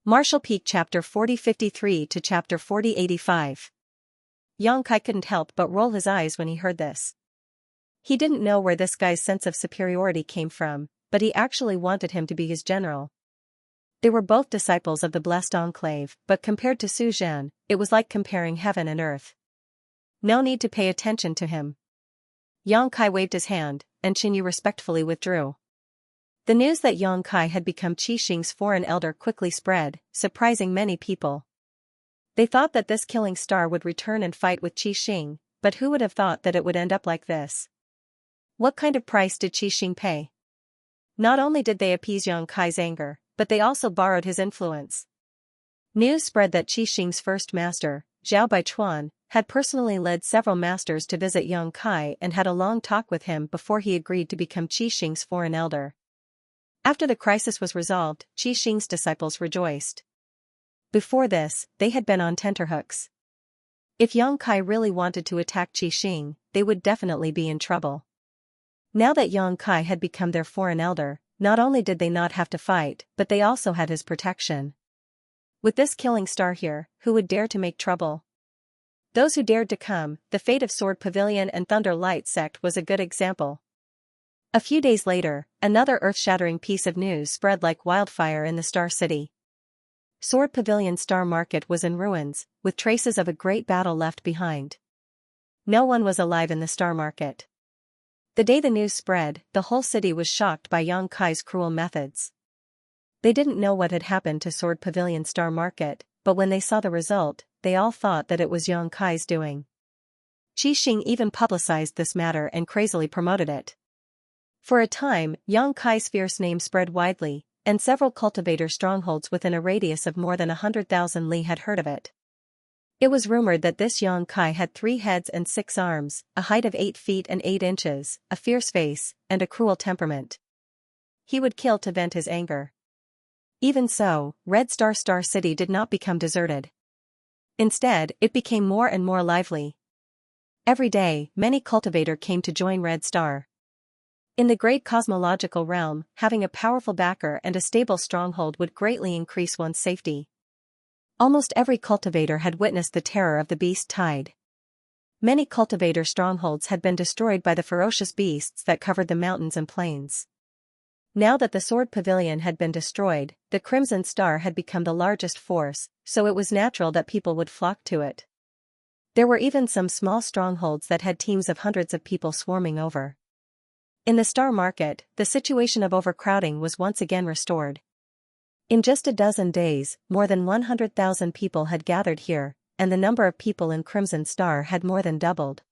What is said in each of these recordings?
Martial Peak Chapter 4053 to Chapter 4085. Xianxia couldn't help but roll his eyes when he heard this. He didn't know where this guy's sense of superiority came from, but he actually wanted him to be his general. They were both disciples of the Blessed Enclave, but compared to Su Zhan, it was like comparing heaven and earth. No need to pay attention to him. Xianxia waved his hand, and Xianxia respectfully withdrew. The news that Xianxia had become Qixing's foreign elder quickly spread, surprising many people. They thought that this killing star would return and fight with Qixing, but who would have thought that it would end up like this? What kind of price did Qixing pay? Not only did they appease Xianxia's anger, but they also borrowed his influence. News spread that Qixing's first master, Zhao Baichuan, had personally led several masters to visit Xianxia and had a long talk with him before he agreed to become Qixing's foreign elder. After the crisis was resolved, Qixing's disciples rejoiced. Before this, they had been on tenterhooks. If Xianxia really wanted to attack Qixing, they would definitely be in trouble. Now that Xianxia had become their foreign elder, not only did they not have to fight, but they also had his protection. With this killing star here, who would dare to make trouble? Those who dared to come, the fate of Sword Pavilion and Thunder Light sect was a good example. A few days later, another earth-shattering piece of news spread like wildfire in the Star City. Sword Pavilion Star Market was in ruins, with traces of a great battle left behind. No one was alive in the Star Market. The day the news spread, the whole city was shocked by Xianxia's cruel methods. They didn't know what had happened to Sword Pavilion Star Market, but when they saw the result, they all thought that it was Xianxia's doing. Qixing even publicized this matter and crazily promoted it. For a time, Xianxia's fierce name spread widely, and several cultivator strongholds within a radius of more than 100,000 li had heard of it. It was rumored that this Xianxia had 3 heads and 6 arms, a height of 8 feet and 8 inches, a fierce face, and a cruel temperament. He would kill to vent his anger. Even so, Red Star City did not become deserted. Instead, it became more and more lively. Every day, many cultivators came to join Red Star. In the great cosmological realm, having a powerful backer and a stable stronghold would greatly increase one's safety. Almost every cultivator had witnessed the terror of the beast tide. Many cultivator strongholds had been destroyed by the ferocious beasts that covered the mountains and plains. Now that the Sword Pavilion had been destroyed, the Crimson Star had become the largest force, so it was natural that people would flock to it. There were even some small strongholds that had teams of hundreds of people swarming over. In the Star Market, the situation of overcrowding was once again restored. In just a dozen days, more than 100,000 people had gathered here, and the number of people in Crimson Star had more than doubled.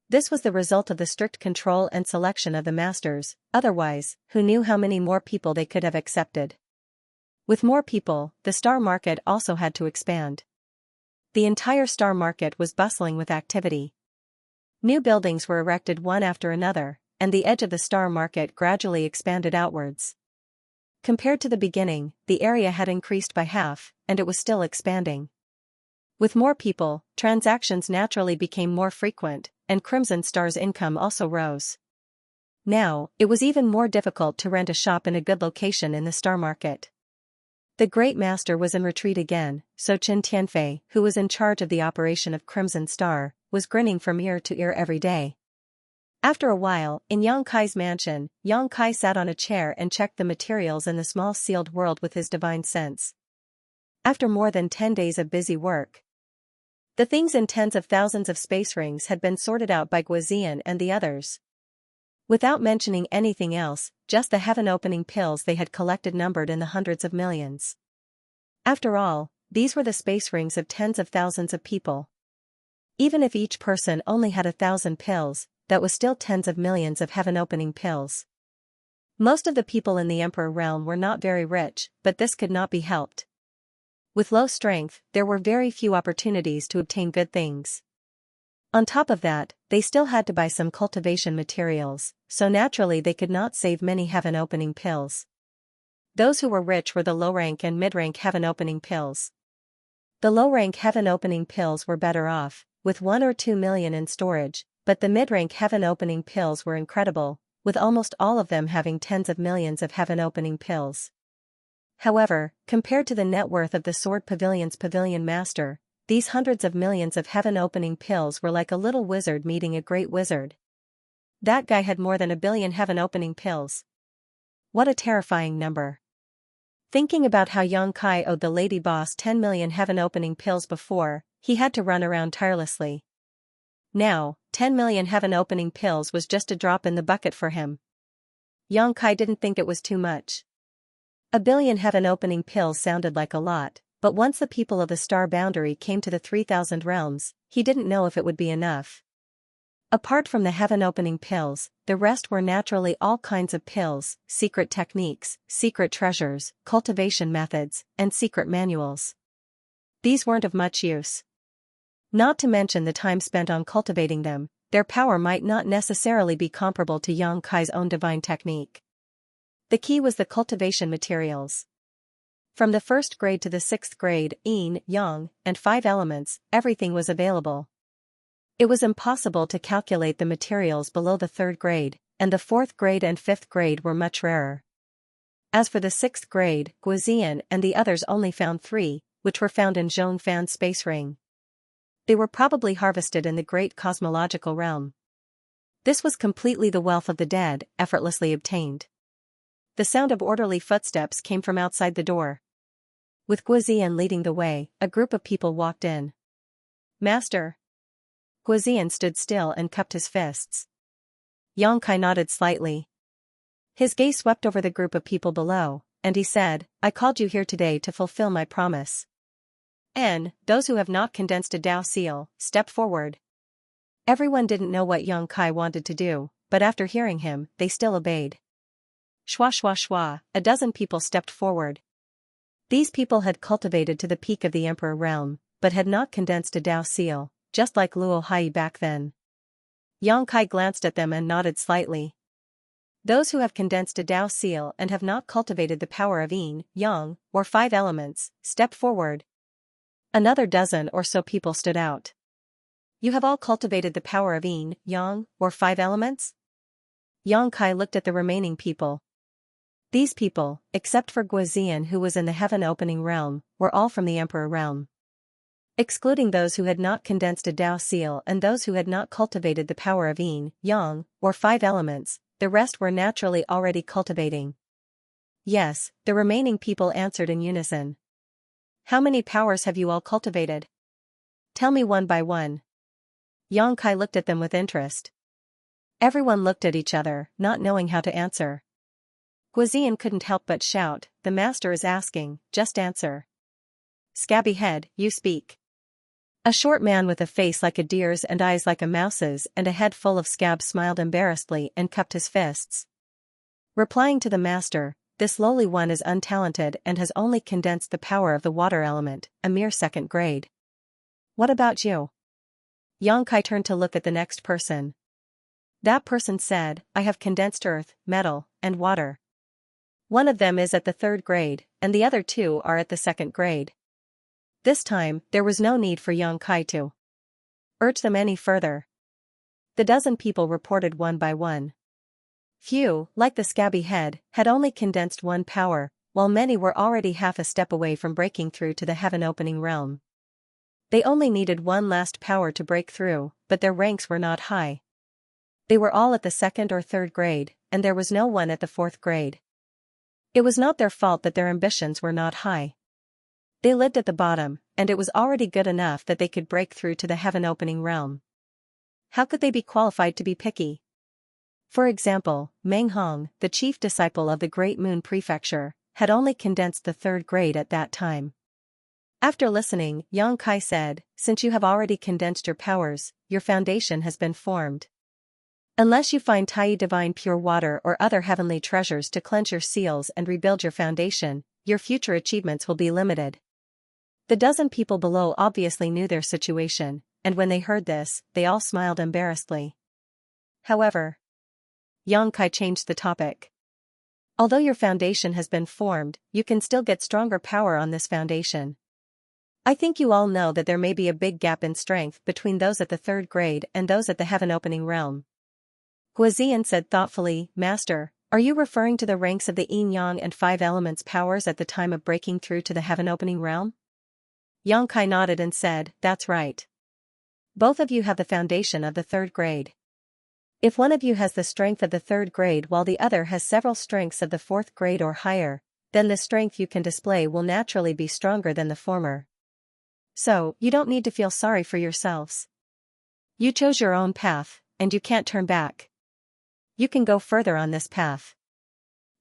This was the result of the strict control and selection of the masters, otherwise, who knew how many more people they could have accepted. With more people, the Star Market also had to expand. The entire Star Market was bustling with activity. New buildings were erected one after another, and the edge of the Star Market gradually expanded outwards. Compared to the beginning, the area had increased by half, and it was still expanding. With more people, transactions naturally became more frequent, and Crimson Star's income also rose. Now, it was even more difficult to rent a shop in a good location in the Star Market. The Great Master was in retreat again, so Qin Tianfei, who was in charge of the operation of Crimson Star, was grinning from ear to ear every day. After a while, in Xianxia's mansion, Xianxia sat on a chair and checked the materials in the small sealed world with his divine sense. After more than 10 days of busy work, the things in tens of thousands of space rings had been sorted out by Guizian and the others. Without mentioning anything else, just the heaven-opening pills they had collected numbered in the hundreds of millions. After all, these were the space rings of tens of thousands of people. Even if each person only had 1,000 pills, that was still tens of millions of heaven-opening pills. Most of the people in the Emperor realm were not very rich, but this could not be helped. With low strength, there were very few opportunities to obtain good things. On top of that, they still had to buy some cultivation materials, so naturally they could not save many heaven-opening pills. Those who were rich were the low-rank and mid-rank heaven-opening pills. The low-rank heaven-opening pills were better off, with 1 or 2 million in storage, but the mid-rank heaven-opening pills were incredible, with almost all of them having tens of millions of heaven-opening pills. However, compared to the net worth of the Sword Pavilion's pavilion master, these hundreds of millions of heaven-opening pills were like a little wizard meeting a great wizard. That guy had more than 1 billion heaven-opening pills. What a terrifying number. Thinking about how Yang Kai owed the lady boss 10 million heaven-opening pills before, he had to run around tirelessly. Now, 10 million heaven-opening pills was just a drop in the bucket for him. Yang Kai didn't think it was too much. 1 billion heaven-opening pills sounded like a lot, but once the people of the star boundary came to the 3,000 realms, he didn't know if it would be enough. Apart from the heaven-opening pills, the rest were naturally all kinds of pills, secret techniques, secret treasures, cultivation methods, and secret manuals. These weren't of much use. Not to mention the time spent on cultivating them, their power might not necessarily be comparable to Yang Kai's own divine technique. The key was the cultivation materials. From the 1st grade to the 6th grade, yin, yang, and 5 elements, everything was available. It was impossible to calculate the materials below the 3rd grade, and the 4th grade and 5th grade were much rarer. As for the 6th grade, Guizian and the others only found 3, which were found in Zhong Fan's space ring. They were probably harvested in the great cosmological realm. This was completely the wealth of the dead, effortlessly obtained. The sound of orderly footsteps came from outside the door. With Guizian leading the way, a group of people walked in. Master. Guizian stood still and cupped his fists. Yang Kai nodded slightly. His gaze swept over the group of people below, and he said, I called you here today to fulfill my promise. And, those who have not condensed a Dao seal, step forward. Everyone didn't know what Yang Kai wanted to do, but after hearing him, they still obeyed. Shwa shwa shwa, a dozen people stepped forward. These people had cultivated to the peak of the Emperor realm, but had not condensed a Dao seal, just like Luo Hai back then. Yang Kai glanced at them and nodded slightly. Those who have condensed a Dao seal and have not cultivated the power of yin, yang, or 5 elements, step forward. Another dozen or so people stood out. You have all cultivated the power of yin, yang, or 5 elements? Yang Kai looked at the remaining people. These people, except for Guizian who was in the heaven-opening realm, were all from the Emperor realm. Excluding those who had not condensed a Dao seal and those who had not cultivated the power of yin, yang, or 5 elements, the rest were naturally already cultivating. Yes, the remaining people answered in unison. How many powers have you all cultivated? Tell me one by one. Yang Kai looked at them with interest. Everyone looked at each other, not knowing how to answer. Guizian couldn't help but shout, the master is asking, just answer. Scabby head, you speak. A short man with a face like a deer's and eyes like a mouse's and a head full of scabs smiled embarrassedly and cupped his fists. Replying to the master, this lowly one is untalented and has only condensed the power of the water element, a mere 2nd grade. What about you? Yang Kai turned to look at the next person. That person said, I have condensed earth, metal, and water. One of them is at the 3rd grade, and the other 2 are at the 2nd grade. This time, there was no need for Yang Kai to urge them any further. The dozen people reported one by one. Few, like the scabby head, had only condensed 1 power, while many were already half a step away from breaking through to the heaven-opening realm. They only needed 1 last power to break through, but their ranks were not high. They were all at the 2nd or 3rd grade, and there was no one at the 4th grade. It was not their fault that their ambitions were not high. They lived at the bottom, and it was already good enough that they could break through to the heaven-opening realm. How could they be qualified to be picky? For example, Meng Hong, the chief disciple of the Great Moon Prefecture, had only condensed the 3rd grade at that time. After listening, Yang Kai said, since you have already condensed your powers, your foundation has been formed. Unless you find Tai divine pure water or other heavenly treasures to cleanse your seals and rebuild your foundation, your future achievements will be limited. The dozen people below obviously knew their situation, and when they heard this, they all smiled embarrassedly. However, Yang Kai changed the topic. Although your foundation has been formed, you can still get stronger power on this foundation. I think you all know that there may be a big gap in strength between those at the 3rd grade and those at the heaven-opening realm. Guizian said thoughtfully, Master, Are you referring to the ranks of the yin-yang and five elements powers at the time of breaking through to the heaven-opening realm? Yang Kai nodded and said, that's right. Both of you have the foundation of the third grade. If one of you has the strength of the third grade while the other has several strengths of the fourth grade or higher, then the strength you can display will naturally be stronger than the former. So, you don't need to feel sorry for yourselves. You chose your own path, and you can't turn back. You can go further on this path.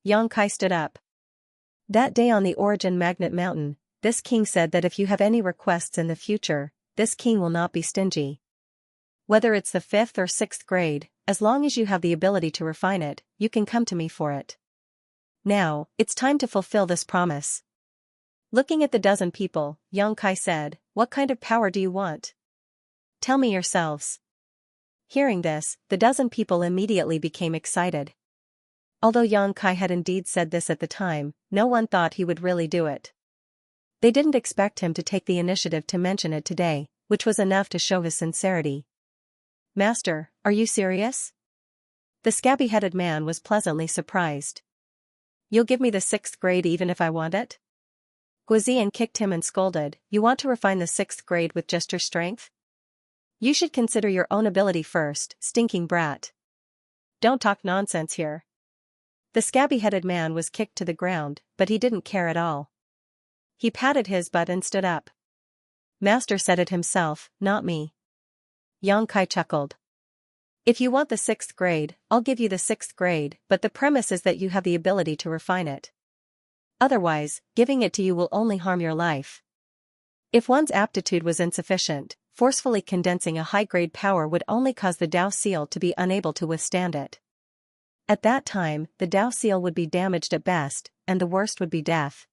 Yang Kai stood up. That day on the Origin Magnet Mountain, this king said that if you have any requests in the future, this king will not be stingy. Whether it's the 5th or 6th grade, as long as you have the ability to refine it, you can come to me for it. Now, it's time to fulfill this promise. Looking at the dozen people, Yang Kai said, what kind of power do you want? Tell me yourselves. Hearing this, the dozen people immediately became excited. Although Yang Kai had indeed said this at the time, no one thought he would really do it. They didn't expect him to take the initiative to mention it today, which was enough to show his sincerity. Master, are you serious? The scabby-headed man was pleasantly surprised. You'll give me the 6th grade even if I want it? Guizian kicked him and scolded, you want to refine the 6th grade with just your strength? You should consider your own ability first, stinking brat. Don't talk nonsense here. The scabby-headed man was kicked to the ground, but he didn't care at all. He patted his butt and stood up. Master said it himself, not me. Yang Kai chuckled. If you want the 6th grade, I'll give you the 6th grade, but the premise is that you have the ability to refine it. Otherwise, giving it to you will only harm your life. If one's aptitude was insufficient, forcefully condensing a high-grade power would only cause the Dao Seal to be unable to withstand it. At that time, the Dao Seal would be damaged at best, and the worst would be death.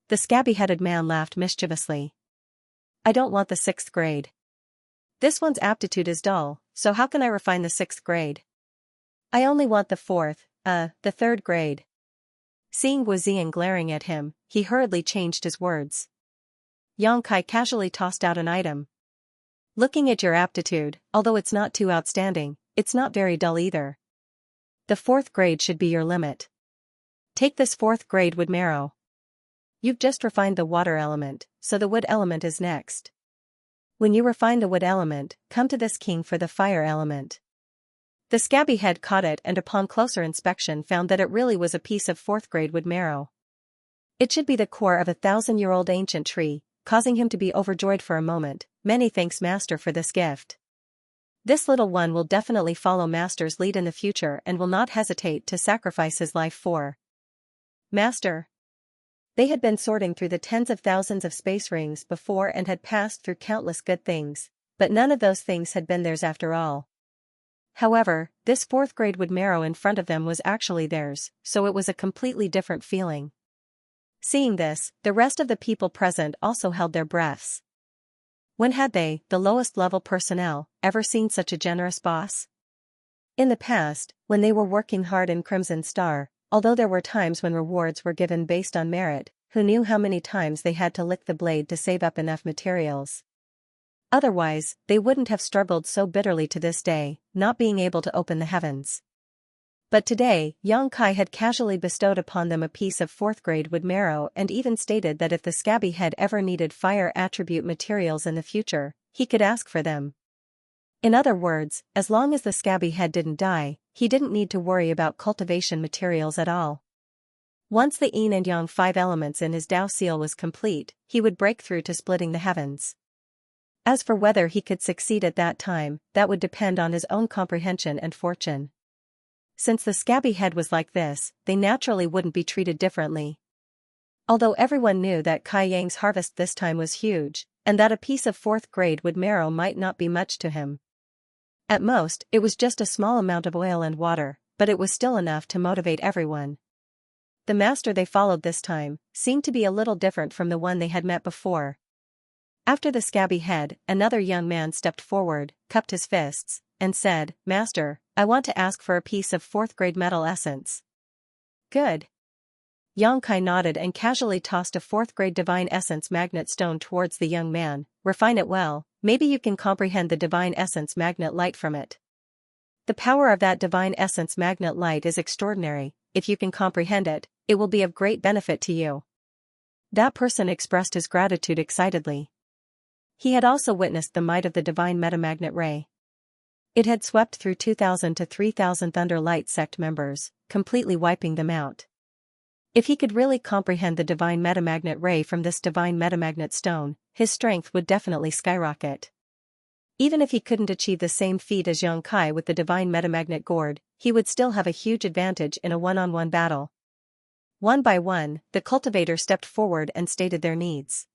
The scabby-headed man laughed mischievously. I don't want the 6th grade. This one's aptitude is dull, so how can I refine the 6th grade? I only want the 3rd grade. Seeing Guizian glaring at him, he hurriedly changed his words. Yang Kai casually tossed out an item. Looking at your aptitude, although it's not too outstanding, it's not very dull either. The 4th grade should be your limit. Take this 4th grade wood marrow. You've just refined the water element, so the wood element is next. When you refine the wood element, come to this king for the fire element. The scabby head caught it and upon closer inspection found that it really was a piece of 4th grade wood marrow. It should be the core of a 1,000-year-old ancient tree, causing him to be overjoyed for a moment. Many thanks Master for this gift. This little one will definitely follow Master's lead in the future and will not hesitate to sacrifice his life for Master. They had been sorting through the tens of thousands of space rings before and had passed through countless good things, but none of those things had been theirs after all. However, this 4th grade wood marrow in front of them was actually theirs, so it was a completely different feeling. Seeing this, the rest of the people present also held their breaths. When had they, the lowest level personnel, ever seen such a generous boss? In the past, when they were working hard in Crimson Star, although there were times when rewards were given based on merit, who knew how many times they had to lick the blade to save up enough materials? Otherwise, they wouldn't have struggled so bitterly to this day, not being able to open the heavens. But today, Yang Kai had casually bestowed upon them a piece of 4th grade wood marrow and even stated that if the scabby head ever needed fire attribute materials in the future, he could ask for them. In other words, as long as the scabby head didn't die, he didn't need to worry about cultivation materials at all. Once the yin and yang 5 elements in his Dao Seal was complete, he would break through to splitting the heavens. As for whether he could succeed at that time, that would depend on his own comprehension and fortune. Since the scabby head was like this, they naturally wouldn't be treated differently. Although everyone knew that Kai Yang's harvest this time was huge, and that a piece of 4th grade wood marrow might not be much to him. At most, it was just a small amount of oil and water, but it was still enough to motivate everyone. The master they followed this time seemed to be a little different from the one they had met before. After the scabby head, another young man stepped forward, cupped his fists, and said, Master, I want to ask for a piece of 4th grade metal essence. Good. Yang Kai nodded and casually tossed a 4th grade divine essence magnet stone towards the young man. Refine it well, maybe you can comprehend the divine essence magnet light from it. The power of that divine essence magnet light is extraordinary. If you can comprehend it, it will be of great benefit to you. That person expressed his gratitude excitedly. He had also witnessed the might of the divine metamagnet ray. It had swept through 2,000 to 3,000 Thunder Light sect members, completely wiping them out. If he could really comprehend the divine metamagnet ray from this divine metamagnet stone, his strength would definitely skyrocket. Even if he couldn't achieve the same feat as Xianxia with the divine metamagnet gourd, he would still have a huge advantage in a one-on-one battle. One by one, the cultivators stepped forward and stated their needs.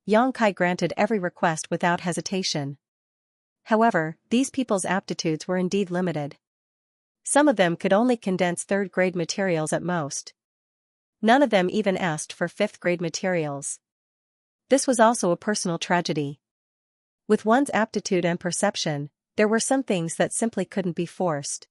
Xianxia granted every request without hesitation. However, these people's aptitudes were indeed limited. Some of them could only condense third-grade materials at most. None of them even asked for fifth-grade materials. This was also a personal tragedy. With one's aptitude and perception, there were some things that simply couldn't be forced.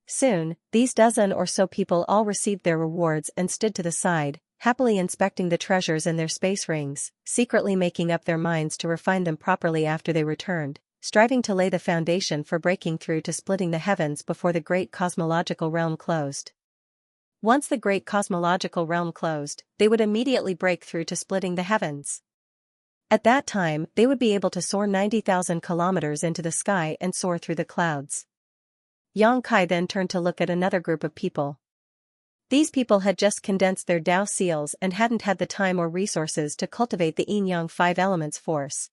Soon, these dozen or so people all received their rewards and stood to the side, happily inspecting the treasures in their space rings, secretly making up their minds to refine them properly after they returned, striving to lay the foundation for breaking through to splitting the heavens before the great cosmological realm closed. Once the great cosmological realm closed, they would immediately break through to splitting the heavens. At that time, they would be able to soar 90,000 kilometers into the sky and soar through the clouds. Xianxia then turned to look at another group of people. These people had just condensed their Tao seals and hadn't had the time or resources to cultivate the Yin-Yang 5 elements force.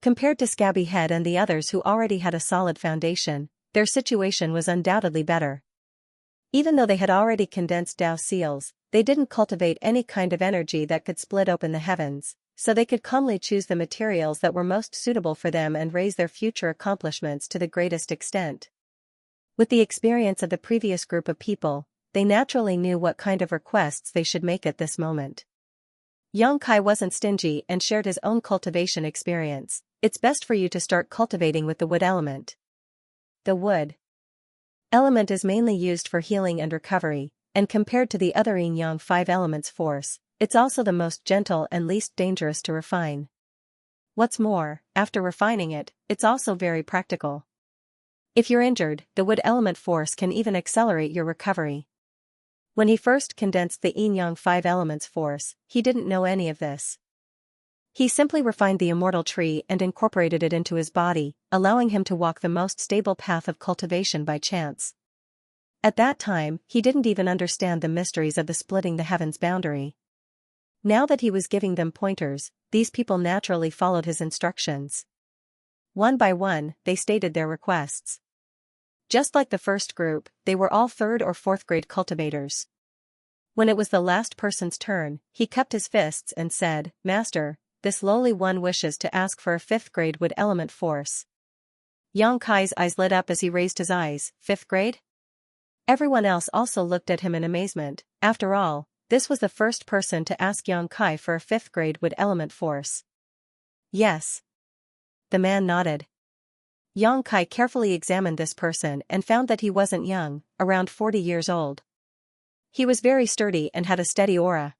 Compared to Scabby Head and the others who already had a solid foundation, their situation was undoubtedly better. Even though they had already condensed Tao seals, they didn't cultivate any kind of energy that could split open the heavens, so they could calmly choose the materials that were most suitable for them and raise their future accomplishments to the greatest extent. With the experience of the previous group of people, they naturally knew what kind of requests they should make at this moment. Xianxia wasn't stingy and shared his own cultivation experience. It's best for you to start cultivating with the wood element. The wood element is mainly used for healing and recovery, and compared to the other Yin-Yang 5 elements force, it's also the most gentle and least dangerous to refine. What's more, after refining it, it's also very practical. If you're injured, the wood element force can even accelerate your recovery. When he first condensed the Yin-Yang 5 elements force, he didn't know any of this. He simply refined the immortal tree and incorporated it into his body, allowing him to walk the most stable path of cultivation by chance. At that time, he didn't even understand the mysteries of the splitting the heavens boundary. Now that he was giving them pointers, these people naturally followed his instructions. One by one, they stated their requests. Just like the first group, they were all third or fourth grade cultivators. When it was the last person's turn, he cupped his fists and said, "Master, this lowly one wishes to ask for a fifth grade wood element force." Xianxia's eyes lit up as he raised his eyes. Fifth grade? Everyone else also looked at him in amazement. After all, this was the first person to ask Xianxia for a fifth grade wood element force. Yes. The man nodded. Xianxia carefully examined this person and found that he wasn't young, around 40 years old. He was very sturdy and had a steady aura.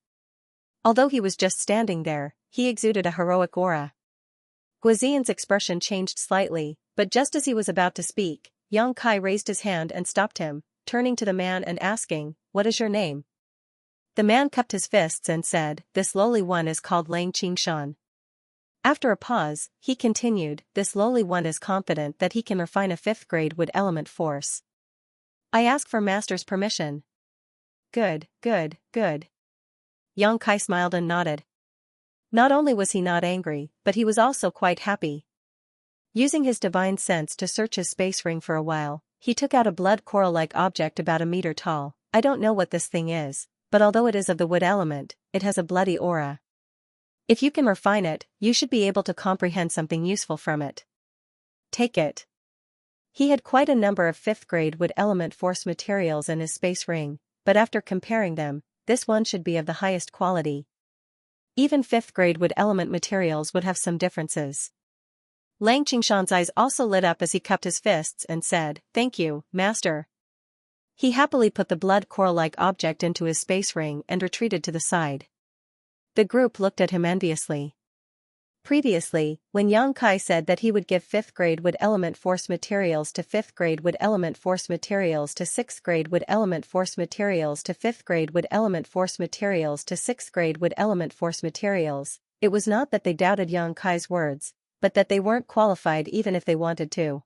Although he was just standing there, he exuded a heroic aura. Guizian's expression changed slightly, but just as he was about to speak, Xianxia raised his hand and stopped him, turning to the man and asking, "What is your name?" The man cupped his fists and said, "This lowly one is called Lang Qingshan." After a pause, he continued, "This lowly one is confident that he can refine a fifth grade wood element force. I ask for Master's permission." Good, good, good. Xianxia smiled and nodded. Not only was he not angry, but he was also quite happy. Using his divine sense to search his space ring for a while, he took out a blood coral-like object about a meter tall. I don't know what this thing is, but although it is of the wood element, it has a bloody aura. If you can refine it, you should be able to comprehend something useful from it. Take it. He had quite a number of fifth grade wood element force materials in his space ring, but after comparing them, this one should be of the highest quality. Even fifth grade wood element materials would have some differences. Lang Qingshan's eyes also lit up as he cupped his fists and said, "Thank you, Master." He happily put the blood coral-like object into his space ring and retreated to the side. The group looked at him enviously. Previously, when Yang Kai said that he would give 5th grade wood element force materials to 5th grade wood element force materials to 6th grade wood element force materials to 5th grade wood element force materials to 6th grade wood element force materials, it was not that they doubted Yang Kai's words, but that they weren't qualified even if they wanted to.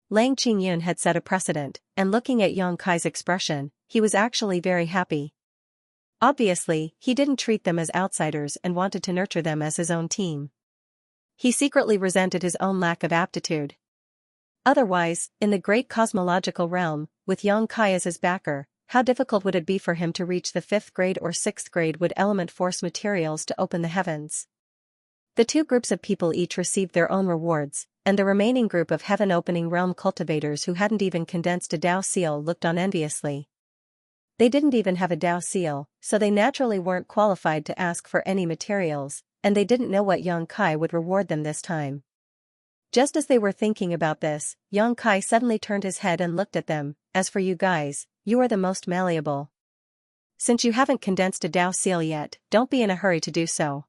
Lang Qingyun had set a precedent, and looking at Yang Kai's expression, he was actually very happy. Obviously, he didn't treat them as outsiders and wanted to nurture them as his own team. He secretly resented his own lack of aptitude. Otherwise, in the great cosmological realm, with Yang Kai as his backer, how difficult would it be for him to reach the 5th grade or 6th grade wood element force materials to open the heavens? The two groups of people each received their own rewards, and the remaining group of heaven-opening realm cultivators who hadn't even condensed a Dao seal looked on enviously. They didn't even have a Dao seal, so they naturally weren't qualified to ask for any materials, and they didn't know what Yang Kai would reward them this time. Just as they were thinking about this, Yang Kai suddenly turned his head and looked at them. As for you guys, you are the most malleable. Since you haven't condensed a Dao seal yet, don't be in a hurry to do so.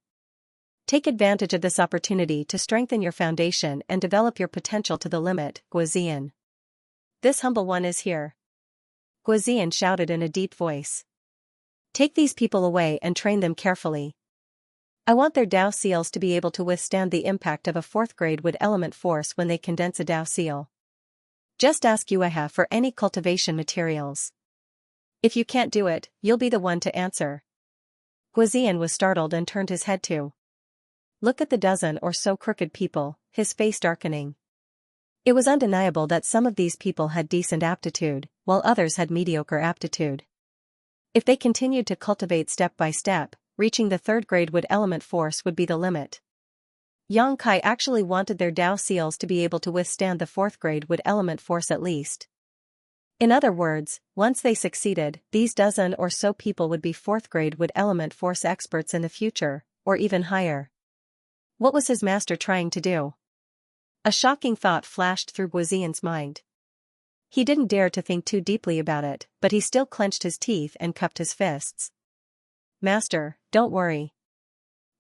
Take advantage of this opportunity to strengthen your foundation and develop your potential to the limit, Guozian. This humble one is here. Guozian shouted in a deep voice. Take these people away and train them carefully. I want their Dao seals to be able to withstand the impact of a 4th grade wood element force when they condense a Dao seal. Just ask Yueha for any cultivation materials. If you can't do it, you'll be the one to answer. Guozian was startled and turned his head to look at the dozen or so crooked people, his face darkening. It was undeniable that some of these people had decent aptitude, while others had mediocre aptitude. If they continued to cultivate step by step, reaching the 3rd grade wood element force would be the limit. Yang Kai actually wanted their Dao seals to be able to withstand the 4th grade wood element force at least. In other words, once they succeeded, these dozen or so people would be 4th grade wood element force experts in the future, or even higher. What was his master trying to do? A shocking thought flashed through Guozian's mind. He didn't dare to think too deeply about it, but he still clenched his teeth and cupped his fists. Master, don't worry.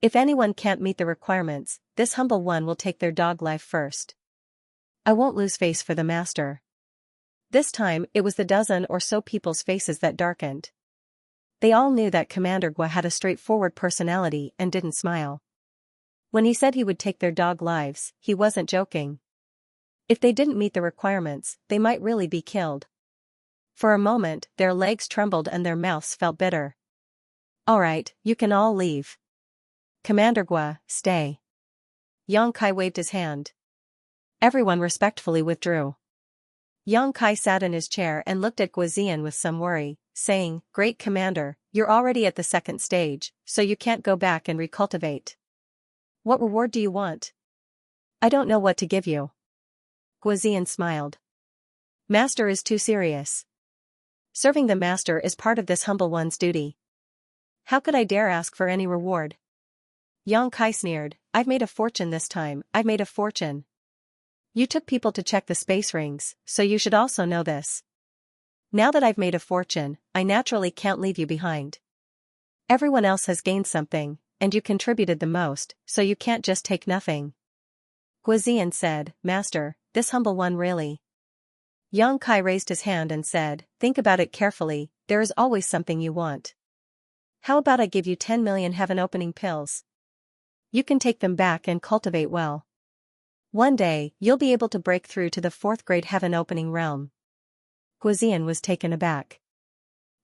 If anyone can't meet the requirements, this humble one will take their dog life first. I won't lose face for the master. This time, it was the dozen or so people's faces that darkened. They all knew that Commander Gua had a straightforward personality and didn't smile. When he said he would take their dog lives, he wasn't joking. If they didn't meet the requirements, they might really be killed. For a moment, their legs trembled and their mouths felt bitter. All right, you can all leave. Commander Gua, stay. Yang Kai waved his hand. Everyone respectfully withdrew. Yang Kai sat in his chair and looked at Guozian with some worry, saying, Great Commander, you're already at the 2nd stage, so you can't go back and recultivate. What reward do you want? I don't know what to give you. Guozian smiled. Master is too serious. Serving the master is part of this humble one's duty. How could I dare ask for any reward? Yang Kai sneered, I've made a fortune this time, I've made a fortune. You took people to check the space rings, so you should also know this. Now that I've made a fortune, I naturally can't leave you behind. Everyone else has gained something, and you contributed the most, so you can't just take nothing. Guozian said, Master, this humble one really. Yang Kai raised his hand and said, Think about it carefully, there is always something you want. How about I give you 10 million heaven-opening pills? You can take them back and cultivate well. One day, you'll be able to break through to the 4th grade heaven-opening realm. Guozian was taken aback.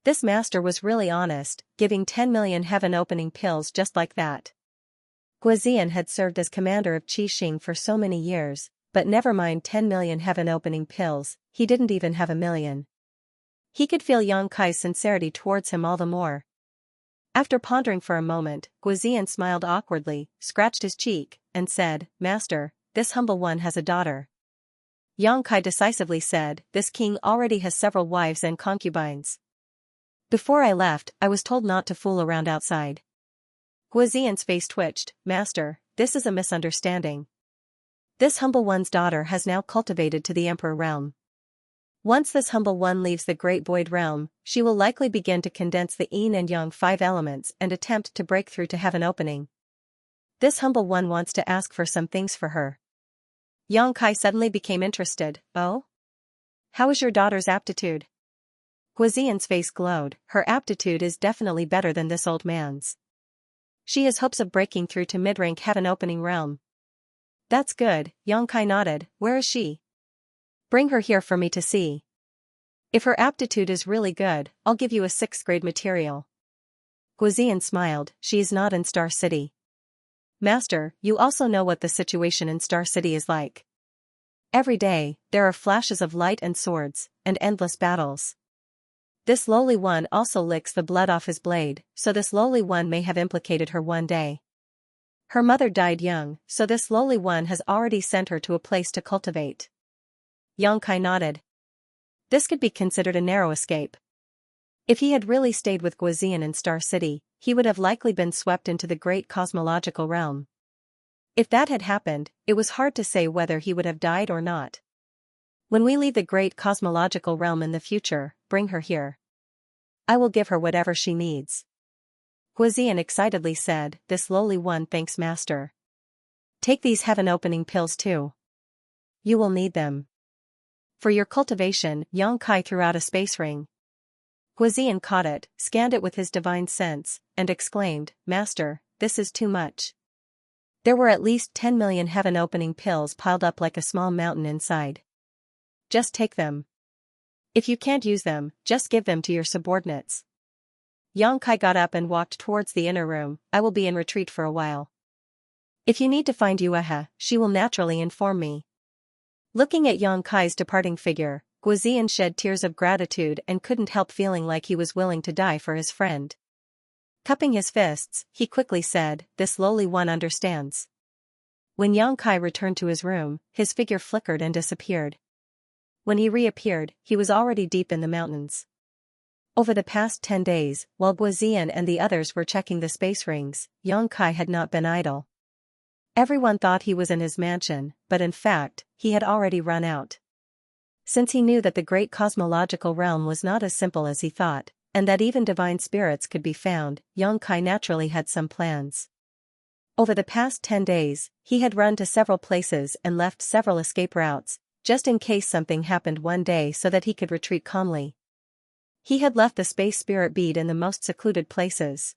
This master was really honest, giving 10 million heaven-opening pills just like that. Guozian had served as commander of Qixing for so many years, but never mind 10 million heaven-opening pills, he didn't even have a million. He could feel Yang Kai's sincerity towards him all the more. After pondering for a moment, Guozian smiled awkwardly, scratched his cheek, and said, Master, this humble one has a daughter. Yang Kai decisively said, This king already has several wives and concubines. Before I left, I was told not to fool around outside. Guozian's face twitched, Master, this is a misunderstanding. This humble one's daughter has now cultivated to the Emperor realm. Once this humble one leaves the Great Void realm, she will likely begin to condense the Yin and Yang 5 elements and attempt to break through to heaven opening. This humble one wants to ask for some things for her. Yang Kai suddenly became interested. Oh? How is your daughter's aptitude? Guizian's face glowed. Her aptitude is definitely better than this old man's. She has hopes of breaking through to mid-rank heaven opening realm. That's good, Yang Kai nodded. Where is she? Bring her here for me to see. If her aptitude is really good, I'll give you a 6th grade material. Guizian smiled. She is not in Star City. Master, you also know what the situation in Star City is like. Every day, there are flashes of light and swords, and endless battles. This lowly one also licks the blood off his blade, so this lowly one may have implicated her one day. Her mother died young, so this lowly one has already sent her to a place to cultivate. Yang Kai nodded. This could be considered a narrow escape. If he had really stayed with Guizian in Star City, he would have likely been swept into the great cosmological realm. If that had happened, it was hard to say whether he would have died or not. When we leave the great cosmological realm in the future, bring her here. I will give her whatever she needs. Guizian excitedly said, This lowly one thanks Master. Take these heaven-opening pills too. You will need them. For your cultivation, Yang Kai threw out a space ring. Guizian caught it, scanned it with his divine sense, and exclaimed, Master, this is too much. There were at least 10 million heaven-opening pills piled up like a small mountain inside. Just take them. If you can't use them, just give them to your subordinates. Yang Kai got up and walked towards the inner room. I will be in retreat for a while. If you need to find Yuehe, she will naturally inform me. Looking at Yang Kai's departing figure, Guizian shed tears of gratitude and couldn't help feeling like he was willing to die for his friend. Cupping his fists, he quickly said, This lowly one understands. When Yang Kai returned to his room, his figure flickered and disappeared. When he reappeared, he was already deep in the mountains. Over the past 10 days, while Guizian and the others were checking the space rings, Yang Kai had not been idle. Everyone thought he was in his mansion, but in fact, he had already run out. Since he knew that the great cosmological realm was not as simple as he thought, and that even divine spirits could be found, Yang Kai naturally had some plans. Over the past 10 days, he had run to several places and left several escape routes, just in case something happened one day so that he could retreat calmly. He had left the space spirit bead in the most secluded places.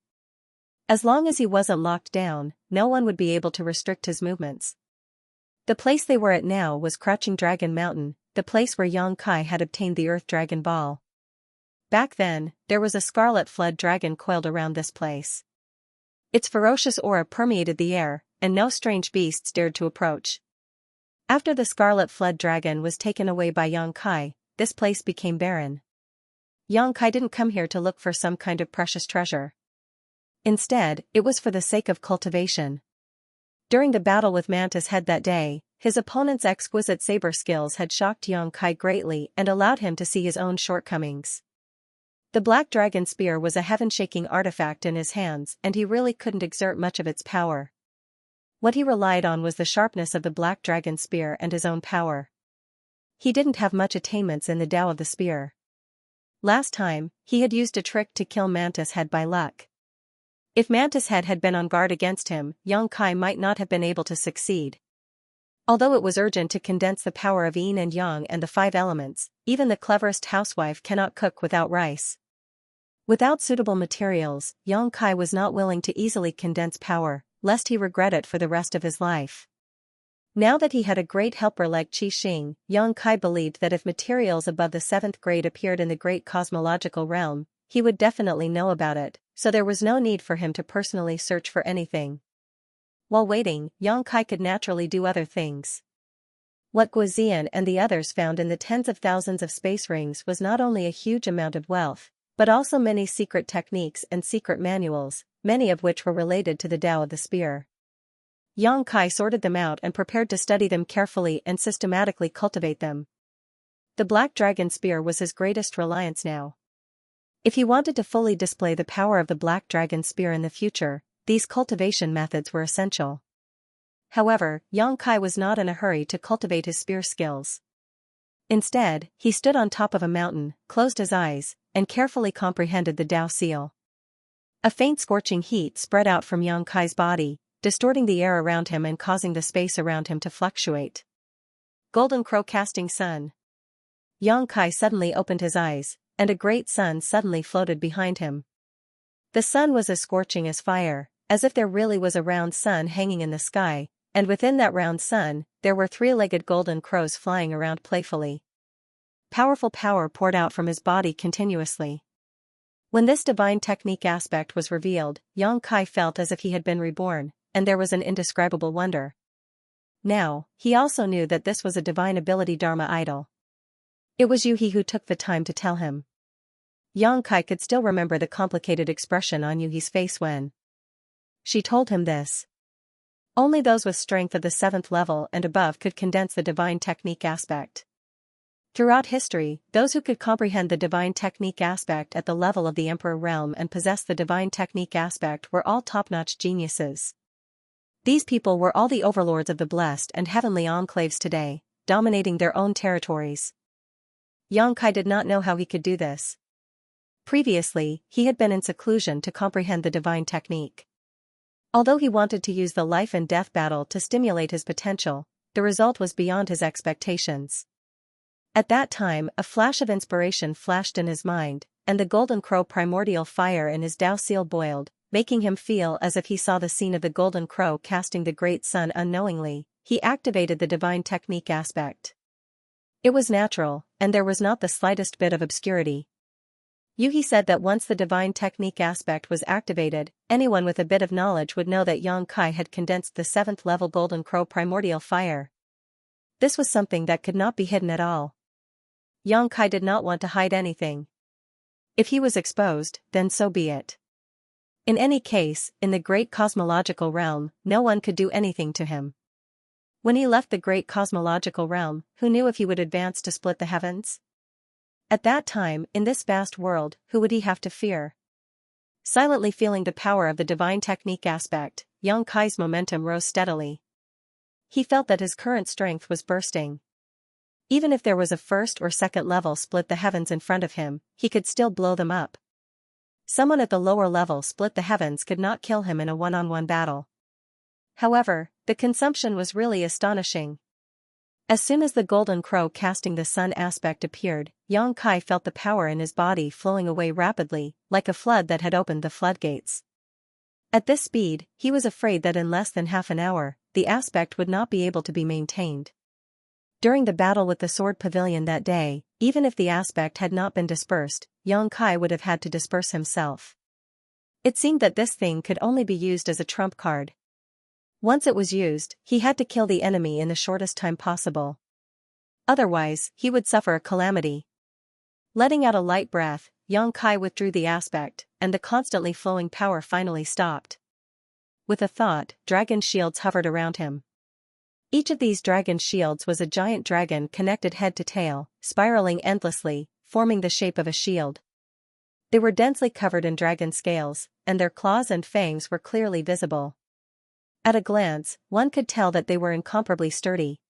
As long as he wasn't locked down, no one would be able to restrict his movements. The place they were at now was Crouching Dragon Mountain, the place where Yang Kai had obtained the Earth Dragon Ball. Back then, there was a scarlet flood dragon coiled around this place. Its ferocious aura permeated the air, and no strange beasts dared to approach. After the scarlet flood dragon was taken away by Yang Kai, this place became barren. Yang Kai didn't come here to look for some kind of precious treasure. Instead, it was for the sake of cultivation. During the battle with Mantis Head that day, his opponent's exquisite saber skills had shocked Yang Kai greatly and allowed him to see his own shortcomings. The Black Dragon Spear was a heaven-shaking artifact in his hands and he really couldn't exert much of its power. What he relied on was the sharpness of the Black Dragon Spear and his own power. He didn't have much attainments in the Tao of the Spear. Last time, he had used a trick to kill Mantis Head by luck. If Mantis Head had been on guard against him, Yang Kai might not have been able to succeed. Although it was urgent to condense the power of yin and yang and the 5 elements, even the cleverest housewife cannot cook without rice. Without suitable materials, Yang Kai was not willing to easily condense power, lest he regret it for the rest of his life. Now that he had a great helper like Qi Xing, Yang Kai believed that if materials above the 7th grade appeared in the great cosmological realm, he would definitely know about it, so there was no need for him to personally search for anything. While waiting, Yang Kai could naturally do other things. What Guizian and the others found in the tens of thousands of space rings was not only a huge amount of wealth, but also many secret techniques and secret manuals, many of which were related to the Tao of the Spear. Yang Kai sorted them out and prepared to study them carefully and systematically cultivate them. The Black Dragon Spear was his greatest reliance now. If he wanted to fully display the power of the Black Dragon Spear in the future, these cultivation methods were essential. However, Yang Kai was not in a hurry to cultivate his spear skills. Instead, he stood on top of a mountain, closed his eyes, and carefully comprehended the Tao seal. A faint scorching heat spread out from Yang Kai's body, distorting the air around him and causing the space around him to fluctuate. Golden crow casting sun. Yang Kai suddenly opened his eyes, and a great sun suddenly floated behind him. The sun was as scorching as fire, as if there really was a round sun hanging in the sky, and within that round sun, there were three-legged golden crows flying around playfully. Powerful power poured out from his body continuously. When this divine technique aspect was revealed, Yang Kai felt as if he had been reborn, and there was an indescribable wonder. Now, he also knew that this was a divine ability Dharma idol. It was Yuhi who took the time to tell him. Yang Kai could still remember the complicated expression on Yuhi's face when she told him this. Only those with strength of the 7th level and above could condense the divine technique aspect. Throughout history, those who could comprehend the divine technique aspect at the level of the Emperor realm and possess the divine technique aspect were all top-notch geniuses. These people were all the overlords of the blessed and heavenly enclaves today, dominating their own territories. Yang Kai did not know how he could do this. Previously, he had been in seclusion to comprehend the divine technique. Although he wanted to use the life and death battle to stimulate his potential, the result was beyond his expectations. At that time, a flash of inspiration flashed in his mind, and the golden crow primordial fire in his Tao seal boiled, making him feel as if he saw the scene of the golden crow casting the great sun unknowingly. He activated the divine technique aspect. It was natural, and there was not the slightest bit of obscurity. Yuhi said that once the divine technique aspect was activated, anyone with a bit of knowledge would know that Yang Kai had condensed the 7th level golden crow primordial fire. This was something that could not be hidden at all. Yang Kai did not want to hide anything. If he was exposed, then so be it. In any case, in the great cosmological realm, no one could do anything to him. When he left the great cosmological realm, who knew if he would advance to split the heavens? At that time, in this vast world, who would he have to fear? Silently feeling the power of the divine technique aspect, Yang Kai's momentum rose steadily. He felt that his current strength was bursting. Even if there was a 1st or 2nd level split the heavens in front of him, he could still blow them up. Someone at the lower level split the heavens could not kill him in a one-on-one battle. However, the consumption was really astonishing. As soon as the golden crow casting the sun aspect appeared, Yang Kai felt the power in his body flowing away rapidly, like a flood that had opened the floodgates. At this speed, he was afraid that in less than half an hour, the aspect would not be able to be maintained. During the battle with the sword pavilion that day, even if the aspect had not been dispersed, Yang Kai would have had to disperse himself. It seemed that this thing could only be used as a trump card. Once it was used, he had to kill the enemy in the shortest time possible. Otherwise, he would suffer a calamity. Letting out a light breath, Yang Kai withdrew the aspect, and the constantly flowing power finally stopped. With a thought, dragon shields hovered around him. Each of these dragon shields was a giant dragon connected head to tail, spiraling endlessly, forming the shape of a shield. They were densely covered in dragon scales, and their claws and fangs were clearly visible. At a glance, one could tell that they were incomparably sturdy.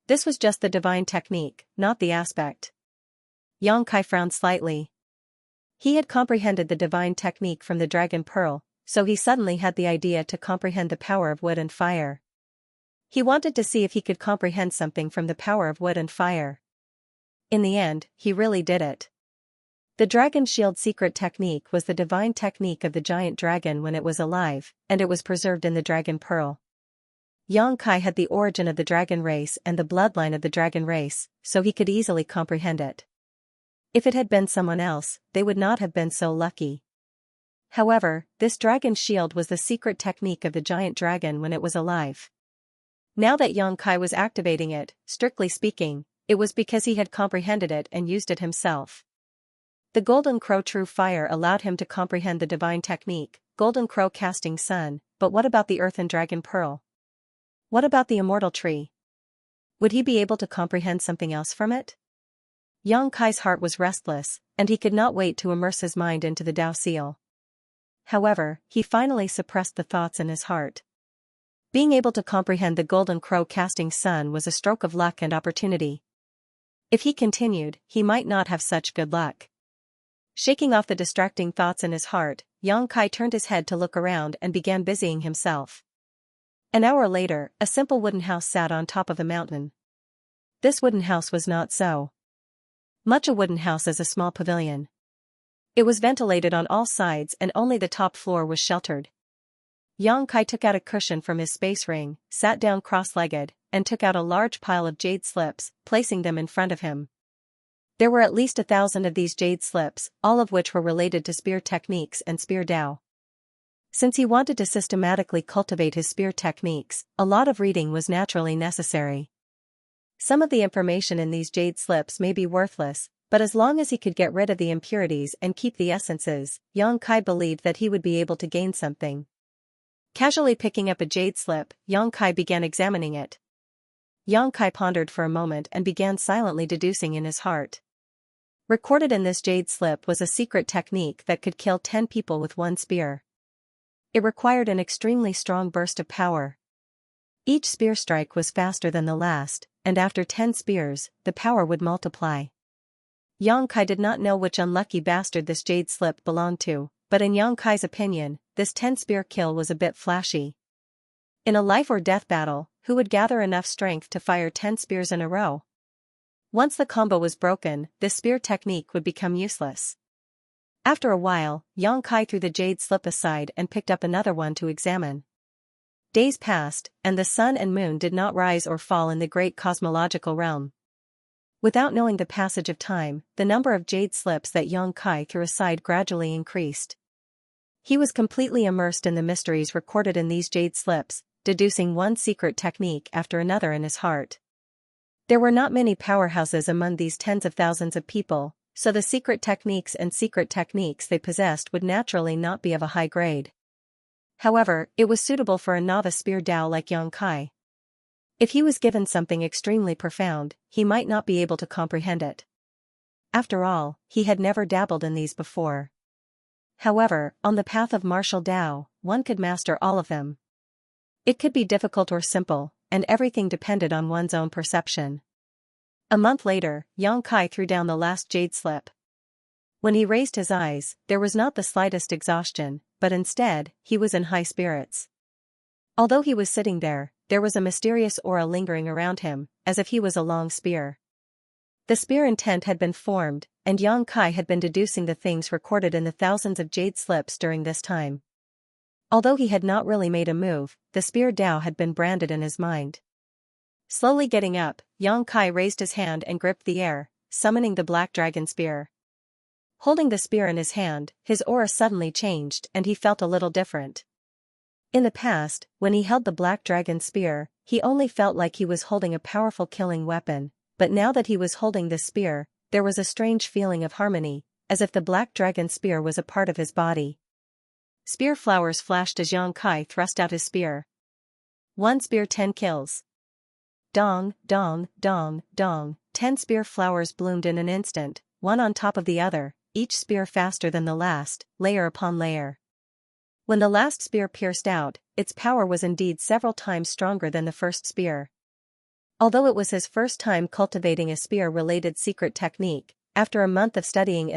This was just the divine technique, not the aspect. Yang Kai frowned slightly. He had comprehended the divine technique from the dragon pearl, so he suddenly had the idea to comprehend the power of wood and fire. He wanted to see if he could comprehend something from the power of wood and fire. In the end, he really did it. The dragon shield secret technique was the divine technique of the giant dragon when it was alive, and it was preserved in the dragon pearl. Yang Kai had the origin of the dragon race and the bloodline of the dragon race, so he could easily comprehend it. If it had been someone else, they would not have been so lucky. However, this dragon shield was the secret technique of the giant dragon when it was alive. Now that Yang Kai was activating it, strictly speaking, it was because he had comprehended it and used it himself. The golden crow true fire allowed him to comprehend the divine technique, golden crow casting sun, but what about the earthen dragon pearl? What about the immortal tree? Would he be able to comprehend something else from it? Yang Kai's heart was restless, and he could not wait to immerse his mind into the Tao seal. However, he finally suppressed the thoughts in his heart. Being able to comprehend the golden crow casting sun was a stroke of luck and opportunity. If he continued, he might not have such good luck. Shaking off the distracting thoughts in his heart, Yang Kai turned his head to look around and began busying himself. An hour later, a simple wooden house sat on top of a mountain. This wooden house was not so much a wooden house as a small pavilion. It was ventilated on all sides and only the top floor was sheltered. Xianxia took out a cushion from his space ring, sat down cross-legged, and took out a large pile of jade slips, placing them in front of him. There were at least 1,000 of these jade slips, all of which were related to spear techniques and spear Dao. Since he wanted to systematically cultivate his spear techniques, a lot of reading was naturally necessary. Some of the information in these jade slips may be worthless, but as long as he could get rid of the impurities and keep the essences, Xianxia believed that he would be able to gain something. Casually picking up a jade slip, Xianxia began examining it. Xianxia pondered for a moment and began silently deducing in his heart. Recorded in this jade slip was a secret technique that could kill 10 people with one spear. It required an extremely strong burst of power. Each spear strike was faster than the last, and after 10 spears, the power would multiply. Xianxia did not know which unlucky bastard this jade slip belonged to, but in Xianxia's opinion, this 10-spear kill was a bit flashy. In a life-or-death battle, who would gather enough strength to fire 10 spears in a row? Once the combo was broken, this spear technique would become useless. After a while, Xianxia threw the jade slip aside and picked up another one to examine. Days passed, and the sun and moon did not rise or fall in the great cosmological realm. Without knowing the passage of time, the number of jade slips that Xianxia threw aside gradually increased. He was completely immersed in the mysteries recorded in these jade slips, deducing one secret technique after another in his heart. There were not many powerhouses among these tens of thousands of people, so the secret techniques they possessed would naturally not be of a high grade. However, it was suitable for a novice spear Dao like Xianxia. If he was given something extremely profound, he might not be able to comprehend it. After all, he had never dabbled in these before. However, on the path of martial Dao, one could master all of them. It could be difficult or simple, and everything depended on one's own perception. A month later, Xianxia threw down the last jade slip. When he raised his eyes, there was not the slightest exhaustion, but instead, he was in high spirits. Although he was sitting there was a mysterious aura lingering around him, as if he was a long spear. The spear intent had been formed, and Xianxia had been deducing the things recorded in the thousands of jade slips during this time. Although he had not really made a move, the spear Dao had been branded in his mind. Slowly getting up, Xianxia raised his hand and gripped the air, summoning the black dragon spear. Holding the spear in his hand, his aura suddenly changed and he felt a little different. In the past, when he held the black dragon spear, he only felt like he was holding a powerful killing weapon, but now that he was holding this spear, there was a strange feeling of harmony, as if the black dragon spear was a part of his body. Spear flowers flashed as Xianxia thrust out his spear. 1 spear 10 kills. Dong, dong, dong, dong, 10 spear flowers bloomed in an instant, one on top of the other, each spear faster than the last, layer upon layer. When the last spear pierced out, its power was indeed several times stronger than the first spear. Although it was his first time cultivating a spear-related secret technique, after a month of studying,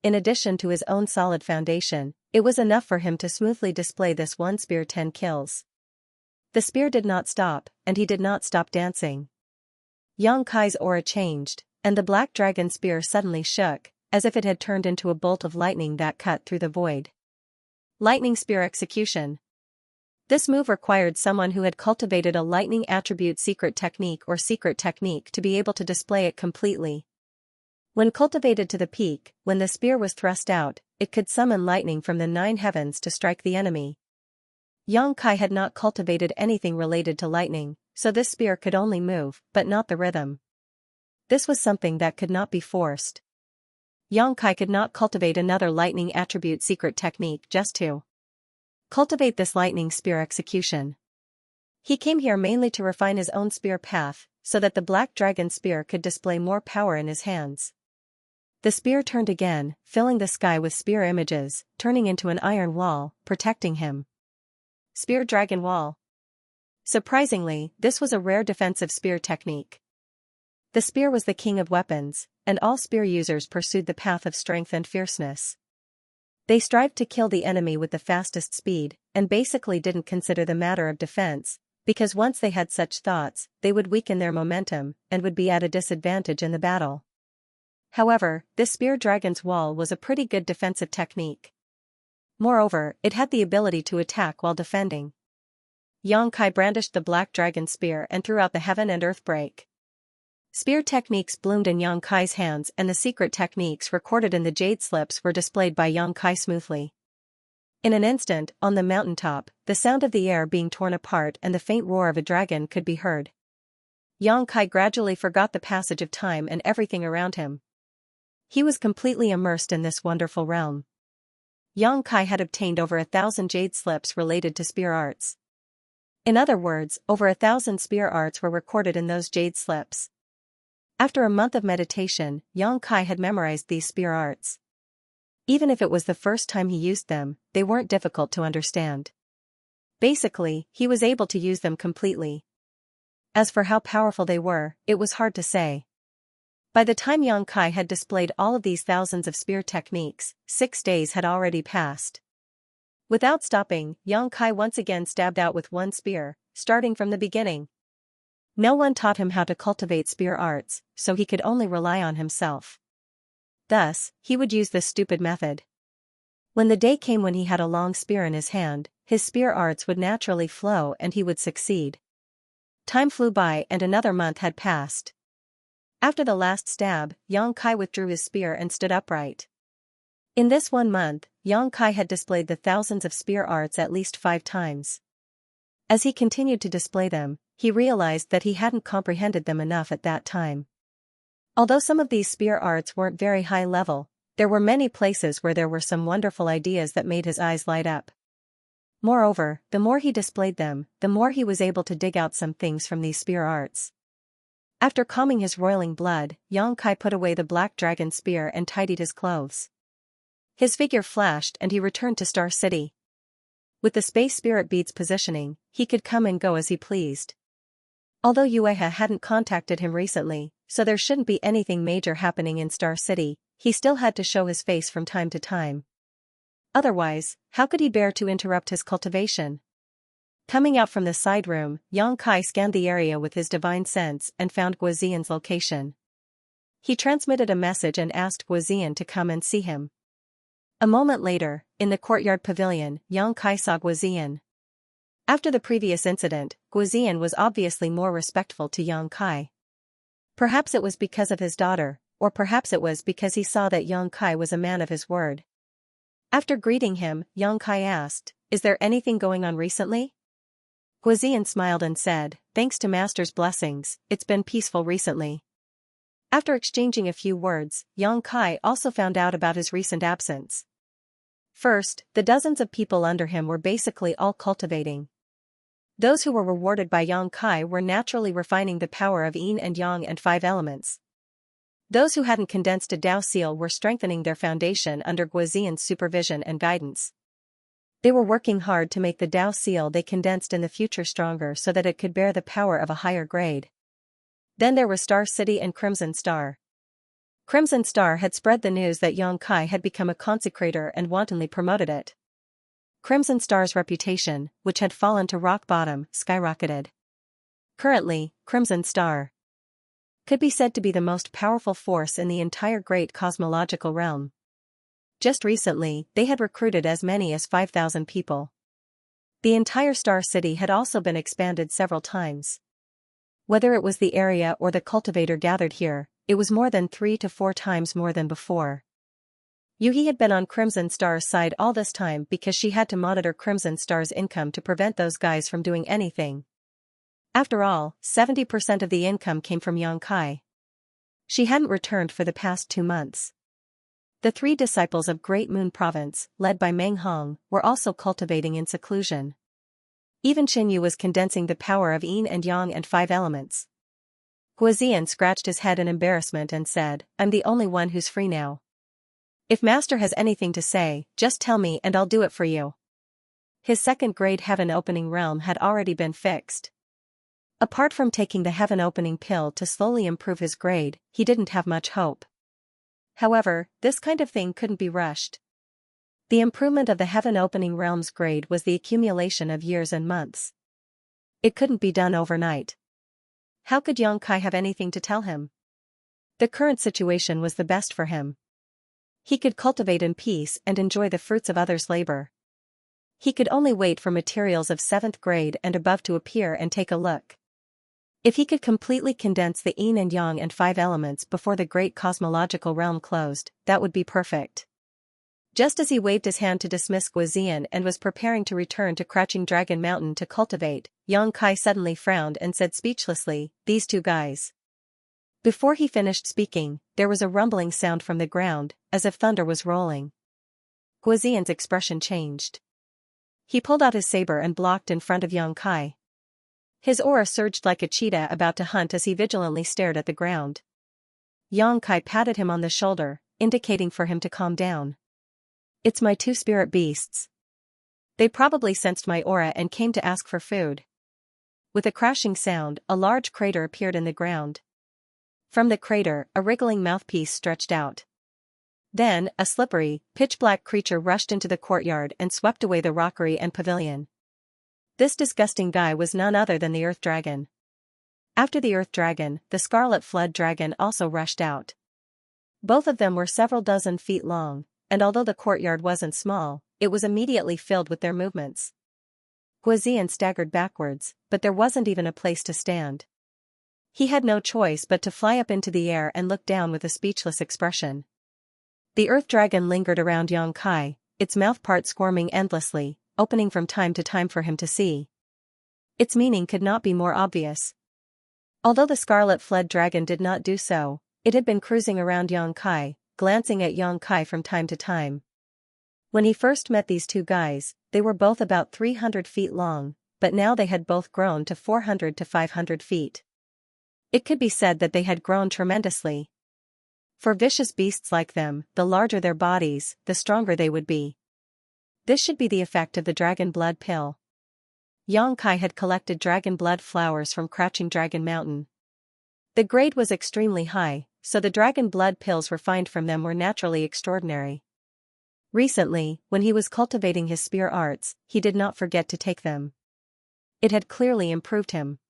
in addition to his own solid foundation, it was enough for him to smoothly display this 1 spear 10 kills. The spear did not stop, and he did not stop dancing. Xianxia's aura changed, and the black dragon spear suddenly shook, as if it had turned into a bolt of lightning that cut through the void. Lightning spear execution. This move required someone who had cultivated a lightning attribute secret technique to be able to display it completely. When cultivated to the peak, when the spear was thrust out, it could summon lightning from the 9 heavens to strike the enemy. Xianxia had not cultivated anything related to lightning, so this spear could only move, but not the rhythm. This was something that could not be forced. Xianxia could not cultivate another lightning attribute secret technique just to cultivate this lightning spear execution. He came here mainly to refine his own spear path, so that the black dragon spear could display more power in his hands. The spear turned again, filling the sky with spear images, turning into an iron wall, protecting him. Spear Dragon Wall. Surprisingly, this was a rare defensive spear technique. The spear was the king of weapons, and all spear users pursued the path of strength and fierceness. They strived to kill the enemy with the fastest speed, and basically didn't consider the matter of defense, because once they had such thoughts, they would weaken their momentum and would be at a disadvantage in the battle. However, this spear dragon's wall was a pretty good defensive technique. Moreover, it had the ability to attack while defending. Xianxia brandished the black dragon spear and threw out the heaven and earth break. Spear techniques bloomed in Xianxia's hands, and the secret techniques recorded in the jade slips were displayed by Xianxia smoothly. In an instant, on the mountaintop, the sound of the air being torn apart and the faint roar of a dragon could be heard. Xianxia gradually forgot the passage of time and everything around him. He was completely immersed in this wonderful realm. Xianxia had obtained over 1,000 jade slips related to spear arts. In other words, over 1,000 spear arts were recorded in those jade slips. After a month of meditation, Xianxia had memorized these spear arts. Even if it was the first time he used them, they weren't difficult to understand. Basically, he was able to use them completely. As for how powerful they were, it was hard to say. By the time Xianxia had displayed all of these thousands of spear techniques, 6 days had already passed. Without stopping, Xianxia once again stabbed out with one spear, starting from the beginning. No one taught him how to cultivate spear arts, so he could only rely on himself. Thus, he would use this stupid method. When the day came when he had a long spear in his hand, his spear arts would naturally flow and he would succeed. Time flew by and another month had passed. After the last stab, Xianxia withdrew his spear and stood upright. In this 1 month, Xianxia had displayed the thousands of spear arts at least 5 times. As he continued to display them, he realized that he hadn't comprehended them enough at that time. Although some of these spear arts weren't very high level, there were many places where there were some wonderful ideas that made his eyes light up. Moreover, the more he displayed them, the more he was able to dig out some things from these spear arts. After calming his roiling blood, Xianxia put away the black dragon spear and tidied his clothes. His figure flashed and he returned to Star City. With the space spirit beads positioning, he could come and go as he pleased. Although Yueha hadn't contacted him recently, so there shouldn't be anything major happening in Star City, he still had to show his face from time to time. Otherwise, how could he bear to interrupt his cultivation? Coming out from the side room, Xianxia scanned the area with his divine sense and found Guozian's location. He transmitted a message and asked Guozian to come and see him. A moment later, in the courtyard pavilion, Xianxia saw Guozian. After the previous incident, Guozian was obviously more respectful to Xianxia. Perhaps it was because of his daughter, or perhaps it was because he saw that Xianxia was a man of his word. After greeting him, Xianxia asked, "Is there anything going on recently?" Guozian smiled and said, "Thanks to Master's blessings, it's been peaceful recently." After exchanging a few words, Xianxia also found out about his recent absence. First, the dozens of people under him were basically all cultivating. Those who were rewarded by Xianxia were naturally refining the power of yin and yang and 5 elements. Those who hadn't condensed a Dao seal were strengthening their foundation under Guozian's supervision and guidance. They were working hard to make the Dao seal they condensed in the future stronger so that it could bear the power of a higher grade. Then there was Star City and Crimson Star. Crimson Star had spread the news that Xianxia had become a consecrator and wantonly promoted it. Crimson Star's reputation, which had fallen to rock bottom, skyrocketed. Currently, Crimson Star could be said to be the most powerful force in the entire great cosmological realm. Just recently, they had recruited as many as 5,000 people. The entire Star City had also been expanded several times. Whether it was the area or the cultivator gathered here, it was more than 3 to 4 times more than before. Yuhi had been on Crimson Star's side all this time because she had to monitor Crimson Star's income to prevent those guys from doing anything. After all, 70% of the income came from Xianxia. She hadn't returned for the past 2 months. The 3 disciples of Great Moon Province, led by Meng Hong, were also cultivating in seclusion. Even Xinyu was condensing the power of yin and yang and 5 elements. Guozian scratched his head in embarrassment and said, "I'm the only one who's free now. If Master has anything to say, just tell me and I'll do it for you." His 2nd grade heaven opening realm had already been fixed. Apart from taking the heaven opening pill to slowly improve his grade, he didn't have much hope. However, this kind of thing couldn't be rushed. The improvement of the heaven-opening realm's grade was the accumulation of years and months. It couldn't be done overnight. How could Xianxia have anything to tell him? The current situation was the best for him. He could cultivate in peace and enjoy the fruits of others' labor. He could only wait for materials of 7th grade and above to appear and take a look. If he could completely condense the yin and yang and 5 elements before the great cosmological realm closed, that would be perfect. Just as he waved his hand to dismiss Guizian and was preparing to return to Crouching Dragon Mountain to cultivate, Xianxia suddenly frowned and said speechlessly, "These 2 guys." Before he finished speaking, there was a rumbling sound from the ground, as if thunder was rolling. Guizian's expression changed. He pulled out his saber and blocked in front of Xianxia. His aura surged like a cheetah about to hunt as he vigilantly stared at the ground. Xianxia patted him on the shoulder, indicating for him to calm down. "It's my 2 spirit beasts. They probably sensed my aura and came to ask for food." With a crashing sound, a large crater appeared in the ground. From the crater, a wriggling mouthpiece stretched out. Then, a slippery, pitch-black creature rushed into the courtyard and swept away the rockery and pavilion. This disgusting guy was none other than the Earth Dragon. After the Earth Dragon, the Scarlet Flood Dragon also rushed out. Both of them were several dozen feet long, and although the courtyard wasn't small, it was immediately filled with their movements. Guizian staggered backwards, but there wasn't even a place to stand. He had no choice but to fly up into the air and look down with a speechless expression. The Earth Dragon lingered around Xianxia, its mouth part squirming endlessly, opening from time to time for him to see. Its meaning could not be more obvious. Although the Scarlet Flood Dragon did not do so, it had been cruising around Xianxia, glancing at Xianxia from time to time. When he first met these 2 guys, they were both about 300 feet long, but now they had both grown to 400 to 500 feet. It could be said that they had grown tremendously. For vicious beasts like them, the larger their bodies, the stronger they would be. This should be the effect of the dragon blood pill. Xianxia had collected dragon blood flowers from Crouching Dragon Mountain. The grade was extremely high, so the dragon blood pills refined from them were naturally extraordinary. Recently, when he was cultivating his spear arts, he did not forget to take them. It had clearly improved him.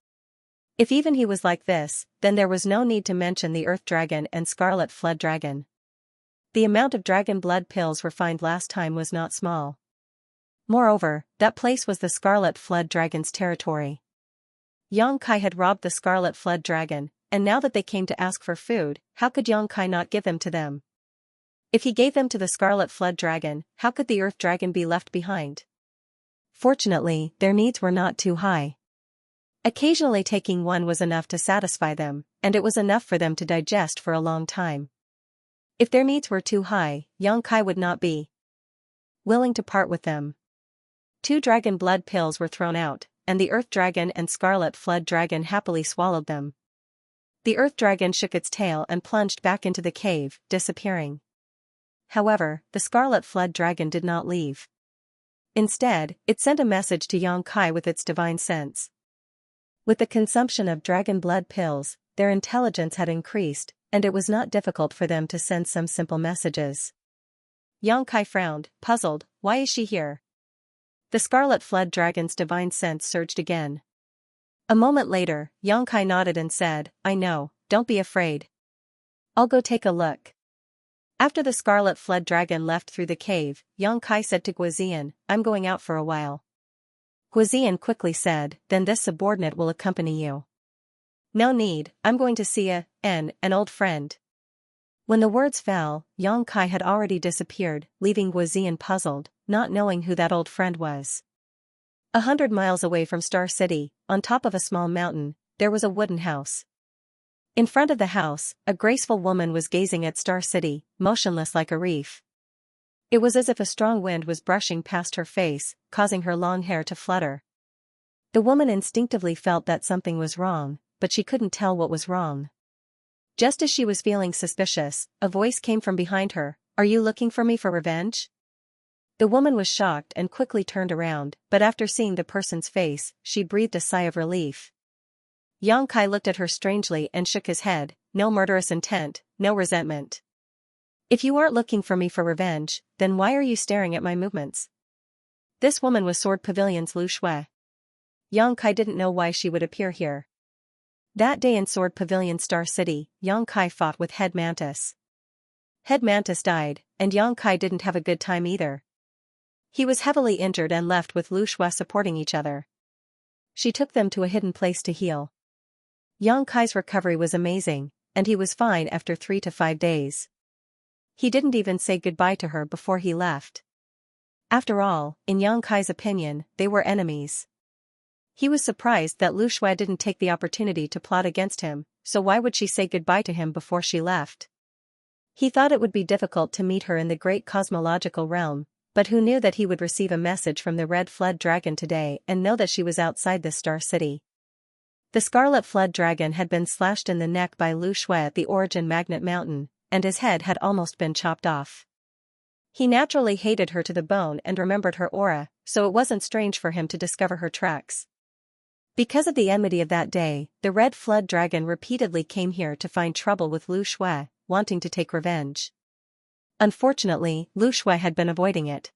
If even he was like this, then there was no need to mention the Earth Dragon and Scarlet Flood Dragon. The amount of dragon blood pills refined last time was not small. Moreover, that place was the Scarlet Flood Dragon's territory. Xianxia had robbed the Scarlet Flood Dragon, and now that they came to ask for food, how could Xianxia not give them to them? If he gave them to the Scarlet Flood Dragon, how could the Earth Dragon be left behind? Fortunately, their needs were not too high. Occasionally taking one was enough to satisfy them, and it was enough for them to digest for a long time. If their needs were too high, Xianxia would not be willing to part with them. 2 dragon blood pills were thrown out, and the Earth Dragon and Scarlet Flood Dragon happily swallowed them. The Earth Dragon shook its tail and plunged back into the cave, disappearing. However, the Scarlet Flood Dragon did not leave. Instead, it sent a message to Xianxia with its divine sense. With the consumption of dragon blood pills, their intelligence had increased, and it was not difficult for them to send some simple messages. Xianxia frowned, puzzled. Why is she here? The Scarlet Flood Dragon's divine sense surged again. A moment later, Xianxia nodded and said, I know, don't be afraid. I'll go take a look. After the Scarlet Flood Dragon left through the cave, Xianxia said to Guizian, I'm going out for a while. Guizian quickly said, then this subordinate will accompany you. No need, I'm going to see an old friend. When the words fell, Xianxia had already disappeared, leaving Guizian puzzled, not knowing who that old friend was. 100 miles away from Star City, on top of a small mountain, there was a wooden house. In front of the house, a graceful woman was gazing at Star City, motionless like a reef. It was as if a strong wind was brushing past her face, causing her long hair to flutter. The woman instinctively felt that something was wrong, but she couldn't tell what was wrong. Just as she was feeling suspicious, a voice came from behind her, Are you looking for me for revenge? The woman was shocked and quickly turned around, but after seeing the person's face, she breathed a sigh of relief. Xianxia looked at her strangely and shook his head, no murderous intent, no resentment. If you aren't looking for me for revenge, then why are you staring at my movements? This woman was Sword Pavilion's Lu Shui. Yang Kai didn't know why she would appear here. That day in Sword Pavilion Star City, Yang Kai fought with Head Mantis. Head Mantis died, and Yang Kai didn't have a good time either. He was heavily injured and left with Lu Shui supporting each other. She took them to a hidden place to heal. Yang Kai's recovery was amazing, and he was fine after 3 to 5 days. He didn't even say goodbye to her before he left. After all, in Yang Kai's opinion, they were enemies. He was surprised that Lu Shui didn't take the opportunity to plot against him, so why would she say goodbye to him before she left? He thought it would be difficult to meet her in the great cosmological realm, but who knew that he would receive a message from the Red Flood Dragon today and know that she was outside the Star City. The Scarlet Flood Dragon had been slashed in the neck by Lu Shui at the Origin Magnet Mountain, and his head had almost been chopped off. He naturally hated her to the bone and remembered her aura, so it wasn't strange for him to discover her tracks. Because of the enmity of that day, the Red Flood Dragon repeatedly came here to find trouble with Lu Shui, wanting to take revenge. Unfortunately, Lu Shui had been avoiding it.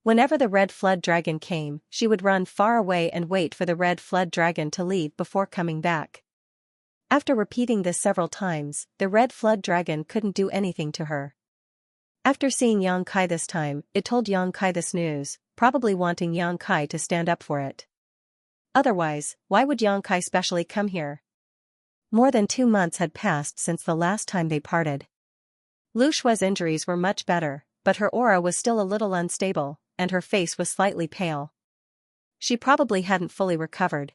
Whenever the Red Flood Dragon came, she would run far away and wait for the Red Flood Dragon to leave before coming back. After repeating this several times, the Red Flood Dragon couldn't do anything to her. After seeing Yang Kai this time, it told Yang Kai this news, probably wanting Yang Kai to stand up for it. Otherwise, why would Yang Kai specially come here? More than 2 months had passed since the last time they parted. Lu Shui's injuries were much better, but her aura was still a little unstable, and her face was slightly pale. She probably hadn't fully recovered.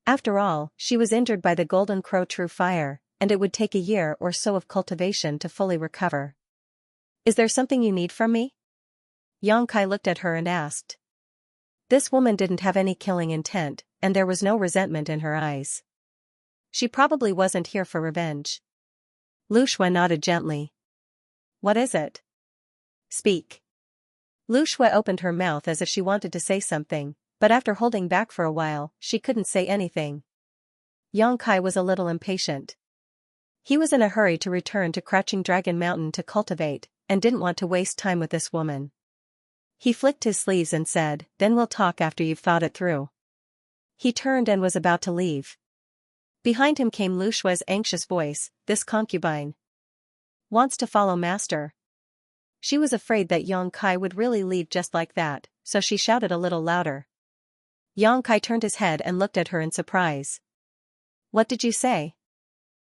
After all, she was injured by the Golden Crow True Fire, and it would take a year or so of cultivation to fully recover. Is there something you need from me? Yang Kai looked at her and asked. This woman didn't have any killing intent, and there was no resentment in her eyes. She probably wasn't here for revenge. Lu Shui nodded gently. What is it? Speak. Lu Shui opened her mouth as if she wanted to say something, but after holding back for a while, she couldn't say anything. Yang Kai was a little impatient. He was in a hurry to return to Crouching Dragon Mountain to cultivate, and didn't want to waste time with this woman. He flicked his sleeves and said, "Then we'll talk after you've thought it through." He turned and was about to leave. Behind him came Lu Shui's anxious voice, "This concubine wants to follow master." She was afraid that Yang Kai would really leave just like that, so she shouted a little louder. Yang Kai turned his head and looked at her in surprise. What did you say?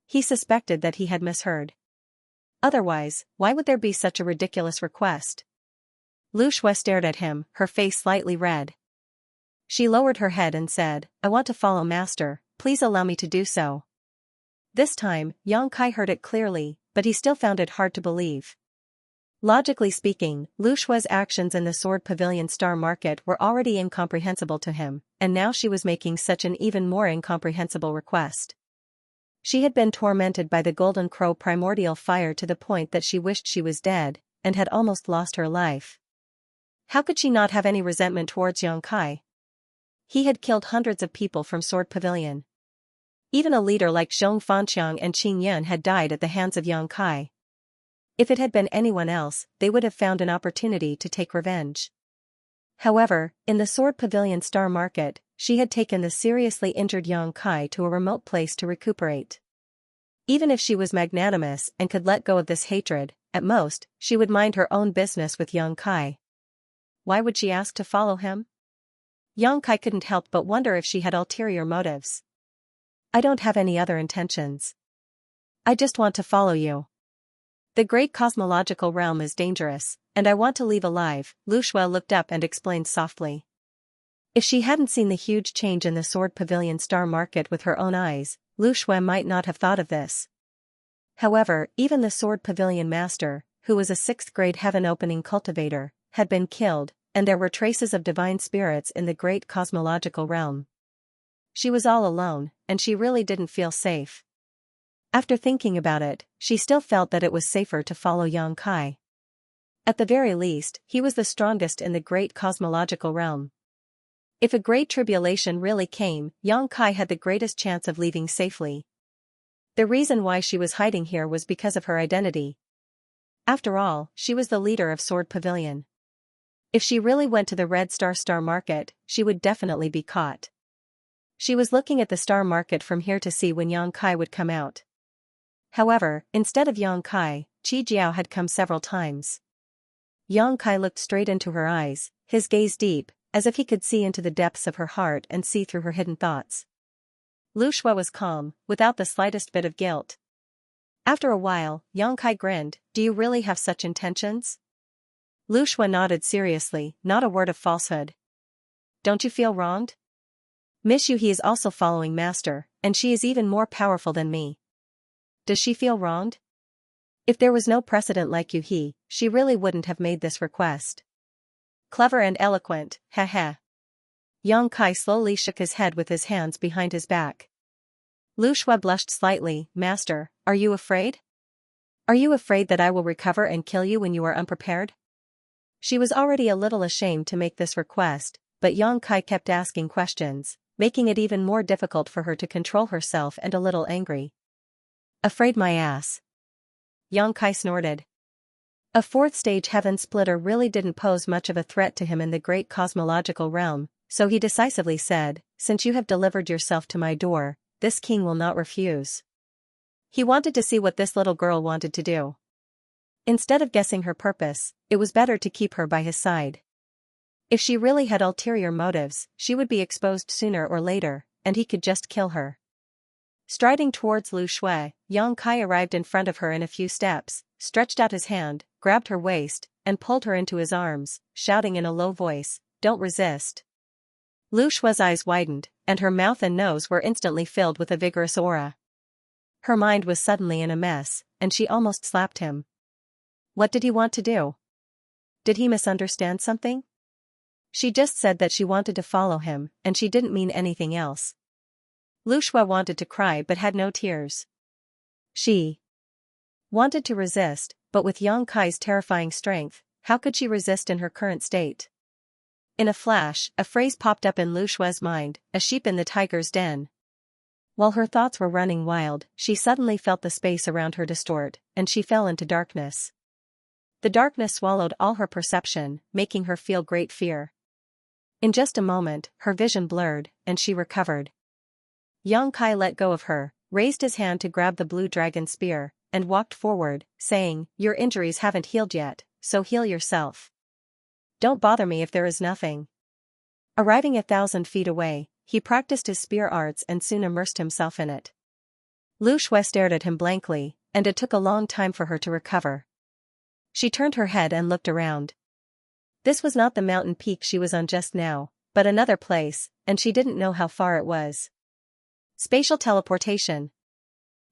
He suspected that he had misheard. Otherwise, why would there be such a ridiculous request? Lu Shui stared at him, her face slightly red. She lowered her head and said, "I want to follow master, please allow me to do so." This time, Yang Kai heard it clearly, but he still found it hard to believe. Logically speaking, Lu Shui's actions in the Sword Pavilion Star Market were already incomprehensible to him, and now she was making such an even more incomprehensible request. She had been tormented by the Golden Crow primordial fire to the point that she wished she was dead, and had almost lost her life. How could she not have any resentment towards Yang Kai? He had killed hundreds of people from Sword Pavilion. Even a leader like Zhong Fanqiang and Qing Yun had died at the hands of Yang Kai. If it had been anyone else, they would have found an opportunity to take revenge. However, in the Sword Pavilion Star Market, she had taken the seriously injured Yang Kai to a remote place to recuperate. Even if she was magnanimous and could let go of this hatred, at most, she would mind her own business with Yang Kai. Why would she ask to follow him? Yang Kai couldn't help but wonder if she had ulterior motives. I don't have any other intentions. I just want to follow you. The great cosmological realm is dangerous, and I want to leave alive, Lu Shui looked up and explained softly. If she hadn't seen the huge change in the Sword Pavilion Star Market with her own eyes, Lu Shui might not have thought of this. However, even the Sword Pavilion Master, who was a 6th grade heaven-opening cultivator, had been killed, and there were traces of divine spirits in the great cosmological realm. She was all alone, and she really didn't feel safe. After thinking about it, she still felt that it was safer to follow Yang Kai. At the very least, he was the strongest in the great cosmological realm. If a great tribulation really came, Yang Kai had the greatest chance of leaving safely. The reason why she was hiding here was because of her identity. After all, she was the leader of Sword Pavilion. If she really went to the Red Star Market, she would definitely be caught. She was looking at the Star Market from here to see when Yang Kai would come out. However, instead of Yang Kai, Qi Jiao had come several times. Yang Kai looked straight into her eyes, his gaze deep, as if he could see into the depths of her heart and see through her hidden thoughts. Lu Shui was calm, without the slightest bit of guilt. After a while, Yang Kai grinned, "Do you really have such intentions?" Lu Shui nodded seriously, not a word of falsehood. "Don't you feel wronged? Miss Yu He is also following master, and she is even more powerful than me. Does she feel wronged? If there was no precedent like Yu He, she really wouldn't have made this request." "Clever and eloquent, heh. Yang Kai slowly shook his head with his hands behind his back. Lu Shui blushed slightly. "Master, are you afraid? Are you afraid that I will recover and kill you when you are unprepared?" She was already a little ashamed to make this request, but Yang Kai kept asking questions, making it even more difficult for her to control herself and a little angry. "Afraid my ass." Yang Kai snorted. A fourth-stage heaven splitter really didn't pose much of a threat to him in the great cosmological realm, so he decisively said, "Since you have delivered yourself to my door, this king will not refuse." He wanted to see what this little girl wanted to do. Instead of guessing her purpose, it was better to keep her by his side. If she really had ulterior motives, she would be exposed sooner or later, and he could just kill her. Striding towards Lu Shui, Yang Kai arrived in front of her in a few steps, stretched out his hand, grabbed her waist, and pulled her into his arms, shouting in a low voice, "Don't resist." Lu Shui's eyes widened, and her mouth and nose were instantly filled with a vigorous aura. Her mind was suddenly in a mess, and she almost slapped him. What did he want to do? Did he misunderstand something? She just said that she wanted to follow him, and she didn't mean anything else. Lu Shui wanted to cry but had no tears. She wanted to resist, but with Yang Kai's terrifying strength, how could she resist in her current state? In a flash, a phrase popped up in Lu Shui's mind, "a sheep in the tiger's den." While her thoughts were running wild, she suddenly felt the space around her distort, and she fell into darkness. The darkness swallowed all her perception, making her feel great fear. In just a moment, her vision blurred, and she recovered. Yang Kai let go of her, raised his hand to grab the blue dragon spear, and walked forward, saying, "Your injuries haven't healed yet, so heal yourself. Don't bother me if there is nothing." Arriving 1,000 feet away, he practiced his spear arts and soon immersed himself in it. Lu Shui stared at him blankly, and it took a long time for her to recover. She turned her head and looked around. This was not the mountain peak she was on just now, but another place, and she didn't know how far it was. Spatial teleportation.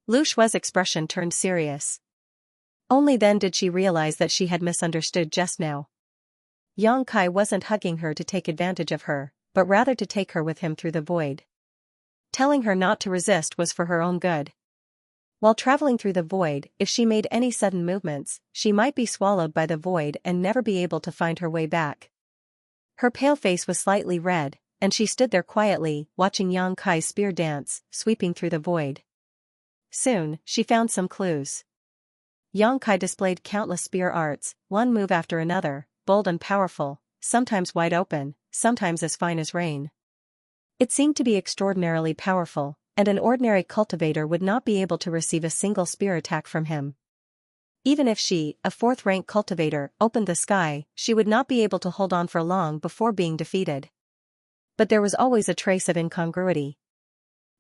Lu Shui's expression turned serious. Only then did she realize that she had misunderstood just now. Yang Kai wasn't hugging her to take advantage of her, but rather to take her with him through the void. Telling her not to resist was for her own good. While traveling through the void, if she made any sudden movements, she might be swallowed by the void and never be able to find her way back. Her pale face was slightly red, and she stood there quietly, watching Yang Kai's spear dance, sweeping through the void. Soon, she found some clues. Yang Kai displayed countless spear arts, one move after another, bold and powerful, sometimes wide open, sometimes as fine as rain. It seemed to be extraordinarily powerful, and an ordinary cultivator would not be able to receive a single spear attack from him. Even if she, a fourth-rank cultivator, opened the sky, she would not be able to hold on for long before being defeated. But there was always a trace of incongruity.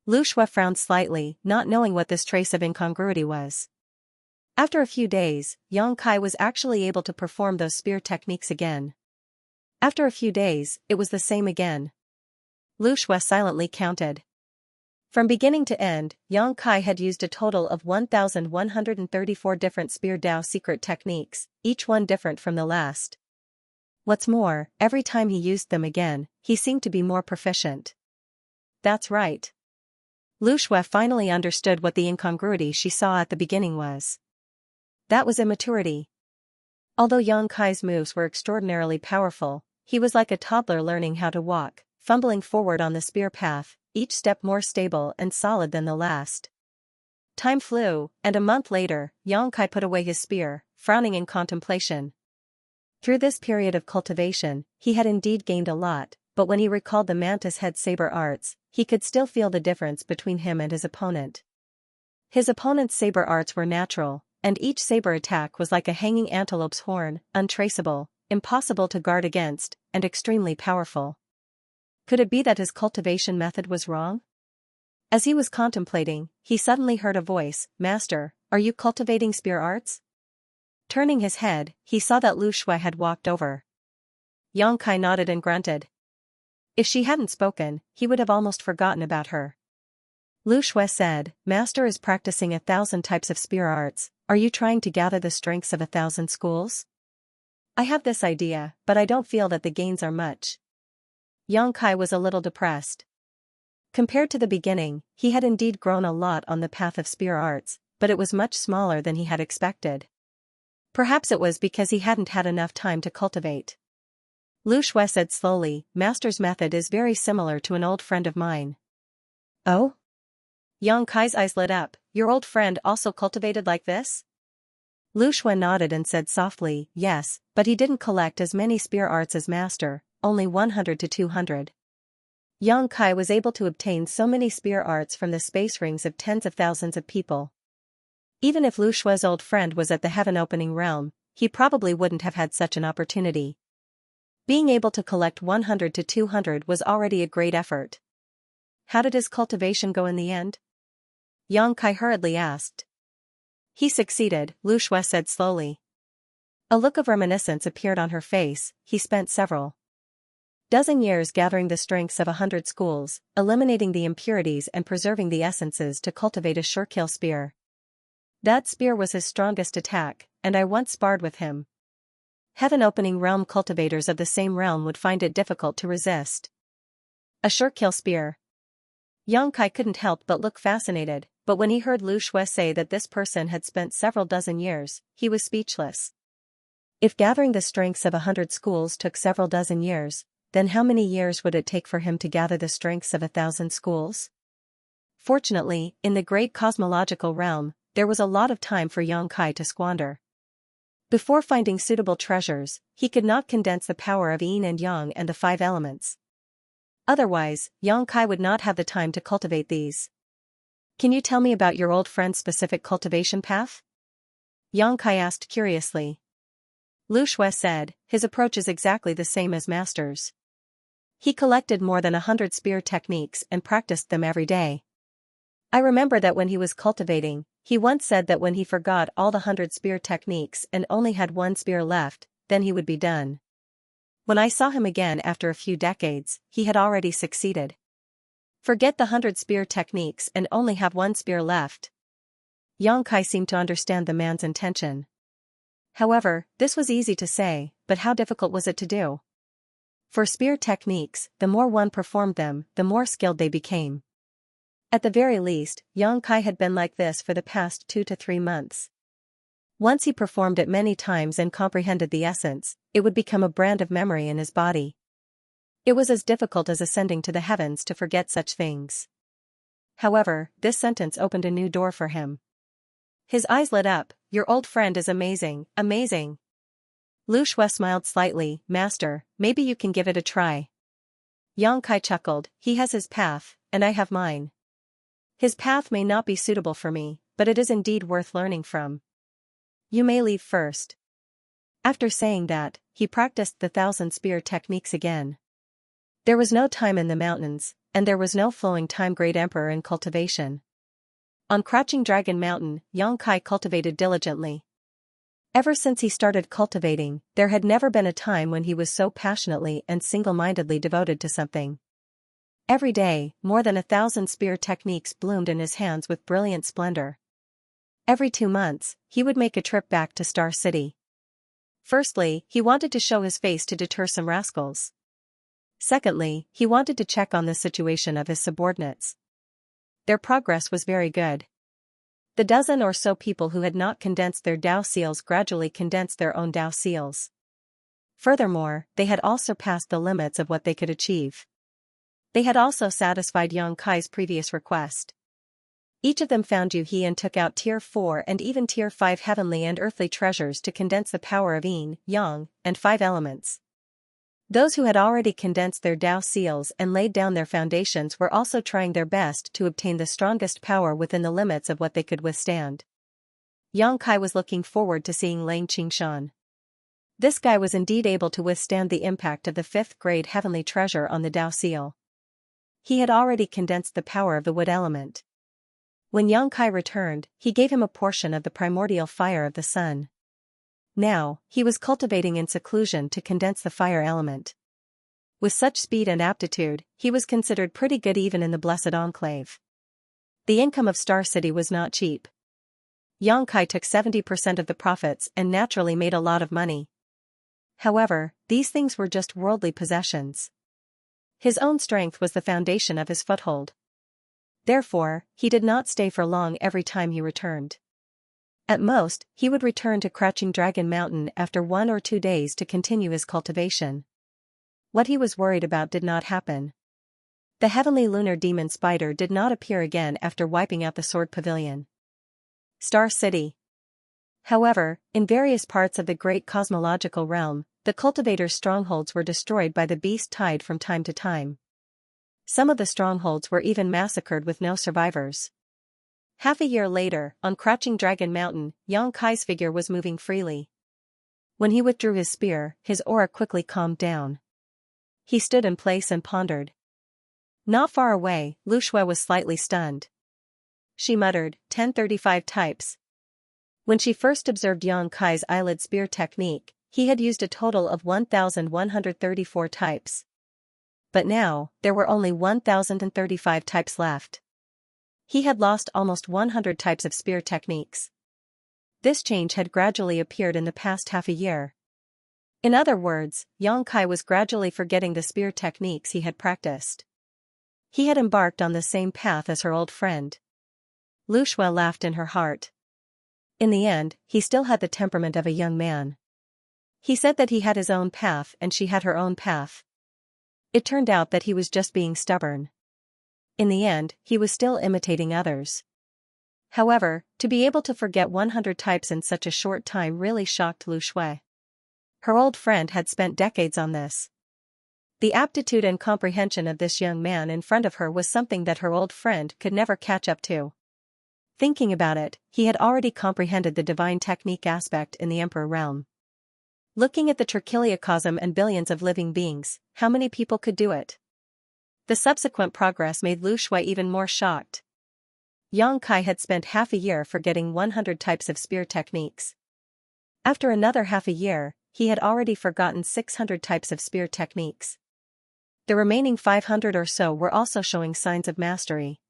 Lu Shui frowned slightly, not knowing what this trace of incongruity was. After a few days, Yang Kai was actually able to perform those spear techniques again. After a few days, it was the same again. Lu Shui silently counted. From beginning to end, Yang Kai had used a total of 1,134 different spear Dao secret techniques, each one different from the last. What's more, every time he used them again, he seemed to be more proficient. That's right. Lu Shui finally understood what the incongruity she saw at the beginning was. That was immaturity. Although Yang Kai's moves were extraordinarily powerful, he was like a toddler learning how to walk, fumbling forward on the spear path, each step more stable and solid than the last. Time flew, and a month later, Yang Kai put away his spear, frowning in contemplation. Through this period of cultivation, he had indeed gained a lot, but when he recalled the mantis head saber arts, he could still feel the difference between him and his opponent. His opponent's saber arts were natural, and each saber attack was like a hanging antelope's horn, untraceable, impossible to guard against, and extremely powerful. Could it be that his cultivation method was wrong? As he was contemplating, he suddenly heard a voice, "Master, are you cultivating spear arts?" Turning his head, he saw that Lu Shui had walked over. Xianxia nodded and grunted. If she hadn't spoken, he would have almost forgotten about her. Lu Shui said, "Master is practicing 1,000 types of spear arts. Are you trying to gather the strengths of 1,000 schools?" "I have this idea, but I don't feel that the gains are much." Xianxia was a little depressed. Compared to the beginning, he had indeed grown a lot on the path of spear arts, but it was much smaller than he had expected. Perhaps it was because he hadn't had enough time to cultivate. Lu Shui said slowly, "Master's method is very similar to an old friend of mine." "Oh?" Xianxia's eyes lit up. "Your old friend also cultivated like this?" Lu Shui nodded and said softly, "Yes, but he didn't collect as many spear arts as Master, only 100 to 200. Xianxia was able to obtain so many spear arts from the space rings of tens of thousands of people. Even if Lu Shui's old friend was at the heaven-opening realm, he probably wouldn't have had such an opportunity. Being able to collect 100 to 200 was already a great effort. How did his cultivation go in the end? Xianxia hurriedly asked. "He succeeded," Lu Shui said slowly. A look of reminiscence appeared on her face. "He spent several dozen years gathering the strengths of 100 schools, eliminating the impurities and preserving the essences to cultivate a sure-kill spear. That spear was his strongest attack, and I once sparred with him. Heaven-opening realm cultivators of the same realm would find it difficult to resist." A sure-kill spear. Xianxia couldn't help but look fascinated, but when he heard Lu Shui say that this person had spent several dozen years, he was speechless. If gathering the strengths of 100 schools took several dozen years, then how many years would it take for him to gather the strengths of 1,000 schools? Fortunately, in the great cosmological realm, there was a lot of time for Xianxia to squander. Before finding suitable treasures, he could not condense the power of yin and yang and the 5 elements. Otherwise, Xianxia would not have the time to cultivate these. "Can you tell me about your old friend's specific cultivation path?" Xianxia asked curiously. Lu Shui said, "His approach is exactly the same as Master's. He collected more than 100 spear techniques and practiced them every day. I remember that when he was cultivating, he once said that when he forgot all the 100 spear techniques and only had one spear left, then he would be done. When I saw him again after a few decades, he had already succeeded. Forget the 100 spear techniques and only have one spear left." Xianxia seemed to understand the man's intention. However, this was easy to say, but how difficult was it to do? For spear techniques, the more one performed them, the more skilled they became. At the very least, Xianxia had been like this for the past 2 to 3 months. Once he performed it many times and comprehended the essence, it would become a brand of memory in his body. It was as difficult as ascending to the heavens to forget such things. However, this sentence opened a new door for him. His eyes lit up. "Your old friend is amazing, amazing." Lu Shui smiled slightly. "Master, maybe you can give it a try." Xianxia chuckled. "He has his path, and I have mine. His path may not be suitable for me, but it is indeed worth learning from. You may leave first." After saying that, he practiced the 1,000 spear techniques again. There was no time in the mountains, and there was no flowing time Great Emperor in cultivation. On Crouching Dragon Mountain, Xianxia cultivated diligently. Ever since he started cultivating, there had never been a time when he was so passionately and single-mindedly devoted to something. Every day, more than 1,000 spear techniques bloomed in his hands with brilliant splendor. Every 2 months, he would make a trip back to Star City. Firstly, he wanted to show his face to deter some rascals. Secondly, he wanted to check on the situation of his subordinates. Their progress was very good. The dozen or so people who had not condensed their Dao seals gradually condensed their own Dao seals. Furthermore, they had all surpassed the limits of what they could achieve. They had also satisfied Xianxia's previous request. Each of them found Yuhi and took out Tier 4 and even Tier 5 heavenly and earthly treasures to condense the power of yin, yang, and 5 elements. Those who had already condensed their Tao seals and laid down their foundations were also trying their best to obtain the strongest power within the limits of what they could withstand. Yang Kai was looking forward to seeing Lang Qingshan. This guy was indeed able to withstand the impact of the 5th grade heavenly treasure on the Tao seal. He had already condensed the power of the wood element. When Yang Kai returned, he gave him a portion of the primordial fire of the sun. Now, he was cultivating in seclusion to condense the fire element. With such speed and aptitude, he was considered pretty good even in the Blessed Enclave. The income of Star City was not cheap. Yang Kai took 70% of the profits and naturally made a lot of money. However, these things were just worldly possessions. His own strength was the foundation of his foothold. Therefore, he did not stay for long every time he returned. At most, he would return to Crouching Dragon Mountain after 1 or 2 days to continue his cultivation. What he was worried about did not happen. The heavenly lunar demon spider did not appear again after wiping out the Sword Pavilion. Star City. However, in various parts of the great cosmological realm, the cultivators' strongholds were destroyed by the beast tide from time to time. Some of the strongholds were even massacred with no survivors. Half a year later, on Crouching Dragon Mountain, Yang Kai's figure was moving freely. When he withdrew his spear, his aura quickly calmed down. He stood in place and pondered. Not far away, Lu Shui was slightly stunned. She muttered, 1035 types. When she first observed Yang Kai's eyelid spear technique, he had used a total of 1,134 types. But now, there were only 1,035 types left. He had lost almost 100 types of spear techniques. This change had gradually appeared in the past half a year. In other words, Yang Kai was gradually forgetting the spear techniques he had practiced. He had embarked on the same path as her old friend. Lu Shui laughed in her heart. In the end, he still had the temperament of a young man. He said that he had his own path and she had her own path. It turned out that he was just being stubborn. In the end, he was still imitating others. However, to be able to forget 100 types in such a short time really shocked Lu Shui. Her old friend had spent decades on this. The aptitude and comprehension of this young man in front of her was something that her old friend could never catch up to. Thinking about it, he had already comprehended the divine technique aspect in the Emperor realm. Looking at the trichiliocosm and billions of living beings, how many people could do it? The subsequent progress made Lu Shui even more shocked. Yang Kai had spent half a year forgetting 100 types of spear techniques. After another half a year, he had already forgotten 600 types of spear techniques. The remaining 500 or so were also showing signs of mastery.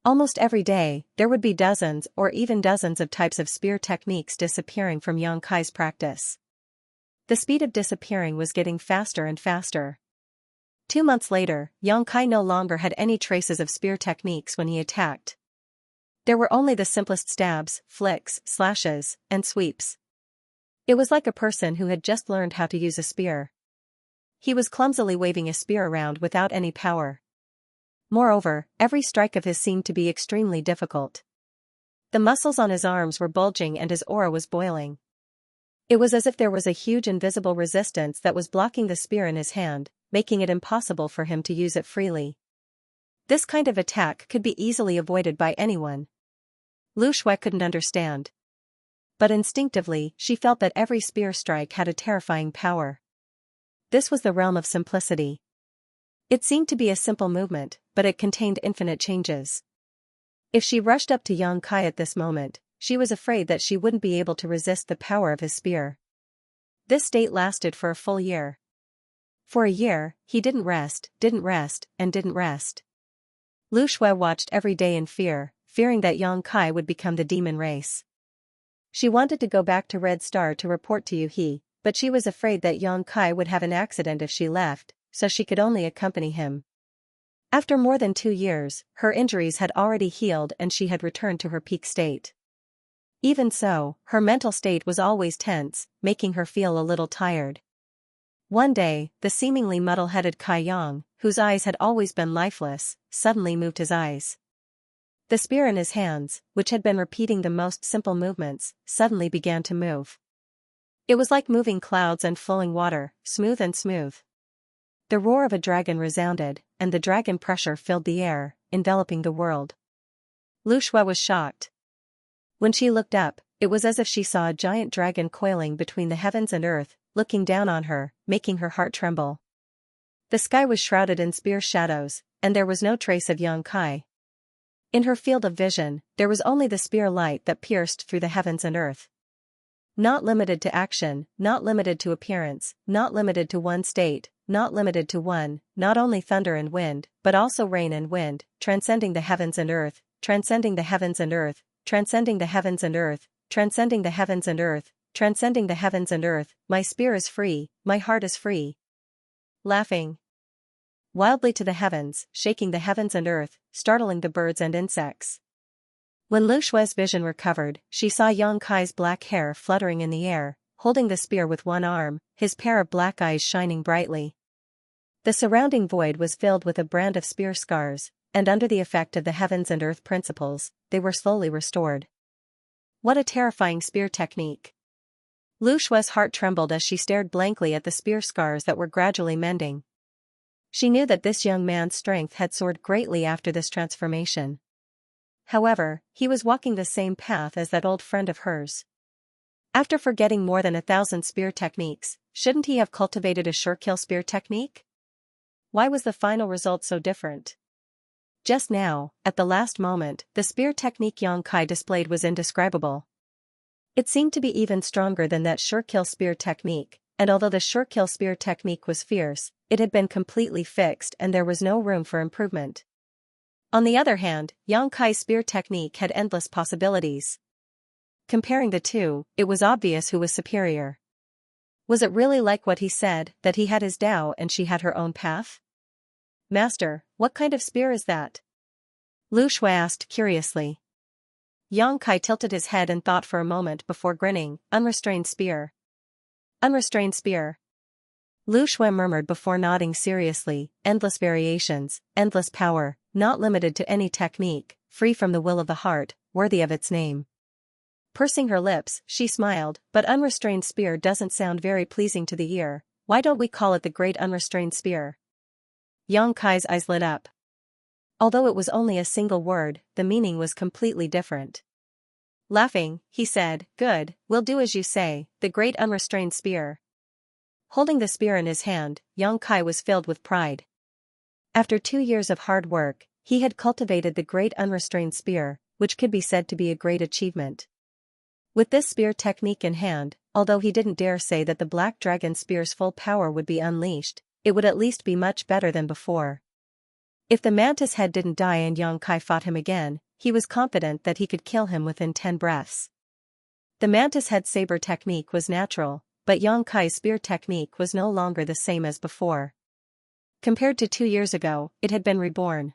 Almost every day, there would be dozens or even dozens of types of spear techniques disappearing from Yang Kai's practice. The speed of disappearing was getting faster and faster. 2 months later, Yang Kai no longer had any traces of spear techniques when he attacked. There were only the simplest stabs, flicks, slashes, and sweeps. It was like a person who had just learned how to use a spear. He was clumsily waving a spear around without any power. Moreover, every strike of his seemed to be extremely difficult. The muscles on his arms were bulging and his aura was boiling. It was as if there was a huge invisible resistance that was blocking the spear in his hand, making it impossible for him to use it freely. This kind of attack could be easily avoided by anyone. Lu Shui couldn't understand. But instinctively, she felt that every spear strike had a terrifying power. This was the realm of simplicity. It seemed to be a simple movement, but it contained infinite changes. If she rushed up to Yang Kai at this moment, she was afraid that she wouldn't be able to resist the power of his spear. This state lasted for a full year. For a year, he didn't rest, and didn't rest. Lu Shui watched every day in fear, fearing that Yang Kai would become the demon race. She wanted to go back to Red Star to report to Yuhi, but she was afraid that Yang Kai would have an accident if she left, so she could only accompany him. After more than 2 years, her injuries had already healed and she had returned to her peak state. Even so, her mental state was always tense, making her feel a little tired. One day, the seemingly muddle-headed Kai Yang, whose eyes had always been lifeless, suddenly moved his eyes. The spear in his hands, which had been repeating the most simple movements, suddenly began to move. It was like moving clouds and flowing water, smooth and smooth. The roar of a dragon resounded, and the dragon pressure filled the air, enveloping the world. Lu Shui was shocked. When she looked up, it was as if she saw a giant dragon coiling between the heavens and earth, looking down on her, making her heart tremble. The sky was shrouded in spear shadows, and there was no trace of Yang Kai. In her field of vision, there was only the spear light that pierced through the heavens and earth. Not limited to action, not limited to appearance, not limited to one state, not limited to one, not only thunder and wind, but also rain and wind, transcending the heavens and earth, transcending the heavens and earth, transcending the heavens and earth, transcending the heavens and earth, transcending the heavens and earth. My spear is free, my heart is free. Laughing wildly to the heavens, shaking the heavens and earth, startling the birds and insects. When Lu Shui's vision recovered, she saw Yang Kai's black hair fluttering in the air, holding the spear with one arm, his pair of black eyes shining brightly. The surrounding void was filled with a brand of spear scars, and under the effect of the heavens and earth principles, they were slowly restored. What a terrifying spear technique! Lu Shui's heart trembled as she stared blankly at the spear scars that were gradually mending. She knew that this young man's strength had soared greatly after this transformation. However, he was walking the same path as that old friend of hers. After forgetting more than 1,000 spear techniques, shouldn't he have cultivated a sure-kill spear technique? Why was the final result so different? Just now, at the last moment, the spear technique Yang Kai displayed was indescribable. It seemed to be even stronger than that sure-kill spear technique, and although the sure-kill spear technique was fierce, it had been completely fixed and there was no room for improvement. On the other hand, Yang Kai's spear technique had endless possibilities. Comparing the two, it was obvious who was superior. Was it really like what he said, that he had his Tao and she had her own path? Master, what kind of spear is that? Lu Shui asked curiously. Yang Kai tilted his head and thought for a moment before grinning. Unrestrained spear. Unrestrained spear. Lu Shui murmured before nodding seriously. Endless variations, endless power, not limited to any technique, free from the will of the heart, worthy of its name. Pursing her lips, she smiled, but unrestrained spear doesn't sound very pleasing to the ear. Why don't we call it the Great Unrestrained Spear? Yang Kai's eyes lit up. Although it was only a single word, the meaning was completely different. Laughing, he said, "Good, we'll do as you say, the Great Unrestrained Spear." Holding the spear in his hand, Yang Kai was filled with pride. After 2 years of hard work, he had cultivated the Great Unrestrained Spear, which could be said to be a great achievement. With this spear technique in hand, although he didn't dare say that the Black Dragon Spear's full power would be unleashed, it would at least be much better than before. If the mantis head didn't die and Yang Kai fought him again, he was confident that he could kill him within 10 breaths. The mantis head saber technique was natural, but Yang Kai's spear technique was no longer the same as before. Compared to 2 years ago, it had been reborn.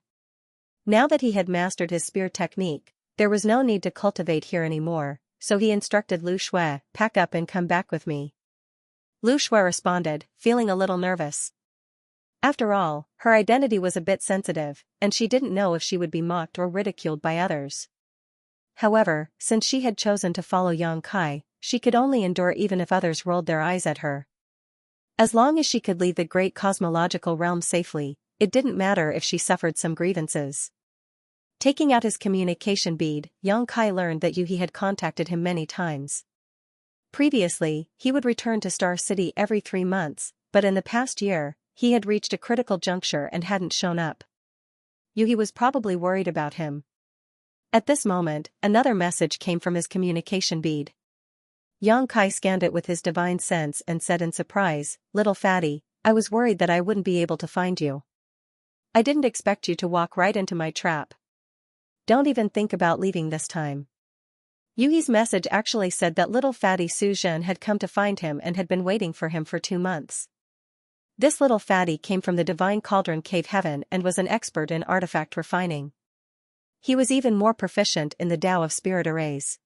Now that he had mastered his spear technique, there was no need to cultivate here anymore, so he instructed Lu Shui, "Pack up and come back with me." Lu Shui responded, feeling a little nervous. After all, her identity was a bit sensitive, and she didn't know if she would be mocked or ridiculed by others. However, since she had chosen to follow Yang Kai, she could only endure even if others rolled their eyes at her. As long as she could leave the great cosmological realm safely, it didn't matter if she suffered some grievances. Taking out his communication bead, Yang Kai learned that Yuhi had contacted him many times. Previously, he would return to Star City every 3 months, but in the past year, he had reached a critical juncture and hadn't shown up. Yuhi was probably worried about him. At this moment, another message came from his communication bead. Yang Kai scanned it with his divine sense and said in surprise, "Little fatty, I was worried that I wouldn't be able to find you. I didn't expect you to walk right into my trap. Don't even think about leaving this time." Yuhi's message actually said that little fatty Su Zhen had come to find him and had been waiting for him for 2 months. This little fatty came from the Divine Cauldron Cave Heaven and was an expert in artifact refining. He was even more proficient in the Tao of spirit arrays.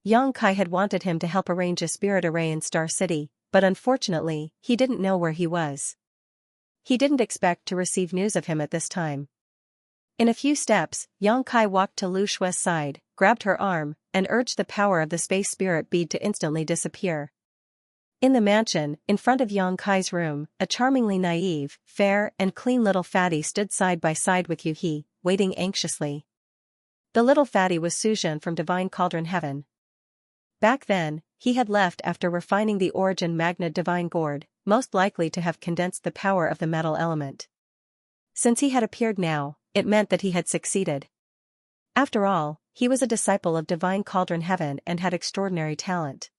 Yang Kai had wanted him to help arrange a spirit array in Star City, but unfortunately, he didn't know where he was. He didn't expect to receive news of him at this time. In a few steps, Yang Kai walked to Lu Shue's side, grabbed her arm, and urged the power of the space spirit bead to instantly disappear. In the mansion, in front of Yang Kai's room, a charmingly naive, fair, and clean little fatty stood side by side with Yuhi, waiting anxiously. The little fatty was Suzhen from Divine Cauldron Heaven. Back then, he had left after refining the origin magna divine gourd, most likely to have condensed the power of the metal element. Since he had appeared now, it meant that he had succeeded. After all, he was a disciple of Divine Cauldron Heaven and had extraordinary talent.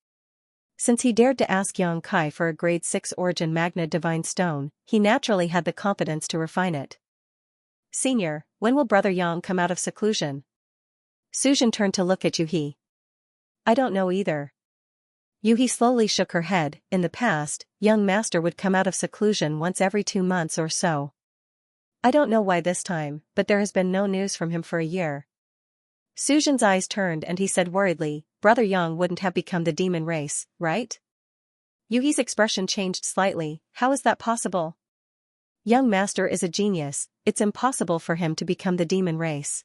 Since he dared to ask Yang Kai for a grade 6 origin magna divine stone, he naturally had the competence to refine it. Senior, when will Brother Yang come out of seclusion? Suzhen turned to look at Yuhi. I don't know either. Yuhi slowly shook her head. In the past, young master would come out of seclusion once every 2 months or so. I don't know why this time, but there has been no news from him for a year. Suzhen's eyes turned and he said worriedly, Brother Yang wouldn't have become the demon race, right? Yuhi's expression changed slightly. How is that possible? Young master is a genius, it's impossible for him to become the demon race.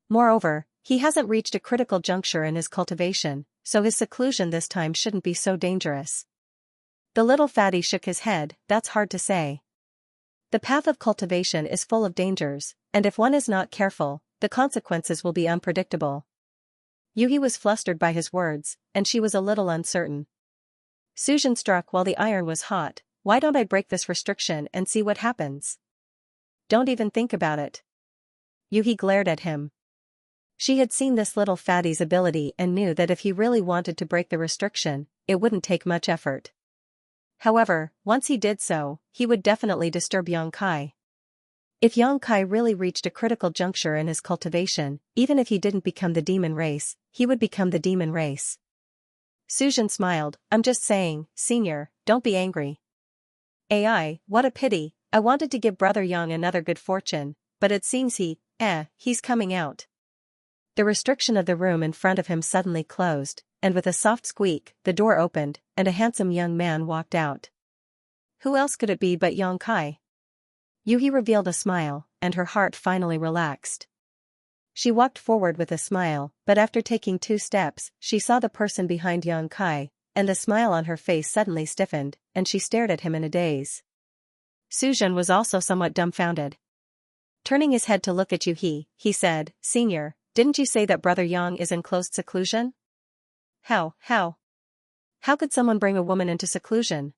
Moreover, he hasn't reached a critical juncture in his cultivation, so his seclusion this time shouldn't be so dangerous. The little fatty shook his head. That's hard to say. The path of cultivation is full of dangers, and if one is not careful, the consequences will be unpredictable. Yuhi was flustered by his words, and she was a little uncertain. Suzhen struck while the iron was hot. Why don't I break this restriction and see what happens? Don't even think about it. Yuhi glared at him. She had seen this little fatty's ability and knew that if he really wanted to break the restriction, it wouldn't take much effort. However, once he did so, he would definitely disturb Yang Kai. If Yang Kai really reached a critical juncture in his cultivation, even if he didn't become the demon race, he would become the demon race. Suzhen smiled. I'm just saying, Senior, don't be angry. AI, what a pity, I wanted to give Brother Yang another good fortune, but it seems he's coming out. The restriction of the room in front of him suddenly closed, and with a soft squeak, the door opened, and a handsome young man walked out. Who else could it be but Yang Kai? Yuhi revealed a smile, and her heart finally relaxed. She walked forward with a smile, but after taking 2 steps, she saw the person behind Yang Kai, and the smile on her face suddenly stiffened, and she stared at him in a daze. Suzhen was also somewhat dumbfounded. Turning his head to look at Yuhi, he said, Senior, didn't you say that Brother Yang is in closed seclusion? How could someone bring a woman into seclusion?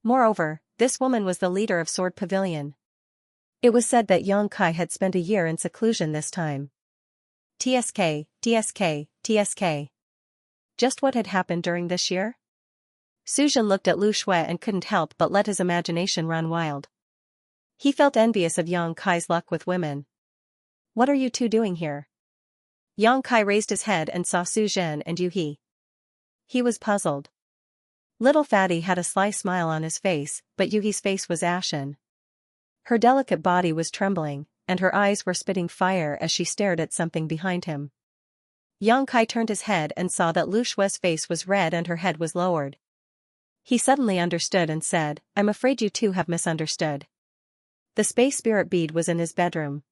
Moreover, this woman was the leader of Sword Pavilion. It was said that Yang Kai had spent a year in seclusion this time. TSK. Just what had happened during this year? Suzhen looked at Lu Shui and couldn't help but let his imagination run wild. He felt envious of Yang Kai's luck with women. What are you two doing here? Yang Kai raised his head and saw Suzhen and Yuhi. He was puzzled. Little Fatty had a sly smile on his face, but Yuhi's face was ashen. Her delicate body was trembling, and her eyes were spitting fire as she stared at something behind him. Yang Kai turned his head and saw that Lu Shui's face was red and her head was lowered. He suddenly understood and said, I'm afraid you two have misunderstood. The space spirit bead was in his bedroom.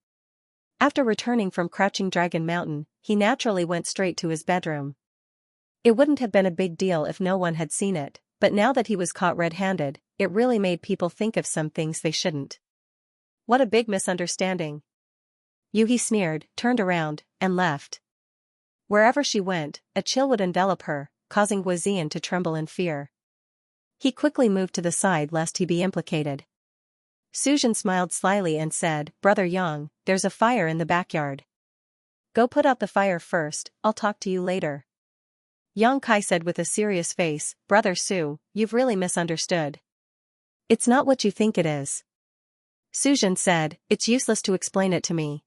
After returning from Crouching Dragon Mountain, he naturally went straight to his bedroom. It wouldn't have been a big deal if no one had seen it, but now that he was caught red-handed, it really made people think of some things they shouldn't. What a big misunderstanding. Yuhi sneered, turned around, and left. Wherever she went, a chill would envelop her, causing Guizian to tremble in fear. He quickly moved to the side lest he be implicated. Suzhen smiled slyly and said, Brother Yang, there's a fire in the backyard. Go put out the fire first, I'll talk to you later. Yang Kai said with a serious face, Brother Su, you've really misunderstood. It's not what you think it is. Suzhen said, it's useless to explain it to me.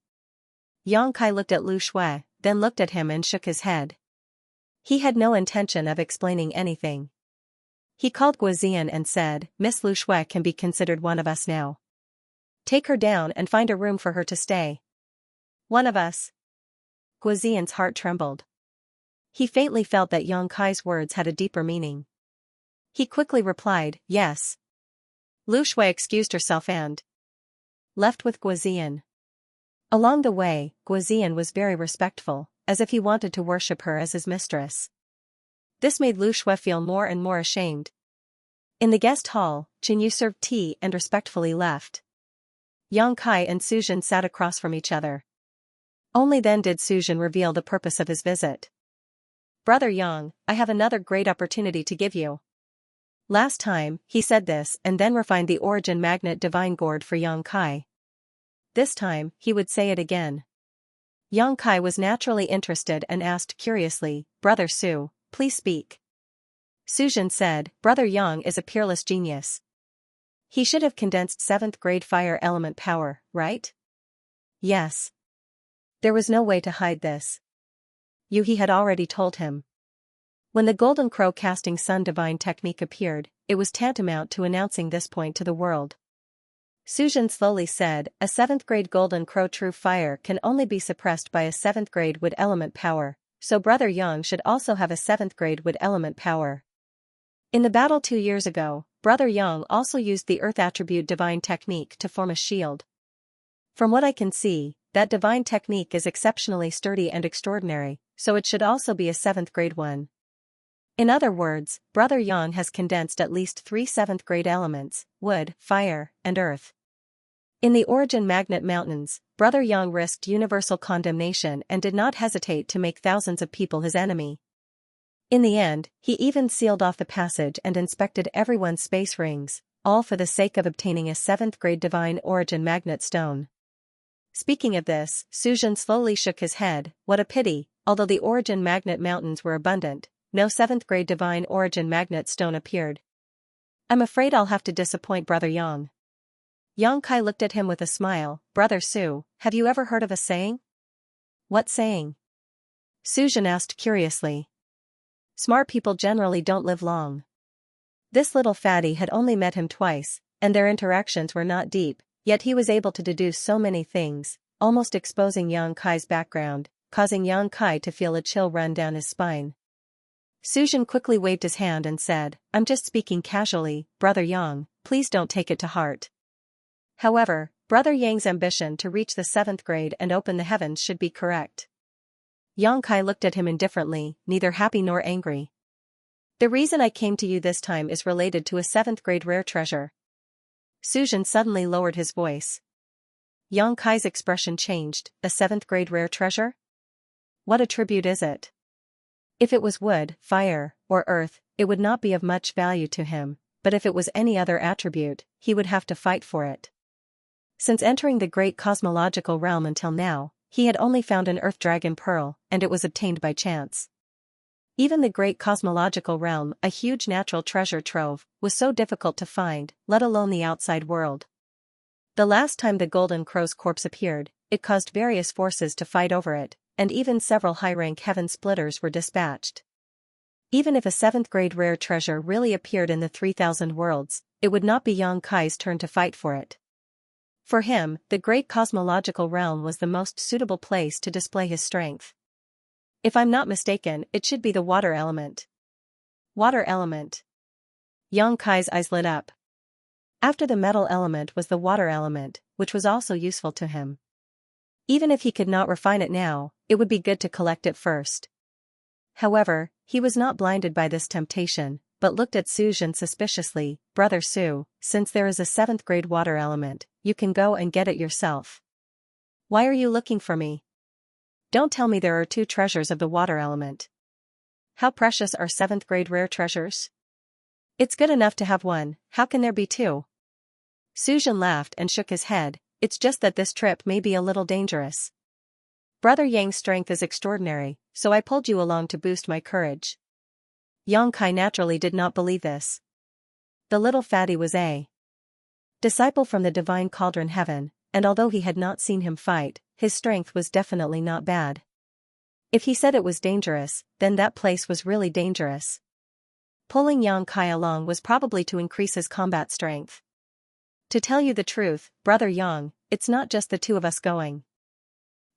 Yang Kai looked at Lu Shui, then looked at him and shook his head. He had no intention of explaining anything. He called Guizian and said, Miss Lu Shui can be considered one of us now. Take her down and find a room for her to stay. One of us. Guizian's heart trembled. He faintly felt that Yang Kai's words had a deeper meaning. He quickly replied, yes. Lu Shui excused herself and left with Guizian. Along the way, Guozian was very respectful, as if he wanted to worship her as his mistress. This made Lu Shui feel more and more ashamed. In the guest hall, Qinyu served tea and respectfully left. Yang Kai and Suzhen sat across from each other. Only then did Suzhen reveal the purpose of his visit. "Brother Yang, I have another great opportunity to give you." Last time, he said this and then refined the origin magnet divine gourd for Yang Kai. This time, he would say it again. Yang Kai was naturally interested and asked curiously, "Brother Su, please speak." Suzhen said, "Brother Yang is a peerless genius. He should have condensed 7th grade fire element power, right?" Yes. There was no way to hide this. He had already told him. When the Golden Crow casting sun divine technique appeared, it was tantamount to announcing this point to the world. Suzhen slowly said, "A 7th grade Golden Crow true fire can only be suppressed by a 7th grade wood element power, so Brother Yang should also have a 7th grade wood element power." In the battle 2 years ago, Brother Yang also used the Earth attribute divine technique to form a shield. From what I can see, that divine technique is exceptionally sturdy and extraordinary, so it should also be a 7th grade one. In other words, Brother Yang has condensed at least 3 7th grade elements, wood, fire, and earth. In the Origin Magnet Mountains, Brother Yang risked universal condemnation and did not hesitate to make thousands of people his enemy. In the end, he even sealed off the passage and inspected everyone's space rings, all for the sake of obtaining a 7th grade divine origin magnet stone. Speaking of this, Suzhen slowly shook his head. What a pity, although the Origin Magnet Mountains were abundant, no 7th grade divine origin magnet stone appeared. "I'm afraid I'll have to disappoint Brother Yang." Yang Kai looked at him with a smile. "Brother Su, have you ever heard of a saying?" "What saying?" Suzhen asked curiously. "Smart people generally don't live long." This little fatty had only met him twice, and their interactions were not deep, yet he was able to deduce so many things, almost exposing Yang Kai's background, causing Yang Kai to feel a chill run down his spine. Suzhen quickly waved his hand and said, "I'm just speaking casually, Brother Yang, please don't take it to heart." However, Brother Yang's ambition to reach the 7th grade and open the heavens should be correct. Yang Kai looked at him indifferently, neither happy nor angry. "The reason I came to you this time is related to a 7th grade rare treasure." Suzhen suddenly lowered his voice. Yang Kai's expression changed. "A 7th grade rare treasure? What attribute is it?" If it was wood, fire, or earth, it would not be of much value to him, but if it was any other attribute, he would have to fight for it. Since entering the great cosmological realm until now, he had only found an earth dragon pearl, and it was obtained by chance. Even the great cosmological realm, a huge natural treasure trove, was so difficult to find, let alone the outside world. The last time the Golden Crow's corpse appeared, it caused various forces to fight over it, and even several high-rank heaven splitters were dispatched. Even if a 7th grade rare treasure really appeared in the 3000 worlds, it would not be Yang Kai's turn to fight for it. For him, the great cosmological realm was the most suitable place to display his strength. If I'm not mistaken, it should be the water element. Water element. Yang Kai's eyes lit up. After the metal element was the water element, which was also useful to him. Even if he could not refine it now, it would be good to collect it first. However, he was not blinded by this temptation, but looked at Suzhen suspiciously. "Brother Su, since there is a 7th grade water element, you can go and get it yourself. Why are you looking for me? Don't tell me there are 2 treasures of the water element. How precious are 7th grade rare treasures? It's good enough to have one, how can there be 2? Suzhen laughed and shook his head. "It's just that this trip may be a little dangerous. Brother Yang's strength is extraordinary, so I pulled you along to boost my courage." Yang Kai naturally did not believe this. The little fatty was a disciple from the divine cauldron heaven, and although he had not seen him fight, his strength was definitely not bad. If he said it was dangerous, then that place was really dangerous. Pulling Yang Kai along was probably to increase his combat strength. "To tell you the truth, Brother Yang, it's not just the 2 of us going.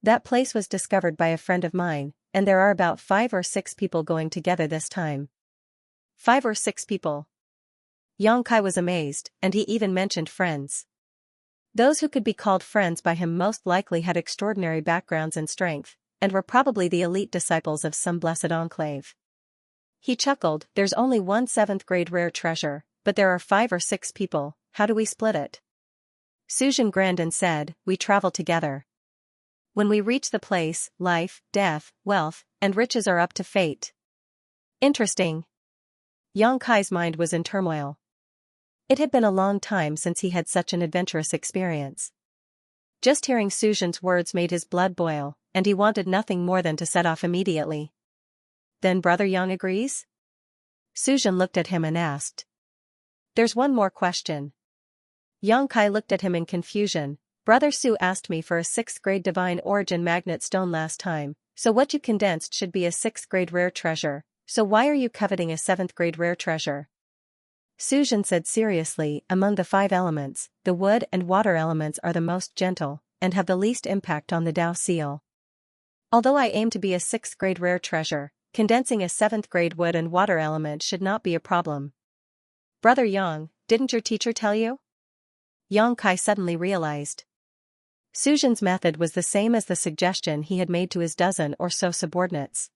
That place was discovered by a friend of mine, and there are about 5 or 6 people going together this time." 5 or 6 people. Yang Kai was amazed, and he even mentioned friends. Those who could be called friends by him most likely had extraordinary backgrounds and strength, and were probably the elite disciples of some blessed enclave. He chuckled, there's only one 7th grade rare treasure, but there are 5 or 6 people, how do we split it? Suzhan grinned and said, we travel together. When we reach the place, life, death, wealth, and riches are up to fate. Interesting. Yang Kai's mind was in turmoil. It had been a long time since he had such an adventurous experience. Just hearing Suzhan's words made his blood boil, and he wanted nothing more than to set off immediately. Then Brother Yang agrees? Suzhan looked at him and asked. There's one more question. Yang Kai looked at him in confusion. Brother Su asked me for a 6th grade divine origin magnet stone last time, so what you condensed should be a 6th grade rare treasure, so why are you coveting a 7th grade rare treasure? Suzhan said seriously, among the 5 elements, the wood and water elements are the most gentle, and have the least impact on the Tao seal. Although I aim to be a 6th grade rare treasure, condensing a 7th grade wood and water element should not be a problem. Brother Yang, didn't your teacher tell you? Yang Kai suddenly realized. Suzhan's method was the same as the suggestion he had made to his dozen or so subordinates.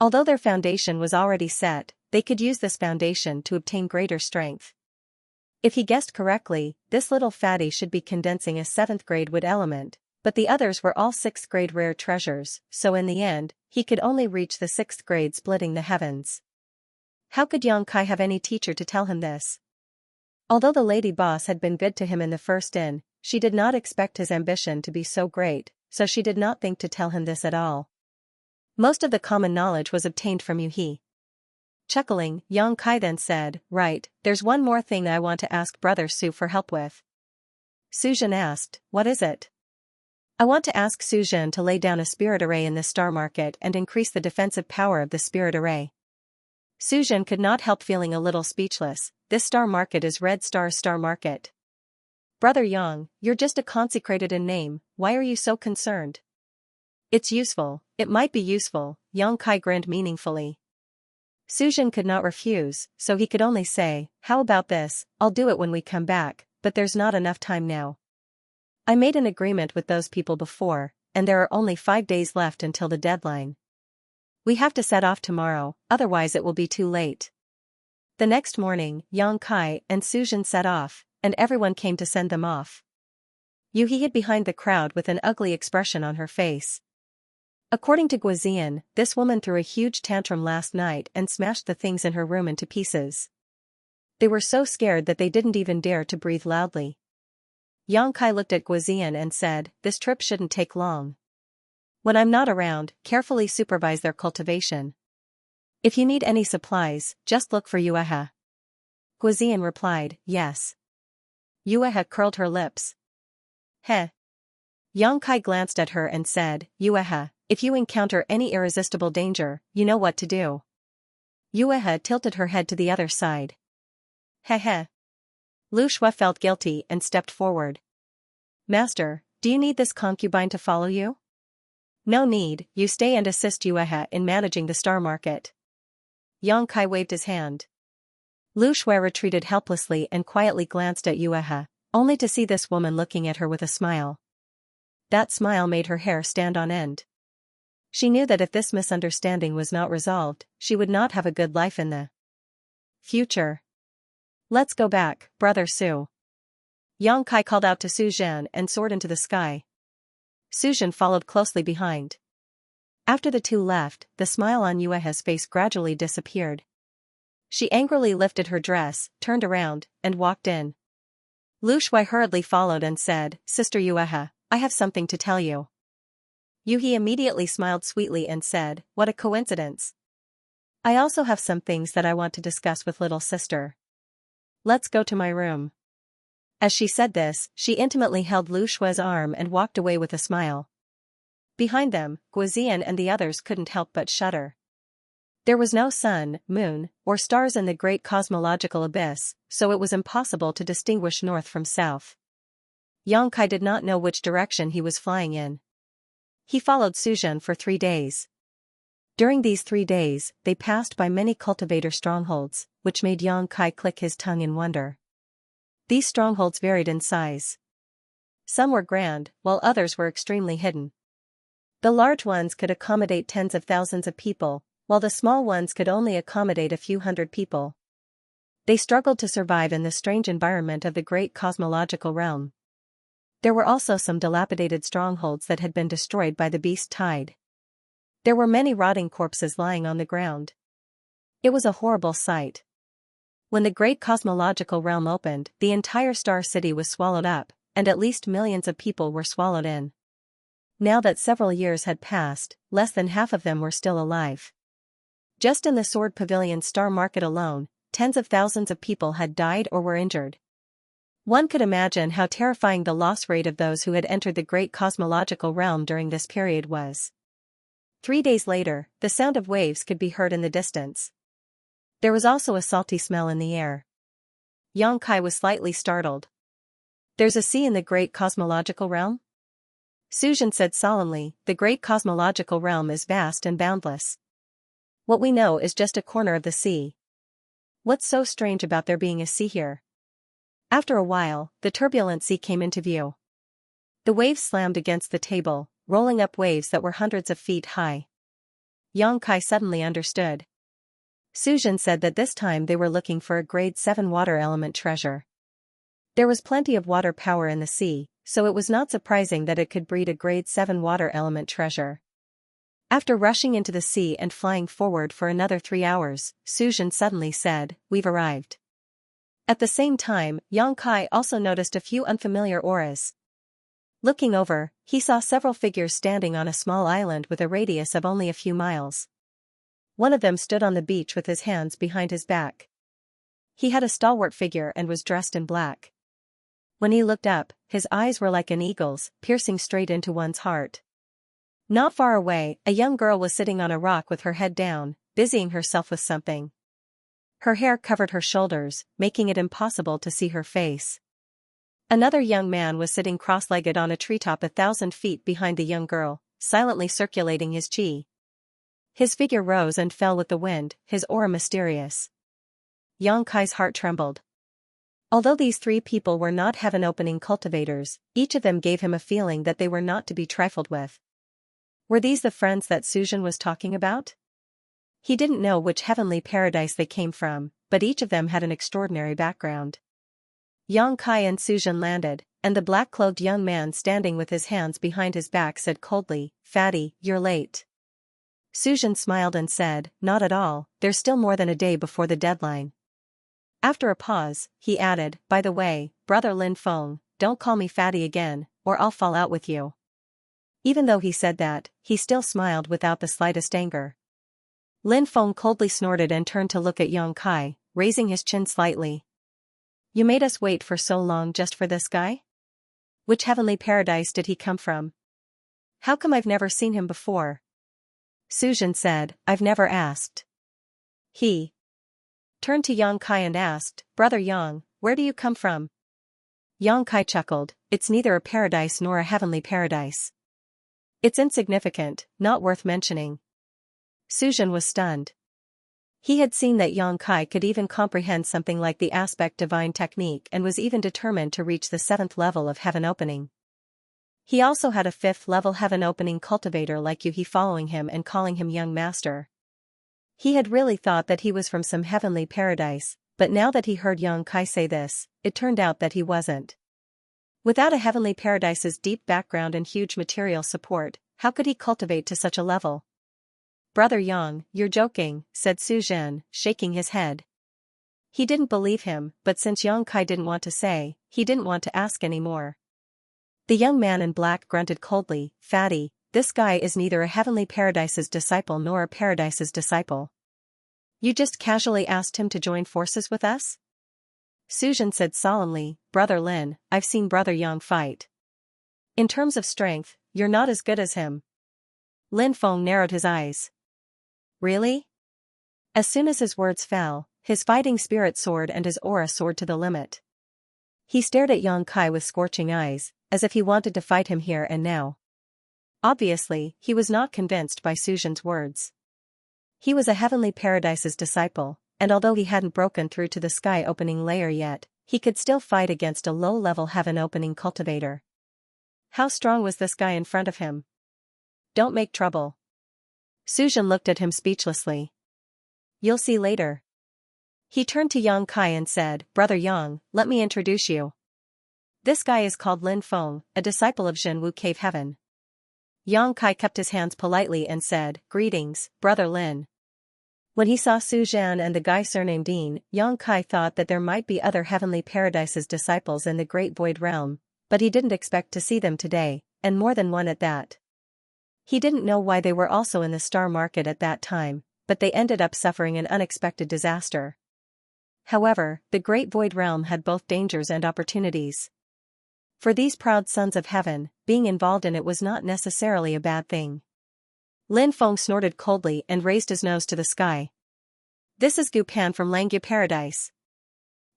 Although their foundation was already set, they could use this foundation to obtain greater strength. If he guessed correctly, this little fatty should be condensing a 7th grade wood element, but the others were all 6th grade rare treasures, so in the end, he could only reach the 6th grade splitting the heavens. How could Yang Kai have any teacher to tell him this? Although the lady boss had been good to him in the first inn, she did not expect his ambition to be so great, so she did not think to tell him this at all. Most of the common knowledge was obtained from Yuhi. Chuckling, Yang Kai then said, right, there's one more thing I want to ask Brother Su for help with. Suzhan asked, what is it? I want to ask Suzhan to lay down a spirit array in the star market and increase the defensive power of the spirit array. Suzhan could not help feeling a little speechless. This star market is Red Star's star market. Brother Yang, you're just a consecrated in name, why are you so concerned? It's useful, it might be useful, Yang Kai grinned meaningfully. Suzhan could not refuse, so he could only say, how about this, I'll do it when we come back, but there's not enough time now. I made an agreement with those people before, and there are only 5 days left until the deadline. We have to set off tomorrow, otherwise it will be too late. The next morning, Yang Kai and Suzhan set off, and everyone came to send them off. Yuhi hid behind the crowd with an ugly expression on her face. According to Guizian, this woman threw a huge tantrum last night and smashed the things in her room into pieces. They were so scared that they didn't even dare to breathe loudly. Yang Kai looked at Guizian and said, this trip shouldn't take long. When I'm not around, carefully supervise their cultivation. If you need any supplies, just look for Yuehe. Guizian replied, yes. Yuehe curled her lips. Heh. Yang Kai glanced at her and said, Yuehe, if you encounter any irresistible danger, you know what to do. Yuehe tilted her head to the other side. Heh heh. Lu Shui felt guilty and stepped forward. Master, do you need this concubine to follow you? No need, you stay and assist Yuehe in managing the star market. Yang Kai waved his hand. Lu Shui retreated helplessly and quietly glanced at Yuehe, only to see this woman looking at her with a smile. That smile made her hair stand on end. She knew that if this misunderstanding was not resolved, she would not have a good life in the future. Let's go back, Brother Su. Yang Kai called out to Suzhan and soared into the sky. Suzhan followed closely behind. After the two left, the smile on Yuehe's face gradually disappeared. She angrily lifted her dress, turned around, and walked in. Lu Shui hurriedly followed and said, Sister Yuehe, I have something to tell you. Yuhi immediately smiled sweetly and said, what a coincidence. I also have some things that I want to discuss with little sister. Let's go to my room. As she said this, she intimately held Lu Shui's arm and walked away with a smile. Behind them, Guizian and the others couldn't help but shudder. There was no sun, moon, or stars in the great cosmological abyss, so it was impossible to distinguish north from south. Yang Kai did not know which direction he was flying in. He followed Suzhan for 3 days. During these 3 days, they passed by many cultivator strongholds, which made Yang Kai click his tongue in wonder. These strongholds varied in size. Some were grand, while others were extremely hidden. The large ones could accommodate tens of thousands of people, while the small ones could only accommodate a few hundred people. They struggled to survive in the strange environment of the great cosmological realm. There were also some dilapidated strongholds that had been destroyed by the beast tide. There were many rotting corpses lying on the ground. It was a horrible sight. When the great cosmological realm opened, the entire star city was swallowed up, and at least millions of people were swallowed in. Now that several years had passed, less than half of them were still alive. Just in the Sword Pavilion Star Market alone, tens of thousands of people had died or were injured. One could imagine how terrifying the loss rate of those who had entered the great cosmological realm during this period was. 3 days later, the sound of waves could be heard in the distance. There was also a salty smell in the air. Xianxia was slightly startled. "There's a sea in the great cosmological realm?" Suzhen said solemnly, "The great cosmological realm is vast and boundless. What we know is just a corner of the sea. What's so strange about there being a sea here?" After a while, the turbulent sea came into view. The waves slammed against the table, rolling up waves that were hundreds of feet high. Xianxia suddenly understood. Suzhen said that this time they were looking for a grade 7 water element treasure. There was plenty of water power in the sea, so it was not surprising that it could breed a grade 7 water element treasure. After rushing into the sea and flying forward for another 3 hours, Suzhen suddenly said, "We've arrived." At the same time, Xianxia also noticed a few unfamiliar auras. Looking over, he saw several figures standing on a small island with a radius of only a few miles. One of them stood on the beach with his hands behind his back. He had a stalwart figure and was dressed in black. When he looked up, his eyes were like an eagle's, piercing straight into one's heart. Not far away, a young girl was sitting on a rock with her head down, busying herself with something. Her hair covered her shoulders, making it impossible to see her face. Another young man was sitting cross-legged on a treetop 1,000 feet behind the young girl, silently circulating his chi. His figure rose and fell with the wind, his aura mysterious. Xianxia's heart trembled. Although these 3 people were not heaven-opening cultivators, each of them gave him a feeling that they were not to be trifled with. Were these the friends that Suzhen was talking about? He didn't know which heavenly paradise they came from, but each of them had an extraordinary background. Xianxia and Suzhen landed, and the black-cloaked young man standing with his hands behind his back said coldly, "Fatty, you're late." Suzhen smiled and said, "Not at all, there's still more than a day before the deadline." After a pause, he added, "By the way, brother Lin Feng, don't call me fatty again, or I'll fall out with you." Even though he said that, he still smiled without the slightest anger. Lin Feng coldly snorted and turned to look at Xianxia, raising his chin slightly. "You made us wait for so long just for this guy? Which heavenly paradise did he come from? How come I've never seen him before?" Suzhen said, "I've never asked." He turned to Xianxia and asked, "Brother Yang, where do you come from?" Xianxia chuckled, "It's neither a paradise nor a heavenly paradise. It's insignificant, not worth mentioning." Suzhen was stunned. He had seen that Xianxia could even comprehend something like the aspect divine technique and was even determined to reach the 7th level of heaven opening. He also had a 5th level heaven opening cultivator like Yuhi following him and calling him young master. He had really thought that he was from some heavenly paradise, but now that he heard Xianxia say this, it turned out that he wasn't. Without a heavenly paradise's deep background and huge material support, how could he cultivate to such a level? "Brother Yang, you're joking," said Suzhen, shaking his head. He didn't believe him, but since Xianxia didn't want to say, he didn't want to ask anymore. The young man in black grunted coldly, "Fatty, this guy is neither a heavenly paradise's disciple nor a paradise's disciple. You just casually asked him to join forces with us?" Suzhen said solemnly, "Brother Lin, I've seen Brother Yang fight. In terms of strength, you're not as good as him." Lin Feng narrowed his eyes. "Really?" As soon as his words fell, his fighting spirit soared and his aura soared to the limit. He stared at Xianxia with scorching eyes, as if he wanted to fight him here and now. Obviously, he was not convinced by Suzhen's words. He was a heavenly paradise's disciple, and although he hadn't broken through to the sky-opening layer yet, he could still fight against a low-level heaven-opening cultivator. How strong was this guy in front of him? Don't make trouble. Suzhen looked at him speechlessly. You'll see later. He turned to Yang Kai and said, Brother Yang, let me introduce you. This guy is called Lin Feng, a disciple of Zhenwu Cave Heaven. Yang Kai kept his hands politely and said, Greetings, Brother Lin. When he saw Su Zhan and the guy surnamed Yin, Yang Kai thought that there might be other heavenly paradise's disciples in the Great Void Realm, but he didn't expect to see them today, and more than one at that. He didn't know why they were also in the star market at that time, but they ended up suffering an unexpected disaster. However, the Great Void Realm had both dangers and opportunities. For these proud sons of heaven, being involved in it was not necessarily a bad thing. Lin Feng snorted coldly and raised his nose to the sky. This is Gu Pan from Langya Paradise.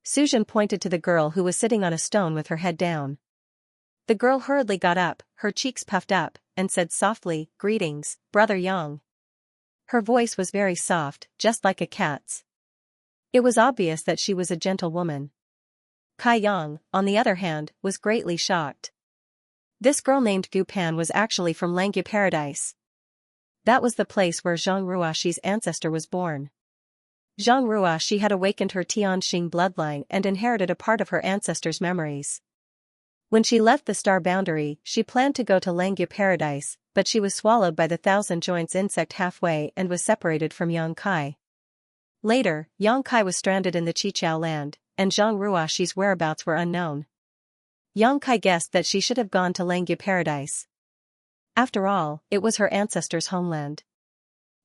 Suzhen pointed to the girl who was sitting on a stone with her head down. The girl hurriedly got up, her cheeks puffed up, and said softly, Greetings, Brother Yang. Her voice was very soft, just like a cat's. It was obvious that she was a gentle woman. Kai Yang, on the other hand, was greatly shocked. This girl named Gu Pan was actually from Langya Paradise. That was the place where Zhang Ruoxi's ancestor was born. Zhang Ruoxi had awakened her Tianxing bloodline and inherited a part of her ancestor's memories. When she left the star boundary, she planned to go to Langya Paradise, but she was swallowed by the thousand joints insect halfway and was separated from Yang Kai. Later, Yang Kai was stranded in the Qiqiao land, and Zhang Ruoxi's whereabouts were unknown. Yang Kai guessed that she should have gone to Langya Paradise. After all, it was her ancestor's homeland.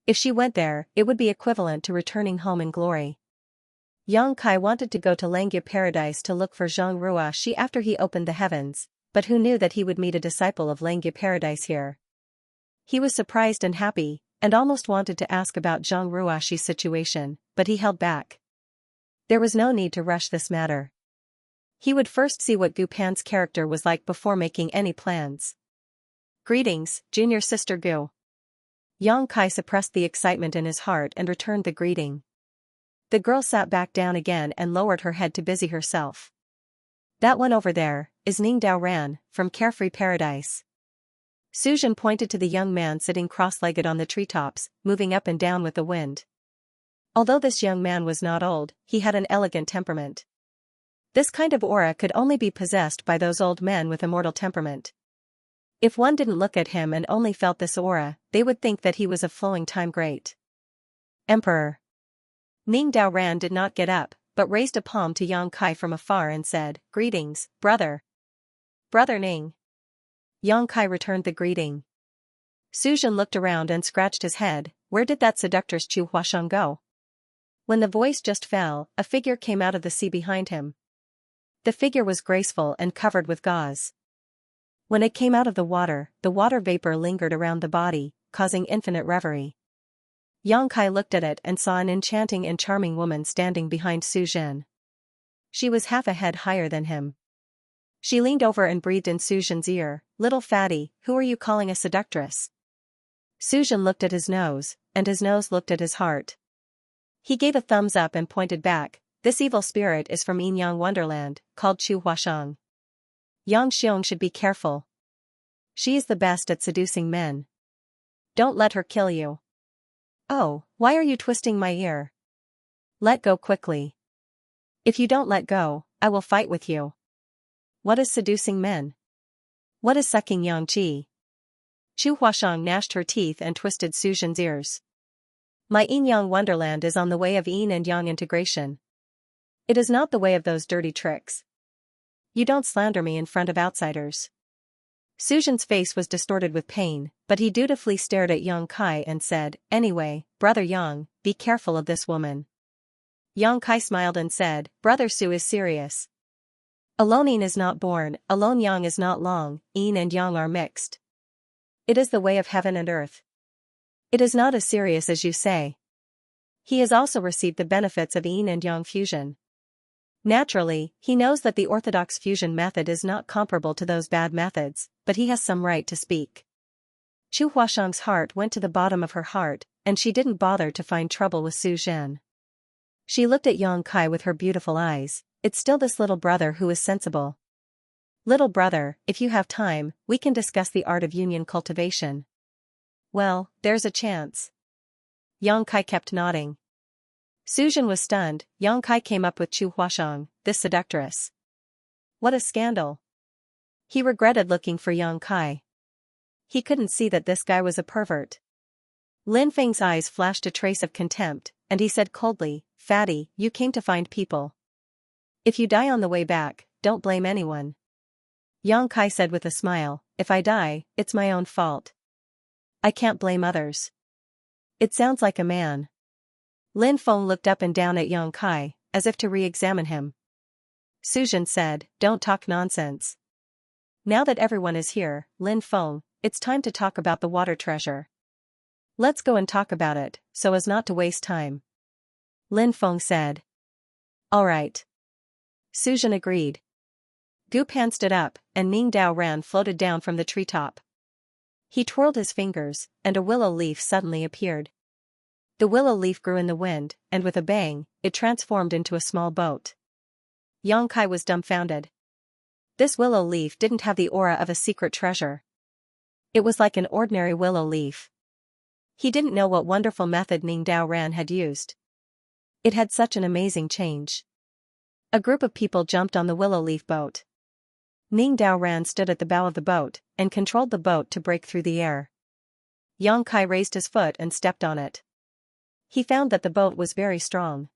If she went there, it would be equivalent to returning home in glory. Yang Kai wanted to go to Langya Paradise to look for Zhang Ruoxi after he opened the heavens, but who knew that he would meet a disciple of Langya Paradise here? He was surprised and happy, and almost wanted to ask about Zhang Ruoxi's situation, but he held back. There was no need to rush this matter. He would first see what Gu Pan's character was like before making any plans. Greetings, junior sister Gu. Yang Kai suppressed the excitement in his heart and returned the greeting. The girl sat back down again and lowered her head to busy herself. That one over there is Ning Dao Ran, from Carefree Paradise. Suzhen pointed to the young man sitting cross-legged on the treetops, moving up and down with the wind. Although this young man was not old, he had an elegant temperament. This kind of aura could only be possessed by those old men with immortal temperament. If one didn't look at him and only felt this aura, they would think that he was a flowing time great emperor. Ning Dao Ran did not get up, but raised a palm to Yang Kai from afar and said, Greetings, brother. Brother Ning. Yang Kai returned the greeting. Suzhen looked around and scratched his head. Where did that seductress Chu Huasheng go? When the voice just fell, a figure came out of the sea behind him. The figure was graceful and covered with gauze. When it came out of the water vapor lingered around the body, causing infinite reverie. Yang Kai looked at it and saw an enchanting and charming woman standing behind Su Zhen. She was half a head higher than him. She leaned over and breathed in Su Zhen's ear, Little fatty, who are you calling a seductress? Su Zhen looked at his nose, and his nose looked at his heart. He gave a thumbs up and pointed back, This evil spirit is from Yin Yang Wonderland, called Chu Huasheng. Yang Xiong should be careful. She is the best at seducing men. Don't let her kill you. Oh, why are you twisting my ear? Let go quickly. If you don't let go, I will fight with you. What is seducing men? What is sucking Yang Qi? Chu Huasheng gnashed her teeth and twisted Su Zhen's ears. My Yin Yang Wonderland is on the way of Yin and Yang integration. It is not the way of those dirty tricks. You don't slander me in front of outsiders. Su Zhen's face was distorted with pain, but he dutifully stared at Yang Kai and said, Anyway, Brother Yang, be careful of this woman. Yang Kai smiled and said, Brother Su is serious. Alone Yin is not born, alone Yang is not long, Yin and Yang are mixed. It is the way of heaven and earth. It is not as serious as you say. He has also received the benefits of Yin and Yang fusion. Naturally, he knows that the orthodox fusion method is not comparable to those bad methods, but he has some right to speak. Chu Huasheng's heart went to the bottom of her heart, and she didn't bother to find trouble with Su Zhen. She looked at Yang Kai with her beautiful eyes, It's still this little brother who is sensible. Little brother, if you have time, we can discuss the art of union cultivation. Well, there's a chance. Yang Kai kept nodding. Suzhen was stunned. Yang Kai came up with Chu Huashang, this seductress. What a scandal. He regretted looking for Yang Kai. He couldn't see that this guy was a pervert. Lin Feng's eyes flashed a trace of contempt, and he said coldly, "Fatty, you came to find people. If you die on the way back, don't blame anyone." Yang Kai said with a smile, "If I die, it's my own fault. I can't blame others." It sounds like a man. Lin Feng looked up and down at Yang Kai, as if to re-examine him. Suzhen said, "Don't talk nonsense. Now that everyone is here, Lin Feng, it's time to talk about the water treasure. Let's go and talk about it, so as not to waste time." Lin Feng said. "All right." Suzhen agreed. Gu Pan stood up, and Ning Dao Ran floated down from the treetop. He twirled his fingers, and a willow leaf suddenly appeared. The willow leaf grew in the wind, and with a bang, it transformed into a small boat. Yang Kai was dumbfounded. This willow leaf didn't have the aura of a secret treasure. It was like an ordinary willow leaf. He didn't know what wonderful method Ning Dao Ran had used. It had such an amazing change. A group of people jumped on the willow leaf boat. Ning Dao Ran stood at the bow of the boat, and controlled the boat to break through the air. Yang Kai raised his foot and stepped on it. He found that the boat was very strong.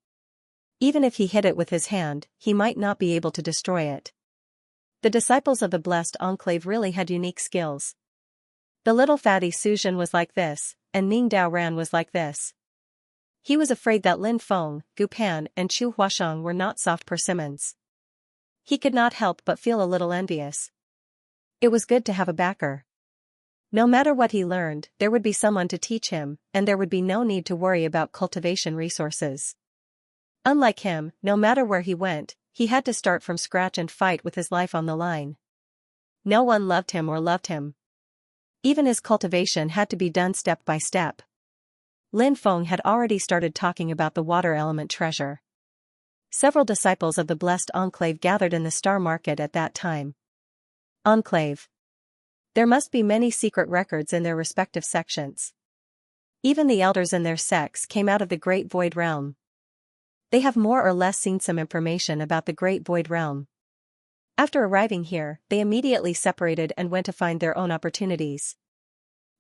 Even if he hit it with his hand, he might not be able to destroy it. The disciples of the blessed enclave really had unique skills. The little fatty Suzhen was like this, and Ning Dao Ran was like this. He was afraid that Lin Feng, Gu Pan and Chu Huashang were not soft persimmons. He could not help but feel a little envious. It was good to have a backer. No matter what he learned, there would be someone to teach him, and there would be no need to worry about cultivation resources. Unlike him, no matter where he went, he had to start from scratch and fight with his life on the line. No one loved him or loved him. Even his cultivation had to be done step by step. Lin Feng had already started talking about the water element treasure. Several disciples of the blessed enclave gathered in the star market at that time. Enclave. There must be many secret records in their respective sections. Even the elders in their sects came out of the Great Void Realm. They have more or less seen some information about the Great Void Realm. After arriving here, they immediately separated and went to find their own opportunities.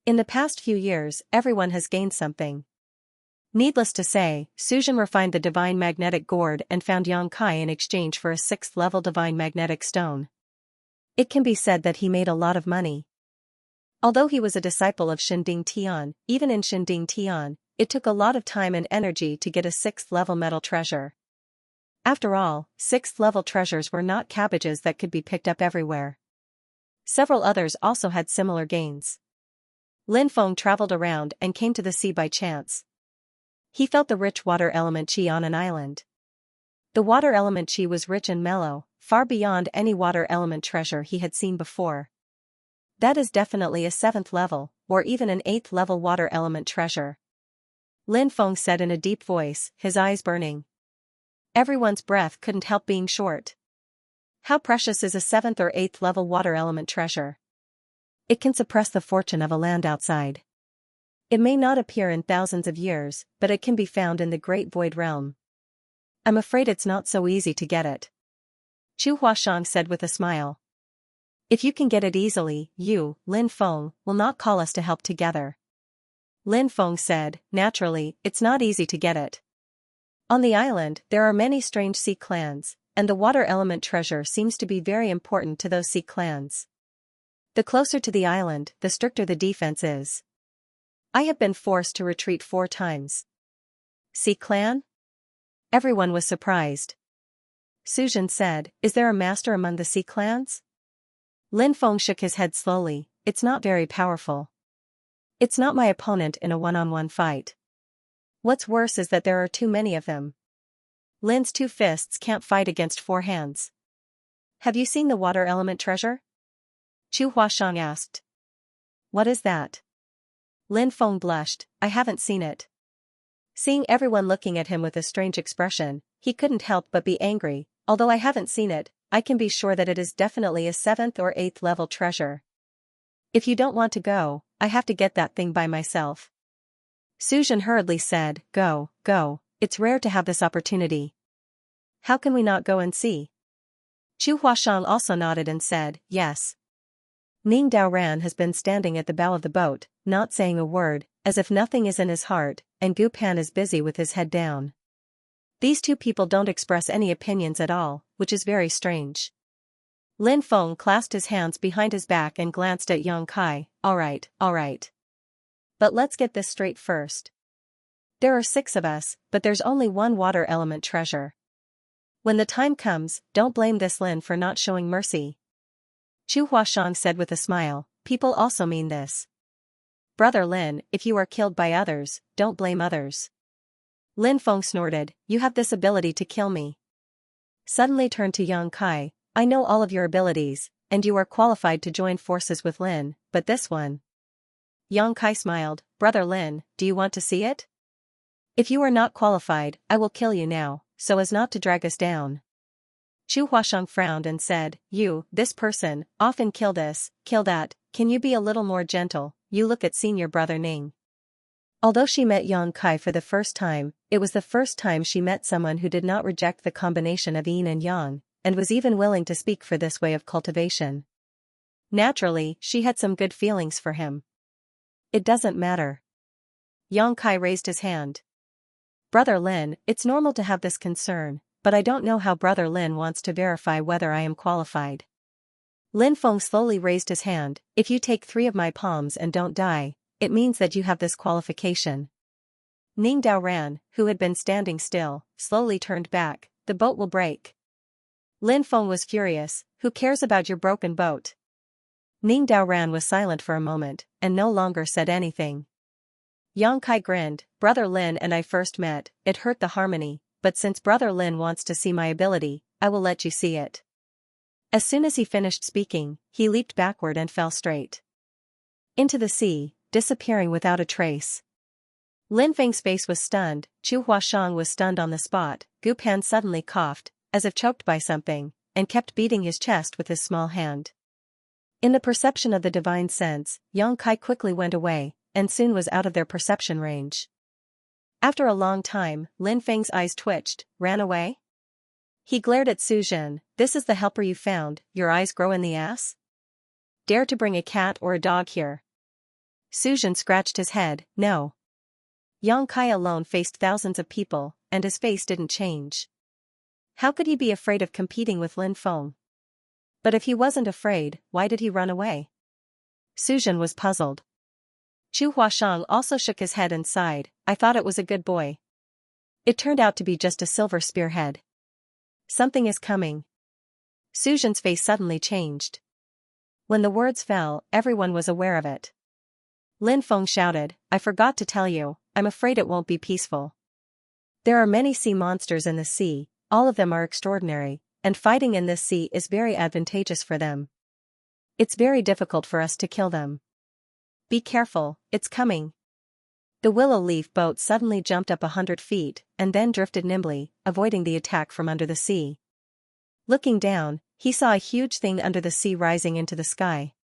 In the past few years, everyone has gained something. Needless to say, Suzhen refined the divine magnetic gourd and found Yang Kai in exchange for a 6th-level divine magnetic stone. It can be said that he made a lot of money. Although he was a disciple of Shinding Tian, even in Shinding Tian, it took a lot of time and energy to get a 6th-level metal treasure. After all, 6th-level treasures were not cabbages that could be picked up everywhere. Several others also had similar gains. Lin Feng traveled around and came to the sea by chance. He felt the rich water element qi on an island. The water element qi was rich and mellow, far beyond any water element treasure he had seen before. That is definitely a 7th level, or even an 8th level water element treasure. Lin Feng said in a deep voice, his eyes burning. Everyone's breath couldn't help being short. How precious is a 7th or 8th level water element treasure? It can suppress the fortune of a land outside. It may not appear in thousands of years, but it can be found in the Great Void Realm. I'm afraid it's not so easy to get it. Chu Huashang said with a smile. If you can get it easily, you, Lin Feng, will not call us to help together. Lin Feng said, naturally, it's not easy to get it. On the island, there are many strange sea clans, and the water element treasure seems to be very important to those sea clans. The closer to the island, the stricter the defense is. I have been forced to retreat 4 times. Sea clan? Everyone was surprised. Suzhen said, is there a master among the sea clans? Lin Feng shook his head slowly, it's not very powerful. It's not my opponent in a one-on-one fight. What's worse is that there are too many of them. Lin's 2 fists can't fight against 4 hands. Have you seen the water element treasure? Chu Huashang asked. What is that? Lin Feng blushed, I haven't seen it. Seeing everyone looking at him with a strange expression, he couldn't help but be angry, although I haven't seen it, I can be sure that it is definitely a 7th or 8th level treasure. If you don't want to go, I have to get that thing by myself. Suzhen hurriedly said, Go, go, it's rare to have this opportunity. How can we not go and see? Chu Huashang also nodded and said, Yes. Ning Daoran has been standing at the bow of the boat, not saying a word, as if nothing is in his heart, and Gu Pan is busy with his head down. These two people don't express any opinions at all, which is very strange. Lin Feng clasped his hands behind his back and glanced at Yang Kai. All right. But let's get this straight first. There are 6 of us, but there's only one water element treasure. When the time comes, don't blame this Lin for not showing mercy. Chu Huashang said with a smile, people also mean this. Brother Lin, if you are killed by others, don't blame others. Lin Feng snorted, you have this ability to kill me. Suddenly turned to Yang Kai, I know all of your abilities, and you are qualified to join forces with Lin, but this one. Yang Kai smiled, Brother Lin, do you want to see it? If you are not qualified, I will kill you now, so as not to drag us down. Chu Huashang frowned and said, this person, often kill this, kill that, can you be a little more gentle? You look at senior brother Ning. Although she met Yang Kai for the first time, it was the first time she met someone who did not reject the combination of yin and yang, and was even willing to speak for this way of cultivation. Naturally, she had some good feelings for him. It doesn't matter. Yang Kai raised his hand. Brother Lin, it's normal to have this concern, but I don't know how Brother Lin wants to verify whether I am qualified. Lin Feng slowly raised his hand, if you take 3 of my palms and don't die, it means that you have this qualification. Ning Daoran, who had been standing still, slowly turned back, the boat will break. Lin Feng was furious, who cares about your broken boat? Ning Daoran was silent for a moment, and no longer said anything. Yang Kai grinned, Brother Lin and I first met, it hurt the harmony, but since Brother Lin wants to see my ability, I will let you see it. As soon as he finished speaking, he leaped backward and fell straight into the sea, disappearing without a trace. Lin Feng's face was stunned, Chu Huashang was stunned on the spot, Gu Pan suddenly coughed, as if choked by something, and kept beating his chest with his small hand. In the perception of the divine sense, Yang Kai quickly went away, and soon was out of their perception range. After a long time, Lin Feng's eyes twitched, ran away? He glared at Suzhen, this is the helper you found, your eyes grow in the ass? Dare to bring a cat or a dog here? Suzhen scratched his head, no. Yang Kai alone faced thousands of people, and his face didn't change. How could he be afraid of competing with Lin Feng? But if he wasn't afraid, why did he run away? Suzhen was puzzled. Chu Huashang also shook his head and sighed, I thought it was a good boy. It turned out to be just a silver spearhead. Something is coming. Suzhen's face suddenly changed. When the words fell, everyone was aware of it. Lin Feng shouted, I forgot to tell you, I'm afraid it won't be peaceful. There are many sea monsters in the sea, all of them are extraordinary, and fighting in this sea is very advantageous for them. It's very difficult for us to kill them. Be careful, it's coming. The willow leaf boat suddenly jumped up 100 feet, and then drifted nimbly, avoiding the attack from under the sea. Looking down, he saw a huge thing under the sea rising into the sky.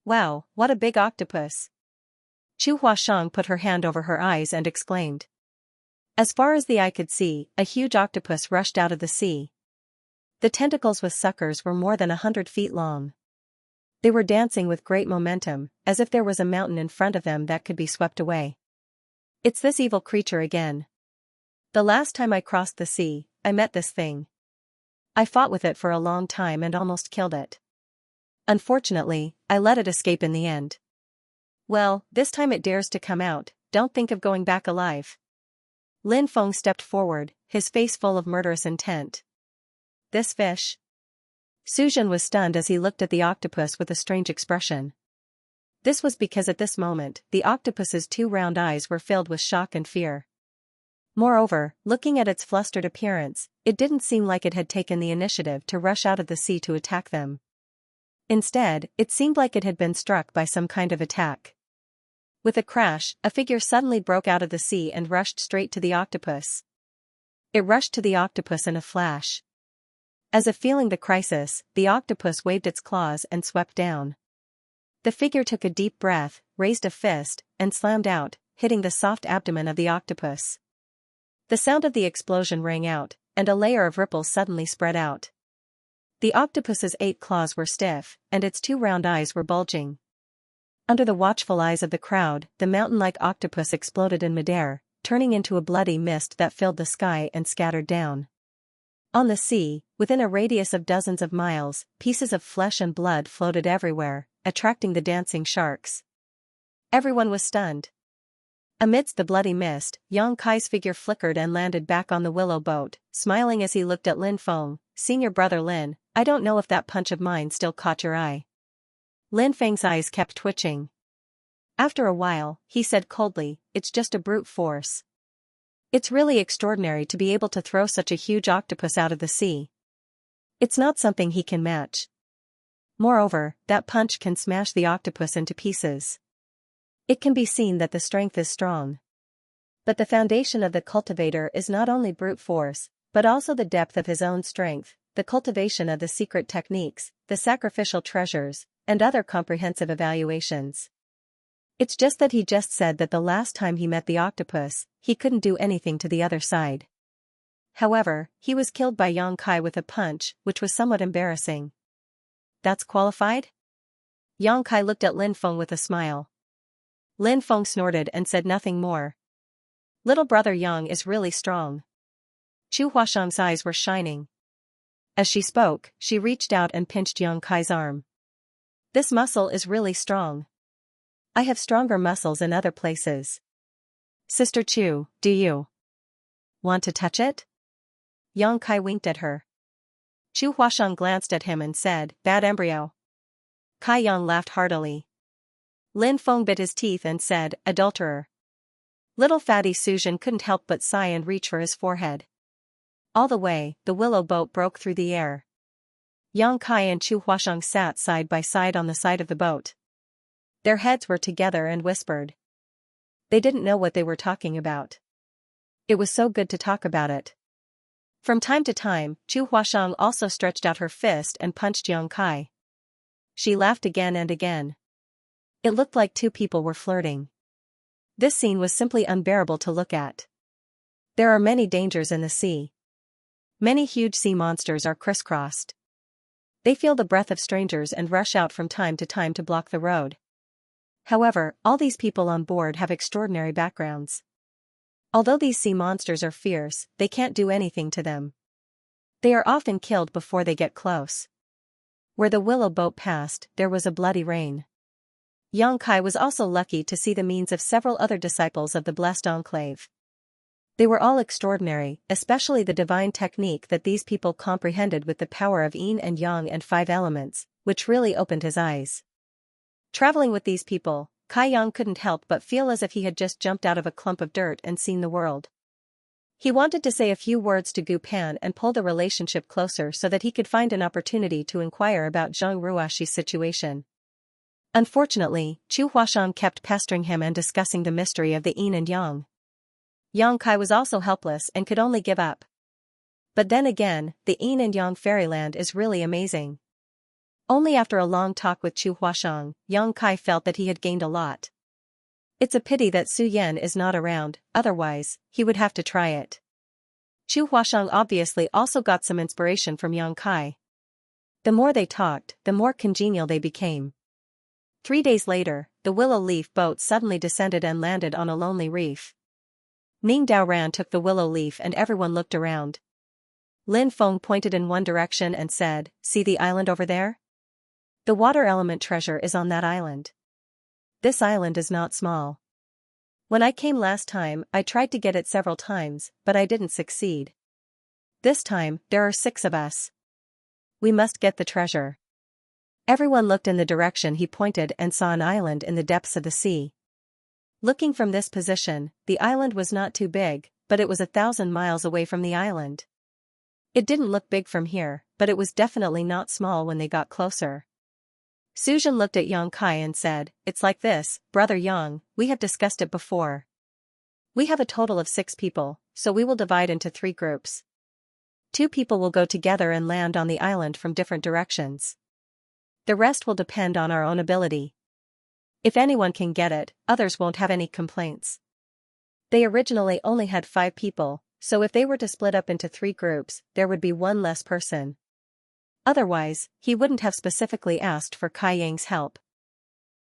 Wow, what a big octopus! Chu Huashang put her hand over her eyes and exclaimed. As far as the eye could see, a huge octopus rushed out of the sea. The tentacles with suckers were more than 100 feet long. They were dancing with great momentum, as if there was a mountain in front of them that could be swept away. It's this evil creature again. The last time I crossed the sea, I met this thing. I fought with it for a long time and almost killed it. Unfortunately, I let it escape in the end. Well, this time it dares to come out, don't think of going back alive. Lin Feng stepped forward, his face full of murderous intent. This fish? Suzhen was stunned as he looked at the octopus with a strange expression. This was because at this moment, the octopus's 2 round eyes were filled with shock and fear. Moreover, looking at its flustered appearance, it didn't seem like it had taken the initiative to rush out of the sea to attack them. Instead, it seemed like it had been struck by some kind of attack. With a crash, a figure suddenly broke out of the sea and rushed straight to the octopus. It rushed to the octopus in a flash. As if feeling the crisis, the octopus waved its claws and swept down. The figure took a deep breath, raised a fist, and slammed out, hitting the soft abdomen of the octopus. The sound of the explosion rang out, and a layer of ripples suddenly spread out. The octopus's 8 claws were stiff, and its 2 round eyes were bulging. Under the watchful eyes of the crowd, the mountain-like octopus exploded in midair, turning into a bloody mist that filled the sky and scattered down. On the sea, within a radius of dozens of miles, pieces of flesh and blood floated everywhere, attracting the dancing sharks. Everyone was stunned. Amidst the bloody mist, Yang Kai's figure flickered and landed back on the willow boat, smiling as he looked at Lin Feng. "Senior brother Lin, I don't know if that punch of mine still caught your eye." Lin Feng's eyes kept twitching. After a while, he said coldly, "It's just a brute force. It's really extraordinary to be able to throw such a huge octopus out of the sea. It's not something he can match. Moreover, that punch can smash the octopus into pieces. It can be seen that the strength is strong. But the foundation of the cultivator is not only brute force, but also the depth of his own strength, the cultivation of the secret techniques, the sacrificial treasures, and other comprehensive evaluations. It's just that he just said that the last time he met the octopus, he couldn't do anything to the other side. However, he was killed by Yang Kai with a punch, which was somewhat embarrassing." "That's qualified?" Yang Kai looked at Lin Feng with a smile. Lin Feng snorted and said nothing more. "Little brother Yang is really strong." Chu Huashang's eyes were shining. As she spoke, she reached out and pinched Yang Kai's arm. "This muscle is really strong. I have stronger muscles in other places. Sister Chu, do you want to touch it?" Yang Kai winked at her. Chu Huashang glanced at him and said, "Bad embryo." Kai Yang laughed heartily. Lin Feng bit his teeth and said, "Adulterer." Little fatty Suzhen couldn't help but sigh and reach for his forehead. All the way, the willow boat broke through the air. Yang Kai and Chu Huashang sat side by side on the side of the boat. Their heads were together and whispered. They didn't know what they were talking about. It was so good to talk about it. From time to time, Chu Huashang also stretched out her fist and punched Yang Kai. She laughed again and again. It looked like two people were flirting. This scene was simply unbearable to look at. There are many dangers in the sea. Many huge sea monsters are crisscrossed. They feel the breath of strangers and rush out from time to block the road. However, all these people on board have extraordinary backgrounds. Although these sea monsters are fierce, they can't do anything to them. They are often killed before they get close. Where the willow boat passed, there was a bloody rain. Yang Kai was also lucky to see the means of several other disciples of the blessed enclave. They were all extraordinary, especially the divine technique that these people comprehended with the power of yin and yang and 5 elements, which really opened his eyes. Traveling with these people, Kai Yang couldn't help but feel as if he had just jumped out of a clump of dirt and seen the world. He wanted to say a few words to Gu Pan and pull the relationship closer so that he could find an opportunity to inquire about Zhang Ruashi's situation. Unfortunately, Chu Huashang kept pestering him and discussing the mystery of the yin and yang. Yang Kai was also helpless and could only give up. But then again, the yin and yang fairyland is really amazing. Only after a long talk with Chu Huashang, Yang Kai felt that he had gained a lot. It's a pity that Su Yan is not around, otherwise, he would have to try it. Chu Huashang obviously also got some inspiration from Yang Kai. The more they talked, the more congenial they became. 3 days later, the willow leaf boat suddenly descended and landed on a lonely reef. Ning Daoran took the willow leaf and everyone looked around. Lin Feng pointed in one direction and said, "See the island over there? The water element treasure is on that island. This island is not small. When I came last time, I tried to get it several times, but I didn't succeed. This time, there are 6 of us. We must get the treasure." Everyone looked in the direction he pointed and saw an island in the depths of the sea. Looking from this position, the island was not too big, but it was 1,000 miles away from the island. It didn't look big from here, but it was definitely not small when they got closer. Suzhen looked at Yang Kai and said, "It's like this, brother Yang, we have discussed it before. We have a total of 6 people, so we will divide into 3 groups. 2 people will go together and land on the island from different directions. The rest will depend on our own ability. If anyone can get it, others won't have any complaints. They originally only had 5 people, so if they were to split up into 3 groups, there would be 1 less person. Otherwise, he wouldn't have specifically asked for Kai Yang's help.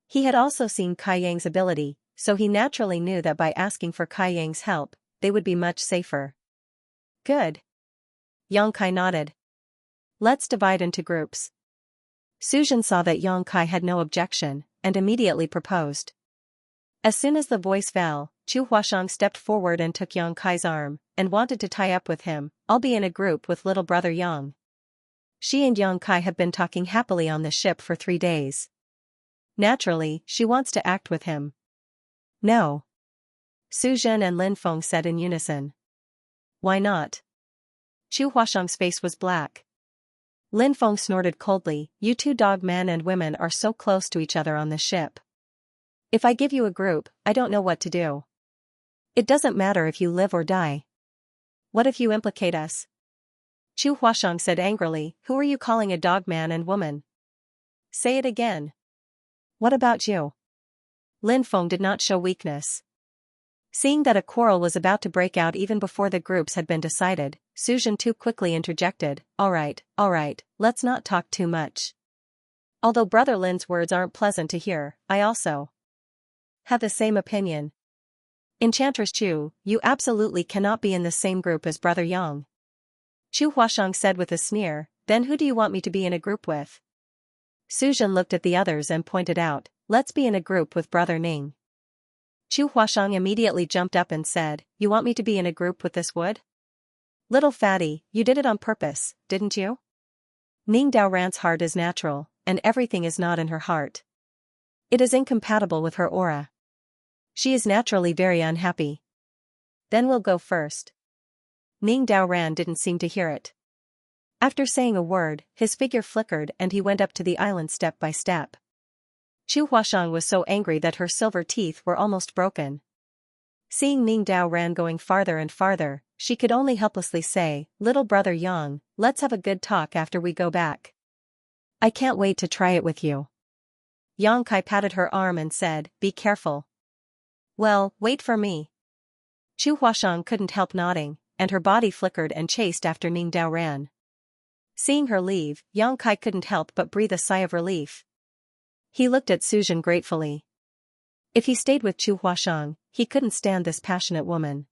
He had also seen Kai Yang's ability, so he naturally knew that by asking for Kai Yang's help, they would be much safer. Good. Yang Kai nodded. Let's divide into groups. Suzhen saw that Yang Kai had no objection, and immediately proposed. As soon as the voice fell, Chu Huashang stepped forward and took Yang Kai's arm, and wanted to tie up with him. I'll be in a group with little brother Yang. She and Yang Kai have been talking happily on the ship for 3 days. Naturally, she wants to act with him. No. Suzhen and Lin Feng said in unison. Why not? Chu Huashang's face was black. Lin Feng snorted coldly, you 2 dog men and women are so close to each other on the ship. If I give you a group, I don't know what to do. It doesn't matter if you live or die. What if you implicate us? Chu Huashang said angrily, who are you calling a dog man and woman? Say it again. What about you? Lin Feng did not show weakness. Seeing that a quarrel was about to break out even before the groups had been decided, Suzhen too quickly interjected, all right, let's not talk too much. Although Brother Lin's words aren't pleasant to hear, I also have the same opinion. Enchantress Chu, you absolutely cannot be in the same group as Brother Yang. Chu Huashang said with a sneer, then who do you want me to be in a group with? Suzhen looked at the others and pointed out, let's be in a group with Brother Ning. Chu Huashang immediately jumped up and said, you want me to be in a group with this wood? Little fatty, you did it on purpose, didn't you? Ning Daoran's heart is natural, and everything is not in her heart. It is incompatible with her aura. She is naturally very unhappy. Then we'll go first. Ning Daoran didn't seem to hear it. After saying a word, his figure flickered and he went up to the island step by step. Chu Huashang was so angry that her silver teeth were almost broken. Seeing Ning Daoran going farther and farther, she could only helplessly say, little brother Yang, let's have a good talk after we go back. I can't wait to try it with you. Yang Kai patted her arm and said, be careful. Well, wait for me. Chu Huashang couldn't help nodding, and her body flickered and chased after Ning Daoran. Seeing her leave, Yang Kai couldn't help but breathe a sigh of relief. He looked at Suzhen gratefully. If he stayed with Chu Huashang, he couldn't stand this passionate woman.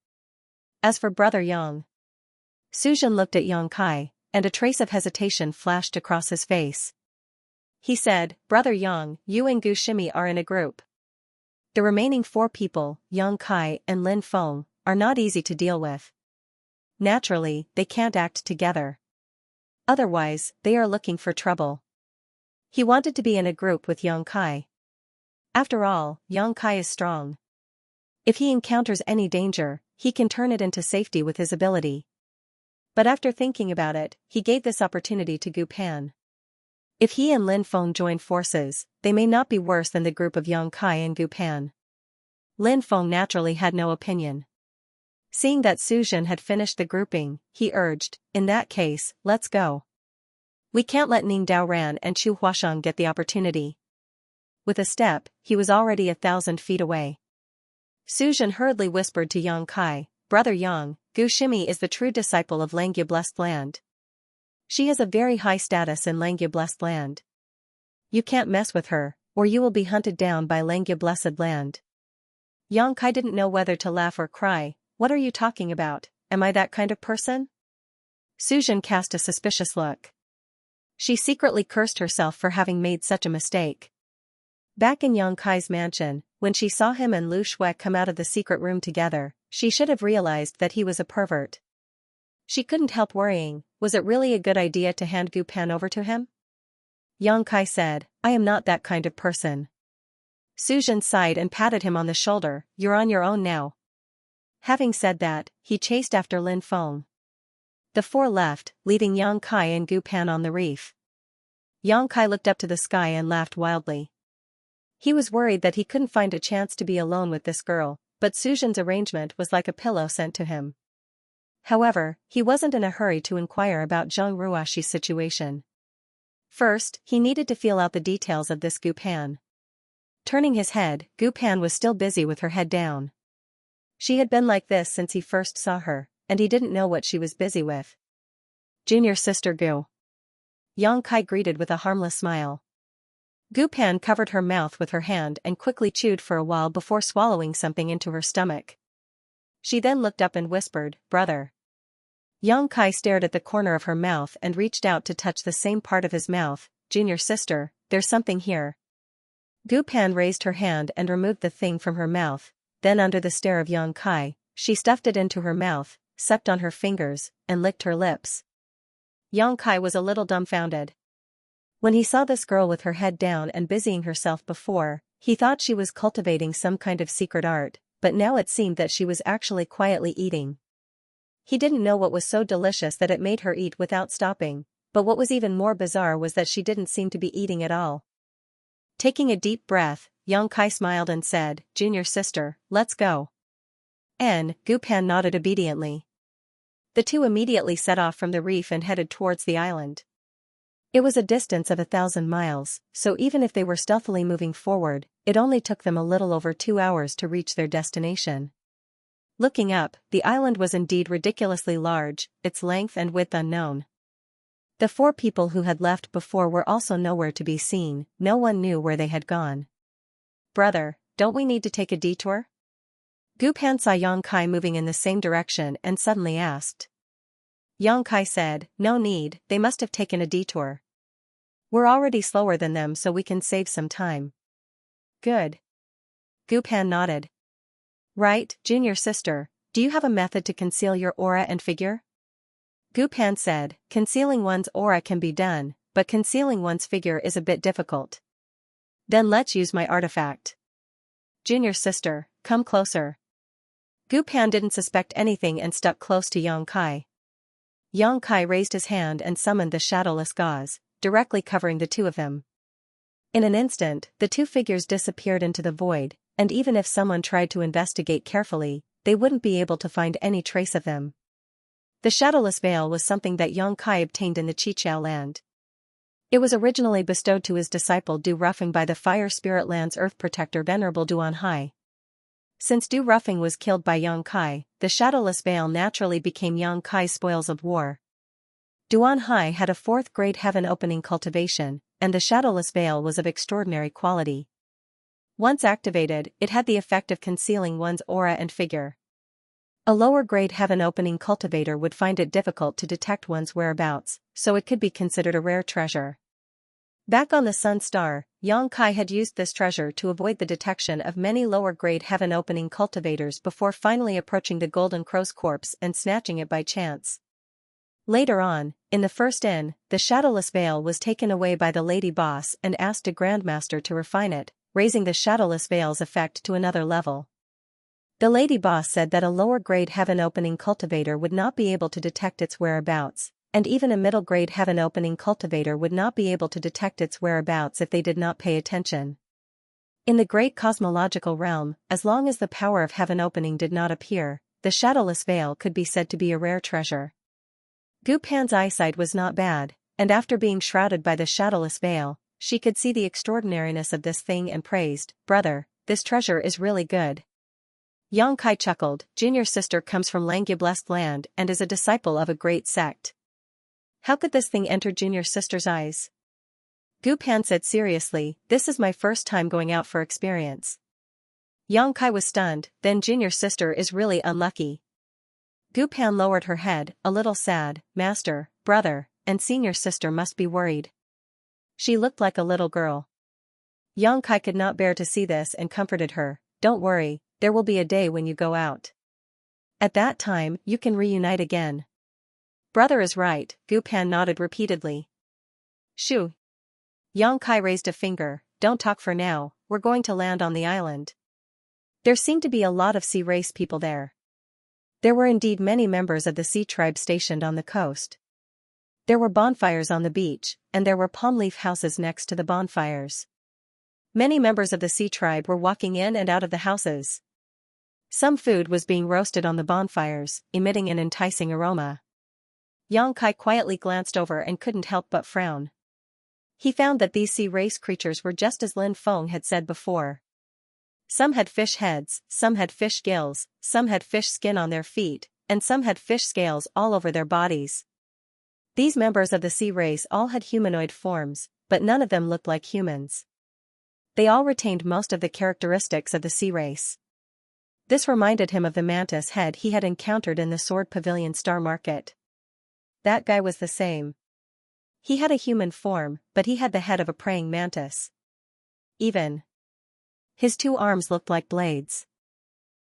As for Brother Yang, Suzhen looked at Yang Kai, and a trace of hesitation flashed across his face. He said, Brother Yang, you and Gu Shimi are in a group. The remaining 4 people, Yang Kai and Lin Feng, are not easy to deal with. Naturally, they can't act together. Otherwise, they are looking for trouble. He wanted to be in a group with Yang Kai. After all, Yang Kai is strong. If he encounters any danger, he can turn it into safety with his ability. But after thinking about it, he gave this opportunity to Gu Pan. If he and Lin Feng join forces, they may not be worse than the group of Yang Kai and Gu Pan. Lin Feng naturally had no opinion. Seeing that Suzhen had finished the grouping, he urged, in that case, let's go. We can't let Ning Daoran and Chu Huashang get the opportunity. With a step, he was already 1,000 feet away. Suzhen hurriedly whispered to Yang Kai, Brother Yang, Gu Shimi is the true disciple of Langya Blessed Land. She has a very high status in Langya Blessed Land. You can't mess with her, or you will be hunted down by Langya Blessed Land. Yang Kai didn't know whether to laugh or cry. What are you talking about? Am I that kind of person? Suzhen cast a suspicious look. She secretly cursed herself for having made such a mistake. Back in Yang Kai's mansion, when she saw him and Lu Shui come out of the secret room together, she should have realized that he was a pervert. She couldn't help worrying, was it really a good idea to hand Gu Pan over to him? Yang Kai said, I am not that kind of person. Suzhen sighed and patted him on the shoulder, you're on your own now. Having said that, he chased after Lin Feng. The 4 left, leaving Yang Kai and Gu Pan on the reef. Yang Kai looked up to the sky and laughed wildly. He was worried that he couldn't find a chance to be alone with this girl, but Suzhen's arrangement was like a pillow sent to him. However, he wasn't in a hurry to inquire about Zheng Ruoxi's situation. First, he needed to feel out the details of this Gu Pan. Turning his head, Gu Pan was still busy with her head down. She had been like this since he first saw her, and he didn't know what she was busy with. Junior sister Gu. Yang Kai greeted with a harmless smile. Gu Pan covered her mouth with her hand and quickly chewed for a while before swallowing something into her stomach. She then looked up and whispered, "Brother." Yang Kai stared at the corner of her mouth and reached out to touch the same part of his mouth. "Junior sister, there's something here." Gu Pan raised her hand and removed the thing from her mouth, then under the stare of Yang Kai, she stuffed it into her mouth, sucked on her fingers, and licked her lips. Yang Kai was a little dumbfounded. When he saw this girl with her head down and busying herself before, he thought she was cultivating some kind of secret art, but now it seemed that she was actually quietly eating. He didn't know what was so delicious that it made her eat without stopping, but what was even more bizarre was that she didn't seem to be eating at all. Taking a deep breath, Yang Kai smiled and said, "Junior sister, let's go." Gu Pan nodded obediently. The two immediately set off from the reef and headed towards the island. It was a distance of 1,000 miles, so even if they were stealthily moving forward, it only took them a little over 2 hours to reach their destination. Looking up, the island was indeed ridiculously large, its length and width unknown. The 4 people who had left before were also nowhere to be seen, no one knew where they had gone. "Brother, don't we need to take a detour?" Gu Pan saw Yang Kai moving in the same direction and suddenly asked. Yang Kai said, "No need, they must have taken a detour. We're already slower than them so we can save some time." "Good." Gu Pan nodded. "Right, junior sister, do you have a method to conceal your aura and figure?" Gu Pan said, "Concealing one's aura can be done, but concealing one's figure is a bit difficult." "Then let's use my artifact." "Junior sister, come closer." Gu Pan didn't suspect anything and stuck close to Yang Kai. Yang Kai raised his hand and summoned the shadowless gauze, directly covering the two of them. In an instant, the 2 figures disappeared into the void, and even if someone tried to investigate carefully, they wouldn't be able to find any trace of them. The shadowless veil was something that Yang Kai obtained in the Qiqiao land. It was originally bestowed to his disciple Du Ruffing by the Fire Spirit Land's Earth Protector Venerable Duan Hai. Since Du Ruffing was killed by Yang Kai, the shadowless veil naturally became Yang Kai's spoils of war. Duan Hai had a 4th grade heaven opening cultivation, and the shadowless veil was of extraordinary quality. Once activated, it had the effect of concealing one's aura and figure. A lower grade heaven opening cultivator would find it difficult to detect one's whereabouts, so it could be considered a rare treasure. Back on the Sun Star, Yang Kai had used this treasure to avoid the detection of many lower-grade heaven-opening cultivators before finally approaching the Golden Crow's corpse and snatching it by chance. Later on, in the first inn, the shadowless veil was taken away by the lady boss and asked a grandmaster to refine it, raising the shadowless veil's effect to another level. The lady boss said that a lower-grade heaven-opening cultivator would not be able to detect its whereabouts, and even a middle-grade heaven-opening cultivator would not be able to detect its whereabouts if they did not pay attention. In the great cosmological realm, as long as the power of heaven-opening did not appear, the shadowless veil could be said to be a rare treasure. Gu Pan's eyesight was not bad, and after being shrouded by the shadowless veil, she could see the extraordinariness of this thing and praised, "Brother, this treasure is really good." Yang Kai chuckled, "Junior sister comes from Langya blessed land and is a disciple of a great sect. How could this thing enter junior sister's eyes?" Gu Pan said seriously, "This is my first time going out for experience." Yang Kai was stunned, "Then junior sister is really unlucky." Gu Pan lowered her head, a little sad, "Master, brother, and senior sister must be worried." She looked like a little girl. Yang Kai could not bear to see this and comforted her, "Don't worry, there will be a day when you go out. At that time, you can reunite again." "Brother is right," Gu Pan nodded repeatedly. "Shoo." Yang Kai raised a finger, "Don't talk for now, we're going to land on the island." There seemed to be a lot of sea race people there. There were indeed many members of the sea tribe stationed on the coast. There were bonfires on the beach, and there were palm leaf houses next to the bonfires. Many members of the sea tribe were walking in and out of the houses. Some food was being roasted on the bonfires, emitting an enticing aroma. Yang Kai quietly glanced over and couldn't help but frown. He found that these sea race creatures were just as Lin Feng had said before. Some had fish heads, some had fish gills, some had fish skin on their feet, and some had fish scales all over their bodies. These members of the sea race all had humanoid forms, but none of them looked like humans. They all retained most of the characteristics of the sea race. This reminded him of the mantis head he had encountered in the Sword Pavilion Star Market. That guy was the same. He had a human form, but he had the head of a praying mantis. Even his two arms looked like blades.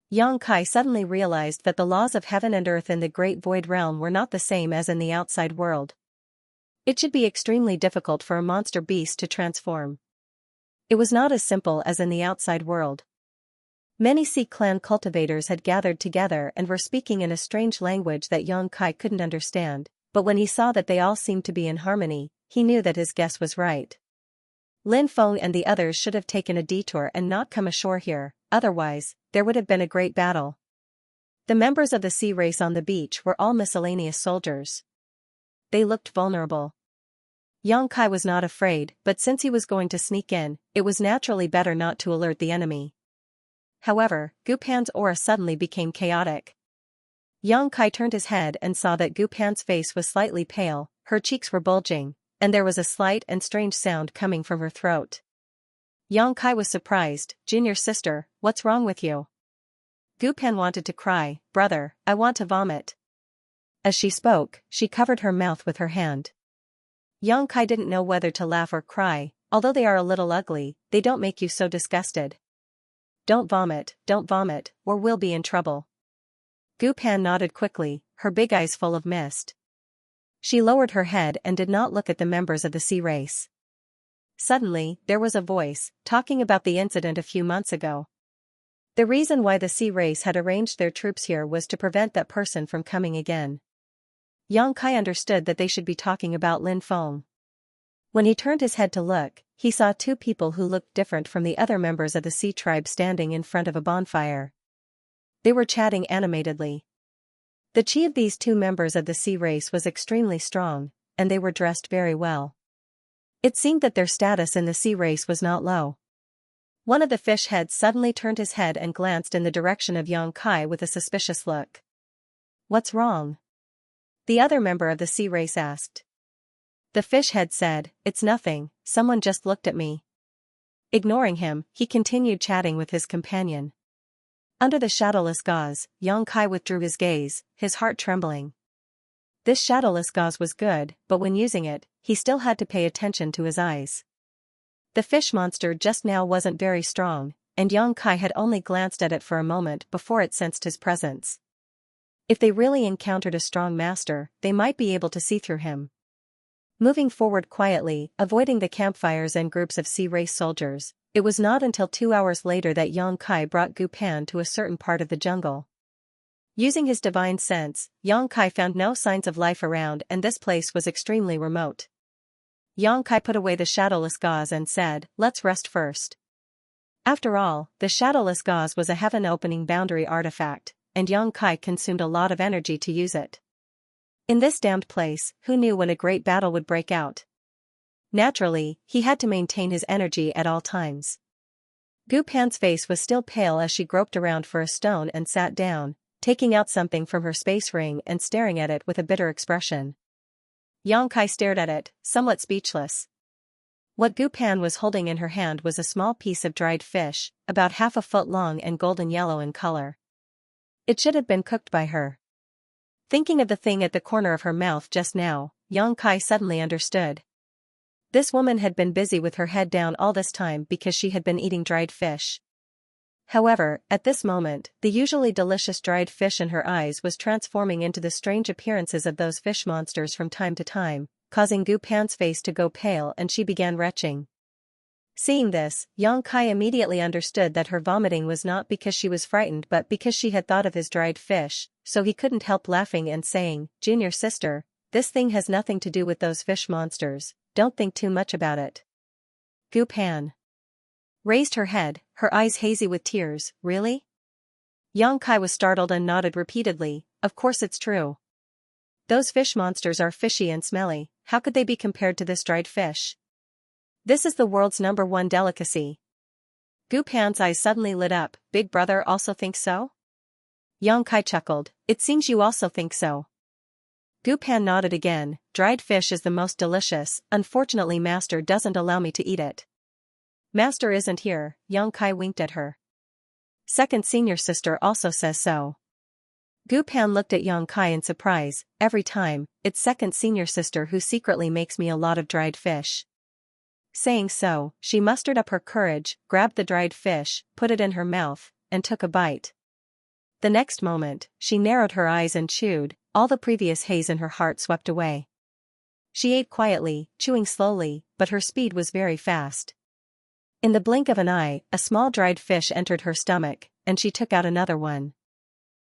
Yang Kai suddenly realized that the laws of heaven and earth in the Great Void Realm were not the same as in the outside world. It should be extremely difficult for a monster beast to transform. It was not as simple as in the outside world. Many Sea clan cultivators had gathered together and were speaking in a strange language that Yang Kai couldn't understand, but when he saw that they all seemed to be in harmony, he knew that his guess was right. Lin Feng and the others should have taken a detour and not come ashore here, otherwise, there would have been a great battle. The members of the sea race on the beach were all miscellaneous soldiers. They looked vulnerable. Yang Kai was not afraid, but since he was going to sneak in, it was naturally better not to alert the enemy. However, Gu Pan's aura suddenly became chaotic. Yang Kai turned his head and saw that Gu Pan's face was slightly pale, her cheeks were bulging, and there was a slight and strange sound coming from her throat. Yang Kai was surprised. "Junior sister, what's wrong with you?" Gu Pan wanted to cry, "Brother, I want to vomit." As she spoke, she covered her mouth with her hand. Yang Kai didn't know whether to laugh or cry. Although they are a little ugly, they don't make you so disgusted. Don't vomit, or we'll be in trouble." Gu Pan nodded quickly, her big eyes full of mist. She lowered her head and did not look at the members of the sea race. Suddenly, there was a voice, talking about the incident a few months ago. The reason why the sea race had arranged their troops here was to prevent that person from coming again. Yang Kai understood that they should be talking about Lin Feng. When he turned his head to look, he saw two people who looked different from the other members of the sea tribe standing in front of a bonfire. They were chatting animatedly. The chi of these two members of the sea race was extremely strong, and they were dressed very well. It seemed that their status in the sea race was not low. One of the fish heads suddenly turned his head and glanced in the direction of Yang Kai with a suspicious look. "What's wrong?" the other member of the sea race asked. The fish head said, "It's nothing, someone just looked at me." Ignoring him, he continued chatting with his companion. Under the shadowless gauze, Yang Kai withdrew his gaze, his heart trembling. This shadowless gauze was good, but when using it, he still had to pay attention to his eyes. The fish monster just now wasn't very strong, and Yang Kai had only glanced at it for a moment before it sensed his presence. If they really encountered a strong master, they might be able to see through him. Moving forward quietly, avoiding the campfires and groups of sea race soldiers, it was not until 2 hours later that Yang Kai brought Gu Pan to a certain part of the jungle. Using his divine sense, Yang Kai found no signs of life around and this place was extremely remote. Yang Kai put away the shadowless gauze and said, "Let's rest first." After all, the shadowless gauze was a heaven-opening boundary artifact, and Yang Kai consumed a lot of energy to use it. In this damned place, who knew when a great battle would break out? Naturally, he had to maintain his energy at all times. Gu Pan's face was still pale as she groped around for a stone and sat down, taking out something from her space ring and staring at it with a bitter expression. Yang Kai stared at it, somewhat speechless. What Gu Pan was holding in her hand was a small piece of dried fish, about half a foot long and golden yellow in color. It should have been cooked by her. Thinking of the thing at the corner of her mouth just now, Yang Kai suddenly understood. This woman had been busy with her head down all this time because she had been eating dried fish. However, at this moment, the usually delicious dried fish in her eyes was transforming into the strange appearances of those fish monsters from time to time, causing Gu Pan's face to go pale and she began retching. Seeing this, Yang Kai immediately understood that her vomiting was not because she was frightened but because she had thought of his dried fish, so he couldn't help laughing and saying, "Junior sister, this thing has nothing to do with those fish monsters, don't think too much about it." Gu Pan raised her head, her eyes hazy with tears. "Really?" Yang Kai was startled and nodded repeatedly. Of course it's true. Those fish monsters are fishy and smelly. How could they be compared to this dried fish? This is the world's #1 delicacy. Gu Pan's eyes suddenly lit up. Big brother also thinks so? Yang Kai chuckled. It seems you also think so. Gu Pan nodded again. Dried fish is the most delicious. Unfortunately, Master doesn't allow me to eat it. Master isn't here. Yang Kai winked at her. Second senior sister also says so. Gu Pan looked at Yang Kai in surprise. Every time, it's second senior sister who secretly makes me a lot of dried fish. Saying so, she mustered up her courage, grabbed the dried fish, put it in her mouth, and took a bite. The next moment, she narrowed her eyes and chewed, all the previous haze in her heart swept away. She ate quietly, chewing slowly, but her speed was very fast. In the blink of an eye, a small dried fish entered her stomach, and she took out another one.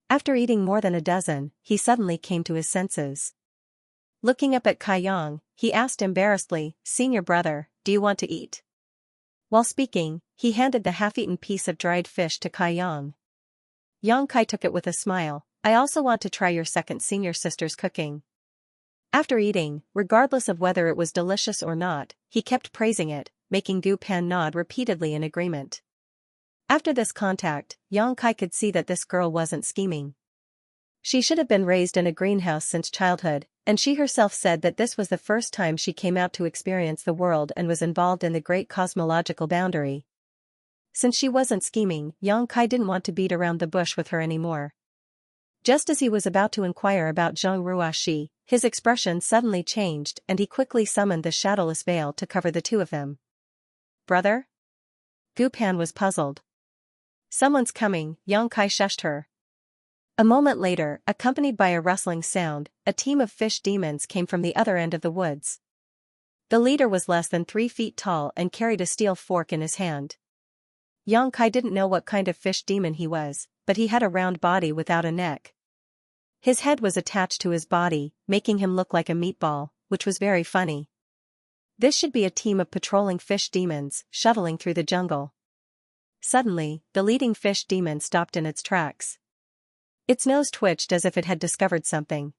After eating more than a dozen, he suddenly came to his senses. Looking up at Kai Yang, he asked embarrassedly, Senior brother, do you want to eat? While speaking, he handed the half-eaten piece of dried fish to Kai Yang. Yang Kai took it with a smile. I also want to try your second senior sister's cooking. After eating, regardless of whether it was delicious or not, he kept praising it, making Gu Pan nod repeatedly in agreement. After this contact, Yang Kai could see that this girl wasn't scheming. She should have been raised in a greenhouse since childhood, and she herself said that this was the first time she came out to experience the world and was involved in the great cosmological boundary. Since she wasn't scheming, Yang Kai didn't want to beat around the bush with her anymore. Just as he was about to inquire about Zheng Ruoxi, his expression suddenly changed and he quickly summoned the shadowless veil to cover the two of them. Brother? Gu Pan was puzzled. Someone's coming, Yang Kai shushed her. A moment later, accompanied by a rustling sound, a team of fish demons came from the other end of the woods. The leader was less than 3 feet tall and carried a steel fork in his hand. Yang Kai didn't know what kind of fish demon he was, but he had a round body without a neck. His head was attached to his body, making him look like a meatball, which was very funny. This should be a team of patrolling fish demons, shuttling through the jungle. Suddenly, the leading fish demon stopped in its tracks. Its nose twitched as if it had discovered something.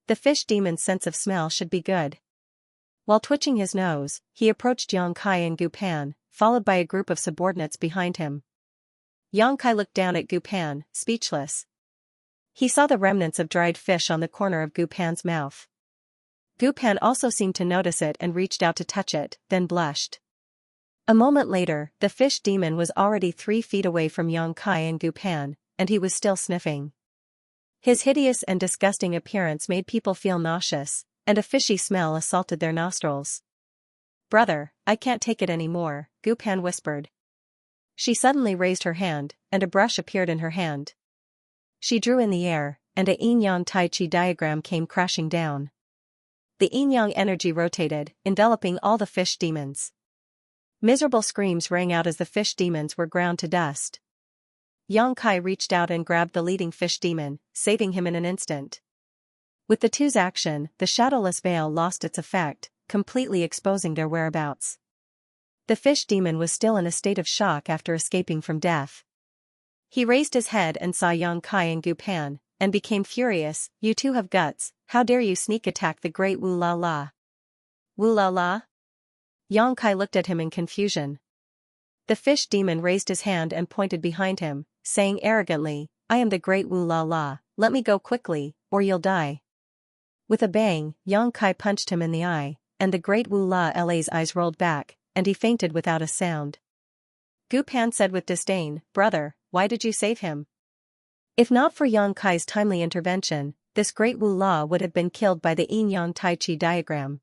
The fish demon's sense of smell should be good. While twitching his nose, he approached Yang Kai and Gu Pan, followed by a group of subordinates behind him. Yang Kai looked down at Gu Pan, speechless. He saw the remnants of dried fish on the corner of Gu Pan's mouth. Gu Pan also seemed to notice it and reached out to touch it, then blushed. A moment later, the fish demon was already 3 feet away from Yang Kai and Gu Pan, and he was still sniffing. His hideous and disgusting appearance made people feel nauseous, and a fishy smell assaulted their nostrils. Brother, I can't take it anymore, Gu Pan whispered. She suddenly raised her hand, and a brush appeared in her hand. She drew in the air, and a yin-yang tai chi diagram came crashing down. The yin-yang energy rotated, enveloping all the fish demons. Miserable screams rang out as the fish demons were ground to dust. Yang Kai reached out and grabbed the leading fish demon, saving him in an instant. With the two's action, the shadowless veil lost its effect, completely exposing their whereabouts. The fish demon was still in a state of shock after escaping from death. He raised his head and saw Yang Kai and Gu Pan, and became furious. You two have guts, how dare you sneak attack the great Wu La La? Wu La La? Yang Kai looked at him in confusion. The fish demon raised his hand and pointed behind him, saying arrogantly, I am the great Wu La La, let me go quickly, or you'll die. With a bang, Yang Kai punched him in the eye, and the great Wu La La's eyes rolled back, and he fainted without a sound. Gu Pan said with disdain, Brother, why did you save him? If not for Yang Kai's timely intervention, this great Wu La would have been killed by the yin-yang tai chi diagram.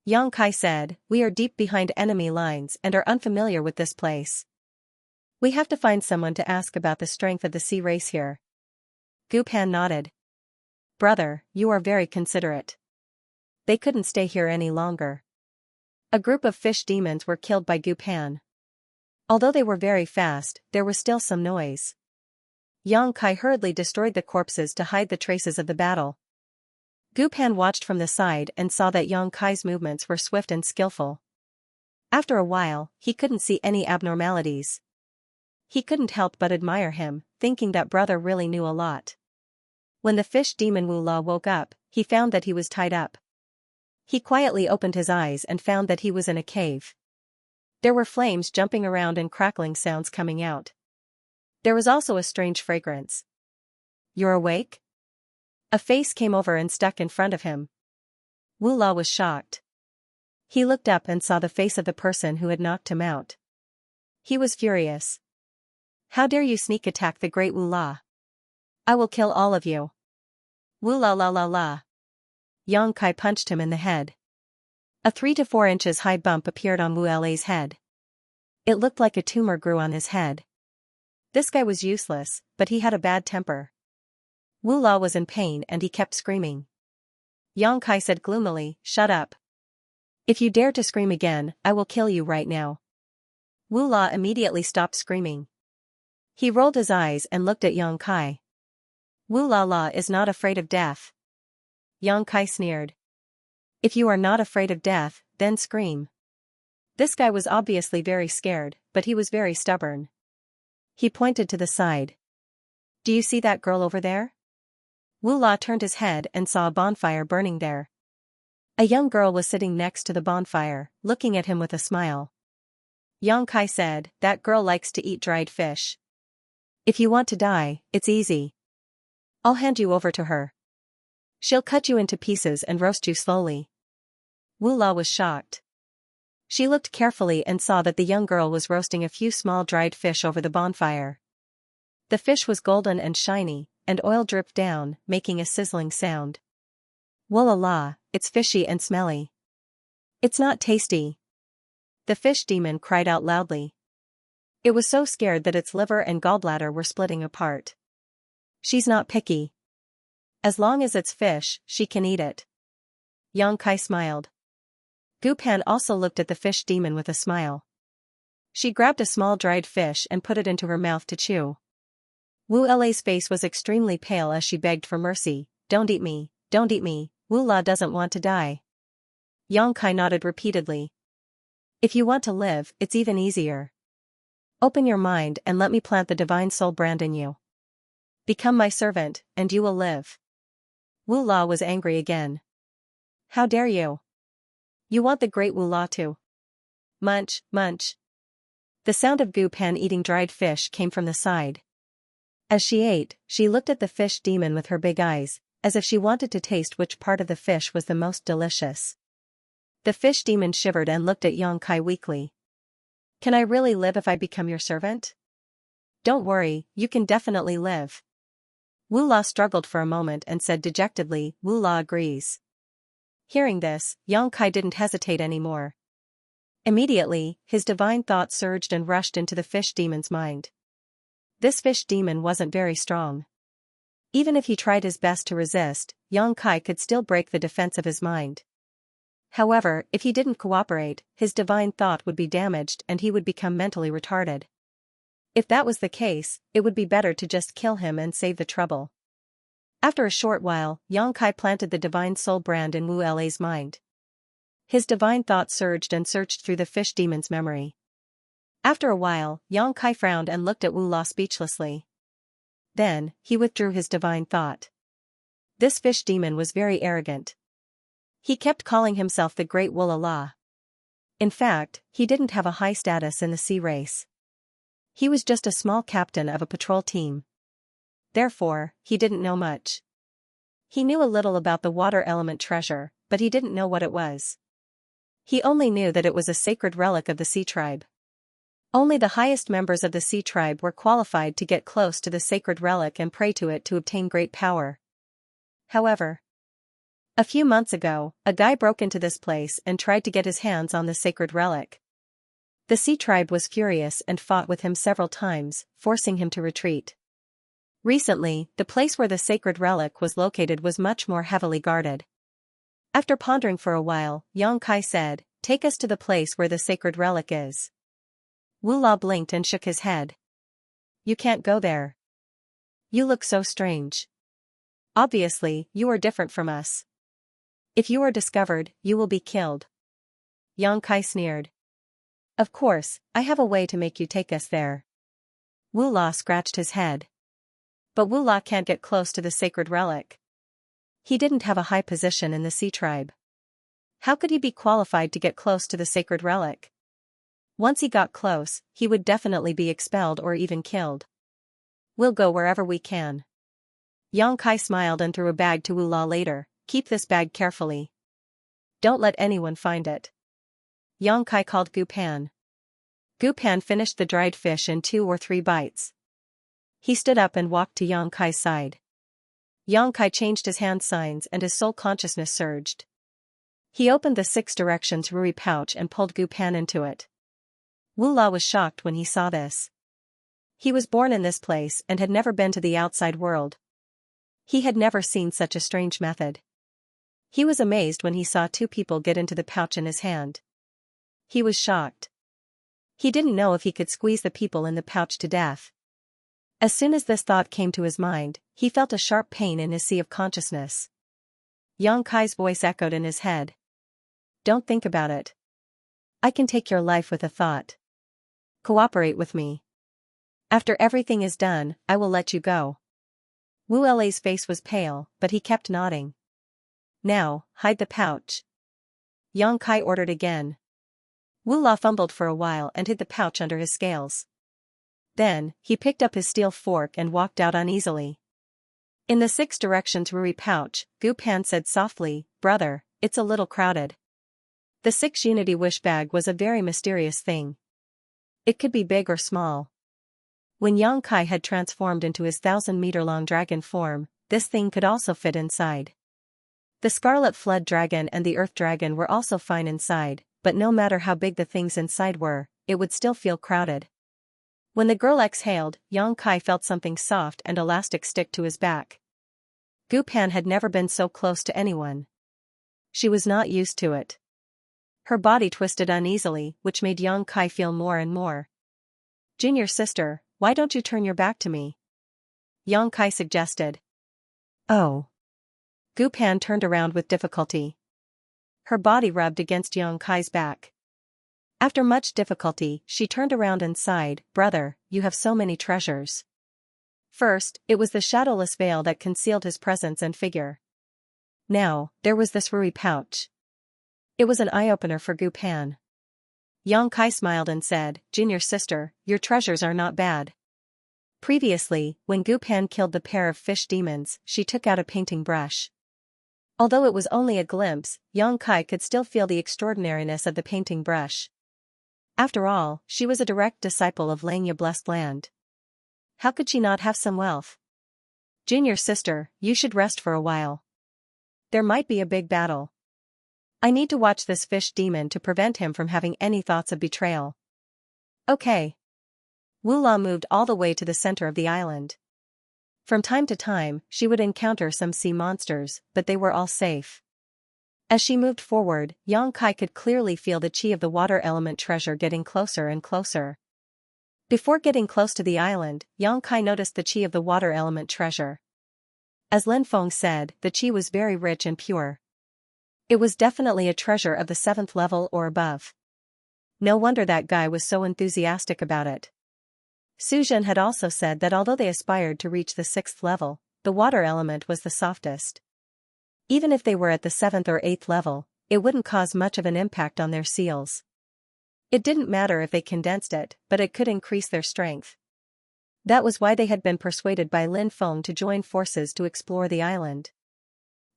Yang Kai said, We are deep behind enemy lines and are unfamiliar with this place. We have to find someone to ask about the strength of the sea race here. Gu Pan nodded. Brother, you are very considerate. They couldn't stay here any longer. A group of fish demons were killed by Gu Pan. Although they were very fast, there was still some noise. Yang Kai hurriedly destroyed the corpses to hide the traces of the battle. Gu Pan watched from the side and saw that Yang Kai's movements were swift and skillful. After a while, he couldn't see any abnormalities. He couldn't help but admire him, thinking that brother really knew a lot. When the fish demon Wu La woke up, he found that he was tied up. He quietly opened his eyes and found that he was in a cave. There were flames jumping around and crackling sounds coming out. There was also a strange fragrance. "You're awake?" A face came over and stuck in front of him. Wu La was shocked. He looked up and saw the face of the person who had knocked him out. He was furious. "How dare you sneak attack the great Wu La? I will kill all of you." Wu La la la la. Yang Kai punched him in the head. A 3 to 4 inches high bump appeared on Wu La's head. It looked like a tumor grew on his head. This guy was useless, but he had a bad temper. Wu La was in pain and he kept screaming. Yang Kai said gloomily, "Shut up. If you dare to scream again, I will kill you right now." Wu La immediately stopped screaming. He rolled his eyes and looked at Yang Kai. "Wu La La is not afraid of death." Yang Kai sneered. "If you are not afraid of death, then scream." This guy was obviously very scared, but he was very stubborn. He pointed to the side. "Do you see that girl over there?" Wu La turned his head and saw a bonfire burning there. A young girl was sitting next to the bonfire, looking at him with a smile. Yang Kai said, "That girl likes to eat dried fish. If you want to die, it's easy. I'll hand you over to her. She'll cut you into pieces and roast you slowly." Wu La was shocked. She looked carefully and saw that the young girl was roasting a few small dried fish over the bonfire. The fish was golden and shiny, and oil dripped down, making a sizzling sound. "Whoa la la, it's fishy and smelly. It's not tasty." The fish demon cried out loudly. It was so scared that its liver and gallbladder were splitting apart. "She's not picky. As long as it's fish, she can eat it." Yang Kai smiled. Gu Pan also looked at the fish demon with a smile. She grabbed a small dried fish and put it into her mouth to chew. Wu La's face was extremely pale as she begged for mercy. "Don't eat me, don't eat me, Wu La doesn't want to die." Yang Kai nodded repeatedly. "If you want to live, it's even easier. Open your mind and let me plant the divine soul brand in you. Become my servant, and you will live." Wu La was angry again. "How dare you? You want the great Wu La to munch, munch." The sound of Gu Pan eating dried fish came from the side. As she ate, she looked at the fish demon with her big eyes, as if she wanted to taste which part of the fish was the most delicious. The fish demon shivered and looked at Yang Kai weakly. "Can I really live if I become your servant?" "Don't worry, you can definitely live." Wu La struggled for a moment and said dejectedly, "Wu La agrees." Hearing this, Yang Kai didn't hesitate anymore. Immediately, his divine thought surged and rushed into the fish demon's mind. This fish demon wasn't very strong. Even if he tried his best to resist, Yang Kai could still break the defense of his mind. However, if he didn't cooperate, his divine thought would be damaged and he would become mentally retarded. If that was the case, it would be better to just kill him and save the trouble. After a short while, Yang Kai planted the divine soul brand in Wu La's mind. His divine thought surged and searched through the fish demon's memory. After a while, Yang Kai frowned and looked at Wu La speechlessly. Then, he withdrew his divine thought. This fish demon was very arrogant. He kept calling himself the Great Wu La. In fact, he didn't have a high status in the sea race. He was just a small captain of a patrol team. Therefore, he didn't know much. He knew a little about the water element treasure, but he didn't know what it was. He only knew that it was a sacred relic of the sea tribe. Only the highest members of the sea tribe were qualified to get close to the sacred relic and pray to it to obtain great power. However, a few months ago, a guy broke into this place and tried to get his hands on the sacred relic. The sea tribe was furious and fought with him several times, forcing him to retreat. Recently, the place where the sacred relic was located was much more heavily guarded. After pondering for a while, Yang Kai said, "Take us to the place where the sacred relic is." Wu La blinked and shook his head. "You can't go there. You look so strange. Obviously, you are different from us. If you are discovered, you will be killed." Yang Kai sneered. "Of course, I have a way to make you take us there." Wu La scratched his head. But Wu La can't get close to the sacred relic. He didn't have a high position in the Sea tribe. How could he be qualified to get close to the sacred relic? Once he got close, he would definitely be expelled or even killed. We'll go wherever we can. Yang Kai smiled and threw a bag to Wu La later. Keep this bag carefully. Don't let anyone find it. Yang Kai called Gu Pan. Gu Pan finished the dried fish in 2 or 3 bites. He stood up and walked to Yang Kai's side. Yang Kai changed his hand signs and his soul consciousness surged. He opened the 6 directions Ruri pouch and pulled Gu Pan into it. Wu La was shocked when he saw this. He was born in this place and had never been to the outside world. He had never seen such a strange method. He was amazed when he saw 2 people get into the pouch in his hand. He was shocked. He didn't know if he could squeeze the people in the pouch to death. As soon as this thought came to his mind, he felt a sharp pain in his sea of consciousness. Yang Kai's voice echoed in his head. Don't think about it. I can take your life with a thought. Cooperate with me. After everything is done, I will let you go. Wu La's face was pale, but he kept nodding. Now, hide the pouch. Yang Kai ordered again. Wu La fumbled for a while and hid the pouch under his scales. Then, he picked up his steel fork and walked out uneasily. In the 6 directions Ruri pouch, Gu Pan said softly, Brother, it's a little crowded. The 6 Unity Wish bag was a very mysterious thing. It could be big or small. When Yang Kai had transformed into his 1,000-meter-long dragon form, this thing could also fit inside. The Scarlet Flood Dragon and the Earth Dragon were also fine inside, but no matter how big the things inside were, it would still feel crowded. When the girl exhaled, Yang Kai felt something soft and elastic stick to his back. Gu Pan had never been so close to anyone. She was not used to it. Her body twisted uneasily, which made Yang Kai feel more and more. Junior sister, why don't you turn your back to me? Yang Kai suggested. Oh. Gu Pan turned around with difficulty. Her body rubbed against Yang Kai's back. After much difficulty, she turned around and sighed, Brother, you have so many treasures. First, it was the shadowless veil that concealed his presence and figure. Now, there was this Ruri pouch. It was an eye-opener for Gu Pan. Yang Kai smiled and said, Junior sister, your treasures are not bad. Previously, when Gu Pan killed the pair of fish demons, she took out a painting brush. Although it was only a glimpse, Yang Kai could still feel the extraordinariness of the painting brush. After all, she was a direct disciple of Langya Blessed Land. How could she not have some wealth? Junior sister, you should rest for a while. There might be a big battle. I need to watch this fish demon to prevent him from having any thoughts of betrayal. Okay. Wu La moved all the way to the center of the island. From time to time, she would encounter some sea monsters, but they were all safe. As she moved forward, Yang Kai could clearly feel the chi of the water element treasure getting closer and closer. Before getting close to the island, Yang Kai noticed the chi of the water element treasure. As Lin Feng said, the chi was very rich and pure. It was definitely a treasure of the 7th level or above. No wonder that guy was so enthusiastic about it. Su Zhen had also said that although they aspired to reach the 6th level, the water element was the softest. Even if they were at the 7th or 8th level, it wouldn't cause much of an impact on their seals. It didn't matter if they condensed it, but it could increase their strength. That was why they had been persuaded by Lin Feng to join forces to explore the island.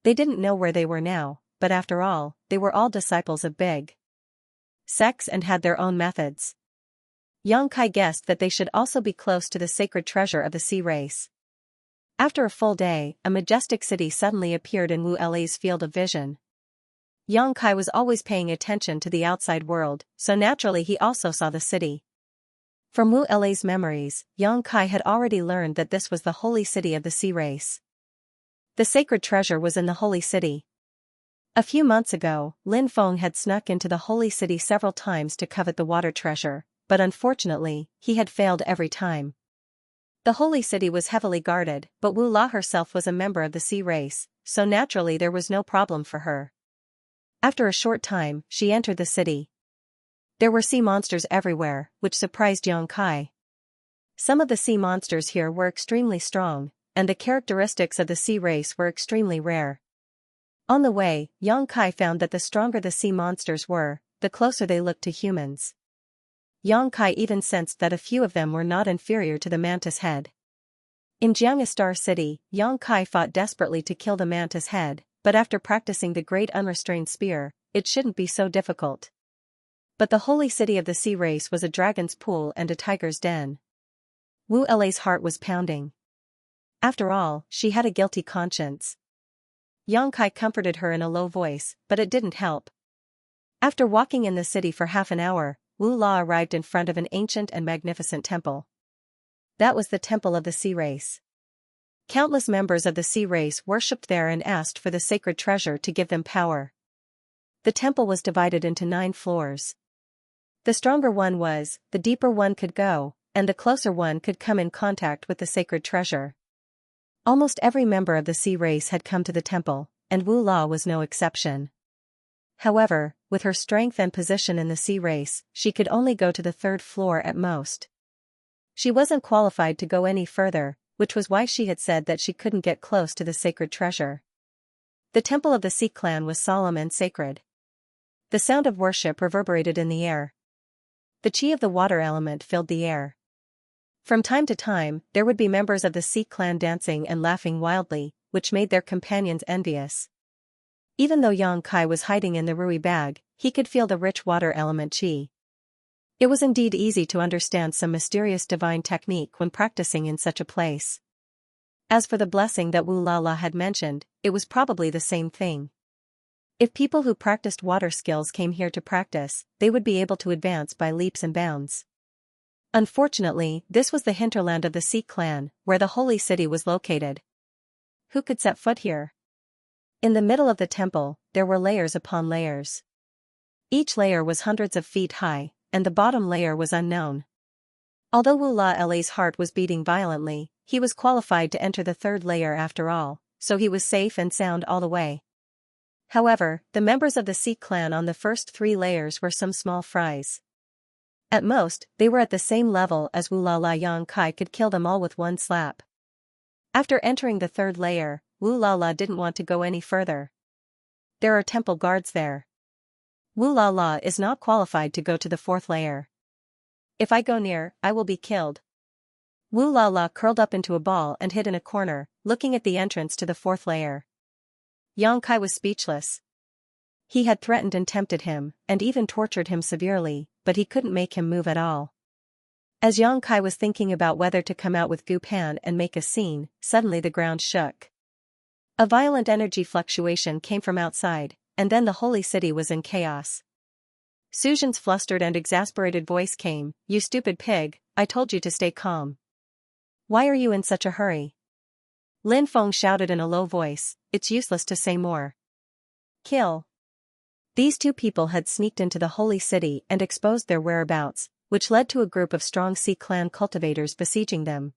They didn't know where they were now, but after all, they were all disciples of Big Sex and had their own methods. Yang Kai guessed that they should also be close to the sacred treasure of the sea race. After a full day, a majestic city suddenly appeared in Wu La's field of vision. Yang Kai was always paying attention to the outside world, so naturally he also saw the city. From Wu La's memories, Yang Kai had already learned that this was the holy city of the sea race. The sacred treasure was in the holy city. A few months ago, Lin Feng had snuck into the holy city several times to covet the water treasure, but unfortunately, he had failed every time. The holy city was heavily guarded, but Wu La herself was a member of the sea race, so naturally there was no problem for her. After a short time, she entered the city. There were sea monsters everywhere, which surprised Yang Kai. Some of the sea monsters here were extremely strong, and the characteristics of the sea race were extremely rare. On the way, Xianxia found that the stronger the sea monsters were, the closer they looked to humans. Xianxia even sensed that a few of them were not inferior to the mantis head. In Xianxia Star City, Xianxia fought desperately to kill the mantis head, but after practicing the great unrestrained spear, it shouldn't be so difficult. But the holy city of the sea race was a dragon's pool and a tiger's den. Wu Lei's heart was pounding. After all, she had a guilty conscience. Xianxia comforted her in a low voice, but it didn't help. After walking in the city for half an hour, Wu Lai arrived in front of an ancient and magnificent temple. That was the temple of the sea race. Countless members of the sea race worshipped there and asked for the sacred treasure to give them power. The temple was divided into 9 floors. The stronger one was, the deeper one could go, and the closer one could come in contact with the sacred treasure. Almost every member of the sea race had come to the temple, and Wu Lai was no exception. However, with her strength and position in the sea race, she could only go to the 3rd floor at most. She wasn't qualified to go any further, which was why she had said that she couldn't get close to the sacred treasure. The temple of the Sea Clan was solemn and sacred. The sound of worship reverberated in the air. The chi of the water element filled the air. From time to time, there would be members of the Sea Clan dancing and laughing wildly, which made their companions envious. Even though Xianxia was hiding in the Rui bag, he could feel the rich water element chi. It was indeed easy to understand some mysterious divine technique when practicing in such a place. As for the blessing that Wu Lala had mentioned, it was probably the same thing. If people who practiced water skills came here to practice, they would be able to advance by leaps and bounds. Unfortunately, this was the hinterland of the Sea Clan, where the holy city was located. Who could set foot here? In the middle of the temple, there were layers upon layers. Each layer was hundreds of feet high, and the bottom layer was unknown. Although Wu Lei's heart was beating violently, he was qualified to enter the 3rd layer after all, so he was safe and sound all the way. However, the members of the Sea Clan on the first 3 layers were some small fries. At most, they were at the same level as Wu Lai. Xianxia could kill them all with one slap. After entering the 3rd layer, Wu Lai didn't want to go any further. There are temple guards there. Wu Lai is not qualified to go to the 4th layer. If I go near, I will be killed. Wu Lai curled up into a ball and hid in a corner, looking at the entrance to the 4th layer. Xianxia was speechless. He had threatened and tempted him, and even tortured him severely, but he couldn't make him move at all. As Xianxia was thinking about whether to come out with Gu Pan and make a scene, suddenly the ground shook. A violent energy fluctuation came from outside, and then the holy city was in chaos. Suzhen's flustered and exasperated voice came, "You stupid pig, I told you to stay calm. Why are you in such a hurry?" Lin Feng shouted in a low voice, "It's useless to say more. Kill." These 2 people had sneaked into the holy city and exposed their whereabouts, which led to a group of strong Sea Clan cultivators besieging them.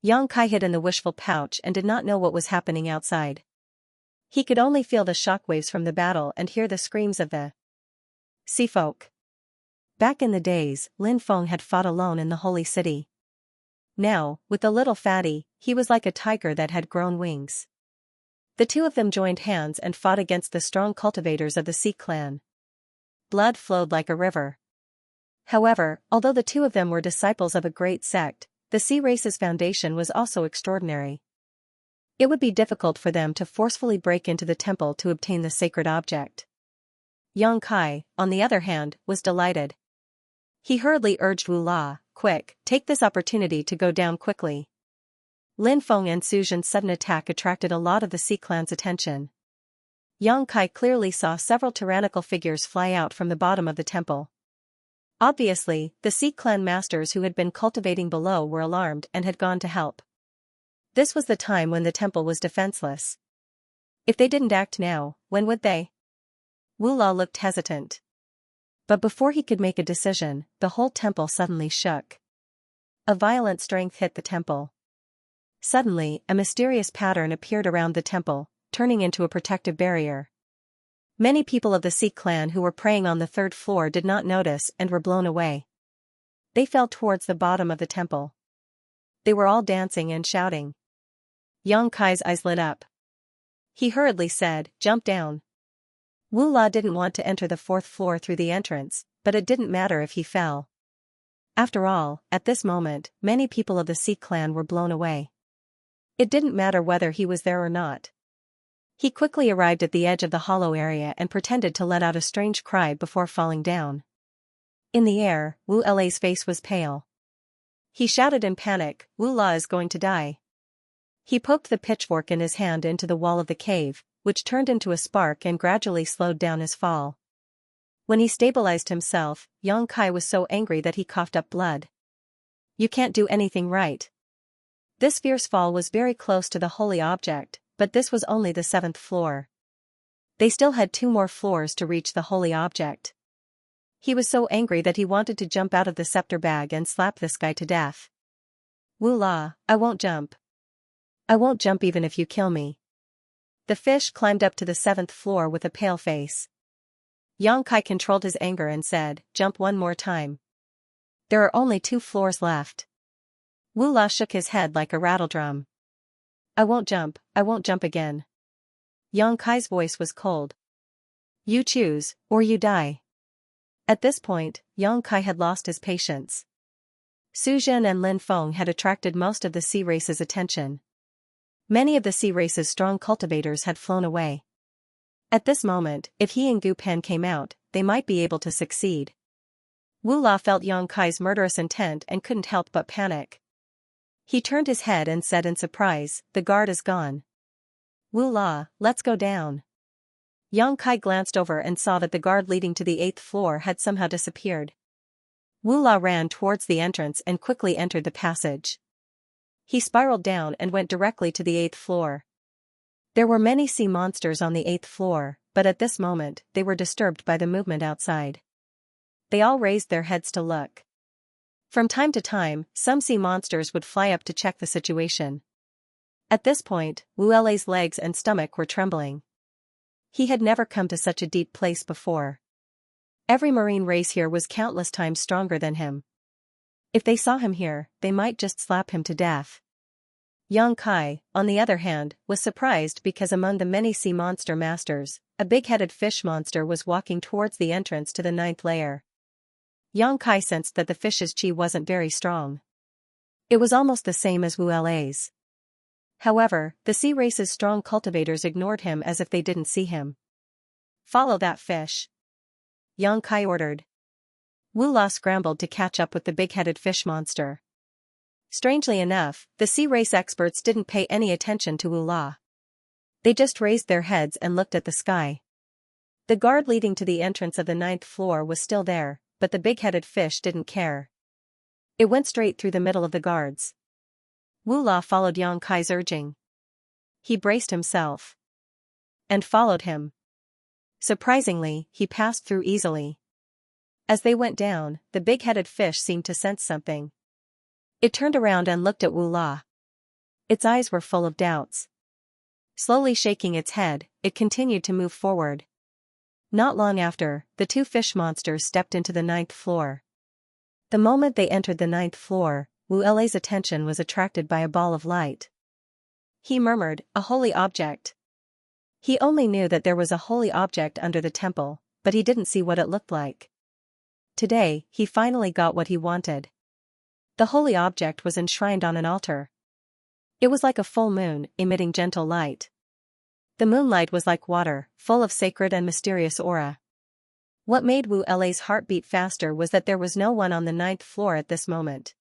Xianxia hid in the wishful pouch and did not know what was happening outside. He could only feel the shockwaves from the battle and hear the screams of the sea folk. Back in the days, Lin Feng had fought alone in the holy city. Now, with the little fatty, he was like a tiger that had grown wings. The 2 of them joined hands and fought against the strong cultivators of the Sea Clan. Blood flowed like a river. However, although the 2 of them were disciples of a great sect, the sea race's foundation was also extraordinary. It would be difficult for them to forcefully break into the temple to obtain the sacred object. Xianxia, on the other hand, was delighted. He hurriedly urged Wu Lai, "Quick, take this opportunity to go down quickly." Lin Feng and Suzhen's sudden attack attracted a lot of the Sea Clan's attention. Xianxia clearly saw several tyrannical figures fly out from the bottom of the temple. Obviously, the Sea Clan masters who had been cultivating below were alarmed and had gone to help. This was the time when the temple was defenseless. If they didn't act now, when would they? Wu Lai looked hesitant. But before he could make a decision, the whole temple suddenly shook. A violent strength hit the temple. Suddenly, a mysterious pattern appeared around the temple, turning into a protective barrier. Many people of the Sea Clan who were praying on the 3rd floor did not notice and were blown away. They fell towards the bottom of the temple. They were all dancing and shouting. Yang Kai's eyes lit up. He hurriedly said, "Jump down." Wu La didn't want to enter the fourth floor through the entrance, but it didn't matter if he fell. After all, at this moment, many people of the Sea clan were blown away. It didn't matter whether he was there or not. He quickly arrived at the edge of the hollow area and pretended to let out a strange cry before falling down. In the air, Wu La's face was pale. He shouted in panic, "Wu La is going to die." He poked the pitchfork in his hand into the wall of the cave, which turned into a spark and gradually slowed down his fall. When he stabilized himself, Yang Kai was so angry that he coughed up blood. "You can't do anything right." This fierce fall was very close to the holy object, but this was only the 7th floor. They still had 2 more floors to reach the holy object. He was so angry that he wanted to jump out of the scepter bag and slap this guy to death. "Wu La, I won't jump. I won't jump even if you kill me." The fish climbed up to the 7th floor with a pale face. Yang Kai controlled his anger and said, "Jump one more time. There are only 2 floors left." Wu La shook his head like a rattledrum. I won't jump again." Yang Kai's voice was cold. "You choose, or you die." At this point, Yang Kai had lost his patience. Su Zhen and Lin Feng had attracted most of the sea race's attention. Many of the sea race's strong cultivators had flown away. At this moment, if he and Gu Pen came out, they might be able to succeed. Wu La felt Yang Kai's murderous intent and couldn't help but panic. He turned his head and said in surprise, "The guard is gone. Wu La, let's go down." Yang Kai glanced over and saw that the guard leading to the 8th floor had somehow disappeared. Wu La ran towards the entrance and quickly entered the passage. He spiraled down and went directly to the 8th floor. There were many sea monsters on the 8th floor, but at this moment, they were disturbed by the movement outside. They all raised their heads to look. From time to time, some sea monsters would fly up to check the situation. At this point, Wu La's legs and stomach were trembling. He had never come to such a deep place before. Every marine race here was countless times stronger than him. If they saw him here, they might just slap him to death. Yang Kai, on the other hand, was surprised because among the many sea monster masters, a big-headed fish monster was walking towards the entrance to the 9th layer. Yang Kai sensed that the fish's chi wasn't very strong. It was almost the same as Wu La's. However, the sea race's strong cultivators ignored him as if they didn't see him. "Follow that fish," Yang Kai ordered. Wu La scrambled to catch up with the big-headed fish monster. Strangely enough, the sea race experts didn't pay any attention to Wu La. They just raised their heads and looked at the sky. The guard leading to the entrance of the 9th floor was still there, but the big-headed fish didn't care. It went straight through the middle of the guards. Wu La followed Yang Kai's urging. He braced himself and followed him. Surprisingly, he passed through easily. As they went down, the big-headed fish seemed to sense something. It turned around and looked at Wu La. Its eyes were full of doubts. Slowly shaking its head, it continued to move forward. Not long after, the 2 fish monsters stepped into the 9th floor. The moment they entered the 9th floor, Wu La's attention was attracted by a ball of light. He murmured, "A holy object." He only knew that there was a holy object under the temple, but he didn't see what it looked like. Today, he finally got what he wanted. The holy object was enshrined on an altar. It was like a full moon, emitting gentle light. The moonlight was like water, full of sacred and mysterious aura. What made Wu La's heart beat faster was that there was no one on the 9th floor at this moment.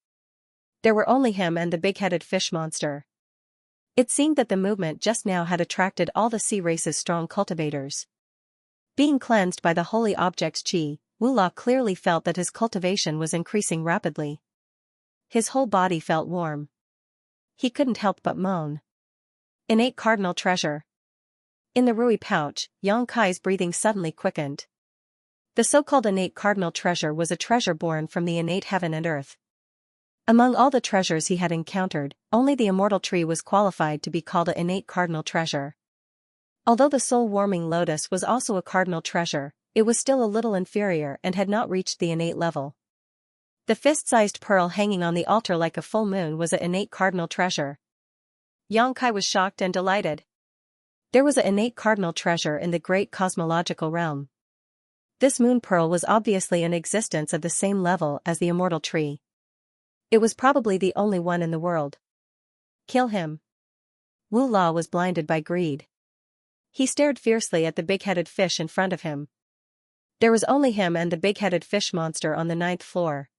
There were only him and the big-headed fish monster. It seemed that the movement just now had attracted all the sea race's strong cultivators. Being cleansed by the holy object's chi, Wu La clearly felt that his cultivation was increasing rapidly. His whole body felt warm. He couldn't help but moan. Innate cardinal treasure. In the Rui pouch, Yang Kai's breathing suddenly quickened. The so-called innate cardinal treasure was a treasure born from the innate heaven and earth. Among all the treasures he had encountered, only the immortal tree was qualified to be called an innate cardinal treasure. Although the soul-warming lotus was also a cardinal treasure, it was still a little inferior and had not reached the innate level. The fist-sized pearl hanging on the altar like a full moon was an innate cardinal treasure. Yang Kai was shocked and delighted. There was an innate cardinal treasure in the great cosmological realm. This moon pearl was obviously in existence of the same level as the immortal tree. It was probably the only one in the world. Kill him. Wu La was blinded by greed. He stared fiercely at the big-headed fish in front of him. There was only him and the big-headed fish monster on the 9th floor.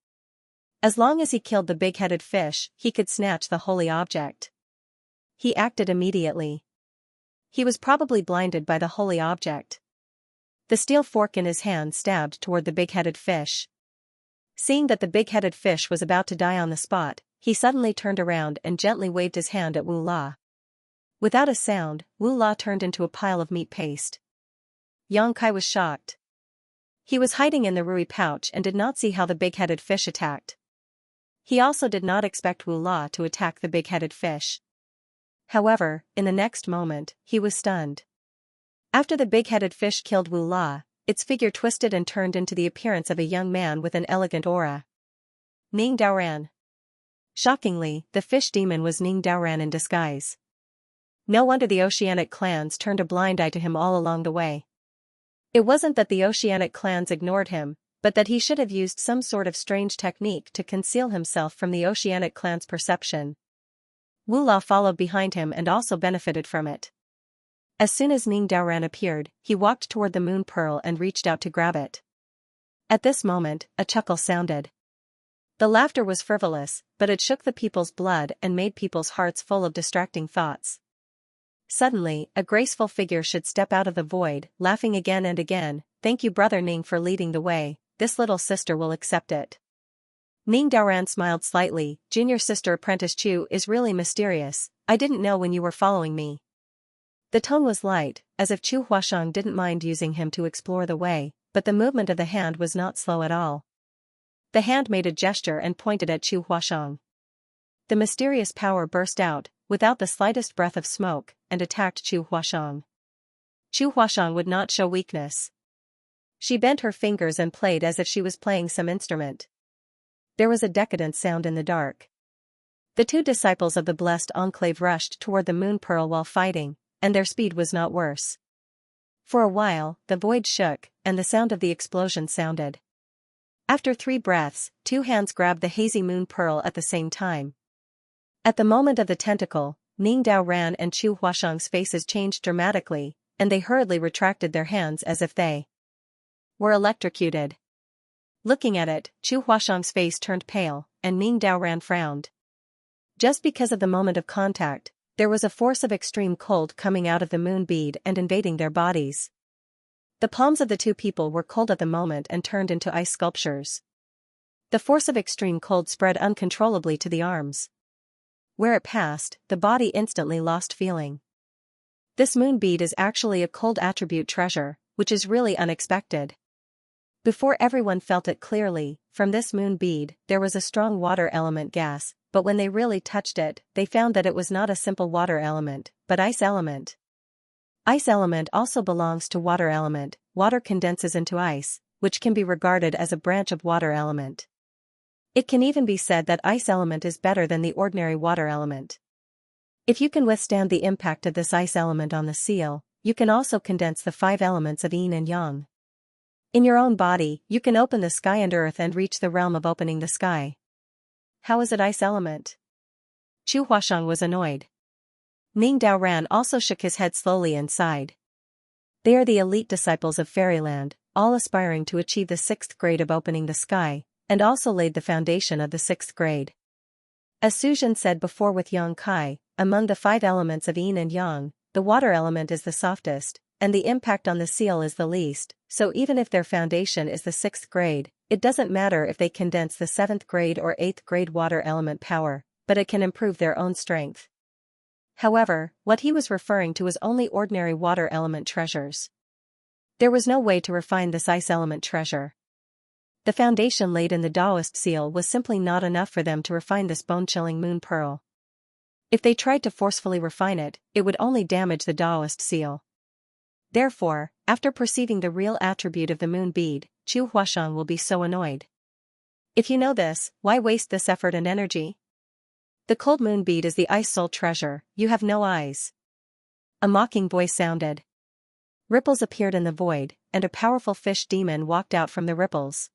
As long as he killed the big-headed fish, he could snatch the holy object. He acted immediately. He was probably blinded by the holy object. The steel fork in his hand stabbed toward the big-headed fish. Seeing that the big-headed fish was about to die on the spot, he suddenly turned around and gently waved his hand at Wu La. Without a sound, Wu La turned into a pile of meat paste. Yang Kai was shocked. He was hiding in the Rui pouch and did not see how the big-headed fish attacked. He also did not expect Wu La to attack the big-headed fish. However, in the next moment, he was stunned. After the big-headed fish killed Wu La, its figure twisted and turned into the appearance of a young man with an elegant aura. Ning Daoran. Shockingly, the fish demon was Ning Daoran in disguise. No wonder the Oceanic clans turned a blind eye to him all along the way. It wasn't that the Oceanic clans ignored him, but that he should have used some sort of strange technique to conceal himself from the Oceanic clan's perception. Wu La followed behind him and also benefited from it. As soon as Ning Daoran appeared, he walked toward the moon pearl and reached out to grab it. At this moment, a chuckle sounded. The laughter was frivolous, but it shook the people's blood and made people's hearts full of distracting thoughts. Suddenly, a graceful figure should step out of the void, laughing again and again. "Thank you, Brother Ning, for leading the way. This little sister will accept it." Ning Daoran smiled slightly. "Junior sister apprentice Chu is really mysterious. I didn't know when you were following me." The tone was light, as if Chu Huashang didn't mind using him to explore the way, but the movement of the hand was not slow at all. The hand made a gesture and pointed at Chu Huashang. The mysterious power burst out, without the slightest breath of smoke, and attacked Chu Huashang. Chu Huashang would not show weakness. She bent her fingers and played as if she was playing some instrument. There was a decadent sound in the dark. The two disciples of the blessed enclave rushed toward the moon pearl while fighting, and their speed was not worse. For a while, the void shook, and the sound of the explosion sounded. After 3 breaths, 2 hands grabbed the hazy moon pearl at the same time. At the moment of the tentacle, Ning Daoran and Chu Huashang's faces changed dramatically, and they hurriedly retracted their hands as if they were electrocuted. Looking at it, Chu Huashang's face turned pale, and Ning Daoran frowned. Just because of the moment of contact, there was a force of extreme cold coming out of the moon bead and invading their bodies. The palms of the two people were cold at the moment and turned into ice sculptures. The force of extreme cold spread uncontrollably to the arms. Where it passed, the body instantly lost feeling. This moon bead is actually a cold attribute treasure, which is really unexpected. Before everyone felt it clearly, from this moon bead, there was a strong water element gas, but when they really touched it, they found that it was not a simple water element, but ice element. Ice element also belongs to water element. Water condenses into ice, which can be regarded as a branch of water element. It can even be said that ice element is better than the ordinary water element. If you can withstand the impact of this ice element on the seal, you can also condense the 5 elements of yin and yang. In your own body, you can open the sky and earth and reach the realm of opening the sky. How is it ice element? Chu Huashang was annoyed. Ning Daoran also shook his head slowly and sighed. They are the elite disciples of Fairyland, all aspiring to achieve the 6th grade of opening the sky, and also laid the foundation of the 6th grade. As Suzhen said before with Yang Kai, among the 5 elements of yin and yang, the water element is the softest, and the impact on the seal is the least, so even if their foundation is the 6th grade, it doesn't matter if they condense the 7th grade or 8th grade water element power, but it can improve their own strength. However, what he was referring to was only ordinary water element treasures. There was no way to refine this ice element treasure. The foundation laid in the Taoist seal was simply not enough for them to refine this bone-chilling moon pearl. If they tried to forcefully refine it, it would only damage the Taoist seal. Therefore, after perceiving the real attribute of the moon bead, Chu Huashang will be so annoyed. If you know this, why waste this effort and energy? The cold moon bead is the ice soul treasure, you have no eyes. A mocking voice sounded. Ripples appeared in the void, and a powerful fish demon walked out from the ripples.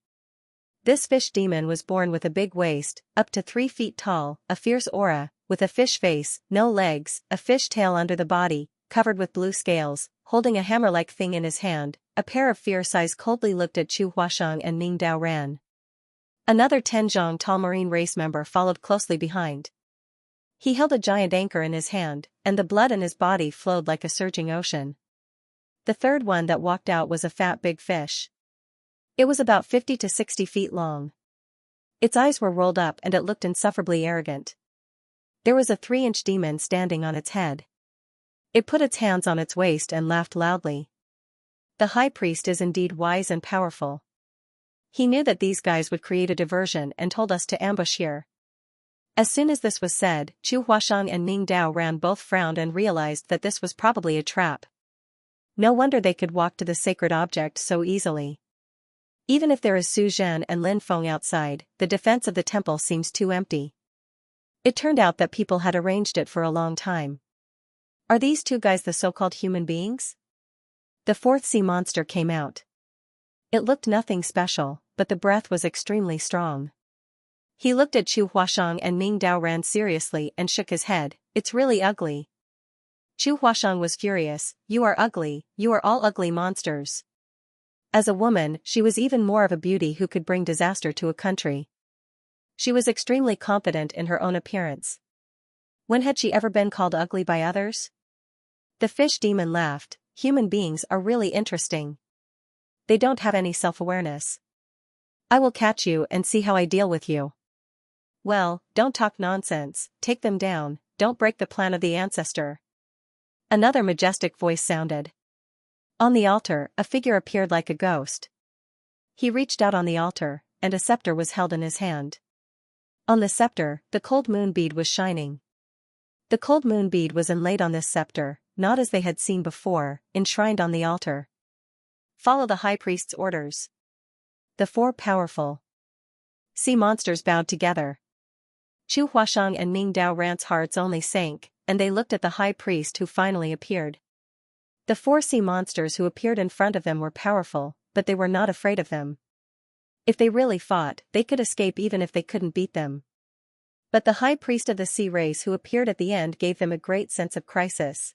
This fish demon was born with a big waist, up to 3 feet tall, a fierce aura, with a fish face, no legs, a fish tail under the body, covered with blue scales, holding a hammer-like thing in his hand. A pair of fierce eyes coldly looked at Chu Huashang and Ning Dao Ran. Another Tenjiang tall marine race member followed closely behind. He held a giant anchor in his hand, and the blood in his body flowed like a surging ocean. The third one that walked out was a fat big fish. It was about 50 to 60 feet long. Its eyes were rolled up and it looked insufferably arrogant. There was a 3-inch demon standing on its head. It put its hands on its waist and laughed loudly. The high priest is indeed wise and powerful. He knew that these guys would create a diversion and told us to ambush here. As soon as this was said, Chu Huashang and Ning Dao Ran both frowned and realized that this was probably a trap. No wonder they could walk to the sacred object so easily. Even if there is Su Zhen and Lin Feng outside, the defense of the temple seems too empty. It turned out that people had arranged it for a long time. Are these two guys the so-called human beings? The fourth sea monster came out. It looked nothing special, but the breath was extremely strong. He looked at Chu Huashang and Ning Dao Ran seriously and shook his head. It's really ugly. Chu Huashang was furious. You are ugly, you are all ugly monsters. As a woman, she was even more of a beauty who could bring disaster to a country. She was extremely confident in her own appearance. When had she ever been called ugly by others? The fish demon laughed. Human beings are really interesting. They don't have any self-awareness. I will catch you and see how I deal with you. Well, don't talk nonsense, take them down, don't break the plan of the ancestor. Another majestic voice sounded. On the altar, a figure appeared like a ghost. He reached out on the altar, and a scepter was held in his hand. On the scepter, the cold moon bead was shining. The cold moon bead was inlaid on this scepter, not as they had seen before, enshrined on the altar. Follow the high priest's orders. The 4 powerful sea monsters bowed together. Chu Huashang and Ning Dao Ran's hearts only sank, and they looked at the high priest who finally appeared. The 4 sea monsters who appeared in front of them were powerful, but they were not afraid of them. If they really fought, they could escape even if they couldn't beat them. But the high priest of the sea race who appeared at the end gave them a great sense of crisis.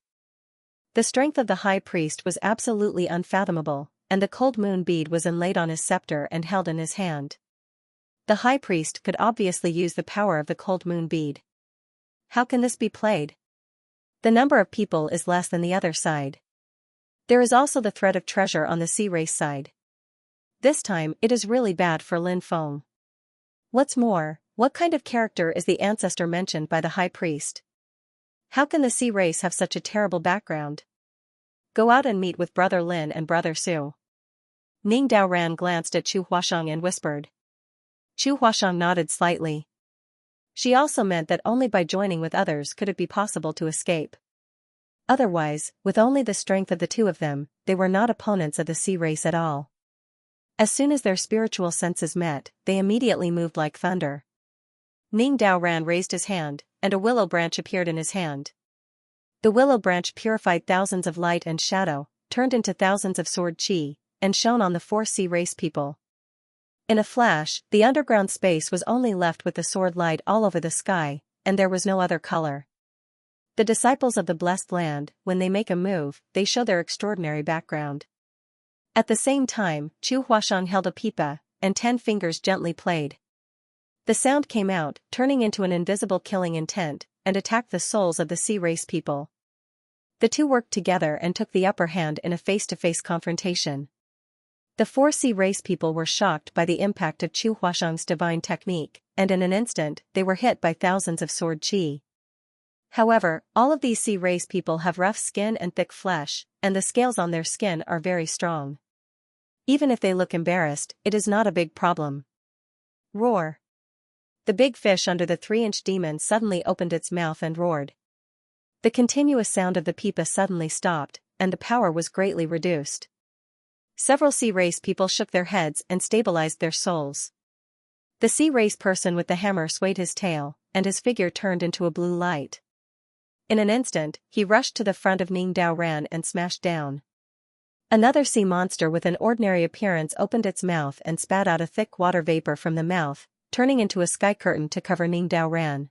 The strength of the high priest was absolutely unfathomable, and the cold moon bead was inlaid on his scepter and held in his hand. The high priest could obviously use the power of the cold moon bead. How can this be played? The number of people is less than the other side. There is also the threat of treasure on the sea race side. This time, it is really bad for Lin Feng. What's more, what kind of character is the ancestor mentioned by the high priest? How can the sea race have such a terrible background? Go out and meet with Brother Lin and Brother Su. Ning Dao Ran glanced at Chu Huashang and whispered. Chu Huashang nodded slightly. She also meant that only by joining with others could it be possible to escape. Otherwise, with only the strength of the 2 of them, they were not opponents of the sea race at all. As soon as their spiritual senses met, they immediately moved like thunder. Ning Dao Ran raised his hand, and a willow branch appeared in his hand. The willow branch purified thousands of light and shadow, turned into thousands of sword chi, and shone on the 4 sea race people. In a flash, the underground space was only left with the sword light all over the sky, and there was no other color. The disciples of the blessed land, when they make a move, they show their extraordinary background. At the same time, Chu Huashang held a pipa, and 10 fingers gently played. The sound came out, turning into an invisible killing intent, and attacked the souls of the sea race people. The 2 worked together and took the upper hand in a face-to-face confrontation. The 4 sea race people were shocked by the impact of Chu Huashang's divine technique, and in an instant, they were hit by thousands of sword chi. However, all of these sea race people have rough skin and thick flesh, and the scales on their skin are very strong. Even if they look embarrassed, it is not a big problem. Roar. The big fish under the 3-inch demon suddenly opened its mouth and roared. The continuous sound of the pipa suddenly stopped, and the power was greatly reduced. Several sea race people shook their heads and stabilized their souls. The sea race person with the hammer swayed his tail, and his figure turned into a blue light. In an instant, he rushed to the front of Ning Dao Ran and smashed down. Another sea monster with an ordinary appearance opened its mouth and spat out a thick water vapor from the mouth, turning into a sky curtain to cover Ning Dao Ran.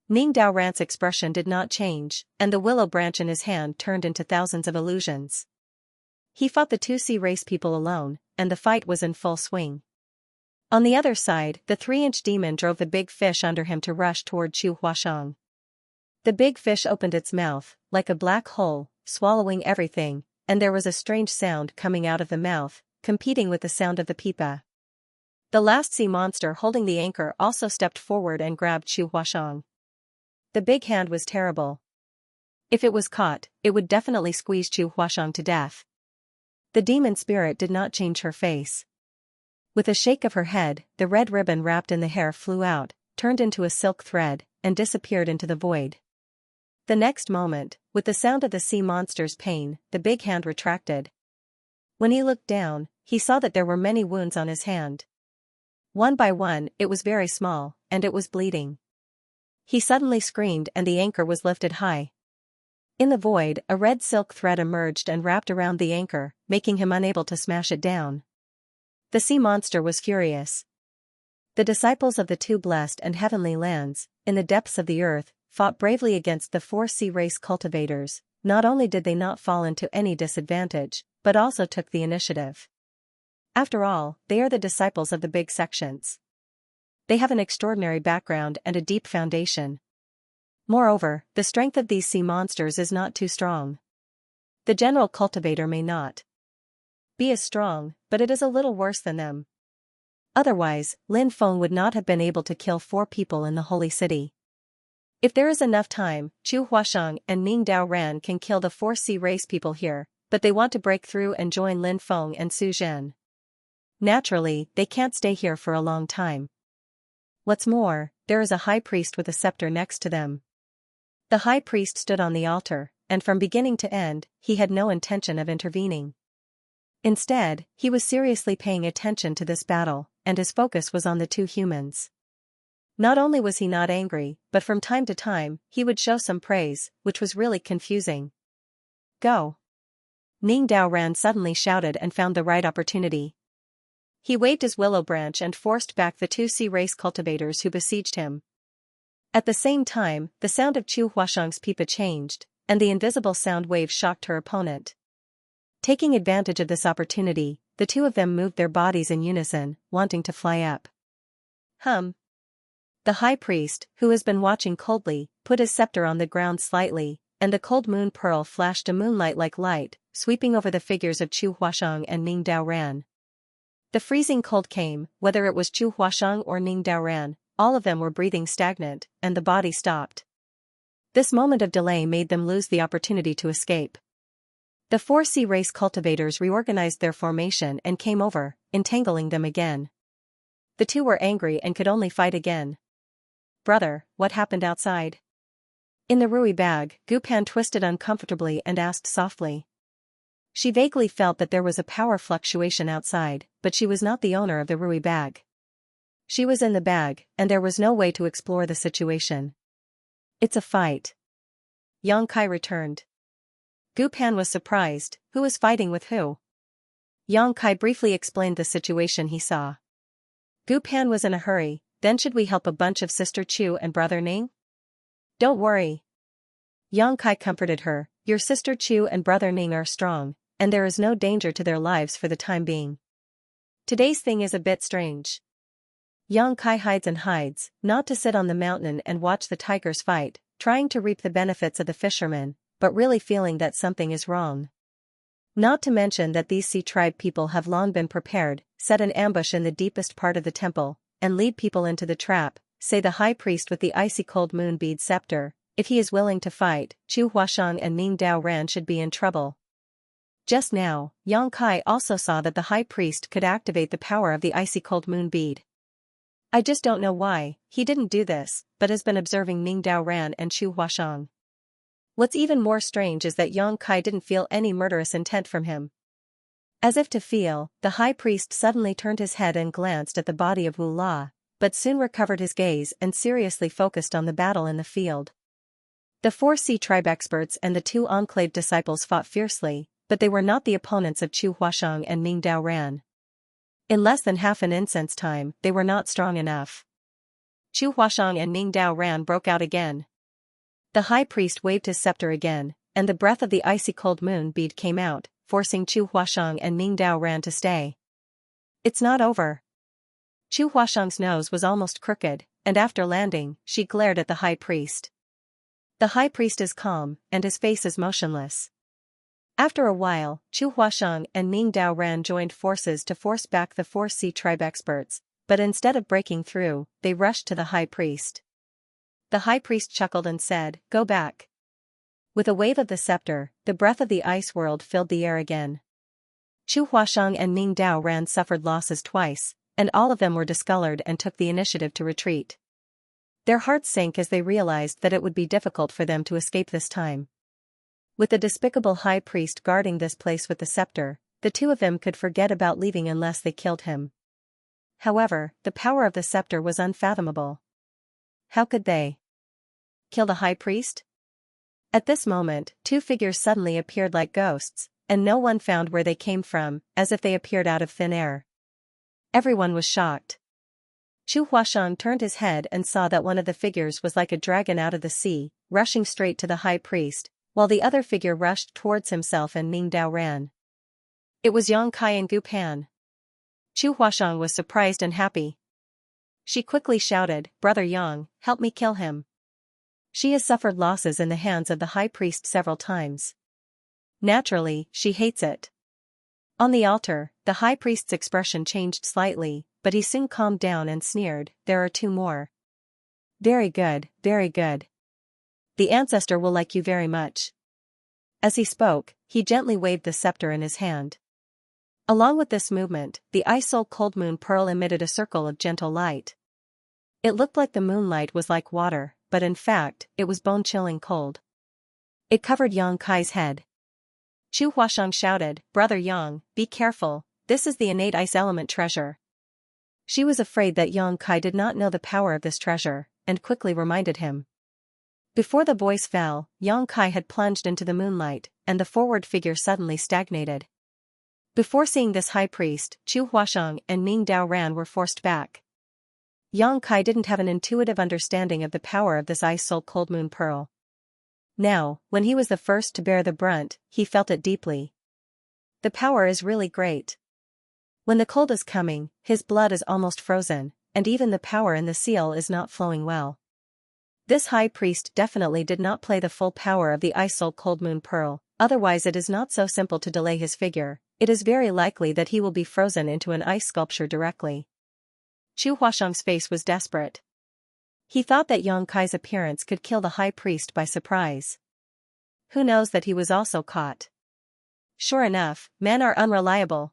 Ning Dao Ran's expression did not change, and the willow branch in his hand turned into thousands of illusions. He fought the two sea race people alone, and the fight was in full swing. On the other side, the 3-inch demon drove the big fish under him to rush toward Chu Huashang. The big fish opened its mouth, like a black hole, swallowing everything, and there was a strange sound coming out of the mouth, competing with the sound of the pipa. The last sea monster holding the anchor also stepped forward and grabbed Chu Huashang. The big hand was terrible. If it was caught, it would definitely squeeze Chu Huashang to death. The demon spirit did not change her face. With a shake of her head, the red ribbon wrapped in the hair flew out, turned into a silk thread, and disappeared into the void. The next moment, with the sound of the sea monster's pain, the big hand retracted. When he looked down, he saw that there were many wounds on his hand. One by one, it was very small, and it was bleeding. He suddenly screamed and the anchor was lifted high. In the void, a red silk thread emerged and wrapped around the anchor, making him unable to smash it down. The sea monster was furious. The disciples of the two blessed and heavenly lands, in the depths of the earth, fought bravely against the 4 sea race cultivators. Not only did they not fall into any disadvantage, but also took the initiative. After all, they are the disciples of the big sections. They have an extraordinary background and a deep foundation. Moreover, the strength of these sea monsters is not too strong. The general cultivator may not be as strong, but it is a little worse than them. Otherwise, Lin Feng would not have been able to kill 4 people in the holy city. If there is enough time, Chu Huashang and Ning Dao Ran can kill the 4 sea race people here, but they want to break through and join Lin Feng and Su Zhen. Naturally, they can't stay here for a long time. What's more, there is a high priest with a scepter next to them. The high priest stood on the altar, and from beginning to end, he had no intention of intervening. Instead, he was seriously paying attention to this battle, and his focus was on the 2 humans. Not only was he not angry, but from time to time, he would show some praise, which was really confusing. Go! Ning Dao Ran suddenly shouted and found the right opportunity. He waved his willow branch and forced back the 2 sea race cultivators who besieged him. At the same time, the sound of Chu Huashang's pipa changed, and the invisible sound wave shocked her opponent. Taking advantage of this opportunity, the 2 of them moved their bodies in unison, wanting to fly up. The high priest, who has been watching coldly, put his scepter on the ground slightly, and the cold moon pearl flashed a moonlight-like light, sweeping over the figures of Chu Huashang and Ning Dao Ran. The freezing cold came, whether it was Chu Huashang or Ning Dao Ran, all of them were breathing stagnant, and the body stopped. This moment of delay made them lose the opportunity to escape. The 4 sea race cultivators reorganized their formation and came over, entangling them again. The 2 were angry and could only fight again. Brother, what happened outside? In the Rui bag, Gu Pan twisted uncomfortably and asked softly. She vaguely felt that there was a power fluctuation outside, but she was not the owner of the Rui bag. She was in the bag, and there was no way to explore the situation. It's a fight. Yang Kai returned. Gu Pan was surprised. Who was fighting with who? Yang Kai briefly explained the situation he saw. Gu Pan was in a hurry. Then should we help a bunch of Sister Chu and Brother Ning? Don't worry. Yang Kai comforted her. Your Sister Chu and Brother Ning are strong, and there is no danger to their lives for the time being. Today's thing is a bit strange. Yang Kai hides and hides, not to sit on the mountain and watch the tigers fight, trying to reap the benefits of the fishermen, but really feeling that something is wrong. Not to mention that these sea tribe people have long been prepared, set an ambush in the deepest part of the temple, and lead people into the trap, say the high priest with the icy cold moon bead scepter. If he is willing to fight, Chu Huashang and Ning Dao Ran should be in trouble. Just now, Yang Kai also saw that the high priest could activate the power of the icy cold moon bead. I just don't know why he didn't do this, but has been observing Ning Dao Ran and Chu Huashang. What's even more strange is that Yang Kai didn't feel any murderous intent from him. As if to feel, the high priest suddenly turned his head and glanced at the body of Wu La, but soon recovered his gaze and seriously focused on the battle in the field. The 4C tribe experts and the 2 enclave disciples fought fiercely, but they were not the opponents of Chu Huasheng and Ming Dao Ran. In less than half an incense time, they were not strong enough. Chu Huasheng and Ming Dao Ran broke out again. The high priest waved his scepter again, and the breath of the icy cold moon bead came out, forcing Chu Huasheng and Ming Dao Ran to stay. It's not over. Chu Huasheng's nose was almost crooked, and after landing, she glared at the high priest. The high priest is calm, and his face is motionless. After a while, Chu Huasheng and Ming Dao Ran joined forces to force back the 4C tribe experts, but instead of breaking through, they rushed to the high priest. The high priest chuckled and said, "Go back." With a wave of the scepter, the breath of the ice world filled the air again. Chu Huasheng and Ming Dao Ran suffered losses twice, and all of them were discolored and took the initiative to retreat. Their hearts sank as they realized that it would be difficult for them to escape this time. With the despicable high priest guarding this place with the scepter, the 2 of them could forget about leaving unless they killed him. However, the power of the scepter was unfathomable. How could they kill the high priest? At this moment, 2 figures suddenly appeared like ghosts, and no one found where they came from, as if they appeared out of thin air. Everyone was shocked. Chu Huasheng turned his head and saw that one of the figures was like a dragon out of the sea, rushing straight to the high priest, while the other figure rushed towards himself and Ming Dao Ran. It was Yang Kai and Gu Pan. Chu Huasheng was surprised and happy. She quickly shouted, "Brother Yang, help me kill him." She has suffered losses in the hands of the high priest several times. Naturally, she hates it. On the altar, the high priest's expression changed slightly, but he soon calmed down and sneered, "There are 2 more. Very good, very good. The ancestor will like you very much." As he spoke, he gently waved the scepter in his hand. Along with this movement, the ice-soul cold moon pearl emitted a circle of gentle light. It looked like the moonlight was like water, but in fact, it was bone-chilling cold. It covered Yang Kai's head. Chu Huasheng shouted, "Brother Yang, be careful, this is the innate ice element treasure." She was afraid that Yang Kai did not know the power of this treasure, and quickly reminded him. Before the boys fell, Yang Kai had plunged into the moonlight, and the forward figure suddenly stagnated. Before seeing this high priest, Chu Huasheng and Ming Dao Ran were forced back. Yang Kai didn't have an intuitive understanding of the power of this ice-soul cold moon pearl. Now, when he was the first to bear the brunt, he felt it deeply. The power is really great. When the cold is coming, his blood is almost frozen, and even the power in the seal is not flowing well. This high priest definitely did not play the full power of the ice-soul cold moon pearl, otherwise it is not so simple to delay his figure. It is very likely that he will be frozen into an ice sculpture directly. Chu Huasheng's face was desperate. He thought that Yang Kai's appearance could kill the high priest by surprise. Who knows that he was also caught? Sure enough, men are unreliable.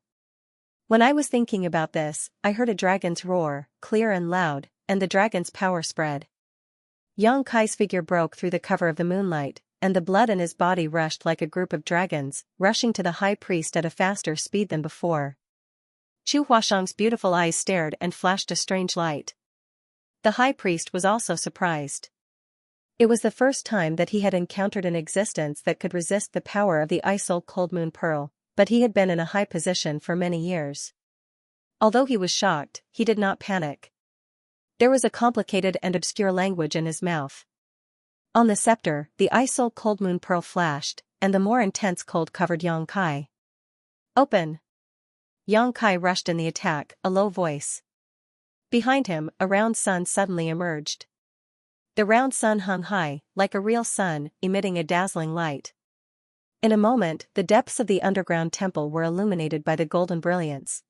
When I was thinking about this, I heard a dragon's roar, clear and loud, and the dragon's power spread. Yang Kai's figure broke through the cover of the moonlight, and the blood in his body rushed like a group of dragons, rushing to the high priest at a faster speed than before. Chu Huasheng's beautiful eyes stared and flashed a strange light. The high priest was also surprised. It was the first time that he had encountered an existence that could resist the power of the ice-soul cold moon pearl, but he had been in a high position for many years. Although he was shocked, he did not panic. There was a complicated and obscure language in his mouth. On the scepter, the ice-soul cold moon pearl flashed, and the more intense cold covered Yang Kai. "Open!" Yang Kai rushed in the attack, a low voice. Behind him, a round sun suddenly emerged. The round sun hung high, like a real sun, emitting a dazzling light. In a moment, the depths of the underground temple were illuminated by the golden brilliance.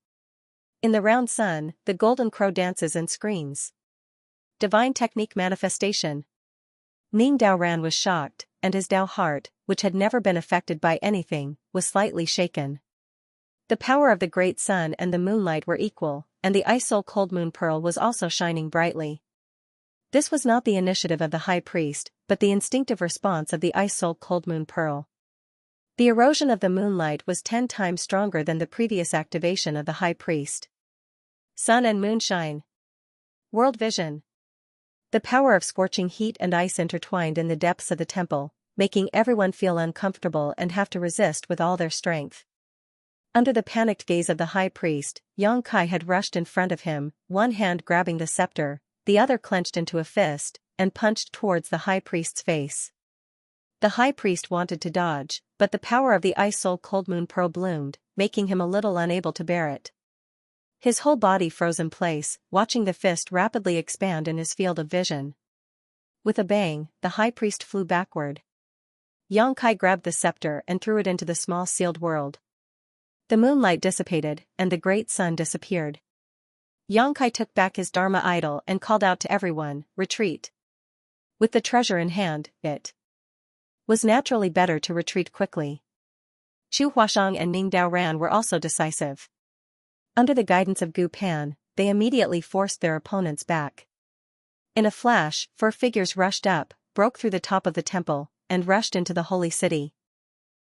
In the round sun, the golden crow dances and screams. Divine technique manifestation. Ming Dao Ran was shocked, and his Dao heart, which had never been affected by anything, was slightly shaken. The power of the great sun and the moonlight were equal, and the ice-soul cold moon pearl was also shining brightly. This was not the initiative of the high priest, but the instinctive response of the ice-soul cold moon pearl. The erosion of the moonlight was 10 times stronger than the previous activation of the high priest. Sun and moonshine. World vision. The power of scorching heat and ice intertwined in the depths of the temple, making everyone feel uncomfortable and have to resist with all their strength. Under the panicked gaze of the high priest, Xianxia had rushed in front of him, one hand grabbing the scepter, the other clenched into a fist, and punched towards the high priest's face. The high priest wanted to dodge, but the power of the ice soul cold moon pearl bloomed, making him a little unable to bear it. His whole body froze in place, watching the fist rapidly expand in his field of vision. With a bang, the high priest flew backward. Xianxia grabbed the scepter and threw it into the small sealed world. The moonlight dissipated, and the great sun disappeared. Xianxia took back his Dharma idol and called out to everyone, "Retreat." With the treasure in hand, it was naturally better to retreat quickly. Chu Huashang and Ning Daoran were also decisive. Under the guidance of Gu Pan, they immediately forced their opponents back. In a flash, 4 figures rushed up, broke through the top of the temple, and rushed into the holy city.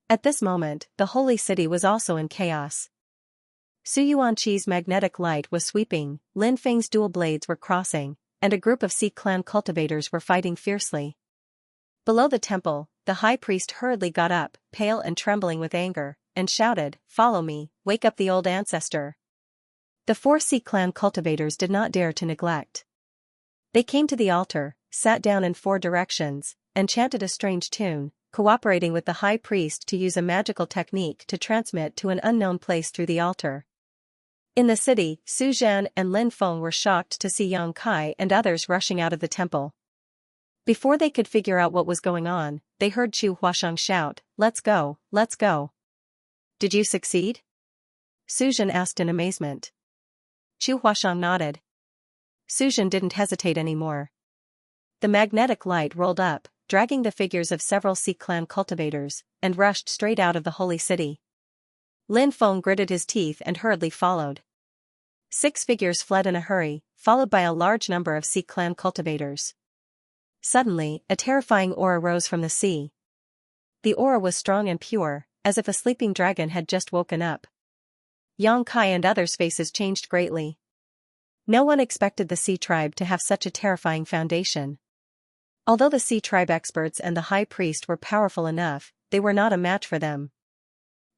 At this moment, the holy city was also in chaos. Su Yuanqi's magnetic light was sweeping, Lin Feng's dual blades were crossing, and a group of Sea clan cultivators were fighting fiercely. Below the temple, the high priest hurriedly got up, pale and trembling with anger, and shouted, "Follow me, wake up the old ancestor." The 4 Sea clan cultivators did not dare to neglect. They came to the altar, sat down in 4 directions, and chanted a strange tune, cooperating with the high priest to use a magical technique to transmit to an unknown place through the altar. In the city, Su Zhan and Lin Feng were shocked to see Xianxia and others rushing out of the temple. Before they could figure out what was going on, they heard Chu Huashang shout, "Let's go, let's go." "Did you succeed?" Su Zhan asked in amazement. Chu Huashang nodded. Su Zhan didn't hesitate anymore. The magnetic light rolled up, dragging the figures of several Sea clan cultivators, and rushed straight out of the holy city. Lin Feng gritted his teeth and hurriedly followed. 6 figures fled in a hurry, followed by a large number of Sea clan cultivators. Suddenly, a terrifying aura rose from the sea. The aura was strong and pure, as if a sleeping dragon had just woken up. Xianxia and others' faces changed greatly. No one expected the Sea tribe to have such a terrifying foundation. Although the Sea tribe experts and the high priest were powerful enough, they were not a match for them.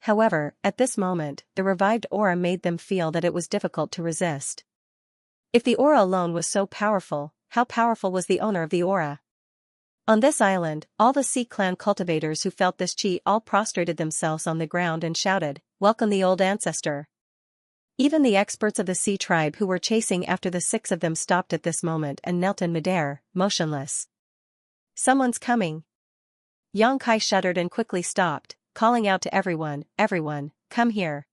However, at this moment, the revived aura made them feel that it was difficult to resist. If the aura alone was so powerful, how powerful was the owner of the aura? On this island, all the Sea clan cultivators who felt this chi all prostrated themselves on the ground and shouted, "Welcome the old ancestor." Even the experts of the Sea tribe who were chasing after the 6 of them stopped at this moment and knelt in midair, motionless. "Someone's coming." Xianxia shuddered and quickly stopped, calling out to everyone, "Everyone, come here."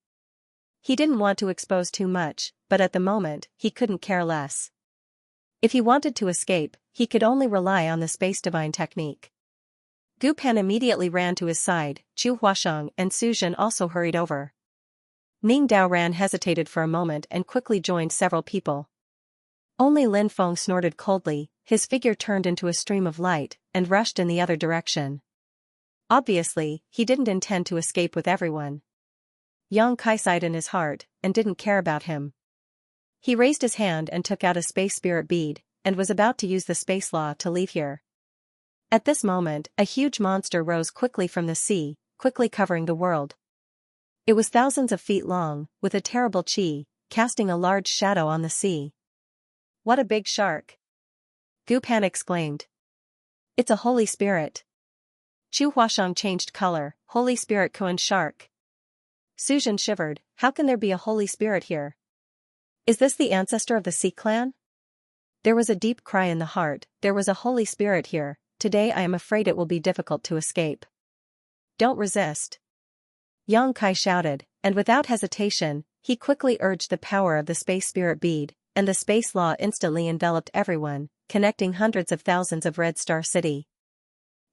He didn't want to expose too much, but at the moment, he couldn't care less. If he wanted to escape, he could only rely on the space divine technique. Gu Pan immediately ran to his side, Chu Huashang and Su Zhan also hurried over. Ning Daoran hesitated for a moment and quickly joined several people. Only Lin Feng snorted coldly, his figure turned into a stream of light, and rushed in the other direction. Obviously, he didn't intend to escape with everyone. Xianxia sighed in his heart, and didn't care about him. He raised his hand and took out a space spirit bead, and was about to use the space law to leave here. At this moment, a huge monster rose quickly from the sea, quickly covering the world. It was thousands of feet long, with a terrible chi, casting a large shadow on the sea. "What a big shark!" Gu Pan exclaimed. "It's a holy spirit." Chu Huashang changed color, "Holy spirit Kuan shark." Su Zhan shivered, "How can there be a holy spirit here? Is this the ancestor of the Sea clan?" There was a deep cry in the heart, "There was a holy spirit here, today I am afraid it will be difficult to escape." "Don't resist." Xianxia shouted, and without hesitation, he quickly urged the power of the space spirit bead, and the space law instantly enveloped everyone, connecting hundreds of thousands of Red Star City.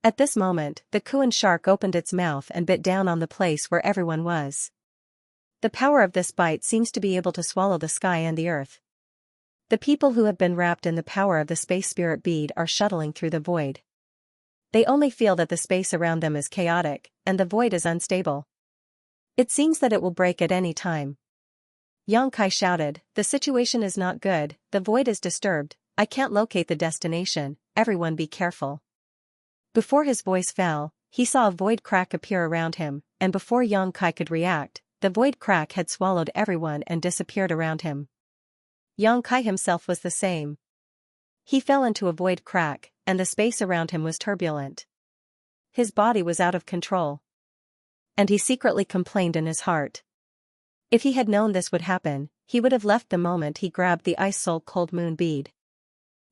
At this moment, the Kuan shark opened its mouth and bit down on the place where everyone was. The power of this bite seems to be able to swallow the sky and the earth. The people who have been wrapped in the power of the space spirit bead are shuttling through the void. They only feel that the space around them is chaotic, and the void is unstable. It seems that it will break at any time. Yang Kai shouted, "The situation is not good, the void is disturbed, I can't locate the destination, everyone be careful." Before his voice fell, he saw a void crack appear around him, and before Yang Kai could react, the void crack had swallowed everyone and disappeared around him. Yang Kai himself was the same. He fell into a void crack, and the space around him was turbulent. His body was out of control. And he secretly complained in his heart. If he had known this would happen, he would have left the moment he grabbed the ice soul cold moon bead.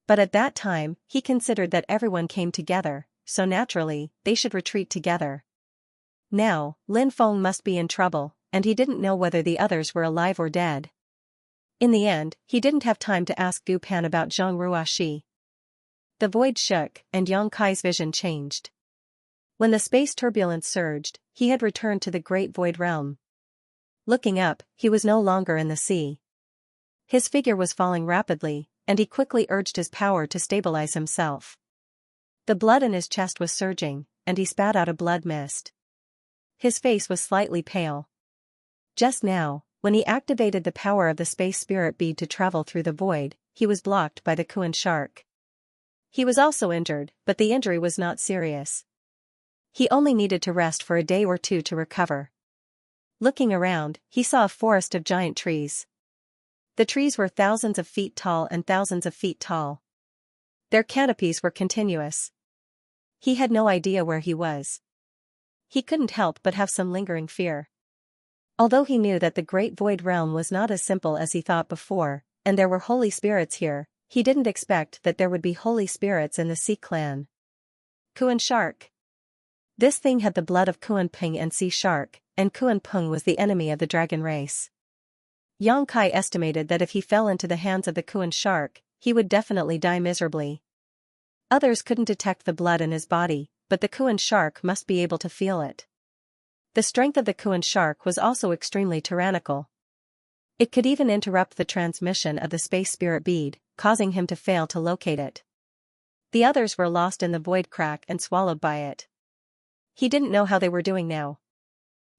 But at that time, he considered that everyone came together, so naturally, they should retreat together. Now, Lin Feng must be in trouble, and he didn't know whether the others were alive or dead. In the end, he didn't have time to ask Gu Pan about Zhang Ruoxi. The void shook, and Yang Kai's vision changed. When the space turbulence surged, he had returned to the great void realm. Looking up, he was no longer in the sea. His figure was falling rapidly, and he quickly urged his power to stabilize himself. The blood in his chest was surging, and he spat out a blood mist. His face was slightly pale. Just now, when he activated the power of the space spirit bead to travel through the void, he was blocked by the Kuan shark. He was also injured, but the injury was not serious. He only needed to rest for a day or two to recover. Looking around, he saw a forest of giant trees. The trees were thousands of feet tall and thousands of feet tall. Their canopies were continuous. He had no idea where he was. He couldn't help but have some lingering fear. Although he knew that the great void realm was not as simple as he thought before, and there were holy spirits here, he didn't expect that there would be holy spirits in the Sea clan. Kuan shark. This thing had the blood of Kuan Ping and Sea shark, and Kuan Ping was the enemy of the dragon race. Yang Kai estimated that if he fell into the hands of the Kuan shark, he would definitely die miserably. Others couldn't detect the blood in his body, but the Kuan shark must be able to feel it. The strength of the Kuan shark was also extremely tyrannical. It could even interrupt the transmission of the space spirit bead, causing him to fail to locate it. The others were lost in the void crack and swallowed by it. He didn't know how they were doing now.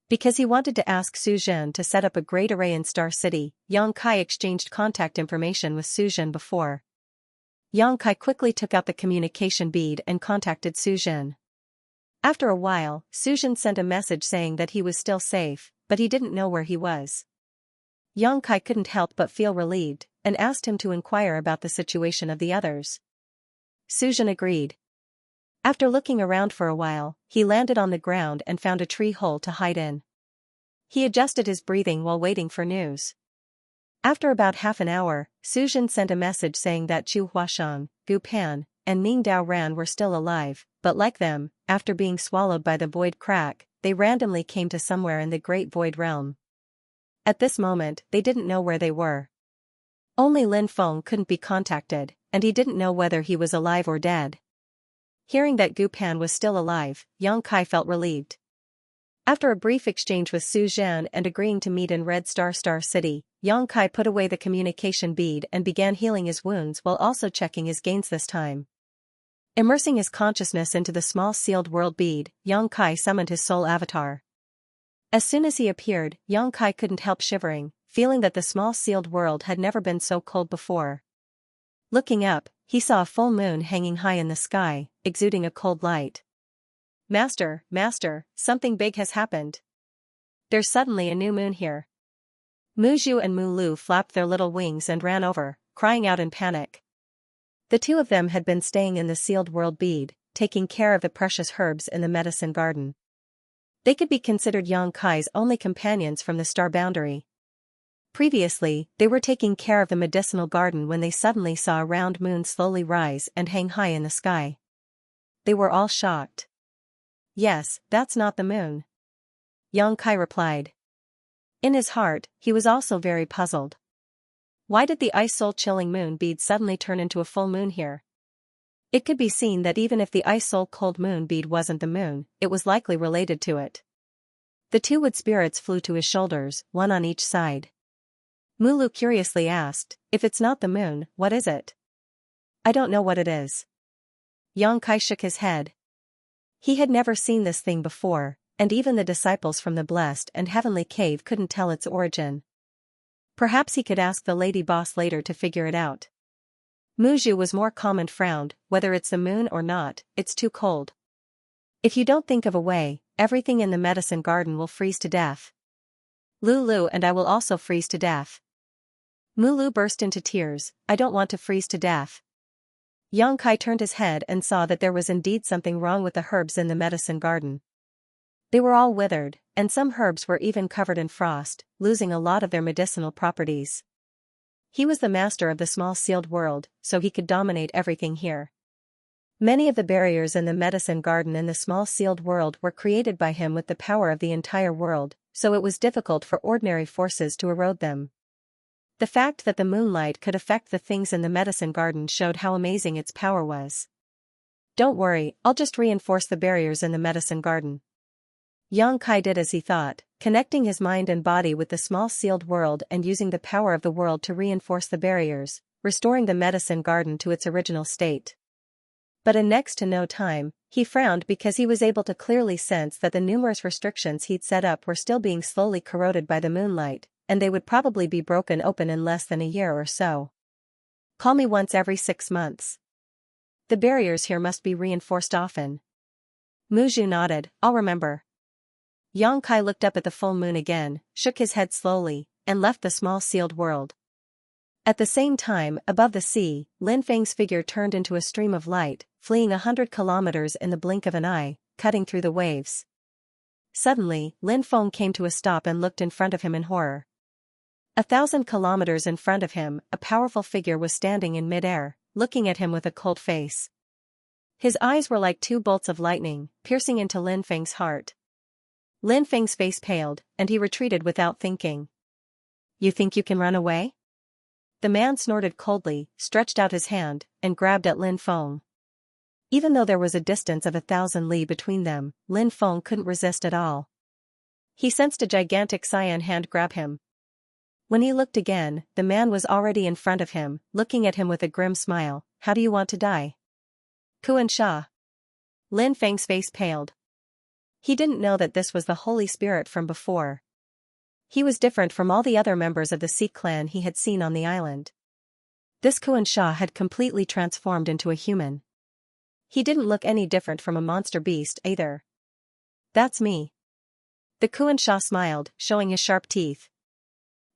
Because he wanted to ask Su Zhen to set up a great array in Star City, Yang Kai exchanged contact information with Su Zhen before. Yang Kai quickly took out the communication bead and contacted Su Zhen. After a while, Su Zhen sent a message saying that he was still safe, but he didn't know where he was. Yang Kai couldn't help but feel relieved, and asked him to inquire about the situation of the others. Su Zhen agreed. After looking around for a while, he landed on the ground and found a tree hole to hide in. He adjusted his breathing while waiting for news. After about half an hour, Su Zhen sent a message saying that Chu Huashang, Gu Pan, and Ming Dao Ran were still alive, but like them, after being swallowed by the void crack, they randomly came to somewhere in the great void realm. At this moment, they didn't know where they were. Only Lin Feng couldn't be contacted, and he didn't know whether he was alive or dead. Hearing that Gu Pan was still alive, Yang Kai felt relieved. After a brief exchange with Su Zhen and agreeing to meet in Red Star City, Yang Kai put away the communication bead and began healing his wounds while also checking his gains this time. Immersing his consciousness into the small sealed world bead, Yang Kai summoned his soul avatar. As soon as he appeared, Yang Kai couldn't help shivering, feeling that the small sealed world had never been so cold before. Looking up, he saw a full moon hanging high in the sky, exuding a cold light. Master, something big has happened. There's suddenly a new moon here. Mu Zhu and Mu Lu flapped their little wings and ran over, crying out in panic. The two of them had been staying in the sealed world bead, taking care of the precious herbs in the medicine garden. They could be considered Yang Kai's only companions from the star boundary. Previously, they were taking care of the medicinal garden when they suddenly saw a round moon slowly rise and hang high in the sky. They were all shocked. Yes, that's not the moon. Yang Kai replied. In his heart, he was also very puzzled. Why did the ice soul chilling moon bead suddenly turn into a full moon here? It could be seen that even if the ice soul cold moon bead wasn't the moon, it was likely related to it. The two wood spirits flew to his shoulders, one on each side. Mulu curiously asked, if it's not the moon, what is it? I don't know what it is. Yang Kai shook his head. He had never seen this thing before, and even the disciples from the blessed and heavenly cave couldn't tell its origin. Perhaps he could ask the lady boss later to figure it out. Muzhu was more calm and frowned, whether it's the moon or not, it's too cold. If you don't think of a way, everything in the medicine garden will freeze to death. Lulu and I will also freeze to death. Mulu burst into tears, I don't want to freeze to death. Yang Kai turned his head and saw that there was indeed something wrong with the herbs in the medicine garden. They were all withered, and some herbs were even covered in frost, losing a lot of their medicinal properties. He was the master of the small sealed world, so he could dominate everything here. Many of the barriers in the medicine garden in the small sealed world were created by him with the power of the entire world, so it was difficult for ordinary forces to erode them. The fact that the moonlight could affect the things in the medicine garden showed how amazing its power was. Don't worry, I'll just reinforce the barriers in the medicine garden. Yang Kai did as he thought, connecting his mind and body with the small sealed world and using the power of the world to reinforce the barriers, restoring the medicine garden to its original state. But in next to no time, he frowned because he was able to clearly sense that the numerous restrictions he'd set up were still being slowly corroded by the moonlight, and they would probably be broken open in less than a year or so. Call me once every 6 months. The barriers here must be reinforced often. Muzhu nodded, I'll remember. Yang Kai looked up at the full moon again, shook his head slowly, and left the small sealed world. At the same time, above the sea, Lin Feng's figure turned into a stream of light, fleeing 100 kilometers in the blink of an eye, cutting through the waves. Suddenly, Lin Feng came to a stop and looked in front of him in horror. 1,000 kilometers in front of him, a powerful figure was standing in mid-air, looking at him with a cold face. His eyes were like 2 bolts of lightning, piercing into Lin Feng's heart. Lin Feng's face paled, and he retreated without thinking. You think you can run away? The man snorted coldly, stretched out his hand, and grabbed at Lin Feng. Even though there was a distance of 1,000 li between them, Lin Feng couldn't resist at all. He sensed a gigantic cyan hand grab him. When he looked again, the man was already in front of him, looking at him with a grim smile. How do you want to die? Xianxia. Lin Feng's face paled. He didn't know that this was the Holy Spirit from before. He was different from all the other members of the Sea clan he had seen on the island. This Xianxia had completely transformed into a human. He didn't look any different from a monster beast either. That's me. The Xianxia smiled, showing his sharp teeth.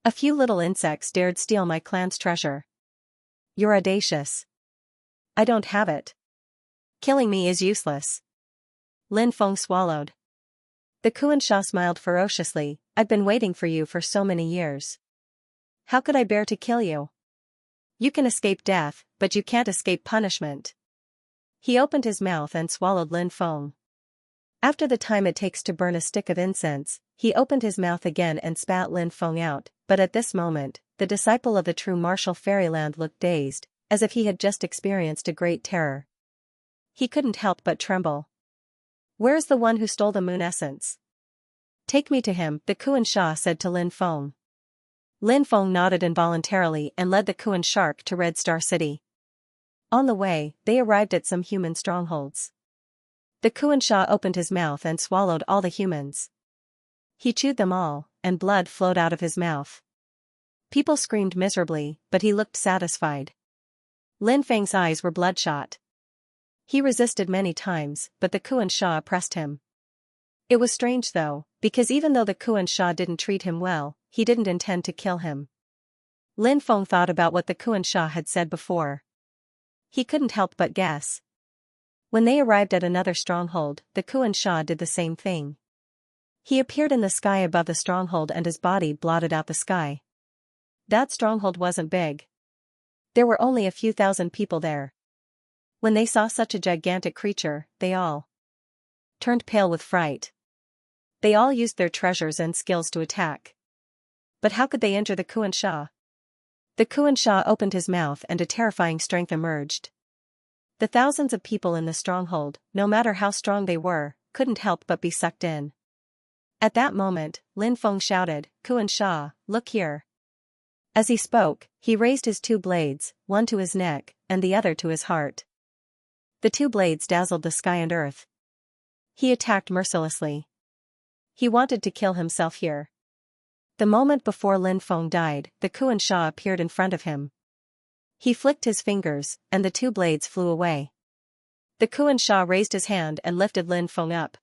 A few little insects dared steal my clan's treasure. You're audacious. I don't have it. Killing me is useless. Lin Feng swallowed. The Xianxia smiled ferociously. I've been waiting for you for so many years. How could I bear to kill you? You can escape death, but you can't escape punishment. He opened his mouth and swallowed Lin Feng. After the time it takes to burn a stick of incense, he opened his mouth again and spat Lin Feng out, but at this moment, the disciple of the true martial fairyland looked dazed, as if he had just experienced a great terror. He couldn't help but tremble. Where's the one who stole the moon essence? Take me to him, the Xianxia said to Lin Feng. Lin Feng nodded involuntarily and led the Xianxia to Red Star City. On the way, they arrived at some human strongholds. The Xianxia opened his mouth and swallowed all the humans. He chewed them all, and blood flowed out of his mouth. People screamed miserably, but he looked satisfied. Lin Feng's eyes were bloodshot. He resisted many times, but the Xianxia oppressed him. It was strange though, because even though the Xianxia didn't treat him well, he didn't intend to kill him. Lin Feng thought about what the Xianxia had said before. He couldn't help but guess. When they arrived at another stronghold, the Xianxia did the same thing. He appeared in the sky above the stronghold and his body blotted out the sky. That stronghold wasn't big. There were only a few thousand people there. When they saw such a gigantic creature, they all turned pale with fright. They all used their treasures and skills to attack. But how could they injure the Xianxia? The Xianxia opened his mouth and a terrifying strength emerged. The thousands of people in the stronghold, no matter how strong they were, couldn't help but be sucked in. At that moment, Lin Feng shouted, Xianxia, look here. As he spoke, he raised his 2 blades, one to his neck, and the other to his heart. The 2 blades dazzled the sky and earth. He attacked mercilessly. He wanted to kill himself here. The moment before Lin Feng died, the Xianxia appeared in front of him. He flicked his fingers, and the two blades flew away. The Xianxia raised his hand and lifted Lin Feng up.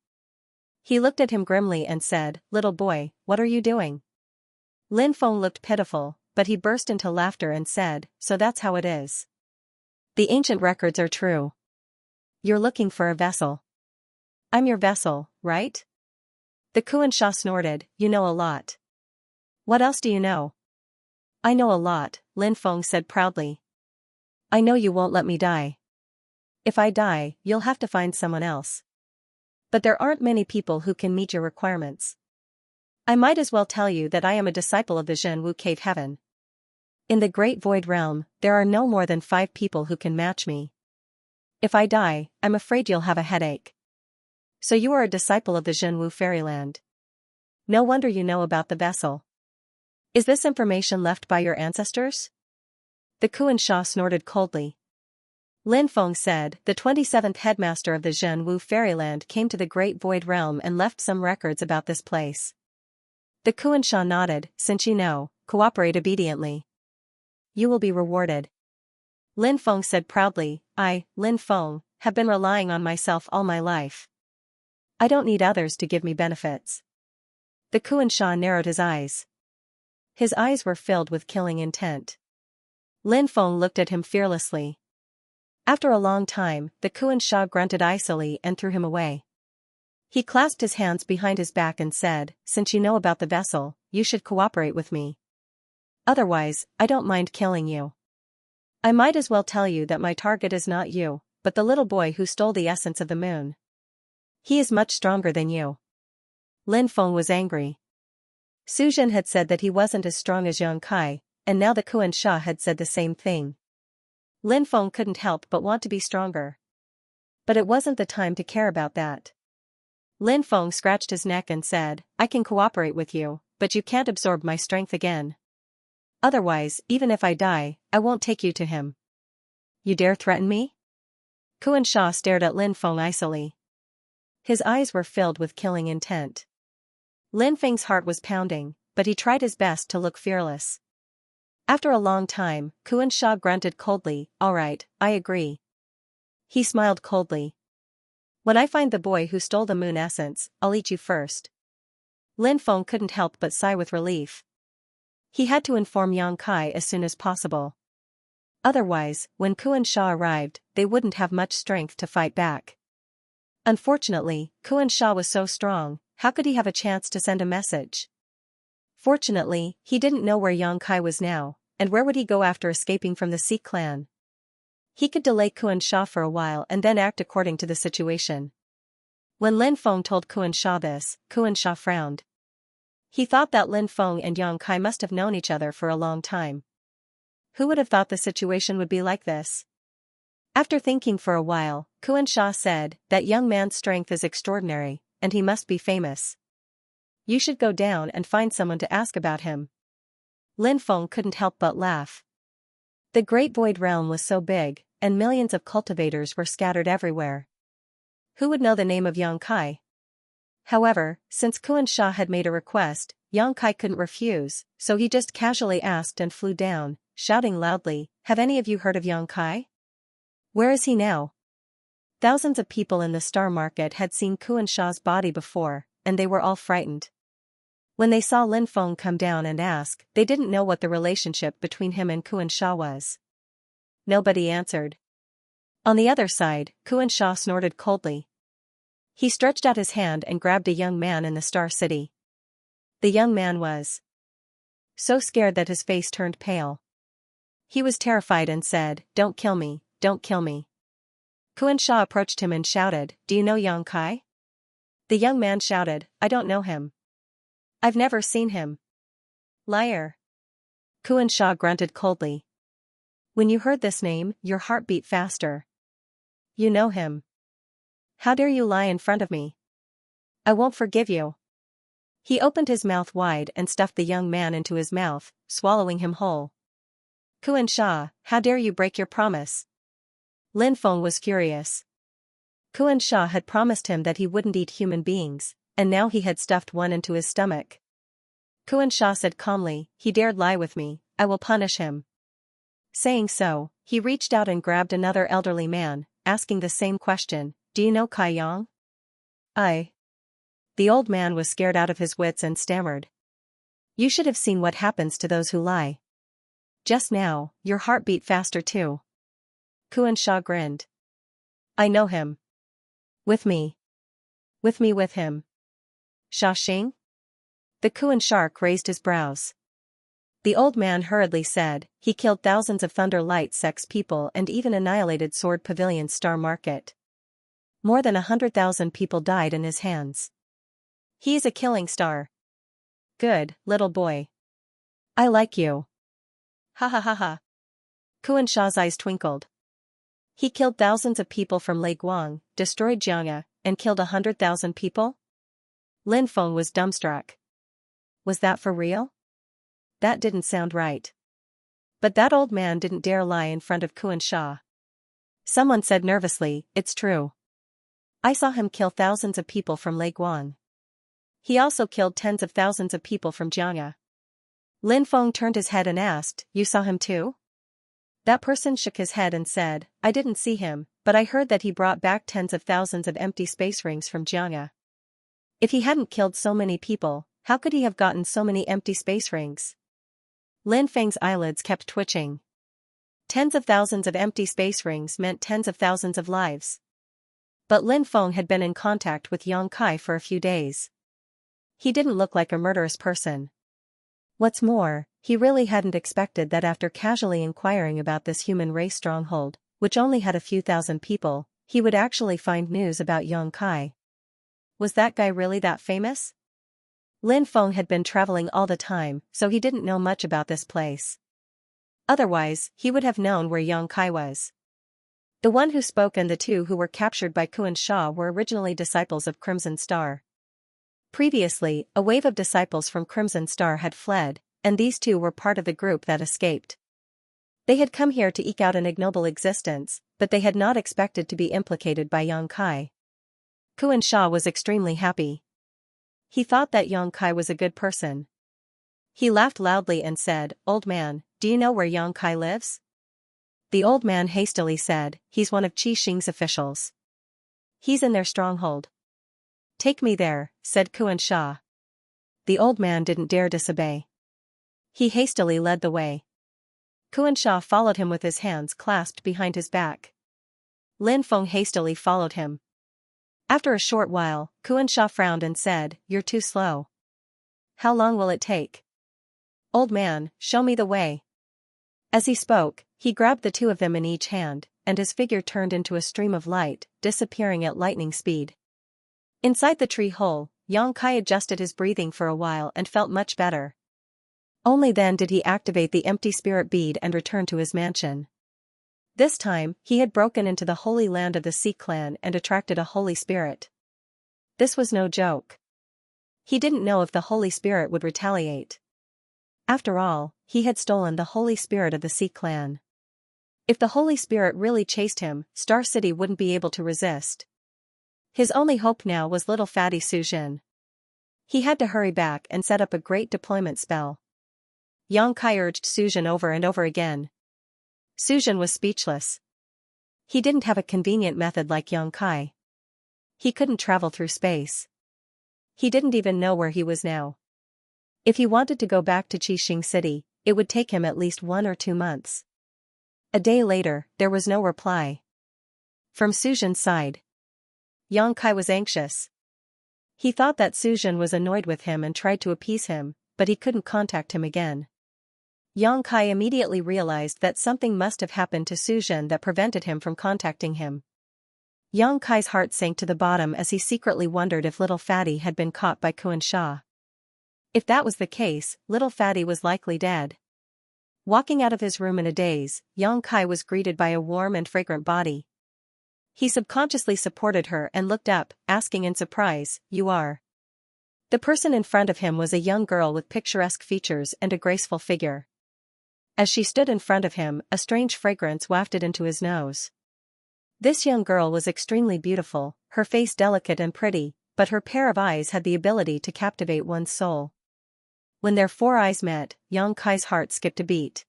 He looked at him grimly and said, "Little boy, what are you doing?" Lin Feng looked pitiful, but he burst into laughter and said, "So that's how it is. The ancient records are true. You're looking for a vessel. I'm your vessel, right?" The Xianxia snorted, "You know a lot. What else do you know?" "I know a lot," Lin Feng said proudly. "I know you won't let me die. If I die, you'll have to find someone else. But there aren't many people who can meet your requirements. I might as well tell you that I am a disciple of the Zhenwu Cave Heaven. In the Great Void Realm, there are no more than 5 people who can match me. If I die, I'm afraid you'll have a headache. So you are a disciple of the Zhenwu Fairyland. No wonder you know about the vessel. Is this information left by your ancestors?" The Xianxia snorted coldly. Lin Feng said, "The 27th headmaster of the Zhenwu Fairyland came to the Great Void Realm and left some records about this place." The Xianxia nodded, "Since you know, cooperate obediently. You will be rewarded." Lin Feng said proudly, "I, Lin Feng, have been relying on myself all my life. I don't need others to give me benefits." The Xianxia narrowed his eyes. His eyes were filled with killing intent. Lin Feng looked at him fearlessly. After a long time, the Xianxia grunted icily and threw him away. He clasped his hands behind his back and said, "Since you know about the vessel, you should cooperate with me. Otherwise, I don't mind killing you. I might as well tell you that my target is not you, but the little boy who stole the essence of the moon. He is much stronger than you." Lin Feng was angry. Su Zhen had said that he wasn't as strong as Yang Kai, and now the Xianxia had said the same thing. Lin Feng couldn't help but want to be stronger. But it wasn't the time to care about that. Lin Feng scratched his neck and said, "I can cooperate with you, but you can't absorb my strength again. Otherwise, even if I die, I won't take you to him. You dare threaten me?" Xianxia stared at Lin Feng icily. His eyes were filled with killing intent. Lin Feng's heart was pounding, but he tried his best to look fearless. After a long time, Xianxia grunted coldly, "All right, I agree." He smiled coldly. "When I find the boy who stole the moon essence, I'll eat you first." Lin Feng couldn't help but sigh with relief. He had to inform Yang Kai as soon as possible. Otherwise, when Xianxia arrived, they wouldn't have much strength to fight back. Unfortunately, Xianxia was so strong, how could he have a chance to send a message? Fortunately, he didn't know where Yang Kai was now, and where would he go after escaping from the Sea clan? He could delay Xianxia for a while and then act according to the situation. When Lin Feng told Xianxia this, Xianxia frowned. He thought that Lin Feng and Yang Kai must have known each other for a long time. Who would have thought the situation would be like this? After thinking for a while, Xianxia said, "That young man's strength is extraordinary, and he must be famous. You should go down and find someone to ask about him." Lin Feng couldn't help but laugh. The Great Void Realm was so big, and millions of cultivators were scattered everywhere. Who would know the name of Yang Kai? However, since Xianxia had made a request, Yang Kai couldn't refuse, so he just casually asked and flew down, shouting loudly, "Have any of you heard of Yang Kai? Where is he now?" Thousands of people in the Star Market had seen Xianxia's body before, and they were all frightened. When they saw Lin Feng come down and ask, they didn't know what the relationship between him and Xianxia was. Nobody answered. On the other side, Xianxia snorted coldly. He stretched out his hand and grabbed a young man in the Star City. The young man was so scared that his face turned pale. He was terrified and said, "Don't kill me, don't kill me." Xianxia approached him and shouted, "Do you know Yang Kai?" The young man shouted, "I don't know him. I've never seen him." "Liar." Xianxia grunted coldly. When you heard this name, your heart beat faster. "You know him. How dare you lie in front of me? I won't forgive you." He opened his mouth wide and stuffed the young man into his mouth, swallowing him whole. "Xianxia, how dare you break your promise?" Lin Feng was furious. Xianxia had promised him that he wouldn't eat human beings, and now he had stuffed one into his stomach. Kuan Sha said calmly, he dared lie with me, I will punish him. Saying so, he reached out and grabbed another elderly man, asking the same question, do you know Kai Yang? I. The old man was scared out of his wits and stammered. You should have seen what happens to those who lie. Just now, your heart beat faster too. Kuan Sha grinned. I know him. With me. With him. Sha Xing? The Kuan shark raised his brows. The old man hurriedly said, he killed thousands of Thunder Light sex people and even annihilated Sword Pavilion's star market. More than 100,000 people died in his hands. He's a killing star. Good, little boy. I like you. Ha ha ha ha. Kuan Sha's eyes twinkled. He killed thousands of people from Lei Guang, destroyed Xianxia, and killed 100,000 people? Lin Feng was dumbstruck. Was that for real? That didn't sound right. But that old man didn't dare lie in front of Kuan Sha. Someone said nervously, it's true. I saw him kill thousands of people from Lei Guang. He also killed tens of thousands of people from Xianxia. Lin Feng turned his head and asked, you saw him too? That person shook his head and said, I didn't see him, but I heard that he brought back tens of thousands of empty space rings from Xianxia. If he hadn't killed so many people, how could he have gotten so many empty space rings? Lin Feng's eyelids kept twitching. Tens of thousands of empty space rings meant tens of thousands of lives. But Lin Feng had been in contact with Yang Kai for a few days. He didn't look like a murderous person. What's more, he really hadn't expected that after casually inquiring about this human race stronghold, which only had a few thousand people, he would actually find news about Yang Kai. Was that guy really that famous? Lin Feng had been traveling all the time, so he didn't know much about this place. Otherwise, he would have known where Yang Kai was. The one who spoke and the two who were captured by Kuan Sha were originally disciples of Crimson Star. Previously, a wave of disciples from Crimson Star had fled, and these two were part of the group that escaped. They had come here to eke out an ignoble existence, but they had not expected to be implicated by Yang Kai. Kuan Sha was extremely happy. He thought that Yang Kai was a good person. He laughed loudly and said, Old man, do you know where Yang Kai lives? The old man hastily said, he's one of Qi Xing's officials. He's in their stronghold. Take me there, said Kuan Sha. The old man didn't dare disobey. He hastily led the way. Kuan Sha followed him with his hands clasped behind his back. Lin Feng hastily followed him. After a short while, Kuan Sha frowned and said, you're too slow. How long will it take? Old man, show me the way. As he spoke, he grabbed the two of them in each hand, and his figure turned into a stream of light, disappearing at lightning speed. Inside the tree hole, Yang Kai adjusted his breathing for a while and felt much better. Only then did he activate the empty spirit bead and return to his mansion. This time, he had broken into the holy land of the Sea clan and attracted a holy spirit. This was no joke. He didn't know if the Holy Spirit would retaliate. After all, he had stolen the Holy Spirit of the Sea clan. If the Holy Spirit really chased him, Star City wouldn't be able to resist. His only hope now was little fatty Suzhen. He had to hurry back and set up a great deployment spell. Yang Kai urged Suzhen over and over again. Suzhen was speechless. He didn't have a convenient method like Yang Kai. He couldn't travel through space. He didn't even know where he was now. If he wanted to go back to Qixing City, it would take him at least 1 or 2 months. A day later, there was no reply. From Suzhen's side, Yang Kai was anxious. He thought that Suzhen was annoyed with him and tried to appease him, but he couldn't contact him again. Yang Kai immediately realized that something must have happened to Suzhen that prevented him from contacting him. Yang Kai's heart sank to the bottom as he secretly wondered if little Fatty had been caught by Kuan Sha. If that was the case, little Fatty was likely dead. Walking out of his room in a daze, Yang Kai was greeted by a warm and fragrant body. He subconsciously supported her and looked up, asking in surprise, "You are?" The person in front of him was a young girl with picturesque features and a graceful figure. As she stood in front of him, a strange fragrance wafted into his nose. This young girl was extremely beautiful, her face delicate and pretty, but her pair of eyes had the ability to captivate one's soul. When their four eyes met, Yang Kai's heart skipped a beat.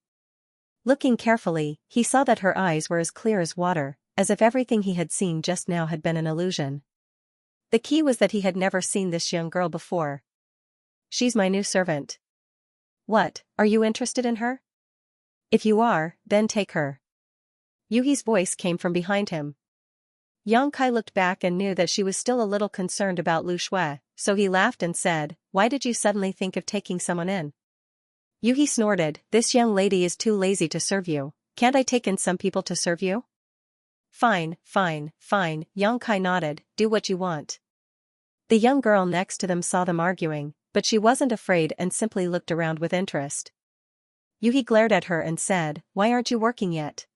Looking carefully, he saw that her eyes were as clear as water, as if everything he had seen just now had been an illusion. The key was that he had never seen this young girl before. "She's my new servant." "What, are you interested in her?" "If you are, then take her." Yuhi's voice came from behind him. Yang Kai looked back and knew that she was still a little concerned about Lu Shui, so he laughed and said, "Why did you suddenly think of taking someone in?" Yuhi snorted, "This young lady is too lazy to serve you. Can't I take in some people to serve you?" Fine, Yang Kai nodded, "Do what you want." The young girl next to them saw them arguing, but she wasn't afraid and simply looked around with interest. Yuhi glared at her and said, "Why aren't you working yet?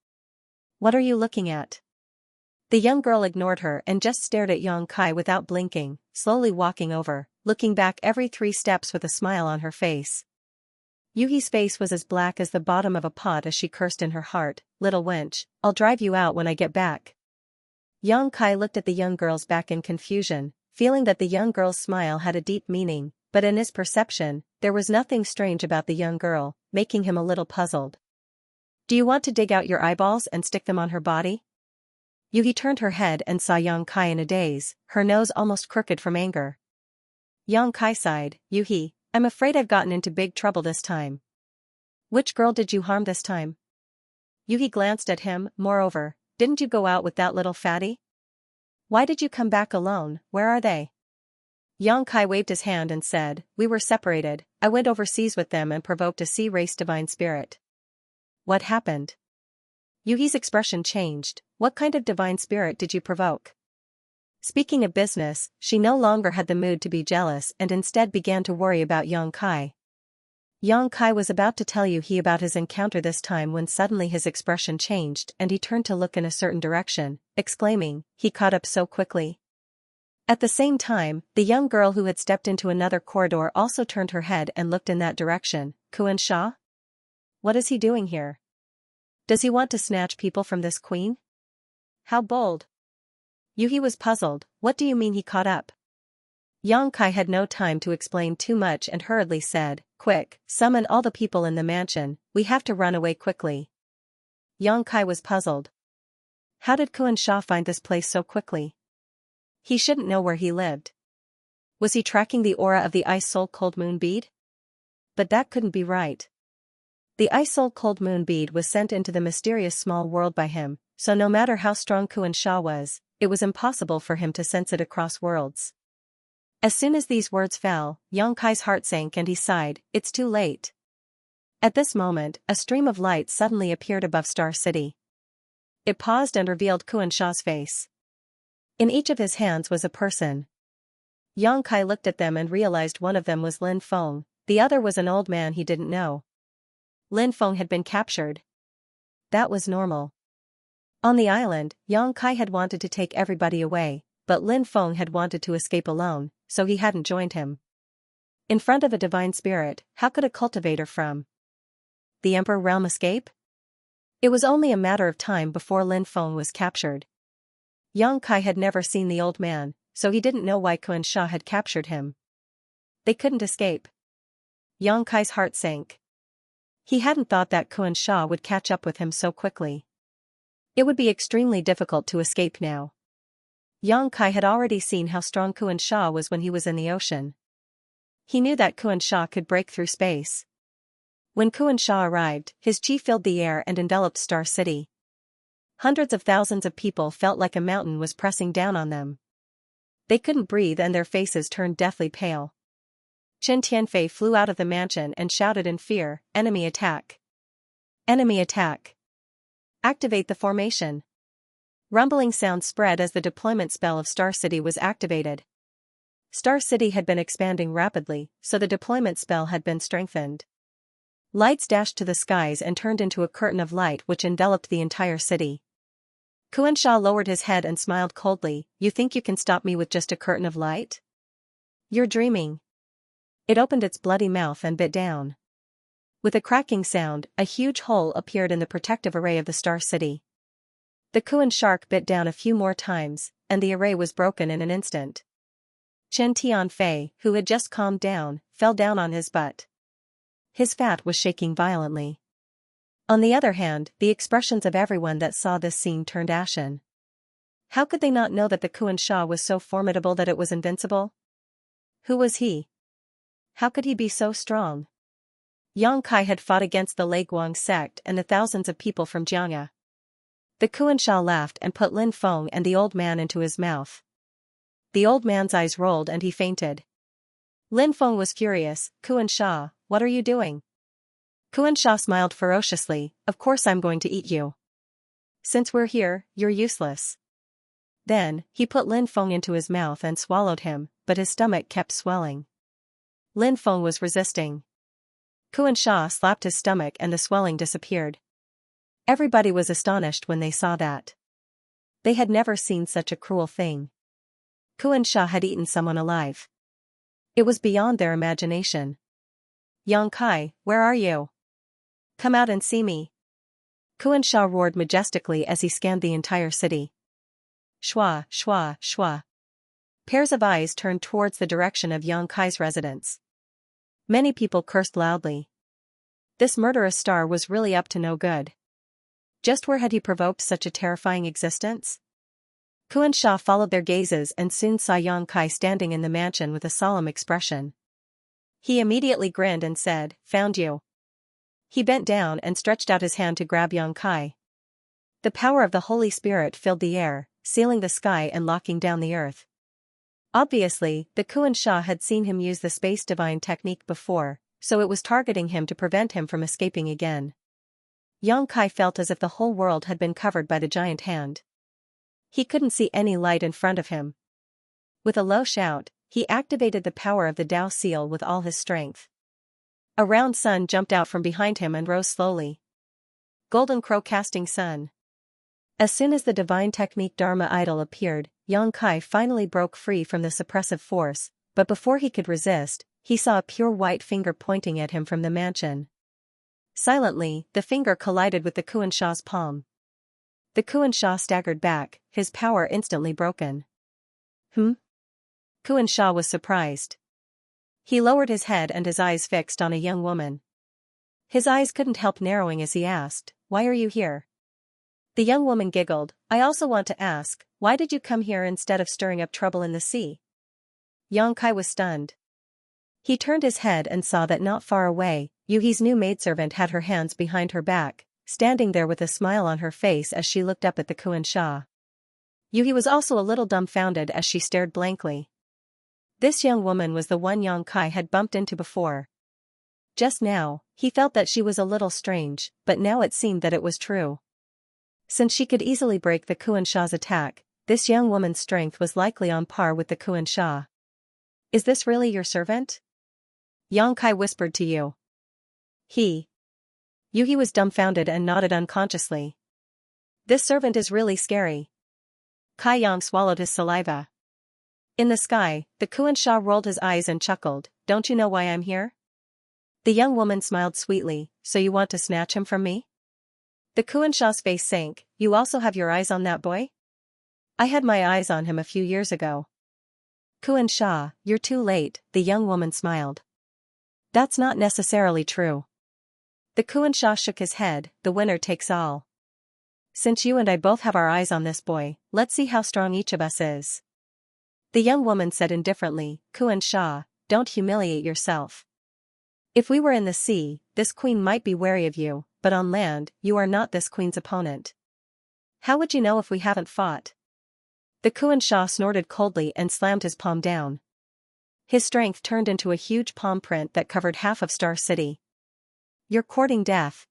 What are you looking at?" The young girl ignored her and just stared at Yang Kai without blinking, slowly walking over, looking back every 3 steps with a smile on her face. Yuhi's face was as black as the bottom of a pot as she cursed in her heart, "Little wench, I'll drive you out when I get back." Yang Kai looked at the young girl's back in confusion, feeling that the young girl's smile had a deep meaning, but in his perception, there was nothing strange about the young girl, making him a little puzzled. "Do you want to dig out your eyeballs and stick them on her body?" Yuhi turned her head and saw Yang Kai in a daze, her nose almost crooked from anger. Yang Kai sighed, "Yuhi, I'm afraid I've gotten into big trouble this time." "Which girl did you harm this time?" Yuhi glanced at him. "Moreover, didn't you go out with that little fatty? Why did you come back alone? Where are they?" Yang Kai waved his hand and said, "We were separated. I went overseas with them and provoked a sea race divine spirit." "What happened?" Yuhi's expression changed. "What kind of divine spirit did you provoke?" Speaking of business, she no longer had the mood to be jealous and instead began to worry about Yang Kai. Yang Kai was about to tell Yuhi about his encounter this time when suddenly his expression changed and he turned to look in a certain direction, exclaiming, "He caught up so quickly." At the same time, the young girl who had stepped into another corridor also turned her head and looked in that direction. "Xianxia? What is he doing here? Does he want to snatch people from this queen? How bold." Yuhi was puzzled. "What do you mean he caught up?" Yang Kai had no time to explain too much and hurriedly said, "Quick, summon all the people in the mansion, we have to run away quickly." Yang Kai was puzzled. How did Xianxia find this place so quickly? He shouldn't know where he lived. Was he tracking the aura of the Ice Soul Cold Moon bead? But that couldn't be right. The Ice Soul Cold Moon bead was sent into the mysterious small world by him, so no matter how strong Xianxia was, it was impossible for him to sense it across worlds. As soon as these words fell, Yang Kai's heart sank and he sighed, "It's too late." At this moment, a stream of light suddenly appeared above Star City. It paused and revealed Xianxia's face. In each of his hands was a person. Yang Kai looked at them and realized one of them was Lin Feng, the other was an old man he didn't know. Lin Feng had been captured. That was normal. On the island, Yang Kai had wanted to take everybody away, but Lin Feng had wanted to escape alone, so he hadn't joined him. In front of a divine spirit, how could a cultivator from the Emperor realm escape? It was only a matter of time before Lin Feng was captured. Yang Kai had never seen the old man, so he didn't know why Xianxia had captured him. They couldn't escape. Yang Kai's heart sank. He hadn't thought that Xianxia would catch up with him so quickly. It would be extremely difficult to escape now. Yang Kai had already seen how strong Xianxia was when he was in the ocean. He knew that Xianxia could break through space. When Xianxia arrived, his chi filled the air and enveloped Star City. Hundreds of thousands of people felt like a mountain was pressing down on them. They couldn't breathe and their faces turned deathly pale. Qin Tianfei flew out of the mansion and shouted in fear, "Enemy attack! Enemy attack! Activate the formation!" Rumbling sounds spread as the deployment spell of Star City was activated. Star City had been expanding rapidly, so the deployment spell had been strengthened. Lights dashed to the skies and turned into a curtain of light which enveloped the entire city. Xianxia lowered his head and smiled coldly, "You think you can stop me with just a curtain of light? You're dreaming." It opened its bloody mouth and bit down. With a cracking sound, a huge hole appeared in the protective array of the Star City. The Kuan shark bit down a few more times, and the array was broken in an instant. Qin Tianfei, who had just calmed down, fell down on his butt. his fat was shaking violently. On the other hand, the expressions of everyone that saw this scene turned ashen. How could they not know that the Xianxia was so formidable that it was invincible? Who was he? How could he be so strong? Yang Kai had fought against the Lei Guang sect and the thousands of people from Xianxia. The Xianxia laughed and put Lin Feng and the old man into his mouth. The old man's eyes rolled and he fainted. Lin Feng was furious. Xianxia, what are you doing? Xianxia smiled ferociously. Of course I'm going to eat you. Since we're here, you're useless. Then, he put Lin Feng into his mouth and swallowed him, but his stomach kept swelling. Lin Feng was resisting. Xianxia slapped his stomach and the swelling disappeared. Everybody was astonished when they saw that. They had never seen such a cruel thing. Xianxia had eaten someone alive. It was beyond their imagination. Yang Kai, where are you? Come out and see me. Xianxia roared majestically as he scanned the entire city. Shua, shua, shua. Pairs of eyes turned towards the direction of Yang Kai's residence. Many people cursed loudly. This murderous star was really up to no good. Just where had he provoked such a terrifying existence? Xianxia followed their gazes and soon saw Yang Kai standing in the mansion with a solemn expression. He immediately grinned and said, "Found you." He bent down and stretched out his hand to grab Yang Kai. The power of the Holy Spirit filled the air, sealing the sky and locking down the earth. Obviously, the Xianxia had seen him use the space divine technique before, so it was targeting him to prevent him from escaping again. Yang Kai felt as if the whole world had been covered by the giant hand. He couldn't see any light in front of him. With a low shout, he activated the power of the Tao seal with all his strength. A round sun jumped out from behind him and rose slowly. Golden crow casting sun. As soon as the divine technique Dharma idol appeared, Yang Kai finally broke free from the suppressive force, but before he could resist, he saw a pure white finger pointing at him from the mansion. Silently, the finger collided with the Xianxia's palm. The Xianxia staggered back, his power instantly broken. Xianxia was surprised. He lowered his head and his eyes fixed on a young woman. His eyes couldn't help narrowing as he asked, "Why are you here?" The young woman giggled, "I also want to ask, why did you come here instead of stirring up trouble in the sea?" Yang Kai was stunned. He turned his head and saw that not far away, Yuhi's new maidservant had her hands behind her back, standing there with a smile on her face as she looked up at the Xianxia. Yuhi was also a little dumbfounded as she stared blankly. This young woman was the one Yang Kai had bumped into before. Just now, he felt that she was a little strange, but now it seemed that it was true. Since she could easily break the Xianxia's attack, this young woman's strength was likely on par with the Xianxia. "Is this really your servant?" Yang Kai whispered to Yu. Yuhi was dumbfounded and nodded unconsciously. "This servant is really scary." Kai Yang swallowed his saliva. In the sky, the Xianxia rolled his eyes and chuckled, "Don't you know why I'm here?" The young woman smiled sweetly, "So you want to snatch him from me?" The Xianxia's face sank. "You also have your eyes on that boy?" "I had my eyes on him a few years ago." "Xianxia, you're too late," the young woman smiled. "That's not necessarily true." The Xianxia shook his head, "The winner takes all. Since you and I both have our eyes on this boy, let's see how strong each of us is." The young woman said indifferently, "Xianxia, don't humiliate yourself. If we were in the sea, this queen might be wary of you, but on land, you are not this queen's opponent. How would you know if we haven't fought?" The Xianxia snorted coldly and slammed his palm down. His strength turned into a huge palm print that covered half of Star City. "You're courting death."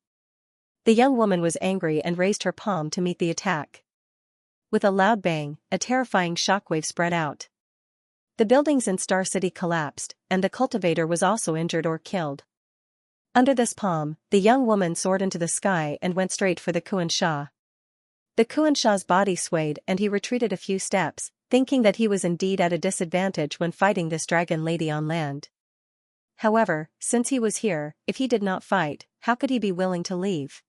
The young woman was angry and raised her palm to meet the attack. With a loud bang, a terrifying shockwave spread out. The buildings in Star City collapsed, and the cultivator was also injured or killed. Under this palm, the young woman soared into the sky and went straight for the Xianxia. The Xianxia's body swayed and he retreated a few steps, thinking that he was indeed at a disadvantage when fighting this dragon lady on land. However, since he was here, if he did not fight, how could he be willing to leave?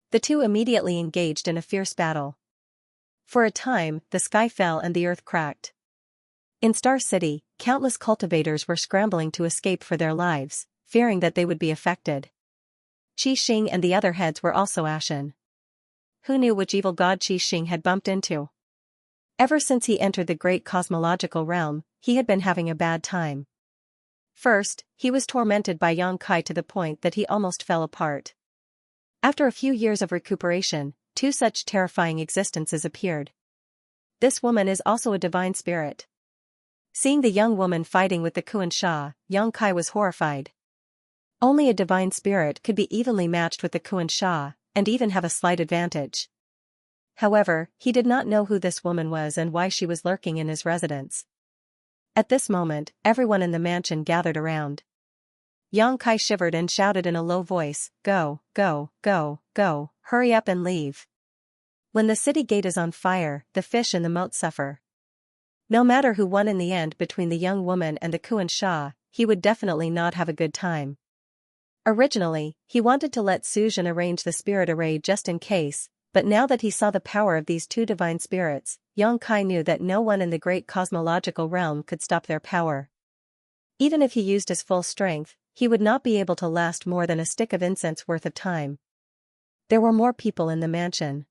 The two immediately engaged in a fierce battle. For a time, the sky fell and the earth cracked. In Star City, countless cultivators were scrambling to escape for their lives, fearing that they would be affected. Qi Xing and the other heads were also ashen. Who knew which evil god Qi Xing had bumped into? Ever since he entered the great cosmological realm, he had been having a bad time. First, he was tormented by Yang Kai to the point that he almost fell apart. After a few years of recuperation, two such terrifying existences appeared. This woman is also a divine spirit. Seeing the young woman fighting with the Xianxia, Yang Kai was horrified. Only a divine spirit could be evenly matched with the Xianxia, and even have a slight advantage. However, he did not know who this woman was and why she was lurking in his residence. At this moment, everyone in the mansion gathered around. Yang Kai shivered and shouted in a low voice, "Go, go, go, go, hurry up and leave. When the city gate is on fire, the fish in the moat suffer." No matter who won in the end between the young woman and the Xianxia, he would definitely not have a good time. Originally, he wanted to let Suzhen arrange the spirit array just in case, but now that he saw the power of these two divine spirits, Yang Kai knew that no one in the great cosmological realm could stop their power. Even if he used his full strength, he would not be able to last more than a stick of incense worth of time. There were more people in the mansion.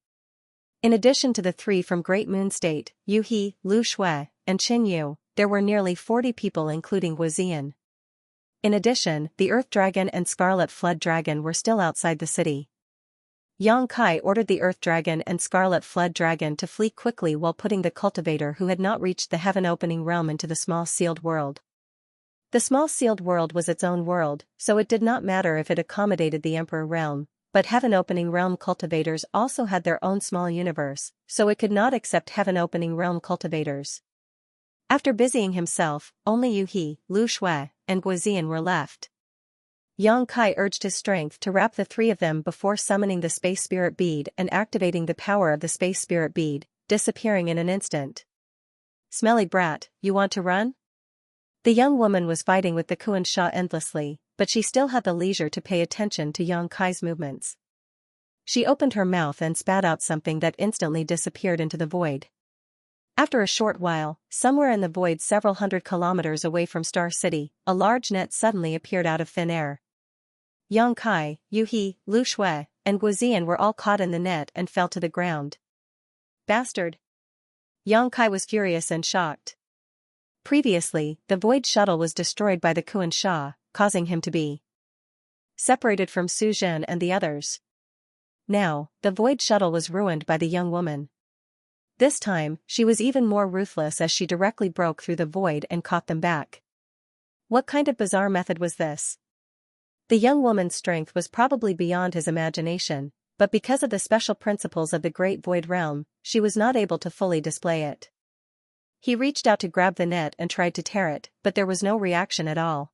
In addition to the three from Great Moon State, Yu He, Lu Shui, and Qin Yu, there were nearly 40 people including Wu Zian. In addition, the Earth Dragon and Scarlet Flood Dragon were still outside the city. Yang Kai ordered the Earth Dragon and Scarlet Flood Dragon to flee quickly while putting the cultivator who had not reached the heaven-opening realm into the small sealed world. The small sealed world was its own world, so it did not matter if it accommodated the Emperor realm, but heaven-opening realm cultivators also had their own small universe, so it could not accept heaven-opening realm cultivators. After busying himself, only Yu He, Lu Shui, and Wu Zian were left. Yang Kai urged his strength to wrap the three of them before summoning the Space Spirit Bead and activating the power of the Space Spirit Bead, disappearing in an instant. "Smelly brat, you want to run?" The young woman was fighting with the Xianxia endlessly, but she still had the leisure to pay attention to Yang Kai's movements. She opened her mouth and spat out something that instantly disappeared into the void. After a short while, somewhere in the void several hundred kilometers away from Star City, a large net suddenly appeared out of thin air. Yang Kai, Yu He, Lu Shui, and Wu Zian were all caught in the net and fell to the ground. "Bastard!" Yang Kai was furious and shocked. Previously, the void shuttle was destroyed by the Xianxia, causing him to be separated from Su Zhen and the others. Now, the void shuttle was ruined by the young woman. This time, she was even more ruthless as she directly broke through the void and caught them back. What kind of bizarre method was this? The young woman's strength was probably beyond his imagination, but because of the special principles of the Great Void Realm, she was not able to fully display it. He reached out to grab the net and tried to tear it, but there was no reaction at all.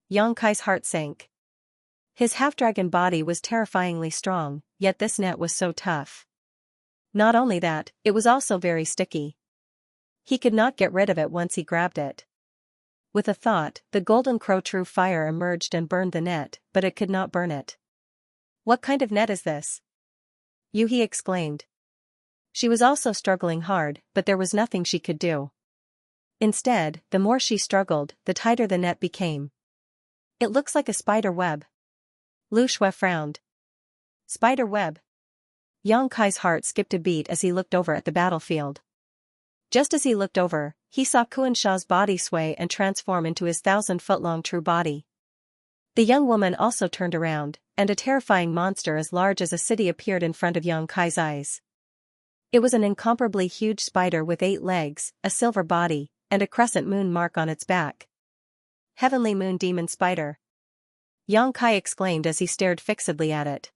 Yang Kai's heart sank. His half-dragon body was terrifyingly strong, yet this net was so tough. Not only that, it was also very sticky. He could not get rid of it once he grabbed it. With a thought, the golden crow true fire emerged and burned the net, but it could not burn it. "What kind of net is this?" Yu He exclaimed. She was also struggling hard, but there was nothing she could do. Instead, the more she struggled, the tighter the net became. "It looks like a spider web." Lu Shui frowned. "Spider web?" Yang Kai's heart skipped a beat as he looked over at the battlefield. Just as he looked over, he saw Xianxia's body sway and transform into his 1,000-foot-long true body. The young woman also turned around, and a terrifying monster as large as a city appeared in front of Yang Kai's eyes. It was an incomparably huge spider with 8 legs, a silver body, and a crescent moon mark on its back. "Heavenly Moon Demon Spider!" Yang Kai exclaimed as he stared fixedly at it.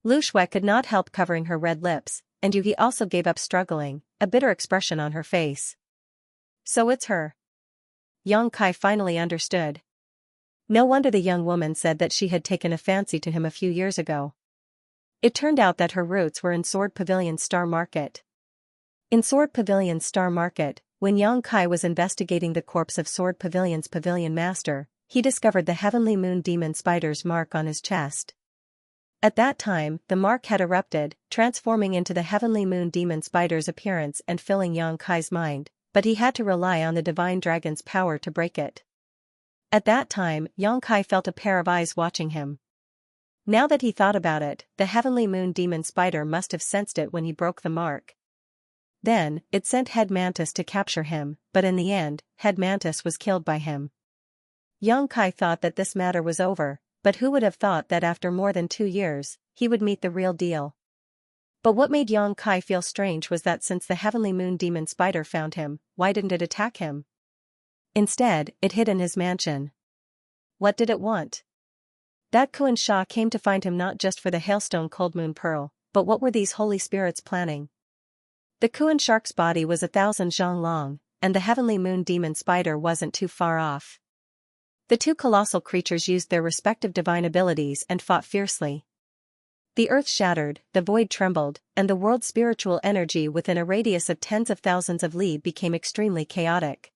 Lu Shui could not help covering her red lips, and Yu He also gave up struggling, a bitter expression on her face. "So it's her." Yang Kai finally understood. No wonder the young woman said that she had taken a fancy to him a few years ago. It turned out that her roots were in Sword Pavilion's Star Market. In Sword Pavilion's Star Market, when Yang Kai was investigating the corpse of Sword Pavilion's Pavilion Master, he discovered the Heavenly Moon Demon Spider's mark on his chest. At that time, the mark had erupted, transforming into the Heavenly Moon Demon Spider's appearance and filling Yang Kai's mind, but he had to rely on the Divine Dragon's power to break it. At that time, Yongkai felt a pair of eyes watching him. Now that he thought about it, the heavenly moon demon spider must have sensed it when he broke the mark. Then, it sent Head Mantis to capture him, but in the end, Head Mantis was killed by him. Yongkai thought that this matter was over, but who would have thought that after more than 2 years, he would meet the real deal. But what made Yongkai feel strange was that since the heavenly moon demon spider found him, why didn't it attack him? Instead, it hid in his mansion. What did it want? That Xianxia came to find him not just for the hailstone cold moon pearl, but what were these holy spirits planning? The Kuan shark's body was 1,000 zhang long, and the heavenly moon demon spider wasn't too far off. The two colossal creatures used their respective divine abilities and fought fiercely. The earth shattered, the void trembled, and the world's spiritual energy within a radius of tens of thousands of li became extremely chaotic.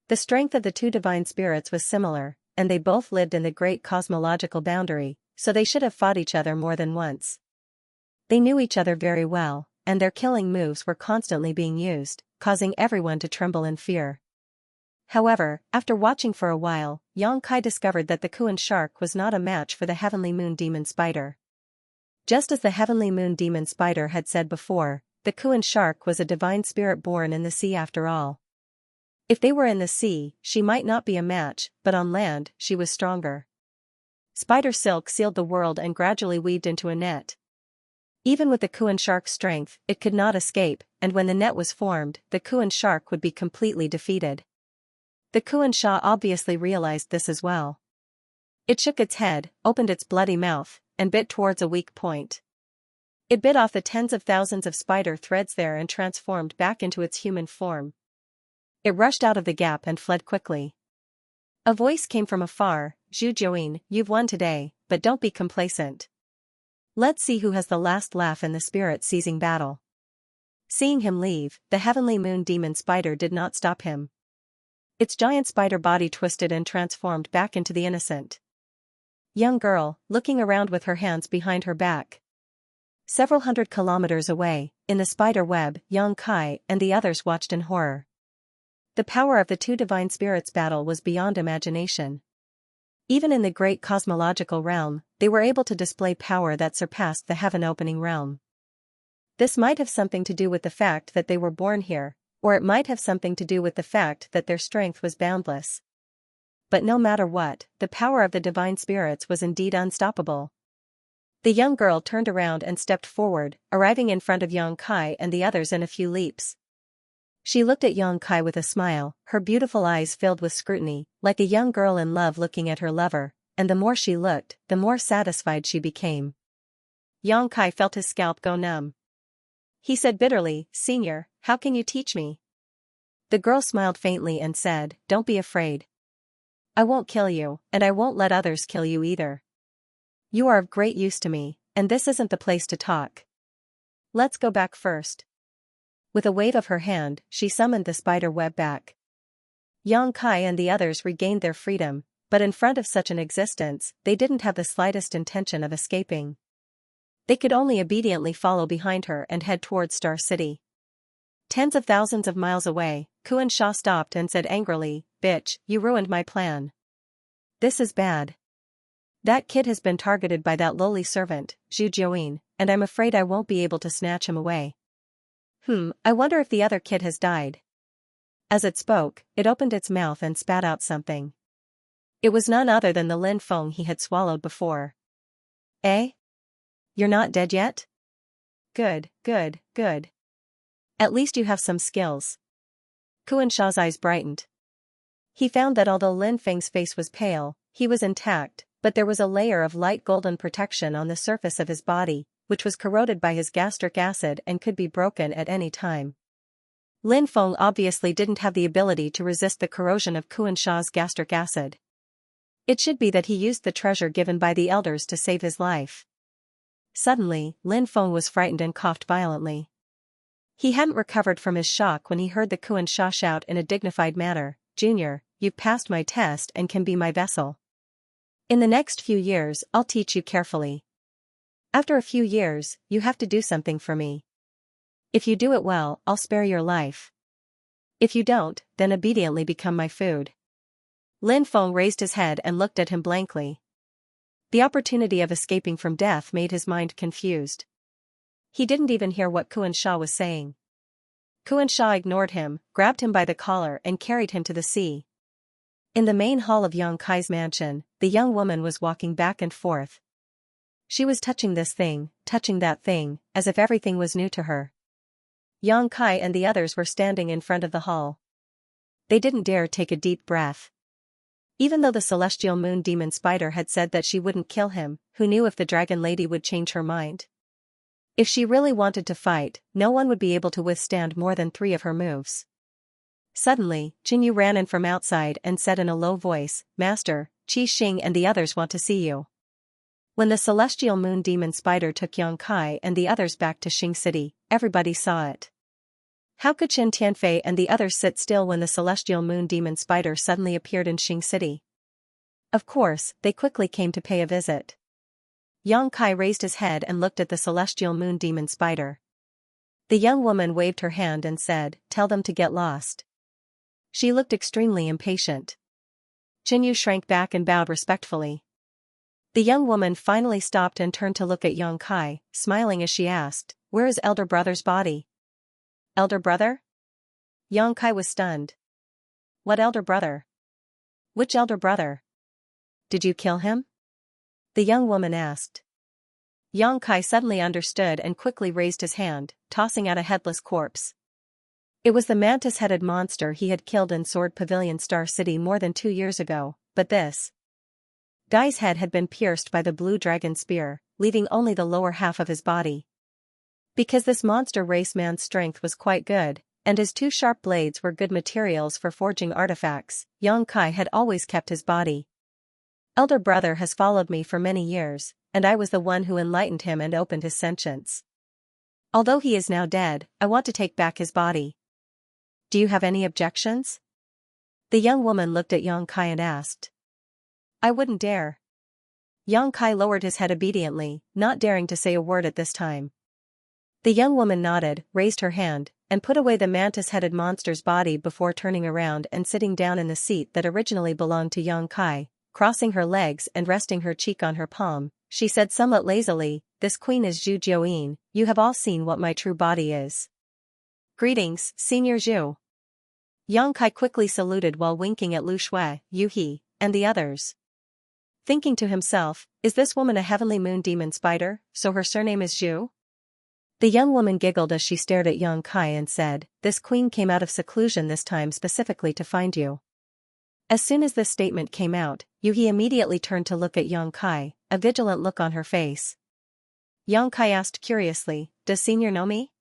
The strength of the two divine spirits was similar, and they both lived in the great cosmological boundary, so they should have fought each other more than once. They knew each other very well, and their killing moves were constantly being used, causing everyone to tremble in fear. However, after watching for a while, Yongkai discovered that the Kuan shark was not a match for the heavenly moon demon spider. Just as the heavenly moon demon spider had said before, the Kuan shark was a divine spirit born in the sea after all. If they were in the sea, she might not be a match, but on land, she was stronger. Spider silk sealed the world and gradually weaved into a net. Even with the Kuan shark's strength, it could not escape, and when the net was formed, the Kuan shark would be completely defeated. The Xianxia obviously realized this as well. It shook its head, opened its bloody mouth, and bit towards a weak point. It bit off the tens of thousands of spider threads there and transformed back into its human form. It rushed out of the gap and fled quickly. A voice came from afar, "Zhu Jiuyin, you've won today, but don't be complacent. Let's see who has the last laugh in the spirit-seizing battle." Seeing him leave, the heavenly moon demon spider did not stop him. Its giant spider body twisted and transformed back into the innocent young girl, looking around with her hands behind her back. Several hundred kilometers away, in the spider web, Yongkai and the others watched in horror. The power of the two divine spirits' battle was beyond imagination. Even in the great cosmological realm, they were able to display power that surpassed the heaven-opening realm. This might have something to do with the fact that they were born here, or it might have something to do with the fact that their strength was boundless. But no matter what, the power of the divine spirits was indeed unstoppable. The young girl turned around and stepped forward, arriving in front of Yongkai and the others in a few leaps. She looked at Yongkai with a smile, her beautiful eyes filled with scrutiny, like a young girl in love looking at her lover, and the more she looked, the more satisfied she became. Yongkai felt his scalp go numb. He said bitterly, "Senior, how can you teach me?" The girl smiled faintly and said, "Don't be afraid. I won't kill you, and I won't let others kill you either. You are of great use to me, and this isn't the place to talk. Let's go back first." With a wave of her hand, she summoned the spider web back. Yongkai and the others regained their freedom, but in front of such an existence, they didn't have the slightest intention of escaping. They could only obediently follow behind her and head towards Star City. Tens of thousands of miles away, Xianxia stopped and said angrily, "Bitch, you ruined my plan. This is bad. That kid has been targeted by that lowly servant, Zhu Jiuyin, and I'm afraid I won't be able to snatch him away. I wonder if the other kid has died." As it spoke, it opened its mouth and spat out something. It was none other than the Lin Feng he had swallowed before. "Eh? You're not dead yet? Good, good, good. At least you have some skills." Xiao's eyes brightened. He found that although Lin Feng's face was pale, he was intact, but there was a layer of light golden protection on the surface of his body, which was corroded by his gastric acid and could be broken at any time. Lin Feng obviously didn't have the ability to resist the corrosion of Xiao's gastric acid. It should be that he used the treasure given by the elders to save his life. Suddenly, Lin Feng was frightened and coughed violently. He hadn't recovered from his shock when he heard the Xianxia shout in a dignified manner, "Junior, you've passed my test and can be my vessel. In the next few years, I'll teach you carefully. After a few years, you have to do something for me. If you do it well, I'll spare your life. If you don't, then obediently become my food." Lin Feng raised his head and looked at him blankly. The opportunity of escaping from death made his mind confused. He didn't even hear what Xianxia was saying. Xianxia ignored him, grabbed him by the collar and carried him to the sea. In the main hall of Yang Kai's mansion, the young woman was walking back and forth. She was touching this thing, touching that thing, as if everything was new to her. Yang Kai and the others were standing in front of the hall. They didn't dare take a deep breath. Even though the celestial moon demon spider had said that she wouldn't kill him, who knew if the dragon lady would change her mind? If she really wanted to fight, no one would be able to withstand more than 3 of her moves. Suddenly, Jinyu ran in from outside and said in a low voice, "Master, Qi Xing and the others want to see you." When the celestial moon demon spider took Yang Kai and the others back to Xing City, everybody saw it. How could Chen Tianfei and the others sit still when the celestial moon demon spider suddenly appeared in Xing City? Of course, they quickly came to pay a visit. Yang Kai raised his head and looked at the celestial moon demon spider. The young woman waved her hand and said, "Tell them to get lost." She looked extremely impatient. Jinyu shrank back and bowed respectfully. The young woman finally stopped and turned to look at Yang Kai, smiling as she asked, "Where is elder brother's body?" "Elder brother?" Yang Kai was stunned. "What elder brother? Which elder brother? Did you kill him?" The young woman asked. Yang Kai suddenly understood and quickly raised his hand, tossing out a headless corpse. It was the mantis-headed monster he had killed in Sword Pavilion Star City more than 2 years ago, but this guy's head had been pierced by the blue dragon spear, leaving only the lower half of his body. Because this monster race man's strength was quite good, and his 2 sharp blades were good materials for forging artifacts, Yang Kai had always kept his body. Elder brother has followed me for many years, and I was the one who enlightened him and opened his sentience. Although he is now dead, I want to take back his body. Do you have any objections? The young woman looked at Yang Kai and asked. I wouldn't dare. Yang Kai lowered his head obediently, not daring to say a word at this time. The young woman nodded, raised her hand, and put away the mantis-headed monster's body before turning around and sitting down in the seat that originally belonged to Yang Kai. Crossing her legs and resting her cheek on her palm, she said somewhat lazily, "This queen is Zhu Jiuyin, you have all seen what my true body is. Greetings, Senior Zhu." Yang Kai quickly saluted while winking at Lu Shui, Yu He, and the others. Thinking to himself, is this woman a heavenly moon demon spider, so her surname is Zhu? The young woman giggled as she stared at Yang Kai and said, "This queen came out of seclusion this time specifically to find you." As soon as this statement came out, Yuhi immediately turned to look at Yang Kai, a vigilant look on her face. Yang Kai asked curiously, "Does Senior know me?"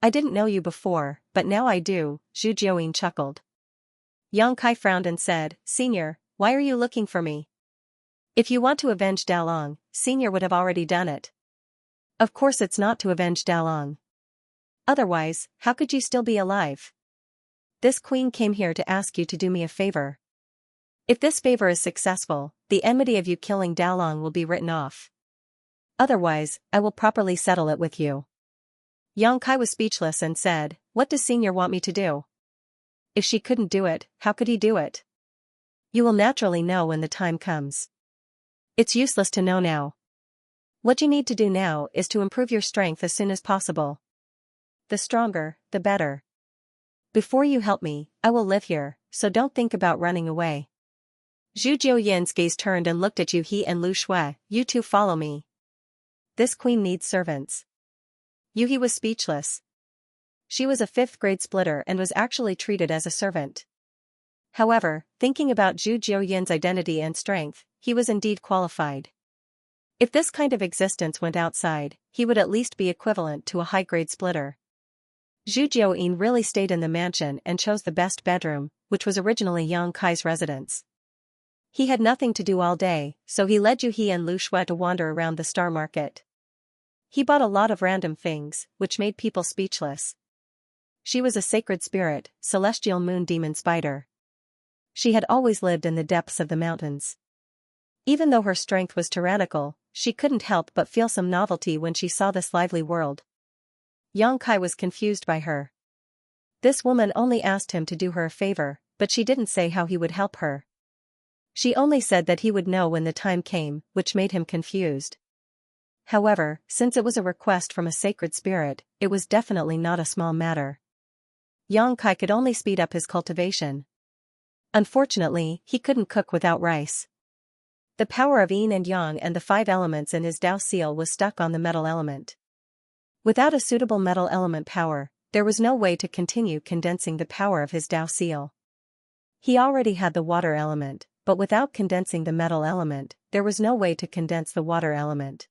"I didn't know you before, but now I do," Zhu Jiuyin chuckled. Yang Kai frowned and said, "Senior, why are you looking for me? If you want to avenge Dalong, Senior would have already done it." "Of course it's not to avenge Dalong. Otherwise, how could you still be alive? This queen came here to ask you to do me a favor. If this favor is successful, the enmity of you killing Dalong will be written off. Otherwise, I will properly settle it with you." Yang Kai was speechless and said, "What does Senior want me to do? If she couldn't do it, how could he do it?" "You will naturally know when the time comes. It's useless to know now. What you need to do now is to improve your strength as soon as possible. The stronger, the better. Before you help me, I will live here, so don't think about running away." Zhu Jiuyin's gaze turned and looked at Yu He and Lu Shui, "You two follow me. This queen needs servants." Yu He was speechless. She was a 5th-grade splitter and was actually treated as a servant. However, thinking about Zhu Jiuyin's identity and strength, he was indeed qualified. If this kind of existence went outside, he would at least be equivalent to a high-grade splitter. Zhu Jiuyin really stayed in the mansion and chose the best bedroom, which was originally Yang Kai's residence. He had nothing to do all day, so he led Yu He and Lu Shui to wander around the star market. He bought a lot of random things, which made people speechless. She was a sacred spirit, celestial moon demon spider. She had always lived in the depths of the mountains. Even though her strength was tyrannical, she couldn't help but feel some novelty when she saw this lively world. Yang Kai was confused by her. This woman only asked him to do her a favor, but she didn't say how he would help her. She only said that he would know when the time came, which made him confused. However, since it was a request from a sacred spirit, it was definitely not a small matter. Xianxia could only speed up his cultivation. Unfortunately, he couldn't cook without rice. The power of yin and yang and the 5 elements in his Dao seal was stuck on the metal element. Without a suitable metal element power, there was no way to continue condensing the power of his Dao seal. He already had the water element, but without condensing the metal element, there was no way to condense the water element.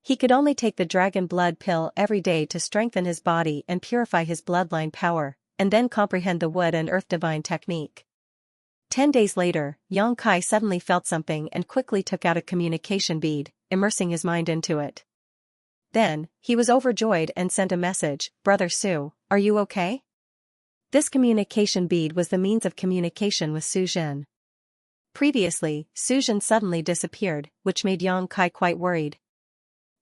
He could only take the dragon blood pill every day to strengthen his body and purify his bloodline power, and then comprehend the wood and earth divine technique. 10 days later, Xianxia suddenly felt something and quickly took out a communication bead, immersing his mind into it. Then, he was overjoyed and sent a message, "Brother Su, are you okay?" This communication bead was the means of communication with Su Jin. Previously, Su Jin suddenly disappeared, which made Xianxia quite worried.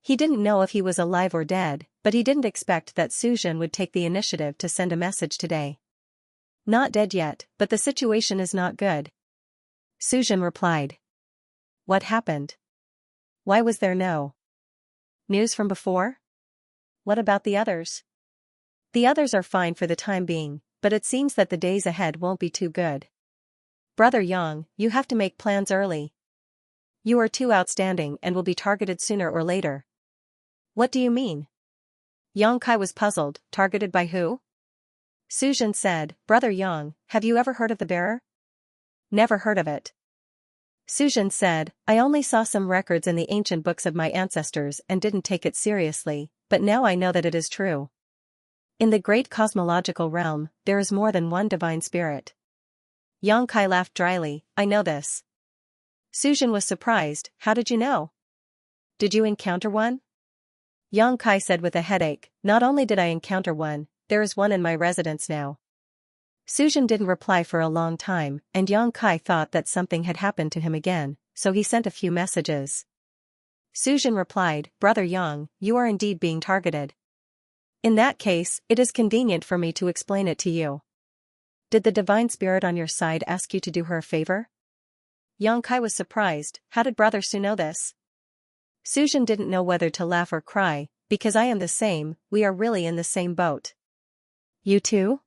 He didn't know if he was alive or dead, but he didn't expect that Su Jin would take the initiative to send a message today. "Not dead yet, but the situation is not good," Su Jin replied. "What happened? Why was there no news from before? What about the others?" "The others are fine for the time being, but it seems that the days ahead won't be too good. Brother Yang, you have to make plans early. You are too outstanding and will be targeted sooner or later." "What do you mean?" Xianxia was puzzled. "Targeted by who?" Su Jin said, "Brother Yang, have you ever heard of the bearer?" "Never heard of it." Su Jin said, "I only saw some records in the ancient books of my ancestors and didn't take it seriously, but now I know that it is true. In the great cosmological realm, there is more than one divine spirit." Xianxia laughed dryly, "I know this." Su Jin was surprised, "How did you know? Did you encounter one?" Xianxia said with a headache, "Not only did I encounter one, there is one in my residence now." Su Jin didn't reply for a long time, and Xianxia thought that something had happened to him again, so he sent a few messages. Su Jin replied, "Brother Yang, you are indeed being targeted. In that case, it is convenient for me to explain it to you. Did the divine spirit on your side ask you to do her a favor?" Xianxia was surprised, "How did Brother Su know this?" Su Jin didn't know whether to laugh or cry, "Because I am the same, we are really in the same boat." "You too?"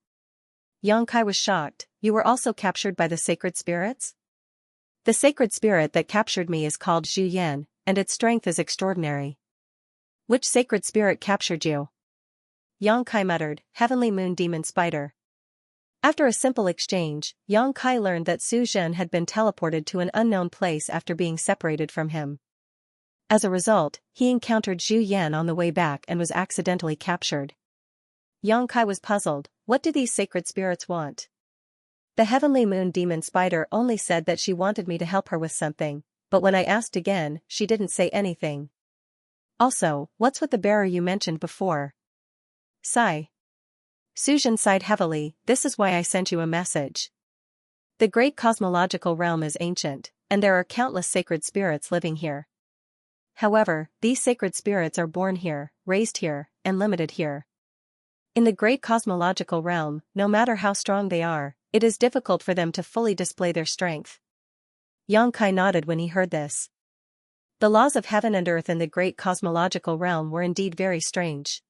Xianxia was shocked, "You were also captured by the sacred spirits?" "The sacred spirit that captured me is called Zhu Yan, and its strength is extraordinary." "Which sacred spirit captured you?" Xianxia muttered, "Heavenly Moon Demon Spider." After a simple exchange, Xianxia learned that Su Jin had been teleported to an unknown place after being separated from him. As a result, he encountered Zhu Yan on the way back and was accidentally captured. Xianxia was puzzled, what do these sacred spirits want? The Heavenly Moon Demon Spider only said that she wanted me to help her with something, but when I asked again, she didn't say anything. Also, what's with the bearer you mentioned before? Sigh. Su Jin sighed heavily, "This is why I sent you a message. The great cosmological realm is ancient, and there are countless sacred spirits living here. However, these sacred spirits are born here, raised here, and limited here. In the great cosmological realm, no matter how strong they are, it is difficult for them to fully display their strength." Xianxia nodded when he heard this. The laws of heaven and earth in the great cosmological realm were indeed very strange.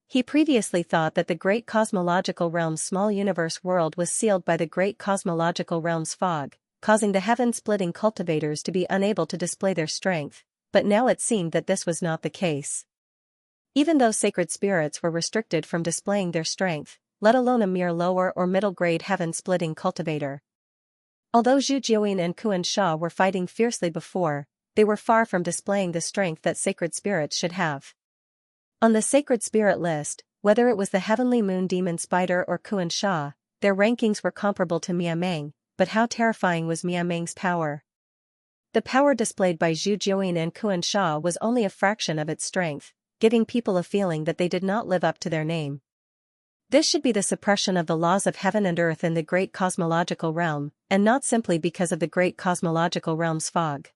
He previously thought that the great cosmological realm's small universe world was sealed by the great cosmological realm's fog, causing the heaven-splitting cultivators to be unable to display their strength, but now it seemed that this was not the case. Even though sacred spirits were restricted from displaying their strength, let alone a mere lower or middle-grade heaven-splitting cultivator. Although Zhu Jiuyin and Kuan Sha were fighting fiercely before, they were far from displaying the strength that sacred spirits should have. On the sacred spirit list, whether it was the Heavenly Moon Demon Spider or Kuan Sha, their rankings were comparable to Miameng, but how terrifying was Miameng's power? The power displayed by Zhu Jiuyin and Kuan Sha was only a fraction of its strength, giving people a feeling that they did not live up to their name. This should be the suppression of the laws of heaven and earth in the great cosmological realm, and not simply because of the great cosmological realm's fog.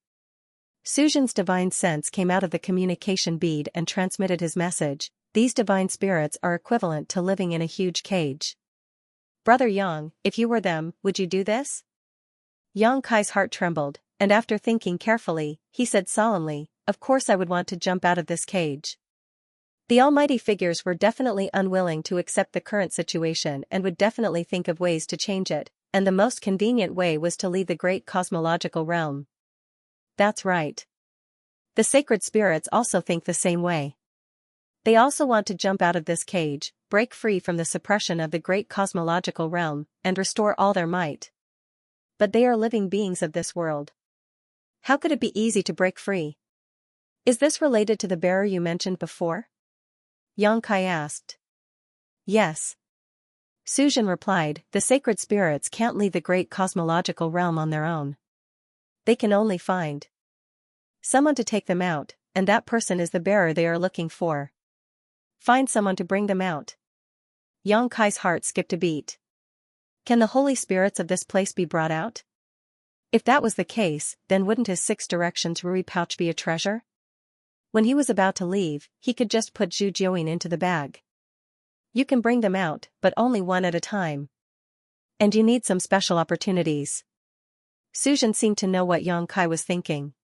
Su Jin's divine sense came out of the communication bead and transmitted his message, "These divine spirits are equivalent to living in a huge cage. Brother Yang, if you were them, would you do this?" Yang Kai's heart trembled, and after thinking carefully, he said solemnly, "Of course I would want to jump out of this cage." The almighty figures were definitely unwilling to accept the current situation and would definitely think of ways to change it, and the most convenient way was to leave the great cosmological realm. That's right. The sacred spirits also think the same way. They also want to jump out of this cage, break free from the suppression of the great cosmological realm, and restore all their might. But they are living beings of this world. How could it be easy to break free? Is this related to the bearer you mentioned before? Yang Kai asked. Yes. Suzhen replied, the sacred spirits can't leave the great cosmological realm on their own. They can only find someone to take them out, and that person is the bearer they are looking for. Find someone to bring them out. Yang Kai's heart skipped a beat. Can the holy spirits of this place be brought out? If that was the case, then wouldn't his 6 directions Rui pouch be a treasure? When he was about to leave, he could just put Zhu Jiuyin into the bag. You can bring them out, but only one at a time. And you need some special opportunities. Suzhen seemed to know what Yang Kai was thinking.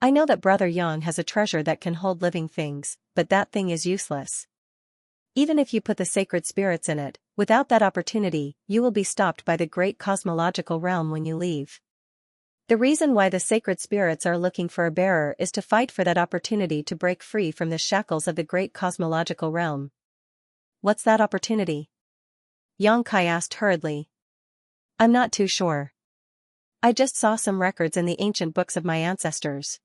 I know that Brother Yang has a treasure that can hold living things, but that thing is useless. Even if you put the sacred spirits in it, without that opportunity, you will be stopped by the great cosmological realm when you leave. The reason why the sacred spirits are looking for a bearer is to fight for that opportunity to break free from the shackles of the great cosmological realm. What's that opportunity? Yang Kai asked hurriedly. I'm not too sure. I just saw some records in the ancient books of my ancestors.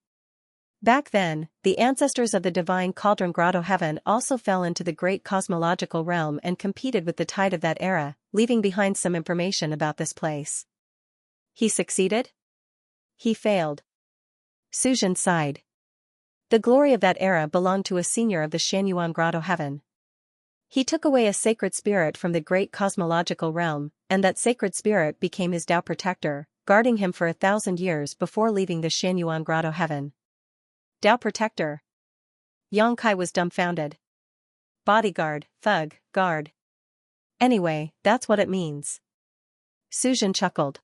Back then, the ancestors of the divine cauldron grotto heaven also fell into the great cosmological realm and competed with the tide of that era, leaving behind some information about this place. He succeeded? He failed. Suzhen sighed. The glory of that era belonged to a senior of the Xianxia grotto heaven. He took away a sacred spirit from the great cosmological realm, and that sacred spirit became his Tao protector, guarding him for 1,000 years before leaving the Xianxia grotto heaven. Tao protector. Yang Kai was dumbfounded. Bodyguard, thug, guard. Anyway, that's what it means. Suzhen chuckled.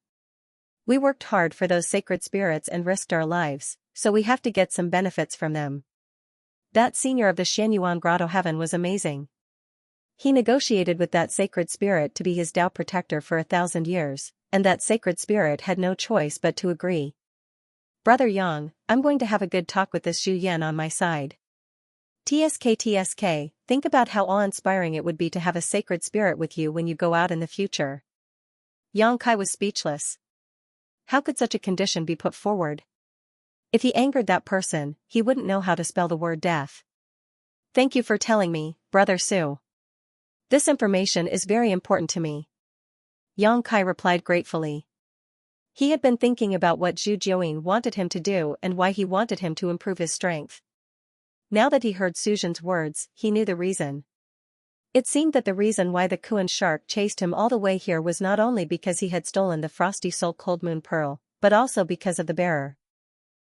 We worked hard for those sacred spirits and risked our lives, so we have to get some benefits from them. That senior of the Xianxia grotto heaven was amazing. He negotiated with that sacred spirit to be his Tao protector for 1,000 years, and that sacred spirit had no choice but to agree. Brother Yang, I'm going to have a good talk with this Zhu Yan on my side. TSK, think about how awe-inspiring it would be to have a sacred spirit with you when you go out in the future. Yang Kai was speechless. How could such a condition be put forward? If he angered that person, he wouldn't know how to spell the word death. Thank you for telling me, Brother Su. This information is very important to me. Yang Kai replied gratefully. He had been thinking about what Zhu Jiuyin wanted him to do and why he wanted him to improve his strength. Now that he heard Suzhen's words, he knew the reason. It seemed that the reason why the Kuan shark chased him all the way here was not only because he had stolen the Frosty Soul Cold Moon Pearl, but also because of the bearer.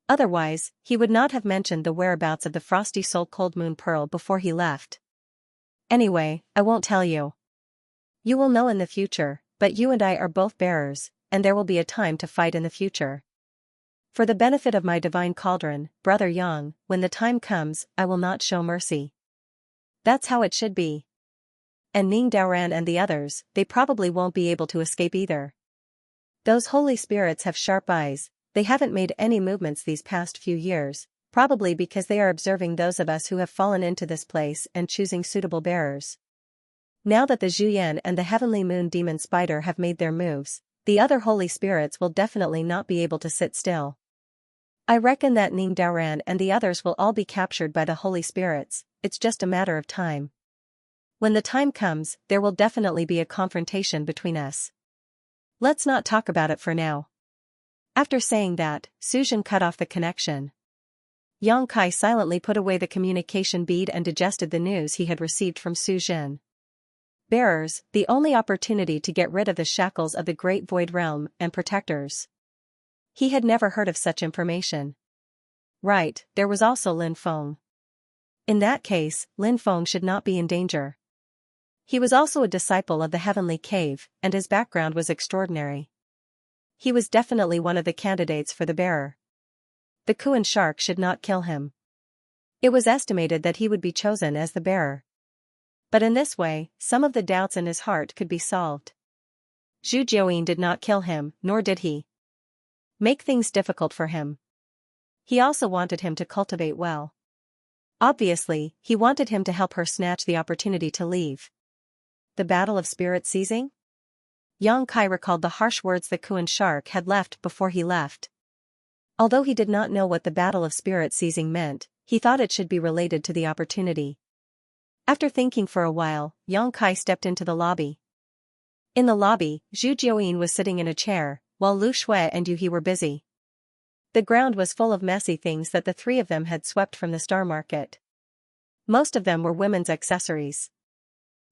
Otherwise, he would not have mentioned the whereabouts of the Frosty Soul Cold Moon Pearl before he left. Anyway, I won't tell you. You will know in the future, but you and I are both bearers, and there will be a time to fight in the future. For the benefit of my divine cauldron, Brother Yang, when the time comes, I will not show mercy. That's how it should be. And Ning Daoran and the others, they probably won't be able to escape either. Those holy spirits have sharp eyes, they haven't made any movements these past few years, probably because they are observing those of us who have fallen into this place and choosing suitable bearers. Now that the Zhu Yan and the heavenly moon demon spider have made their moves, the other holy spirits will definitely not be able to sit still. I reckon that Ning Daoran and the others will all be captured by the holy spirits, it's just a matter of time. When the time comes, there will definitely be a confrontation between us. Let's not talk about it for now. After saying that, Suzhen cut off the connection. Yang Kai silently put away the communication bead and digested the news he had received from Suzhen. Bearers, the only opportunity to get rid of the shackles of the great void realm, and protectors. He had never heard of such information. Right, there was also Lin Feng. In that case, Lin Feng should not be in danger. He was also a disciple of the Heavenly Cave, and his background was extraordinary. He was definitely one of the candidates for the bearer. The Kuan shark should not kill him. It was estimated that he would be chosen as the bearer. But in this way, some of the doubts in his heart could be solved. Zhu Jiuyin did not kill him, nor did he make things difficult for him. He also wanted him to cultivate well. Obviously, he wanted him to help her snatch the opportunity to leave. The battle of spirit seizing? Yang Kai recalled the harsh words the Kuan shark had left before he left. Although he did not know what the battle of spirit seizing meant, he thought it should be related to the opportunity. After thinking for a while, Yang Kai stepped into the lobby. In the lobby, Zhu Jiuyin was sitting in a chair, while Lu Shui and Yu He were busy. The ground was full of messy things that the three of them had swept from the star market. Most of them were women's accessories.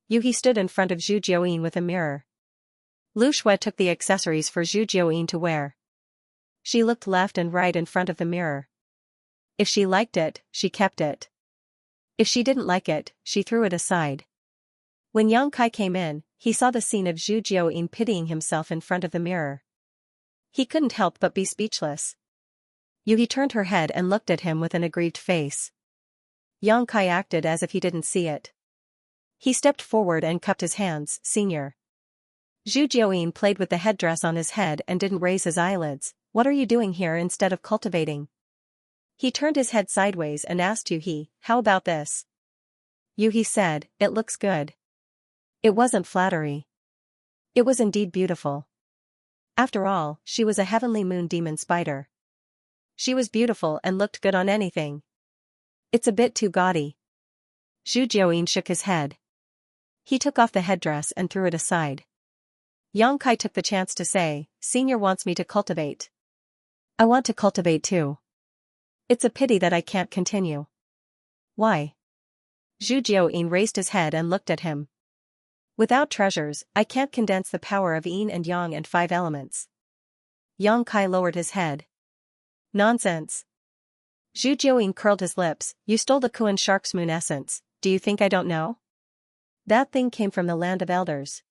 Yu He stood in front of Zhu Jiuyin with a mirror. Lu Shui took the accessories for Zhu Jiuyin to wear. She looked left and right in front of the mirror. If she liked it, she kept it. If she didn't like it, she threw it aside. When Yang Kai came in, he saw the scene of Zhu Jiuyin pitying himself in front of the mirror. He couldn't help but be speechless. Yu He turned her head and looked at him with an aggrieved face. Yang Kai acted as if he didn't see it. He stepped forward and cupped his hands. Senior. Zhu Jiuyin played with the headdress on his head and didn't raise his eyelids. What are you doing here instead of cultivating? He turned his head sideways and asked Yu He, how about this? Yu He said, it looks good. It wasn't flattery. It was indeed beautiful. After all, she was a heavenly moon demon spider. She was beautiful and looked good on anything. It's a bit too gaudy. Zhu Jiuyin shook his head. He took off the headdress and threw it aside. Yang Kai took the chance to say, Senior wants me to cultivate. I want to cultivate too. It's a pity that I can't continue. Why? Zhu Jiuyin raised his head and looked at him. Without treasures, I can't condense the power of yin and yang and 5 elements. Yang Kai lowered his head. Nonsense. Zhu Jiuyin curled his lips. You stole the Kuan shark's moon essence. Do you think I don't know? That thing came from the land of elders.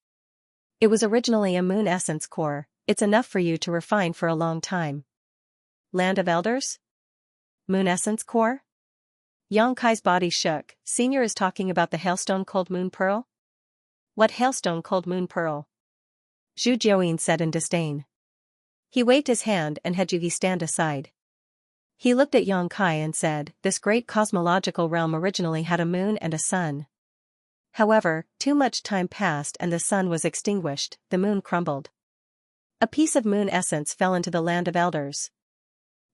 It was originally a moon essence core. It's enough for you to refine for a long time. Land of elders? Moon essence core? Yang Kai's body shook. Senior is talking about the hailstone cold moon pearl? What hailstone cold moon pearl? Zhu Jiuyin said in disdain. He waved his hand and had Yu He stand aside. He looked at Yang Kai and said, this great cosmological realm originally had a moon and a sun. However, too much time passed and the sun was extinguished, the moon crumbled. A piece of moon essence fell into the land of elders.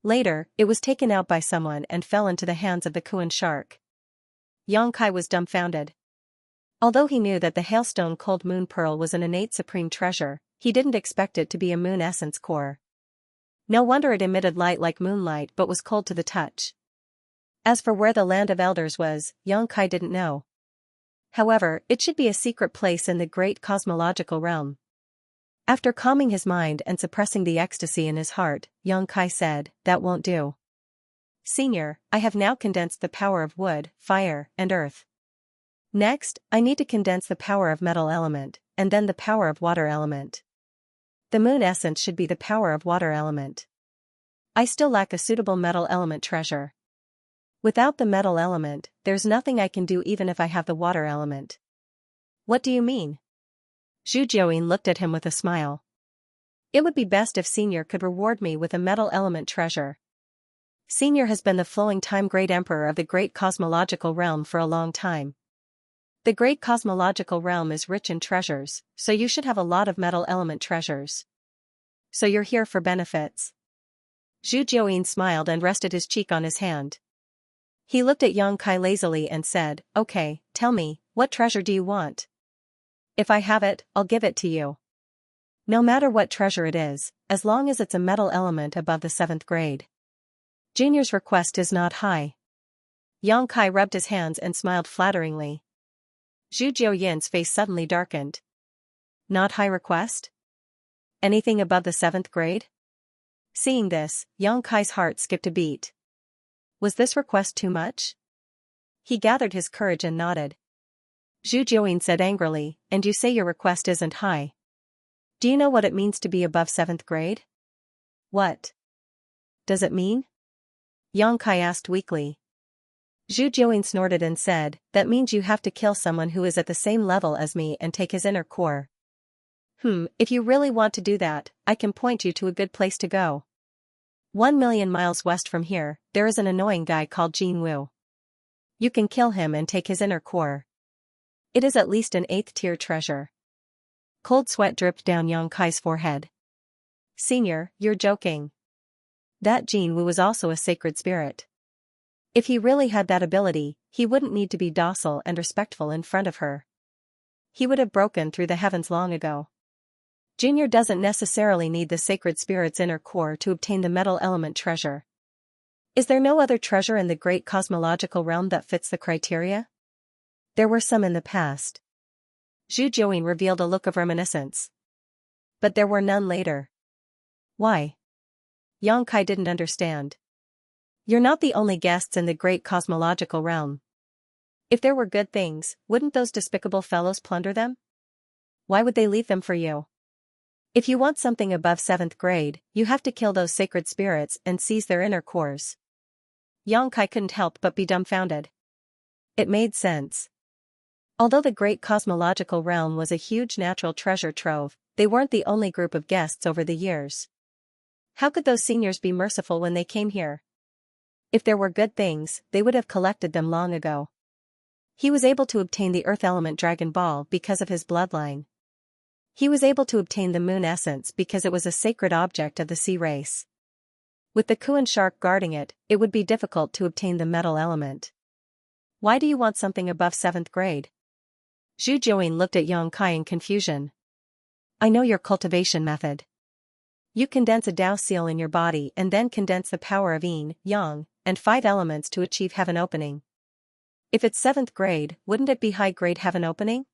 Later, it was taken out by someone and fell into the hands of the Kuan shark. Yang Kai was dumbfounded. Although he knew that the hailstone cold moon pearl was an innate supreme treasure, he didn't expect it to be a moon essence core. No wonder it emitted light like moonlight but was cold to the touch. As for where the land of elders was, Yang Kai didn't know. However, it should be a secret place in the great cosmological realm. After calming his mind and suppressing the ecstasy in his heart, Yang Kai said, that won't do. Senior, I have now condensed the power of wood, fire, and earth. Next, I need to condense the power of metal element, and then the power of water element. The moon essence should be the power of water element. I still lack a suitable metal element treasure. Without the metal element, there's nothing I can do even if I have the water element. What do you mean? Zhu Jiuyin looked at him with a smile. It would be best if Senior could reward me with a metal element treasure. Senior has been the flowing time great emperor of the great cosmological realm for a long time. The great cosmological realm is rich in treasures, so you should have a lot of metal element treasures. So you're here for benefits. Zhu Jiuyin smiled and rested his cheek on his hand. He looked at Yang Kai lazily and said, okay, tell me, what treasure do you want? If I have it, I'll give it to you. No matter what treasure it is, as long as it's a metal element above the 7th grade. Junior's request is not high. Yang Kai rubbed his hands and smiled flatteringly. Zhu Jiuyin's face suddenly darkened. Not high request? Anything above the 7th grade? Seeing this, Yang Kai's heart skipped a beat. Was this request too much? He gathered his courage and nodded. Zhu Jiuyin said angrily, and you say your request isn't high. Do you know what it means to be above 7th grade? What does it mean? Yang Kai asked weakly. Zhu Jiuyin snorted and said, that means you have to kill someone who is at the same level as me and take his inner core. If you really want to do that, I can point you to a good place to go. 1,000,000 miles west from here, there is an annoying guy called Jin Wu. You can kill him and take his inner core. It is at least an 8th-tier treasure. Cold sweat dripped down Yang Kai's forehead. Senior, you're joking. That Jin Wu was also a sacred spirit. If he really had that ability, he wouldn't need to be docile and respectful in front of her. He would have broken through the heavens long ago. Junior doesn't necessarily need the sacred spirit's inner core to obtain the metal element treasure. Is there no other treasure in the great cosmological realm that fits the criteria? There were some in the past. Zhu Jiuyin revealed a look of reminiscence. But there were none later. Why? Yang Kai didn't understand. You're not the only guests in the great cosmological realm. If there were good things, wouldn't those despicable fellows plunder them? Why would they leave them for you? If you want something above 7th grade, you have to kill those sacred spirits and seize their inner cores. Yang Kai couldn't help but be dumbfounded. It made sense. Although the great cosmological realm was a huge natural treasure trove, they weren't the only group of guests over the years. How could those seniors be merciful when they came here? If there were good things, they would have collected them long ago. He was able to obtain the Earth Element Dragon Ball because of his bloodline. He was able to obtain the Moon Essence because it was a sacred object of the sea race. With the Kuan shark guarding it, it would be difficult to obtain the metal element. Why do you want something above 7th grade? Zhu Jiuyin looked at Yang Kai in confusion. I know your cultivation method. You condense a Dao seal in your body and then condense the power of Yin, Yang, and 5 elements to achieve heaven opening. If it's 7th grade, wouldn't it be high grade heaven opening?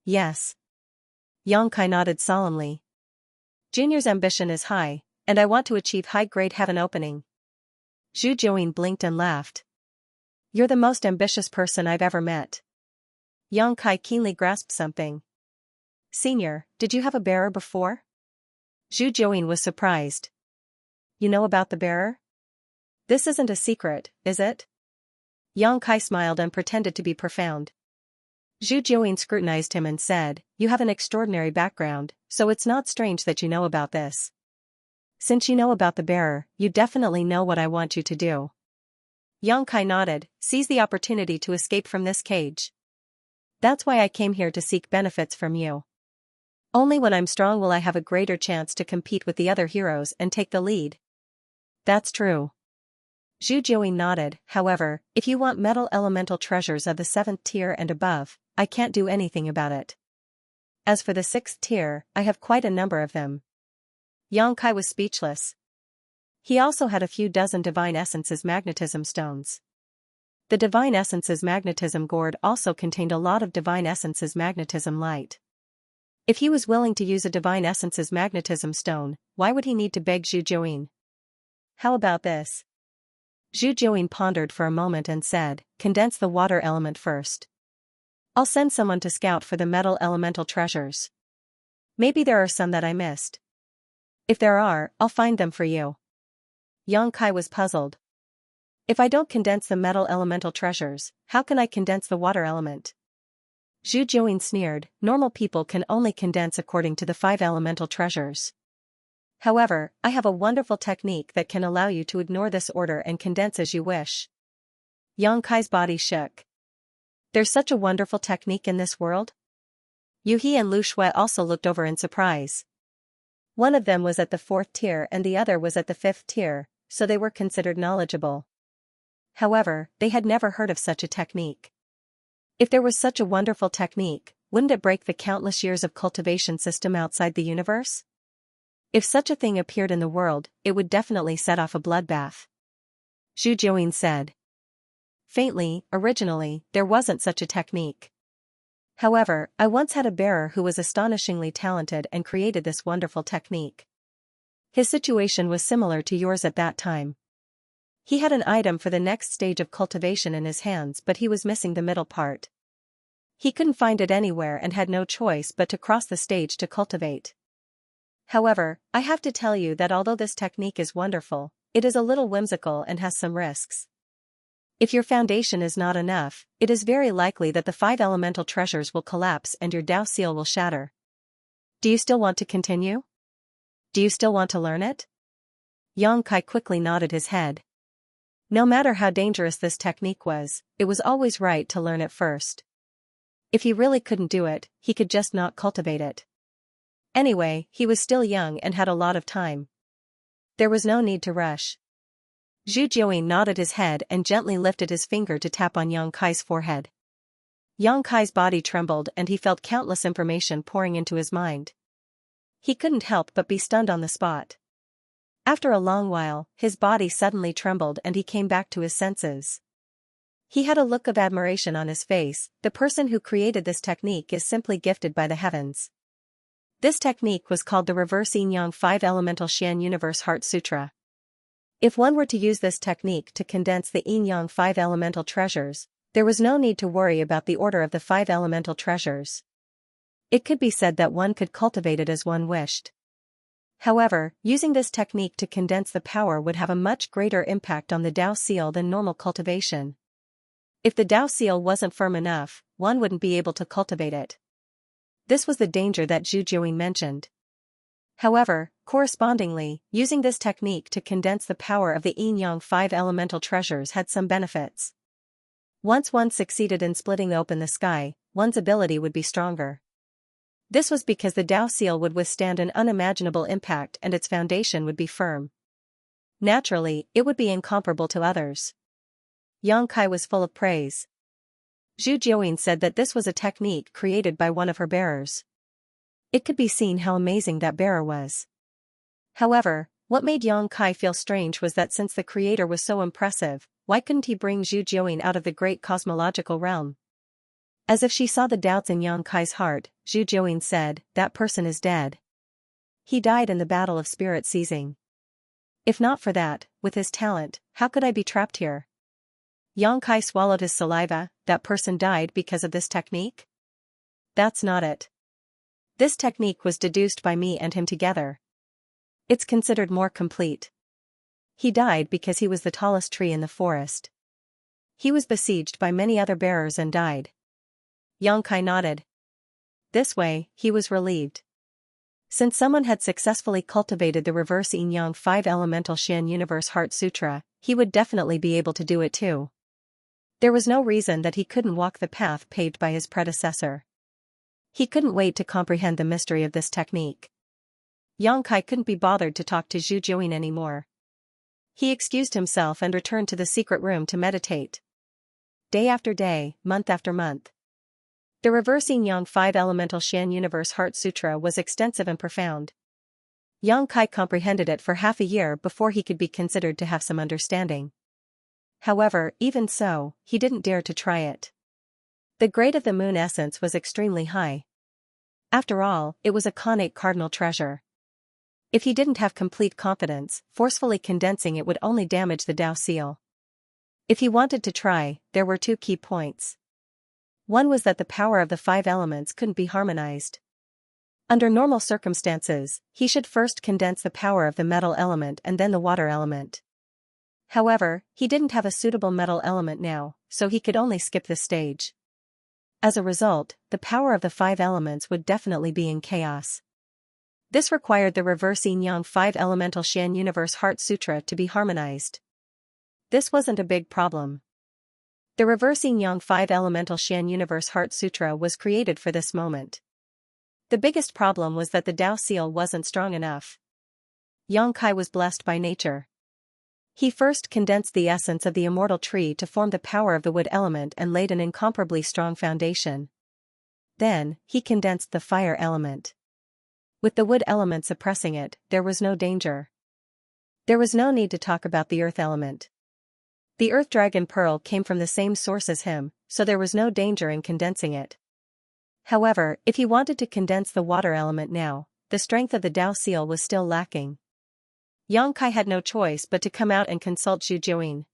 Yes. Yang Kai nodded solemnly. Junior's ambition is high, and I want to achieve high grade heaven opening. Zhu Jiuyin blinked and laughed. You're the most ambitious person I've ever met. Yang Kai keenly grasped something. Senior, did you have a bearer before? Zhu Jiuyin was surprised. You know about the bearer? This isn't a secret, is it? Yang Kai smiled and pretended to be profound. Zhu Jiuyin scrutinized him and said, you have an extraordinary background, so it's not strange that you know about this. Since you know about the bearer, you definitely know what I want you to do. Yang Kai nodded, seize the opportunity to escape from this cage. That's why I came here to seek benefits from you. Only when I'm strong will I have a greater chance to compete with the other heroes and take the lead. That's true. Zhu Jiuyin nodded, however, if you want metal elemental treasures of the 7th tier and above, I can't do anything about it. As for the 6th tier, I have quite a number of them. Yang Kai was speechless. He also had a few dozen Divine Essences magnetism stones. The Divine Essences magnetism gourd also contained a lot of Divine Essences magnetism light. If he was willing to use a Divine Essences magnetism stone, why would he need to beg Zhu Jiuyin? How about this? Zhu Jiuyin pondered for a moment and said, condense the water element first. I'll send someone to scout for the metal elemental treasures. Maybe there are some that I missed. If there are, I'll find them for you. Yang Kai was puzzled. If I don't condense the metal elemental treasures, how can I condense the water element? Zhu Jiuyin sneered, normal people can only condense according to the 5 elemental treasures. However, I have a wonderful technique that can allow you to ignore this order and condense as you wish. Yang Kai's body shook. There's such a wonderful technique in this world? Yu He and Lu Shui also looked over in surprise. One of them was at the 4th tier and the other was at the 5th tier, so they were considered knowledgeable. However, they had never heard of such a technique. If there was such a wonderful technique, wouldn't it break the countless years of cultivation system outside the universe? If such a thing appeared in the world, it would definitely set off a bloodbath. Zhu Jiuyin said. Faintly, originally, there wasn't such a technique. However, I once had a bearer who was astonishingly talented and created this wonderful technique. His situation was similar to yours at that time. He had an item for the next stage of cultivation in his hands, but he was missing the middle part. He couldn't find it anywhere and had no choice but to cross the stage to cultivate. However, I have to tell you that although this technique is wonderful, it is a little whimsical and has some risks. If your foundation is not enough, it is very likely that the 5 elemental treasures will collapse and your Dao seal will shatter. Do you still want to continue? Do you still want to learn it? Yang Kai quickly nodded his head. No matter how dangerous this technique was, it was always right to learn it first. If he really couldn't do it, he could just not cultivate it. Anyway, he was still young and had a lot of time. There was no need to rush. Zhu Jiuyin nodded his head and gently lifted his finger to tap on Yang Kai's forehead. Yang Kai's body trembled and he felt countless information pouring into his mind. He couldn't help but be stunned on the spot. After a long while, his body suddenly trembled and he came back to his senses. He had a look of admiration on his face. The person who created this technique is simply gifted by the heavens. This technique was called the Reverse Yin Yang 5 Elemental Xian Universe Heart Sutra. If one were to use this technique to condense the Yin Yang 5 elemental treasures, there was no need to worry about the order of the 5 elemental treasures. It could be said that one could cultivate it as one wished. However, using this technique to condense the power would have a much greater impact on the Dao seal than normal cultivation. If the Dao seal wasn't firm enough, one wouldn't be able to cultivate it. This was the danger that Zhu Jiuyin mentioned. However, correspondingly, using this technique to condense the power of the Yin-Yang 5 elemental treasures had some benefits. Once one succeeded in splitting open the sky, one's ability would be stronger. This was because the Dao seal would withstand an unimaginable impact and its foundation would be firm. Naturally, it would be incomparable to others. Yang Kai was full of praise. Zhu Jiuyin said that this was a technique created by one of her bearers. It could be seen how amazing that bearer was. However, what made Yang Kai feel strange was that since the creator was so impressive, why couldn't he bring Zhu Jiuyin out of the great cosmological realm? As if she saw the doubts in Yang Kai's heart, Zhu Jiuyin said, "That person is dead. He died in the battle of spirit seizing. If not for that, with his talent, how could I be trapped here?" Yang Kai swallowed his saliva. "That person died because of this technique?" "That's not it. This technique was deduced by me and him together. It's considered more complete. He died because he was the tallest tree in the forest. He was besieged by many other bearers and died." Yang Kai nodded. This way, he was relieved. Since someone had successfully cultivated the Reverse Yin Yang 5 Elemental Xian Universe Heart Sutra, he would definitely be able to do it too. There was no reason that he couldn't walk the path paved by his predecessor. He couldn't wait to comprehend the mystery of this technique. Yang Kai couldn't be bothered to talk to Zhu Jiuyin anymore. He excused himself and returned to the secret room to meditate. Day after day, month after month. The Reverse Yin Yang 5 Elemental Xian Universe Heart Sutra was extensive and profound. Yang Kai comprehended it for half a year before he could be considered to have some understanding. However, even so, he didn't dare to try it. The grade of the moon essence was extremely high. After all, it was a connate cardinal treasure. If he didn't have complete confidence, forcefully condensing it would only damage the Dao seal. If he wanted to try, there were 2 key points. One was that the power of the 5 elements couldn't be harmonized. Under normal circumstances, he should first condense the power of the metal element and then the water element. However, he didn't have a suitable metal element now, so he could only skip this stage. As a result, the power of the 5 elements would definitely be in chaos. This required the Reverse Yin Yang 5 Elemental Xian Universe Heart Sutra to be harmonized. This wasn't a big problem. The Reverse Yin Yang 5 Elemental Xian Universe Heart Sutra was created for this moment. The biggest problem was that the Dao seal wasn't strong enough. Yang Kai was blessed by nature. He first condensed the essence of the immortal tree to form the power of the wood element and laid an incomparably strong foundation. Then, he condensed the fire element. With the wood element suppressing it, there was no danger. There was no need to talk about the earth element. The earth dragon pearl came from the same source as him, so there was no danger in condensing it. However, if he wanted to condense the water element now, the strength of the Dao seal was still lacking. Yang Kai had no choice but to come out and consult Zhu Jiuyin.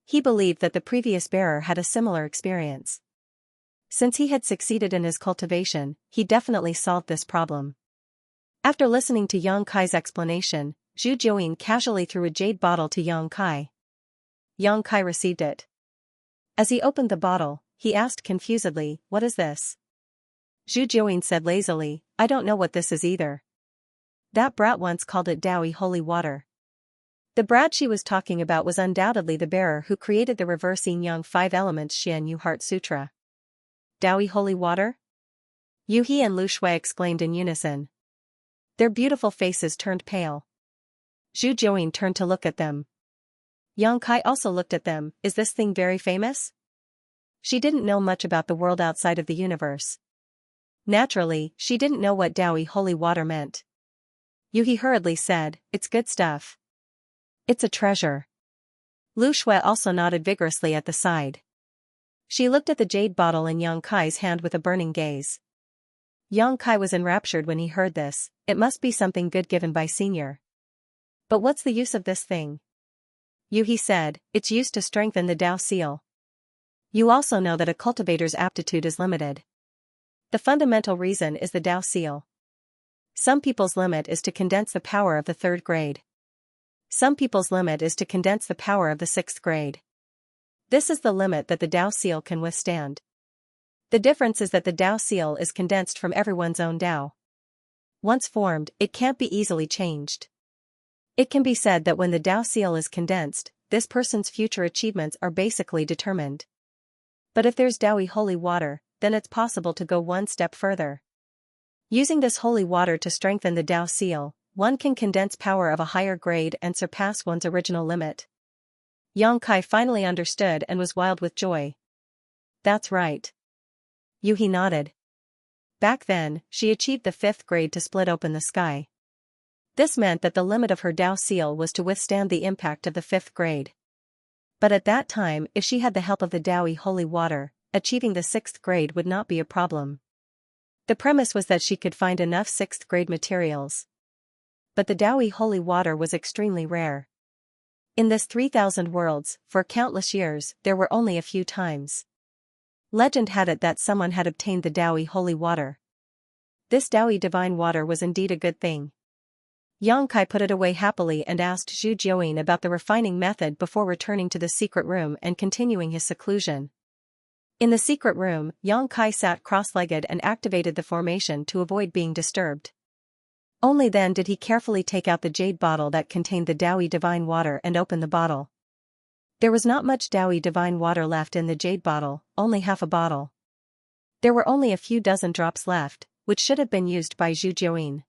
He believed that the previous bearer had a similar experience. Since he had succeeded in his cultivation, he definitely solved this problem. After listening to Yang Kai's explanation, Zhu Jiuyin casually threw a jade bottle to Yang Kai. Yang Kai received it. As he opened the bottle, he asked confusedly, "What is this?" Zhu Jiuyin said lazily, "I don't know what this is either. That brat once called it Daoi holy water." The brat she was talking about was undoubtedly the bearer who created the reverse yin yang 5 elements Xianxia Heart Sutra. Daoi holy water? Yu He and Lu Shui exclaimed in unison. Their beautiful faces turned pale. Zhu Jiuyin turned to look at them. Yang Kai also looked at them. Is this thing very famous? She didn't know much about the world outside of the universe. Naturally, she didn't know what Daoi holy water meant. Yu He hurriedly said, "It's good stuff. It's a treasure." Lu Shui also nodded vigorously at the side. She looked at the jade bottle in Yang Kai's hand with a burning gaze. Yang Kai was enraptured when he heard this. It must be something good given by Senior. But what's the use of this thing? Yu He said, "It's used to strengthen the Dao seal. You also know that a cultivator's aptitude is limited. The fundamental reason is the Dao seal. Some people's limit is to condense the power of the 3rd grade. Some people's limit is to condense the power of the 6th grade. This is the limit that the Dao seal can withstand. The difference is that the Dao seal is condensed from everyone's own Dao. Once formed, it can't be easily changed. It can be said that when the Dao seal is condensed, this person's future achievements are basically determined. But if there's Daoi holy water, then it's possible to go one step further. Using this holy water to strengthen the Dao seal, one can condense power of a higher grade and surpass one's original limit." Yang Kai finally understood and was wild with joy. "That's right." Yu He nodded. Back then, she achieved the 5th grade to split open the sky. This meant that the limit of her Dao seal was to withstand the impact of the 5th grade. But at that time, if she had the help of the Daoi holy water, achieving the 6th grade would not be a problem. The premise was that she could find enough 6th grade materials. But the Daoi holy water was extremely rare. In this 3,000 worlds, for countless years, there were only a few times. Legend had it that someone had obtained the Daoi holy water. This Daoi divine water was indeed a good thing. Yang Kai put it away happily and asked Zhu Jiuyin about the refining method before returning to the secret room and continuing his seclusion. In the secret room, Yang Kai sat cross-legged and activated the formation to avoid being disturbed. Only then did he carefully take out the jade bottle that contained the Daoi divine water and open the bottle. There was not much Daoi divine water left in the jade bottle, only half a bottle. There were only a few dozen drops left, which should have been used by Zhu Jiuyin.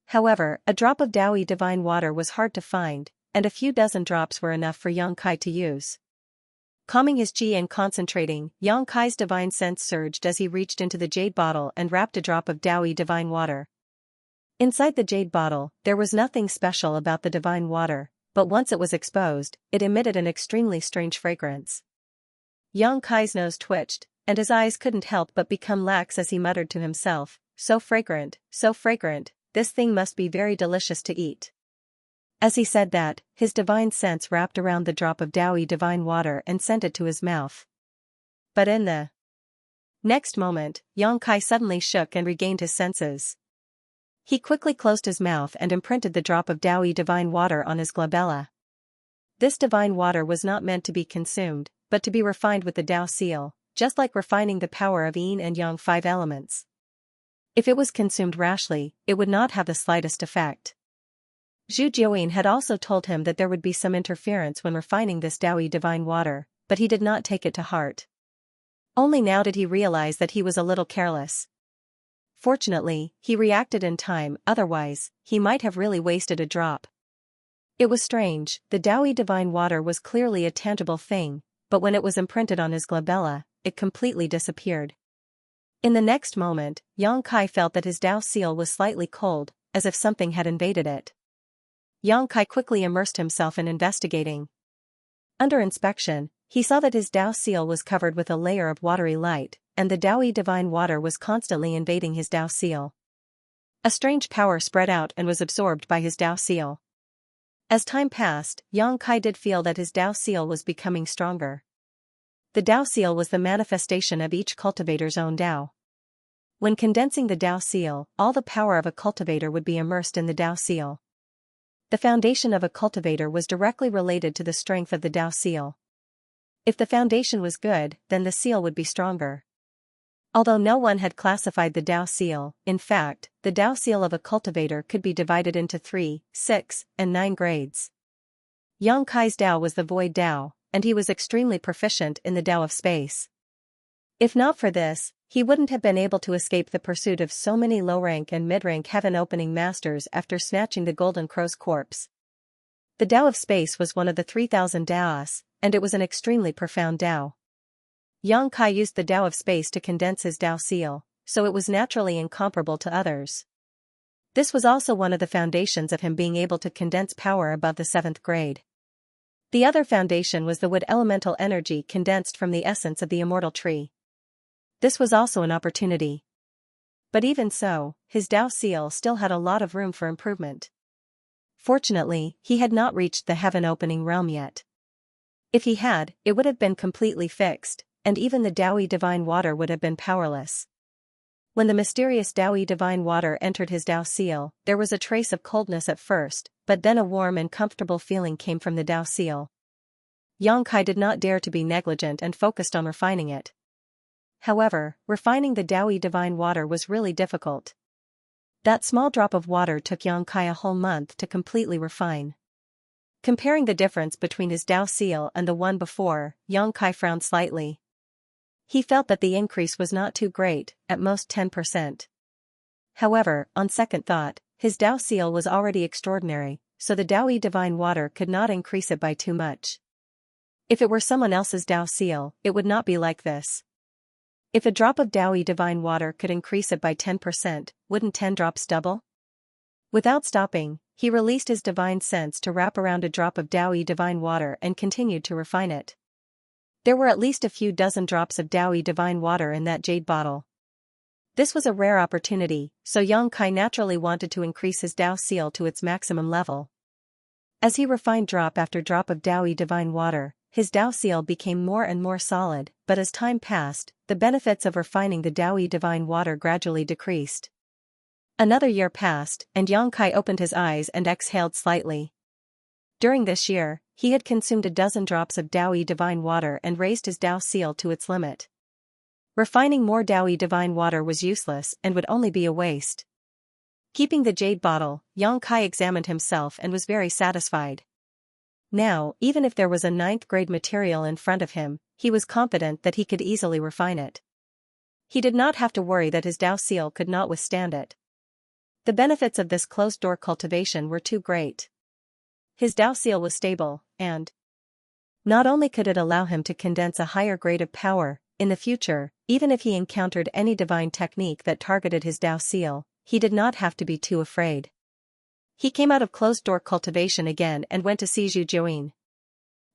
However, a drop of Daoi divine water was hard to find, and a few dozen drops were enough for Yang Kai to use. Calming his chi and concentrating, Yang Kai's divine sense surged as he reached into the jade bottle and wrapped a drop of Daoi divine water. Inside the jade bottle, there was nothing special about the divine water, but once it was exposed, it emitted an extremely strange fragrance. Yang Kai's nose twitched, and his eyes couldn't help but become lax as he muttered to himself, so fragrant, this thing must be very delicious to eat." As he said that, his divine sense wrapped around the drop of Daoi divine water and sent it to his mouth. But in the next moment, Yang Kai suddenly shook and regained his senses. He quickly closed his mouth and imprinted the drop of Daoi divine water on his glabella. This divine water was not meant to be consumed, but to be refined with the Dao seal, just like refining the power of yin and yang 5 elements. If it was consumed rashly, it would not have the slightest effect. Zhu Jiuyin had also told him that there would be some interference when refining this Daoi divine water, but he did not take it to heart. Only now did he realize that he was a little careless. Fortunately, he reacted in time, otherwise, he might have really wasted a drop. It was strange, the Daoi divine water was clearly a tangible thing, but when it was imprinted on his glabella, it completely disappeared. In the next moment, Yang Kai felt that his Dao seal was slightly cold, as if something had invaded it. Yang Kai quickly immersed himself in investigating. Under inspection, he saw that his Dao seal was covered with a layer of watery light, and the Daoi divine water was constantly invading his Dao seal. A strange power spread out and was absorbed by his Dao seal. As time passed, Yang Kai did feel that his Dao seal was becoming stronger. The Dao seal was the manifestation of each cultivator's own Dao. When condensing the Tao seal, all the power of a cultivator would be immersed in the Tao seal. The foundation of a cultivator was directly related to the strength of the Tao seal. If the foundation was good, then the seal would be stronger. Although no one had classified the Tao seal, in fact, the Tao seal of a cultivator could be divided into 3, 6, and 9 grades. Yang Kai's Tao was the void Tao, and he was extremely proficient in the Tao of space. If not for this, he wouldn't have been able to escape the pursuit of so many low-rank and mid-rank heaven-opening masters after snatching the Golden Crow's corpse. The Tao of space was one of the 3,000 Taos, and it was an extremely profound Tao. Yang Kai used the Tao of space to condense his Tao seal, so it was naturally incomparable to others. This was also one of the foundations of him being able to condense power above the 7th grade. The other foundation was the wood elemental energy condensed from the essence of the immortal tree. This was also an opportunity. But even so, his Tao seal still had a lot of room for improvement. Fortunately, he had not reached the heaven-opening realm yet. If he had, it would have been completely fixed, and even the Taoyi divine water would have been powerless. When the mysterious Taoyi divine water entered his Tao seal, there was a trace of coldness at first, but then a warm and comfortable feeling came from the Tao seal. Yang Kai did not dare to be negligent and focused on refining it. However, refining the Taoyi divine water was really difficult. That small drop of water took Yang Kai a whole month to completely refine. Comparing the difference between his Tao seal and the one before, Yang Kai frowned slightly. He felt that the increase was not too great, at most 10%. However, on second thought, his Tao seal was already extraordinary, so the Taoyi divine water could not increase it by too much. If it were someone else's Tao seal, it would not be like this. If a drop of Taoyi divine water could increase it by 10%, wouldn't 10 drops double? Without stopping, he released his divine sense to wrap around a drop of Taoyi divine water and continued to refine it. There were at least a few dozen drops of Taoyi divine water in that jade bottle. This was a rare opportunity, so Yang Kai naturally wanted to increase his Tao seal to its maximum level. As he refined drop after drop of Taoyi divine water, his Tao seal became more and more solid, but as time passed, the benefits of refining the Taoyi divine water gradually decreased. Another year passed, and Yang Kai opened his eyes and exhaled slightly. During this year, he had consumed a dozen drops of Taoyi divine water and raised his Tao seal to its limit. Refining more Taoyi divine water was useless and would only be a waste. Keeping the jade bottle, Yang Kai examined himself and was very satisfied. Now, even if there was a 9th grade material in front of him, he was confident that he could easily refine it. He did not have to worry that his Tao seal could not withstand it. The benefits of this closed-door cultivation were too great. His Tao seal was stable, and not only could it allow him to condense a higher grade of power, in the future, even if he encountered any divine technique that targeted his Tao seal, he did not have to be too afraid. He came out of closed-door cultivation again and went to see Zhu Jiuyin.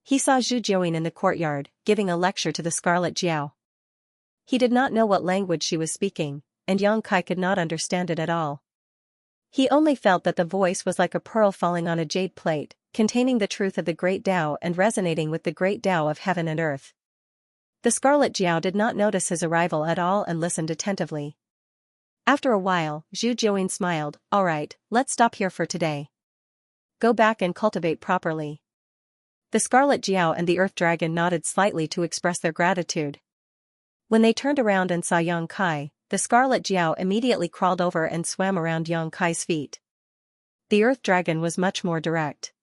He saw Zhu Jiuyin in the courtyard, giving a lecture to the Scarlet Jiao. He did not know what language she was speaking, and Yang Kai could not understand it at all. He only felt that the voice was like a pearl falling on a jade plate, containing the truth of the great Tao and resonating with the great Tao of heaven and earth. The Scarlet Jiao did not notice his arrival at all and listened attentively. After a while, Zhu Jiuyin smiled. "All right, let's stop here for today. Go back and cultivate properly." The Scarlet Jiao and the Earth Dragon nodded slightly to express their gratitude. When they turned around and saw Yang Kai, the Scarlet Jiao immediately crawled over and swam around Yang Kai's feet. The Earth Dragon was much more direct.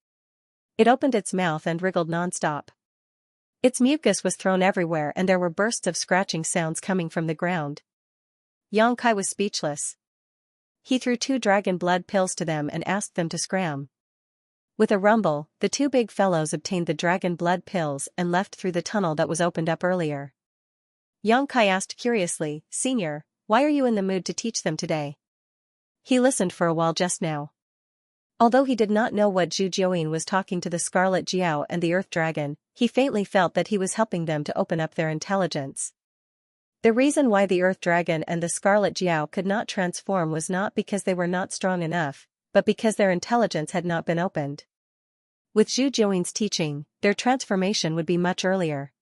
It opened its mouth and wriggled non-stop. Its mucus was thrown everywhere and there were bursts of scratching sounds coming from the ground. Yang Kai was speechless. He threw 2 dragon blood pills to them and asked them to scram. With a rumble, the 2 big fellows obtained the dragon blood pills and left through the tunnel that was opened up earlier. Yang Kai asked curiously, "Senior, why are you in the mood to teach them today?" He listened for a while just now. Although he did not know what Zhu Jiuyin was talking to the Scarlet Jiao and the Earth Dragon, he faintly felt that he was helping them to open up their intelligence. The reason why the Earth Dragon and the Scarlet Jiao could not transform was not because they were not strong enough, but because their intelligence had not been opened. With Zhu Jiuyin's teaching, their transformation would be much earlier.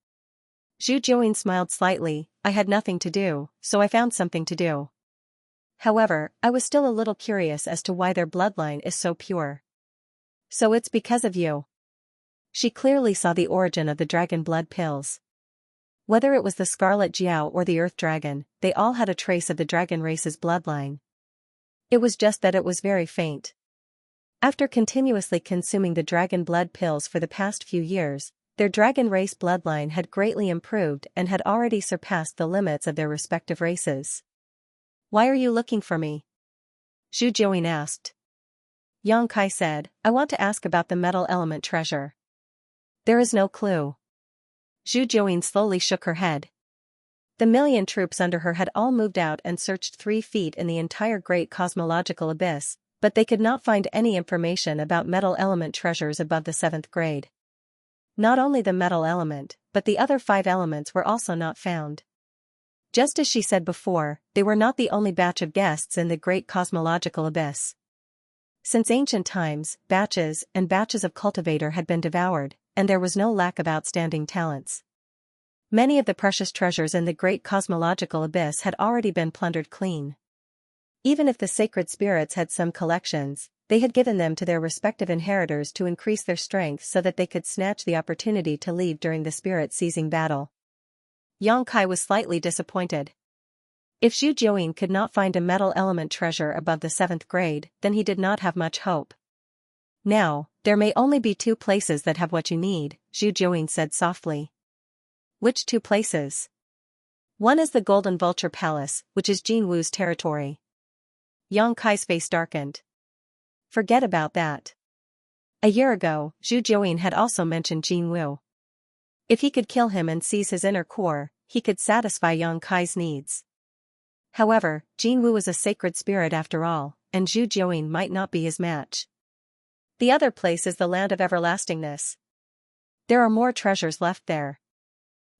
Zhu Jiuyin smiled slightly. "I had nothing to do, so I found something to do." However, I was still a little curious as to why their bloodline is so pure. So it's because of you. She clearly saw the origin of the dragon blood pills. Whether it was the Scarlet Jiao or the Earth Dragon, they all had a trace of the dragon race's bloodline. It was just that it was very faint. After continuously consuming the dragon blood pills for the past few years, their dragon race bloodline had greatly improved and had already surpassed the limits of their respective races. "Why are you looking for me?" Zhu Jiuyin asked. Yang Kai said, "I want to ask about the metal element treasure." "There is no clue." Zhu Jiuyin slowly shook her head. The million troops under her had all moved out and searched 3 feet in the entire great cosmological abyss, but they could not find any information about metal element treasures above the 7th grade. Not only the metal element, but the other 5 elements were also not found. Just as she said before, they were not the only batch of guests in the great cosmological abyss. Since ancient times, batches and batches of cultivator had been devoured, and there was no lack of outstanding talents. Many of the precious treasures in the great cosmological abyss had already been plundered clean. Even if the sacred spirits had some collections, they had given them to their respective inheritors to increase their strength so that they could snatch the opportunity to leave during the spirit-seizing battle. Yang Kai was slightly disappointed. If Zhu Jiuyin could not find a metal element treasure above the 7th grade, then he did not have much hope. "Now, there may only be 2 places that have what you need," Zhu Jiuyin said softly. "Which 2 places?" "One is the Golden Vulture Palace, which is Jin Wu's territory." Yang Kai's face darkened. "Forget about that. A year ago, Zhu Jiuyin had also mentioned Jin Wu. If he could kill him and seize his inner core, he could satisfy Yang Kai's needs. However, Jin Wu is a sacred spirit after all, and Zhu Jiuyin might not be his match. The other place is the Land of Everlastingness. There are more treasures left there."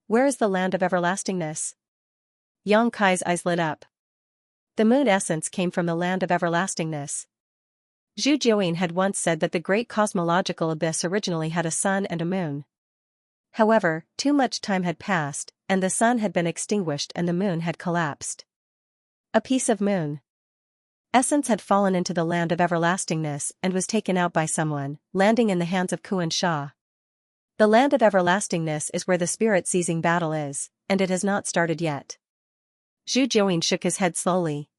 "Where is the Land of Everlastingness?" Yang Kai's eyes lit up. The moon essence came from the Land of Everlastingness. Zhu Jiuyin had once said that the great cosmological abyss originally had a sun and a moon. However, too much time had passed, and the sun had been extinguished and the moon had collapsed. A piece of moon essence had fallen into the Land of Everlastingness and was taken out by someone, landing in the hands of Kuan Sha. The Land of Everlastingness is where the spirit-seizing battle is, and it has not started yet. Zhu Jiuyin shook his head slowly.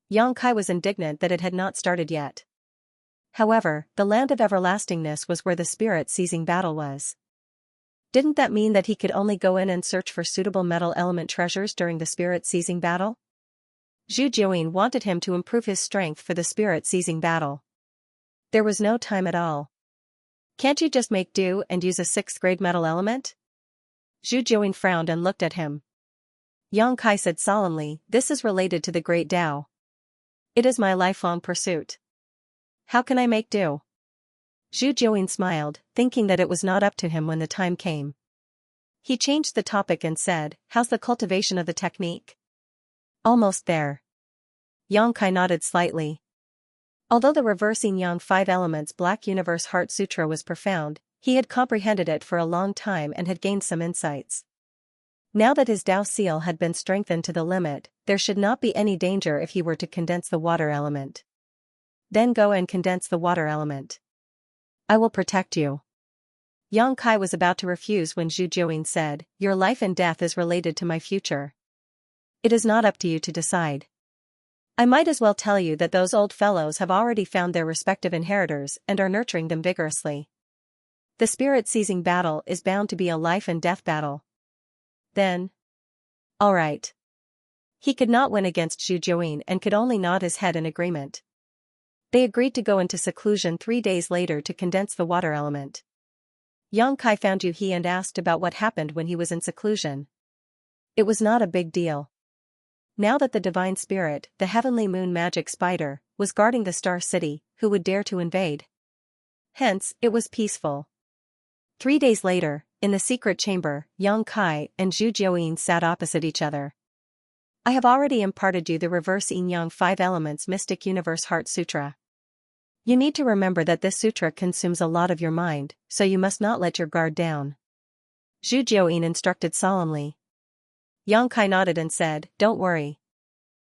Yang Kai was indignant that it had not started yet. However, the Land of Everlastingness was where the spirit-seizing battle was. Didn't that mean that he could only go in and search for suitable metal element treasures during the spirit-seizing battle? Zhu Jiuyin wanted him to improve his strength for the spirit-seizing battle. There was no time at all. "Can't you just make do and use a 6th grade metal element?" Zhu Jiuyin frowned and looked at him. Yang Kai said solemnly, "This is related to the Great Tao. It is my lifelong pursuit. How can I make do?" Zhu Jiuyin smiled, thinking that it was not up to him when the time came. He changed the topic and said, "How's the cultivation of the technique?" "Almost there." Yang Kai nodded slightly. Although the reverse yin yang 5 elements Black Universe Heart Sutra was profound, he had comprehended it for a long time and had gained some insights. Now that his Tao seal had been strengthened to the limit, there should not be any danger if he were to condense the water element. "Then go and condense the water element. I will protect you." Yang Kai was about to refuse when Zhu Jiuyin said, "Your life and death is related to my future. It is not up to you to decide. I might as well tell you that those old fellows have already found their respective inheritors and are nurturing them vigorously. The spirit-seizing battle is bound to be a life and death battle. Then, all right." He could not win against Zhu Jiuyin and could only nod his head in agreement. They agreed to go into seclusion 3 days later to condense the water element. Yang Kai found Yu He and asked about what happened when he was in seclusion. It was not a big deal. Now that the divine spirit, the heavenly moon magic spider, was guarding the star city, who would dare to invade? Hence, it was peaceful. 3 days later, in the secret chamber, Yang Kai and Zhu Jiuyin sat opposite each other. "I have already imparted you the reverse yin-yang 5 elements Mystic Universe Heart Sutra. You need to remember that this sutra consumes a lot of your mind, so you must not let your guard down." Zhu Jiuyin instructed solemnly. Yang Kai nodded and said, "Don't worry.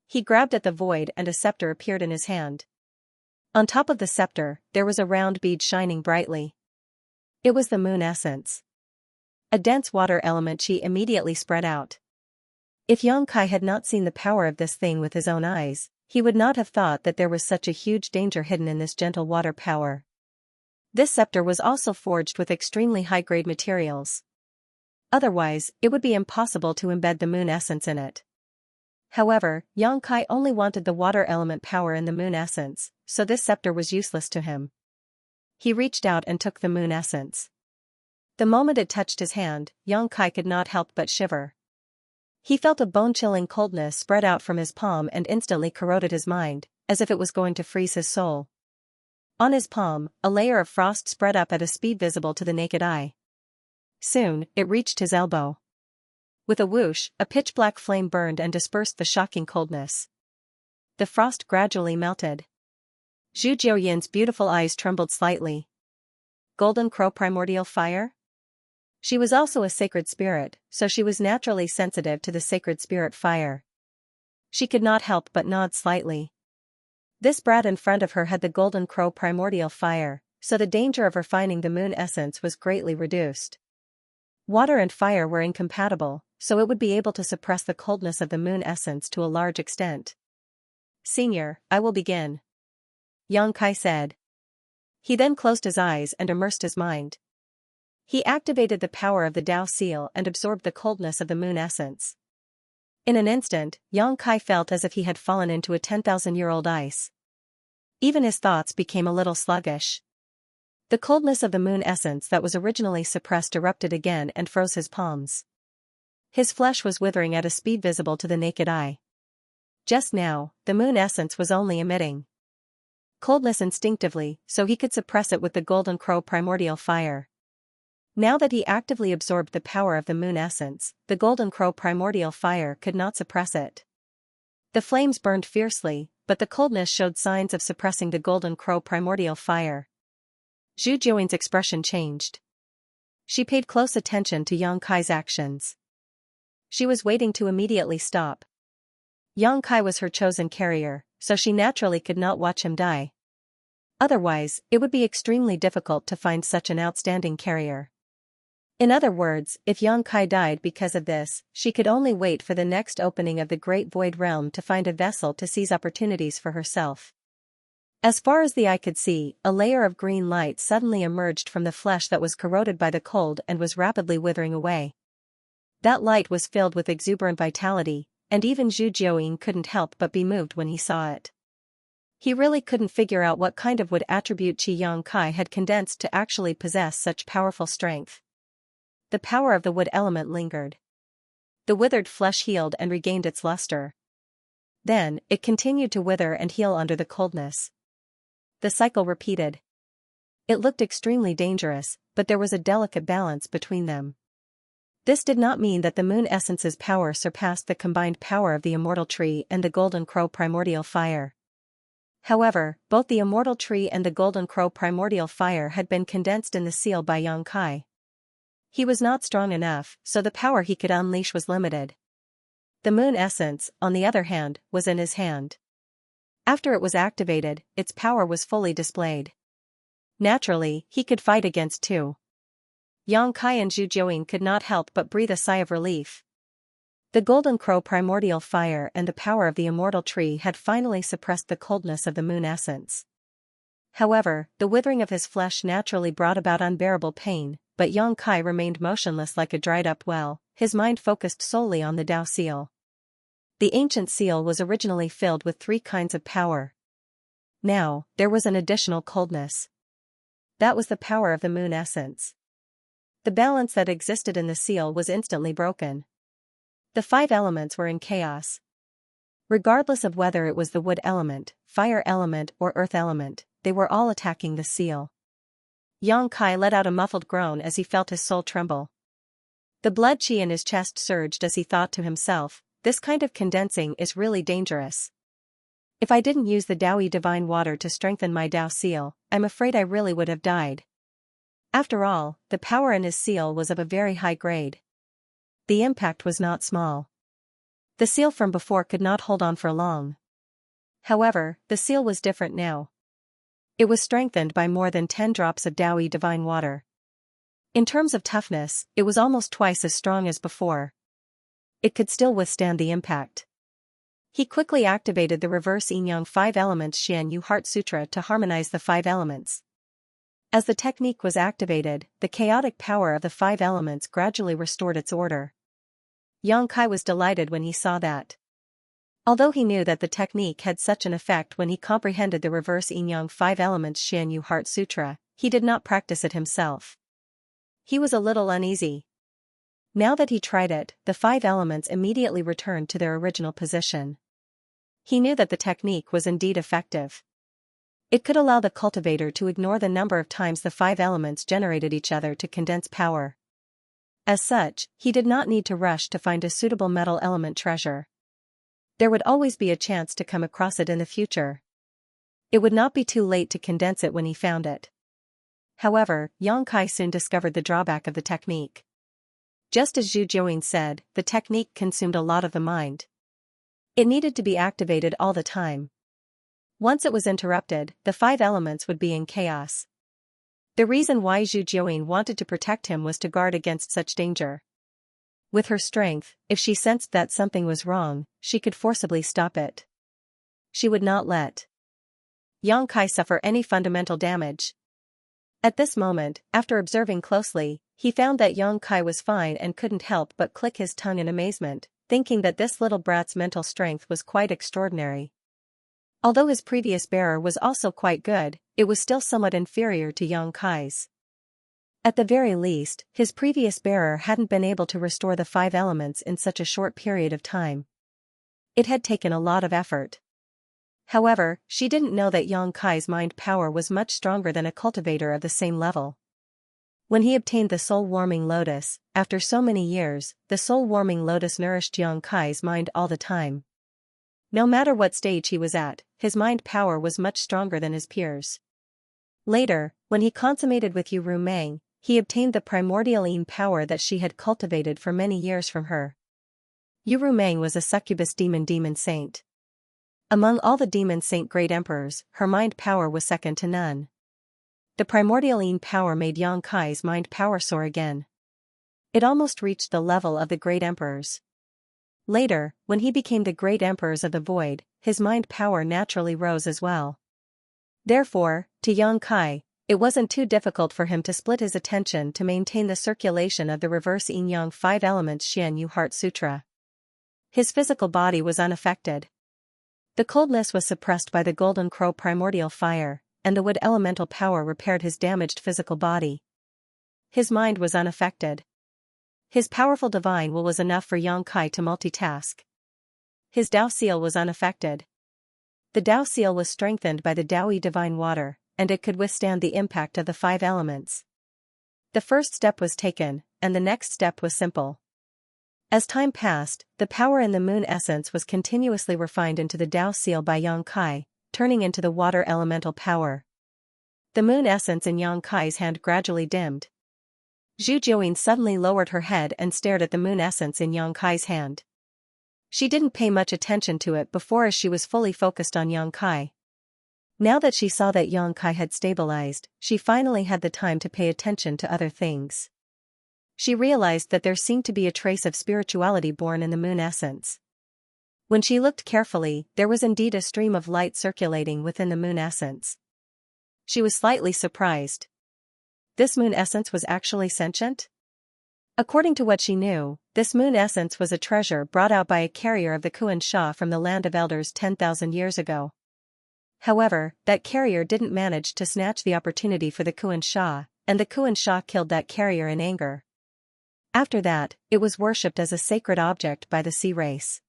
He grabbed at the void and a scepter appeared in his hand. On top of the scepter, there was a round bead shining brightly. It was the moon essence. A dense water element chi immediately spread out. If Yongkai had not seen the power of this thing with his own eyes, he would not have thought that there was such a huge danger hidden in this gentle water power. This scepter was also forged with extremely high-grade materials. Otherwise, it would be impossible to embed the moon essence in it. However, Yongkai only wanted the water element power in the moon essence, so this scepter was useless to him. He reached out and took the moon essence. The moment it touched his hand, Yongkai could not help but shiver. He felt a bone-chilling coldness spread out from his palm and instantly corroded his mind, as if it was going to freeze his soul. On his palm, a layer of frost spread up at a speed visible to the naked eye. Soon, it reached his elbow. With a whoosh, a pitch-black flame burned and dispersed the shocking coldness. The frost gradually melted. Zhu Jiuyin's beautiful eyes trembled slightly. Golden Crow Primordial Fire? She was also a sacred spirit, so she was naturally sensitive to the sacred spirit fire. She could not help but nod slightly. This brat in front of her had the Golden Crow Primordial Fire, so the danger of her finding the moon essence was greatly reduced. Water and fire were incompatible, so it would be able to suppress the coldness of the moon essence to a large extent. "Senior, I will begin," Yongkai said. He then closed his eyes and immersed his mind. He activated the power of the Dao seal and absorbed the coldness of the moon essence. In an instant, Yongkai felt as if he had fallen into a 10,000-year-old ice. Even his thoughts became a little sluggish. The coldness of the moon essence that was originally suppressed erupted again and froze his palms. His flesh was withering at a speed visible to the naked eye. Just now, the moon essence was only emitting coldness instinctively, so he could suppress it with the Golden Crow Primordial Fire. Now that he actively absorbed the power of the moon essence, the Golden Crow Primordial Fire could not suppress it. The flames burned fiercely, but the coldness showed signs of suppressing the Golden Crow Primordial Fire. Zhu Jiuyin's expression changed. She paid close attention to Yongkai's actions. She was waiting to immediately stop. Yongkai was her chosen carrier, so she naturally could not watch him die. Otherwise, it would be extremely difficult to find such an outstanding carrier. In other words, if Yongkai died because of this, she could only wait for the next opening of the Great Void Realm to find a vessel to seize opportunities for herself. As far as the eye could see, a layer of green light suddenly emerged from the flesh that was corroded by the cold and was rapidly withering away. That light was filled with exuberant vitality, and even Zhu Jiuyin couldn't help but be moved when he saw it. He really couldn't figure out what kind of wood attribute Qi Yongkai had condensed to actually possess such powerful strength. The power of the wood element lingered. The withered flesh healed and regained its luster. Then, it continued to wither and heal under the coldness. The cycle repeated. It looked extremely dangerous, but there was a delicate balance between them. This did not mean that the moon essence's power surpassed the combined power of the immortal tree and the Golden Crow Primordial Fire. However, both the immortal tree and the Golden Crow Primordial Fire had been condensed in the seal by Yongkai. He was not strong enough, so the power he could unleash was limited. The moon essence, on the other hand, was in his hand. After it was activated, its power was fully displayed. Naturally, he could fight against two. Yongkai and Zhu Jiuyin could not help but breathe a sigh of relief. The Golden Crow Primordial Fire and the power of the immortal tree had finally suppressed the coldness of the moon essence. However, the withering of his flesh naturally brought about unbearable pain, but Yongkai remained motionless like a dried-up well, his mind focused solely on the Dao seal. The ancient seal was originally filled with 3 kinds of power. Now, there was an additional coldness. That was the power of the moon essence. The balance that existed in the seal was instantly broken. The 5 elements were in chaos. Regardless of whether it was the wood element, fire element or earth element, they were all attacking the seal. Yongkai let out a muffled groan as he felt his soul tremble. The blood qi in his chest surged as he thought to himself, this kind of condensing is really dangerous. If I didn't use the Daoyi divine water to strengthen my Dao seal, I'm afraid I really would have died. After all, the power in his seal was of a very high grade. The impact was not small. The seal from before could not hold on for long. However, the seal was different now. It was strengthened by more than 10 drops of Daoi divine water. In terms of toughness, it was almost twice as strong as before. It could still withstand the impact. He quickly activated the reverse yin-yang 5 elements Xianyu Heart Sutra to harmonize the 5 elements. As the technique was activated, the chaotic power of the 5 elements gradually restored its order. Yang Kai was delighted when he saw that. Although he knew that the technique had such an effect when he comprehended the reverse yin-yang 5 elements Xianyu Heart Sutra, he did not practice it himself. He was a little uneasy. Now that he tried it, the 5 elements immediately returned to their original position. He knew that the technique was indeed effective. It could allow the cultivator to ignore the number of times the 5 elements generated each other to condense power. As such, he did not need to rush to find a suitable metal element treasure. There would always be a chance to come across it in the future. It would not be too late to condense it when he found it. However, Yang Kai soon discovered the drawback of the technique. Just as Zhu Jiuyin said, the technique consumed a lot of the mind. It needed to be activated all the time. Once it was interrupted, the 5 elements would be in chaos. The reason why Zhu Jiuyin wanted to protect him was to guard against such danger. With her strength, if she sensed that something was wrong, she could forcibly stop it. She would not let Yang Kai suffer any fundamental damage. At this moment, after observing closely, he found that Yang Kai was fine and couldn't help but click his tongue in amazement, thinking that this little brat's mental strength was quite extraordinary. Although his previous bearer was also quite good, it was still somewhat inferior to Yang Kai's. At the very least, his previous bearer hadn't been able to restore the 5 elements in such a short period of time. It had taken a lot of effort. However, she didn't know that Yang Kai's mind power was much stronger than a cultivator of the same level. When he obtained the soul-warming lotus, after so many years, the soul-warming lotus nourished Yang Kai's mind all the time. No matter what stage he was at, his mind power was much stronger than his peers. Later, when he consummated with Yu Rumeng, he obtained the primordial yin power that she had cultivated for many years from her. Yu Rumeng was a succubus demon saint. Among all the demon saint great emperors, her mind power was second to none. The primordial yin power made Yang Kai's mind power soar again. It almost reached the level of the great emperors. Later, when he became the great emperors of the void, his mind power naturally rose as well. Therefore, to Yang Kai, it wasn't too difficult for him to split his attention to maintain the circulation of the reverse yin-yang 5 elements Xianyu Heart Sutra. His physical body was unaffected. The coldness was suppressed by the golden crow primordial fire, and the wood elemental power repaired his damaged physical body. His mind was unaffected. His powerful divine will was enough for Yang Kai to multitask. His Dao seal was unaffected. The Dao seal was strengthened by the Daoi divine water, and it could withstand the impact of the 5 elements. The first step was taken, and the next step was simple. As time passed, the power in the moon essence was continuously refined into the Dao seal by Yang Kai, turning into the water elemental power. The moon essence in Yang Kai's hand gradually dimmed. Zhu Jiuyin suddenly lowered her head and stared at the moon essence in Yang Kai's hand. She didn't pay much attention to it before as she was fully focused on Yang Kai. Now that she saw that Yang Kai had stabilized, she finally had the time to pay attention to other things. She realized that there seemed to be a trace of spirituality born in the moon essence. When she looked carefully, there was indeed a stream of light circulating within the moon essence. She was slightly surprised. This moon essence was actually sentient? According to what she knew, this moon essence was a treasure brought out by a carrier of the Xianxia from the land of elders 10,000 years ago. However, that carrier didn't manage to snatch the opportunity for the Xianxia, and the Xianxia killed that carrier in anger. After that, it was worshipped as a sacred object by the sea race.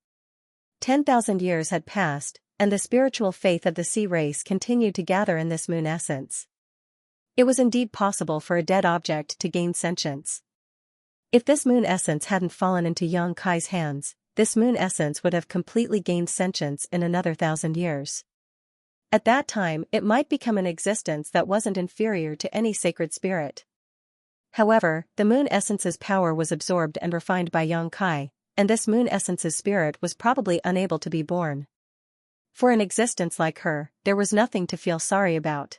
10,000 years had passed, and the spiritual faith of the sea race continued to gather in this moon essence. It was indeed possible for a dead object to gain sentience. If this moon essence hadn't fallen into Yang Kai's hands, this moon essence would have completely gained sentience in another 1,000 years. At that time, it might become an existence that wasn't inferior to any sacred spirit. However, the moon essence's power was absorbed and refined by Yang Kai, and this moon essence's spirit was probably unable to be born. For an existence like her, there was nothing to feel sorry about.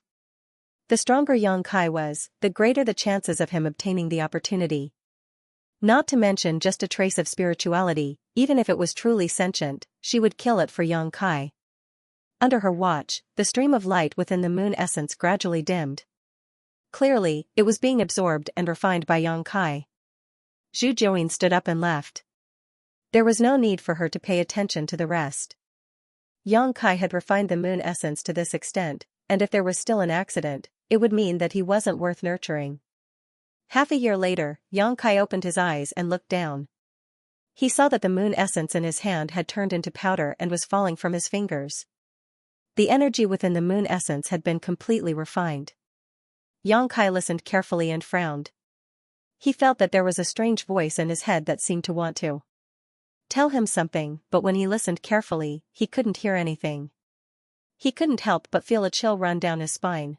The stronger Xianxia was, the greater the chances of him obtaining the opportunity. Not to mention just a trace of spirituality, even if it was truly sentient, she would kill it for Xianxia. Under her watch, the stream of light within the moon essence gradually dimmed. Clearly, it was being absorbed and refined by Xianxia. Zhu Jiuyin stood up and left. There was no need for her to pay attention to the rest. Xianxia had refined the moon essence to this extent, and if there was still an accident, it would mean that he wasn't worth nurturing. Half a year later, Xianxia opened his eyes and looked down. He saw that the moon essence in his hand had turned into powder and was falling from his fingers. The energy within the moon essence had been completely refined. Xianxia listened carefully and frowned. He felt that there was a strange voice in his head that seemed to want to tell him something, but when he listened carefully, he couldn't hear anything. He couldn't help but feel a chill run down his spine.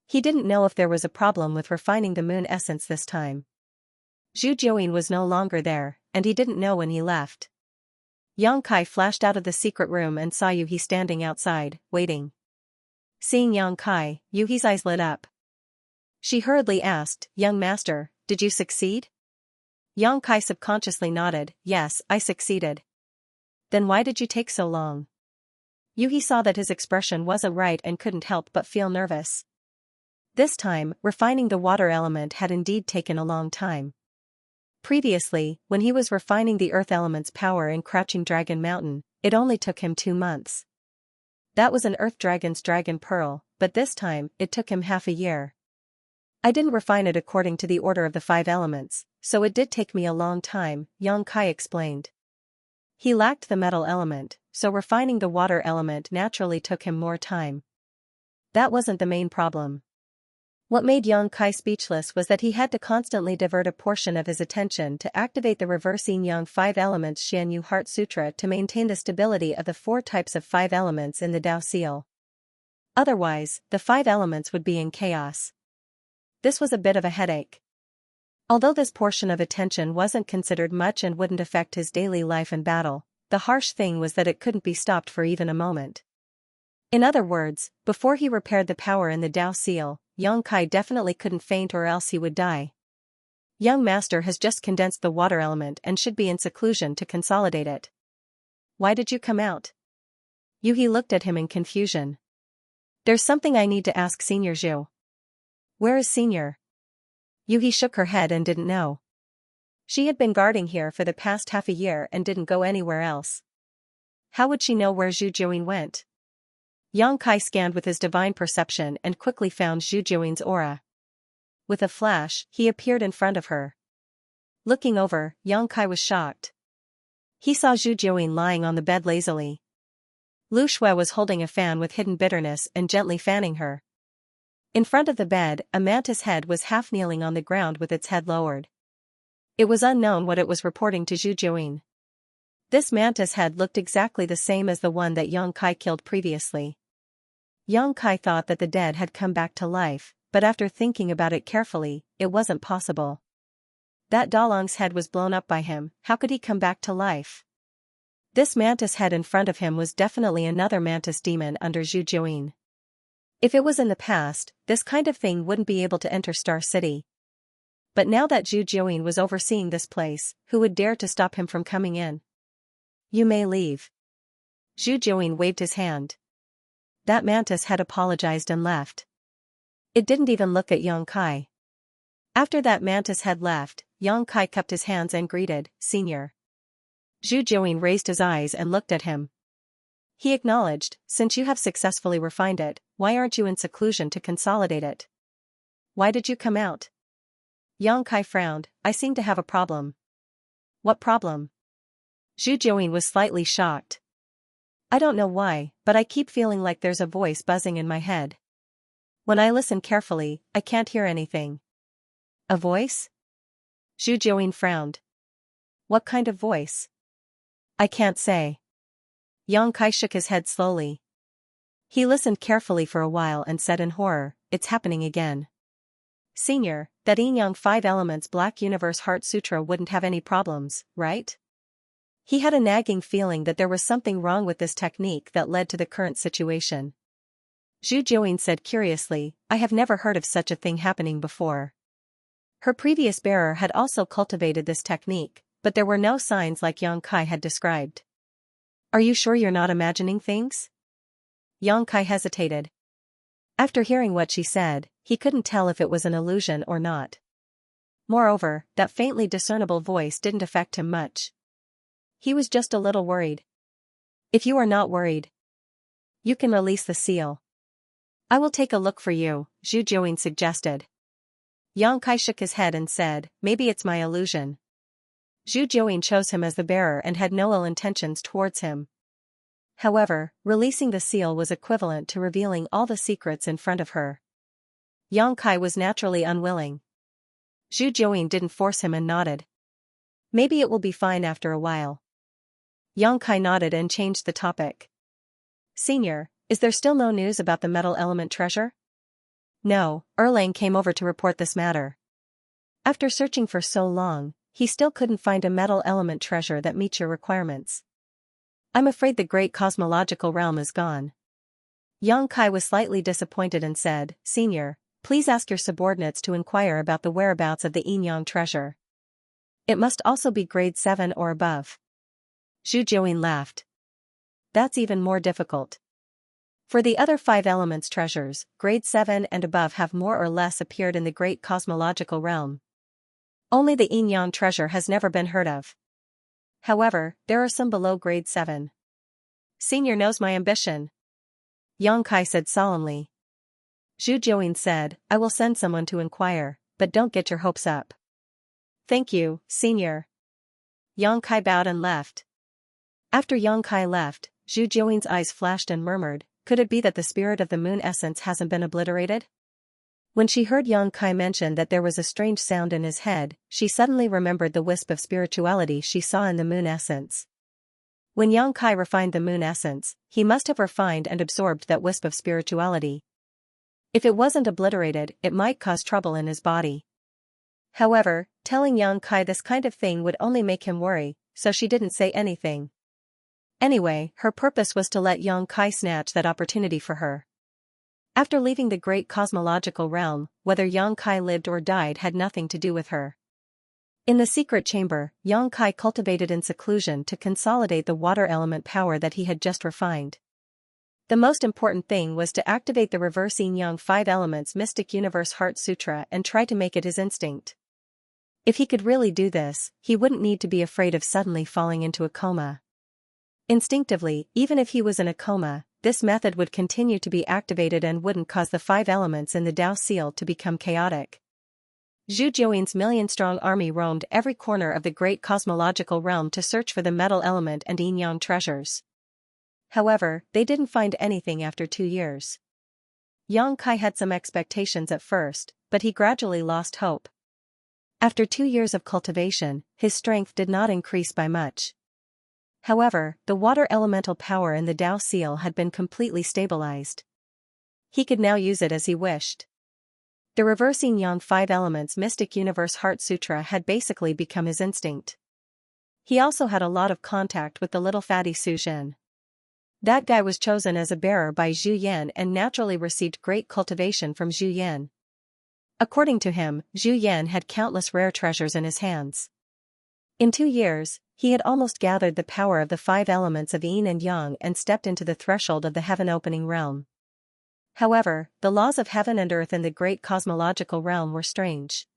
He didn't know if there was a problem with refining the moon essence this time. Zhu Jiuyin was no longer there, and he didn't know when he left. Xianxia flashed out of the secret room and saw Yuhi standing outside, waiting. Seeing Xianxia, Yuhi's eyes lit up. She hurriedly asked, "Young master, did you succeed?" Xianxia subconsciously nodded, "Yes, I succeeded." "Then why did you take so long?" Yuhi saw that his expression wasn't right and couldn't help but feel nervous. This time, refining the water element had indeed taken a long time. Previously, when he was refining the earth element's power in Crouching Dragon Mountain, it only took him 2 months. That was an earth dragon's dragon pearl, but this time, it took him half a year. I didn't refine it according to the order of the 5 elements, so it did take me a long time, Xianxia explained. He lacked the metal element, so refining the water element naturally took him more time. That wasn't the main problem. What made Xianxia speechless was that he had to constantly divert a portion of his attention to activate the reverse yin-yang 5 elements Xianyu Heart Sutra to maintain the stability of the 4 types of 5 elements in the Tao Seal. Otherwise, the 5 elements would be in chaos. This was a bit of a headache. Although this portion of attention wasn't considered much and wouldn't affect his daily life and battle, the harsh thing was that it couldn't be stopped for even a moment. In other words, before he repaired the power in the Tao Seal, Xianxia definitely couldn't faint or else he would die. Young master has just condensed the water element and should be in seclusion to consolidate it. Why did you come out? Yuhi looked at him in confusion. There's something I need to ask Senior Zhu. Where is Senior? Yuhi shook her head and didn't know. She had been guarding here for the past half a year and didn't go anywhere else. How would she know where Zhu Jiuyin went? Xianxia scanned with his divine perception and quickly found Zhu Jiuyin's aura. With a flash, he appeared in front of her. Looking over, Xianxia was shocked. He saw Zhu Jiuyin lying on the bed lazily. Lu Shui was holding a fan with hidden bitterness and gently fanning her. In front of the bed, a mantis head was half kneeling on the ground with its head lowered. It was unknown what it was reporting to Zhu Jiuyin. This mantis head looked exactly the same as the one that Xianxia killed previously. Xianxia thought that the dead had come back to life, but after thinking about it carefully, it wasn't possible. That Dalong's head was blown up by him, how could he come back to life? This mantis head in front of him was definitely another mantis demon under Zhu Jiuyin. If it was in the past, this kind of thing wouldn't be able to enter Star City. But now that Zhu Jiuyin was overseeing this place, who would dare to stop him from coming in? You may leave. Zhu Jiuyin waved his hand. That mantis had apologized and left. It didn't even look at Xianxia. After that mantis had left, Xianxia cupped his hands and greeted, Senior. Zhu Jiuyin raised his eyes and looked at him. He acknowledged, since you have successfully refined it, why aren't you in seclusion to consolidate it? Why did you come out? Xianxia frowned, I seem to have a problem. What problem? Zhu Jiuyin was slightly shocked. I don't know why, but I keep feeling like there's a voice buzzing in my head. When I listen carefully, I can't hear anything. A voice? Zhu Jiuyin frowned. What kind of voice? I can't say. Xianxia shook his head slowly. He listened carefully for a while and said in horror, it's happening again. Senior, that Yin-Yang 5 Elements Black Universe Heart Sutra wouldn't have any problems, right? He had a nagging feeling that there was something wrong with this technique that led to the current situation. Zhu Jiuyin said curiously, I have never heard of such a thing happening before. Her previous bearer had also cultivated this technique, but there were no signs like Yang Kai had described. Are you sure you're not imagining things? Yang Kai hesitated. After hearing what she said, he couldn't tell if it was an illusion or not. Moreover, that faintly discernible voice didn't affect him much. He was just a little worried. If you are not worried, you can release the seal. I will take a look for you, Zhu Jiuyin suggested. Yang Kai shook his head and said, maybe it's my illusion. Zhu Jiuyin chose him as the bearer and had no ill intentions towards him. However, releasing the seal was equivalent to revealing all the secrets in front of her. Yang Kai was naturally unwilling. Zhu Jiuyin didn't force him and nodded. Maybe it will be fine after a while. Yang Kai nodded and changed the topic. Senior, is there still no news about the metal element treasure? No, Erlang came over to report this matter. After searching for so long, he still couldn't find a metal element treasure that meets your requirements. I'm afraid the great cosmological realm is gone. Yang Kai was slightly disappointed and said, Senior, please ask your subordinates to inquire about the whereabouts of the Yin Yang treasure. It must also be grade 7 or above. Zhu Jiuyin laughed. That's even more difficult. For the other 5 elements treasures, grade 7 and above have more or less appeared in the great cosmological realm. Only the Yin Yang treasure has never been heard of. However, there are some below grade 7. Senior knows my ambition. Yang Kai said solemnly. Zhu Jiuyin said, I will send someone to inquire, but don't get your hopes up. Thank you, Senior. Yang Kai bowed and left. After Yang Kai left, Zhu Jiuyin's eyes flashed and murmured, could it be that the spirit of the moon essence hasn't been obliterated? When she heard Yang Kai mention that there was a strange sound in his head, she suddenly remembered the wisp of spirituality she saw in the moon essence. When Yang Kai refined the moon essence, he must have refined and absorbed that wisp of spirituality. If it wasn't obliterated, it might cause trouble in his body. However, telling Yang Kai this kind of thing would only make him worry, so she didn't say anything. Anyway, her purpose was to let Yang Kai snatch that opportunity for her. After leaving the great cosmological realm, whether Yang Kai lived or died had nothing to do with her. In the secret chamber, Yang Kai cultivated in seclusion to consolidate the water element power that he had just refined. The most important thing was to activate the reverse Yin Yang 5 elements mystic universe heart sutra and try to make it his instinct. If he could really do this, he wouldn't need to be afraid of suddenly falling into a coma. Instinctively, even if he was in a coma, this method would continue to be activated and wouldn't cause the 5 elements in the Tao seal to become chaotic. Zhu Jiuyin's million-strong army roamed every corner of the great cosmological realm to search for the metal element and Yin Yang treasures. However, they didn't find anything after 2 years. Yang Kai had some expectations at first, but he gradually lost hope. After 2 years of cultivation, his strength did not increase by much. However, the water elemental power in the Tao seal had been completely stabilized. He could now use it as he wished. The reverse Yin Yang 5 elements mystic universe heart sutra had basically become his instinct. He also had a lot of contact with the little fatty Su Zhen. That guy was chosen as a bearer by Zhu Yan and naturally received great cultivation from Zhu Yan. According to him, Zhu Yan had countless rare treasures in his hands. In 2 years, he had almost gathered the power of the 5 elements of Yin and Yang and stepped into the threshold of the heaven-opening realm. However, the laws of heaven and earth in the great cosmological realm were strange.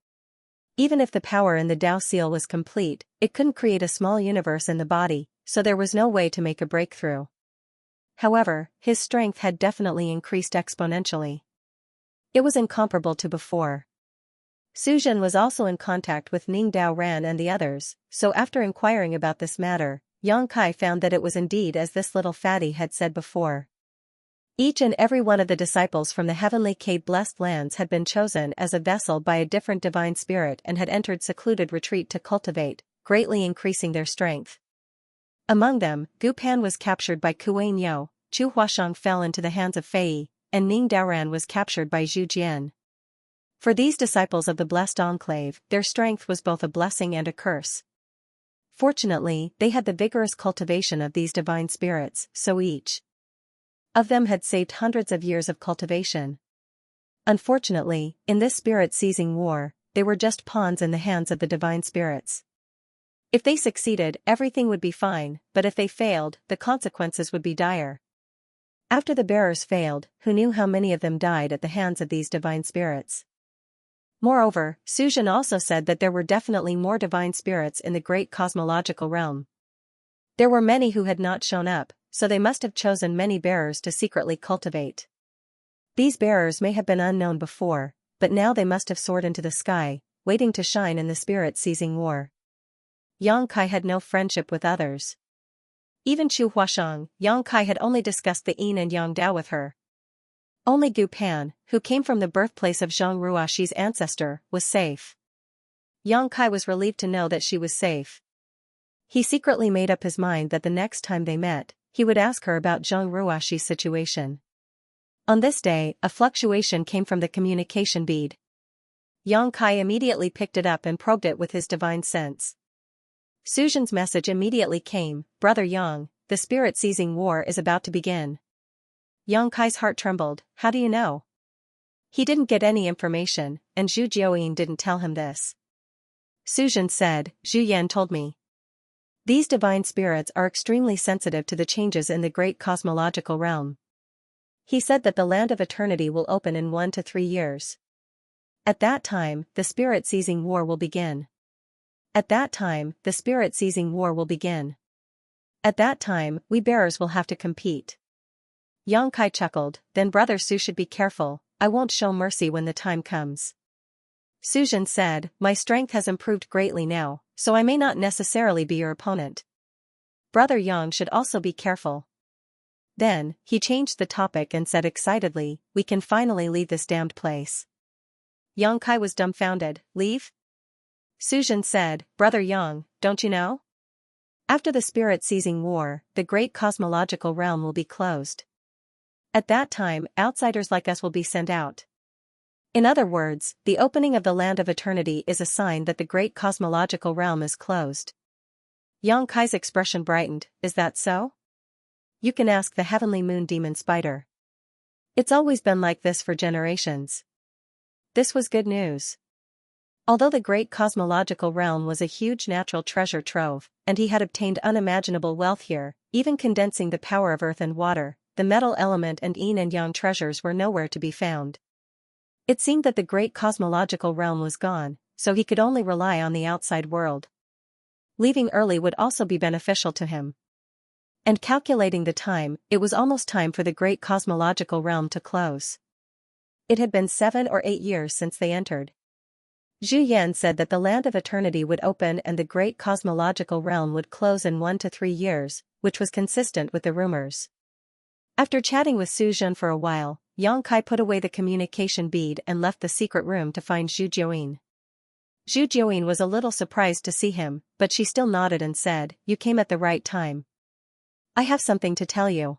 Even if the power in the Tao seal was complete, it couldn't create a small universe in the body, so there was no way to make a breakthrough. However, his strength had definitely increased exponentially. It was incomparable to before. Su Zhen was also in contact with Ning Dao Ran and the others, so after inquiring about this matter, Yang Kai found that it was indeed as this little fatty had said before. Each and every one of the disciples from the heavenly Cade blessed lands had been chosen as a vessel by a different divine spirit and had entered secluded retreat to cultivate, greatly increasing their strength. Among them, Gu Pan was captured by Kuan Yo, Chu Huashang fell into the hands of Fei, and Ning Daoran was captured by Zhu Jian. For these disciples of the blessed enclave, their strength was both a blessing and a curse. Fortunately, they had the vigorous cultivation of these divine spirits, so each of them had saved hundreds of years of cultivation. Unfortunately, in this spirit-seizing war, they were just pawns in the hands of the divine spirits. If they succeeded, everything would be fine, but if they failed, the consequences would be dire. After the bearers failed, who knew how many of them died at the hands of these divine spirits? Moreover, Suzhen also said that there were definitely more divine spirits in the great cosmological realm. There were many who had not shown up, so they must have chosen many bearers to secretly cultivate. These bearers may have been unknown before, but now they must have soared into the sky, waiting to shine in the spirit-seizing war. Yang Kai had no friendship with others. Even Chu Huashang, Yang Kai had only discussed the yin and yang Dao with her. Only Gu Pan, who came from the birthplace of Zhang Ruoxi's ancestor, was safe. Yang Kai was relieved to know that she was safe. He secretly made up his mind that the next time they met, he would ask her about Zhang Ruoxi's situation. On this day, a fluctuation came from the communication bead. Yang Kai immediately picked it up and probed it with his divine sense. Suzhen's message immediately came, "Brother Yang, the spirit-seizing war is about to begin." Yang Kai's heart trembled. "How do you know?" He didn't get any information, and Zhu Jiuyin didn't tell him this. Suzhen said, "Zhu Yan told me. These divine spirits are extremely sensitive to the changes in the great cosmological realm. He said that the land of eternity will open in 1 to 3 years. At that time, the spirit-seizing war will begin. At that time, the spirit-seizing war will begin. At that time, we bearers will have to compete." Yang Kai chuckled, "Then Brother Su should be careful, I won't show mercy when the time comes." Suzhen said, "My strength has improved greatly now, so I may not necessarily be your opponent. Brother Yang should also be careful." Then, he changed the topic and said excitedly, "We can finally leave this damned place." Yang Kai was dumbfounded. "Leave?" Suzhen said, "Brother Yang, don't you know? After the spirit-seizing war, the great cosmological realm will be closed. At that time, outsiders like us will be sent out. In other words, the opening of the land of eternity is a sign that the great cosmological realm is closed." Yang Kai's expression brightened. "Is that so? You can ask the heavenly moon demon spider. It's always been like this for generations." This was good news. Although the great cosmological realm was a huge natural treasure trove, and he had obtained unimaginable wealth here, even condensing the power of earth and water, the metal element and yin and yang treasures were nowhere to be found. It seemed that the great cosmological realm was gone, so he could only rely on the outside world. Leaving early would also be beneficial to him. And calculating the time, it was almost time for the great cosmological realm to close. It had been 7 or 8 years since they entered. Zhu Yan said that the land of eternity would open and the great cosmological realm would close in 1 to 3 years, which was consistent with the rumors. After chatting with Suzhen for a while, Yang Kai put away the communication bead and left the secret room to find Zhu Jiuyin. Zhu Jiuyin was a little surprised to see him, but she still nodded and said, "You came at the right time. I have something to tell you."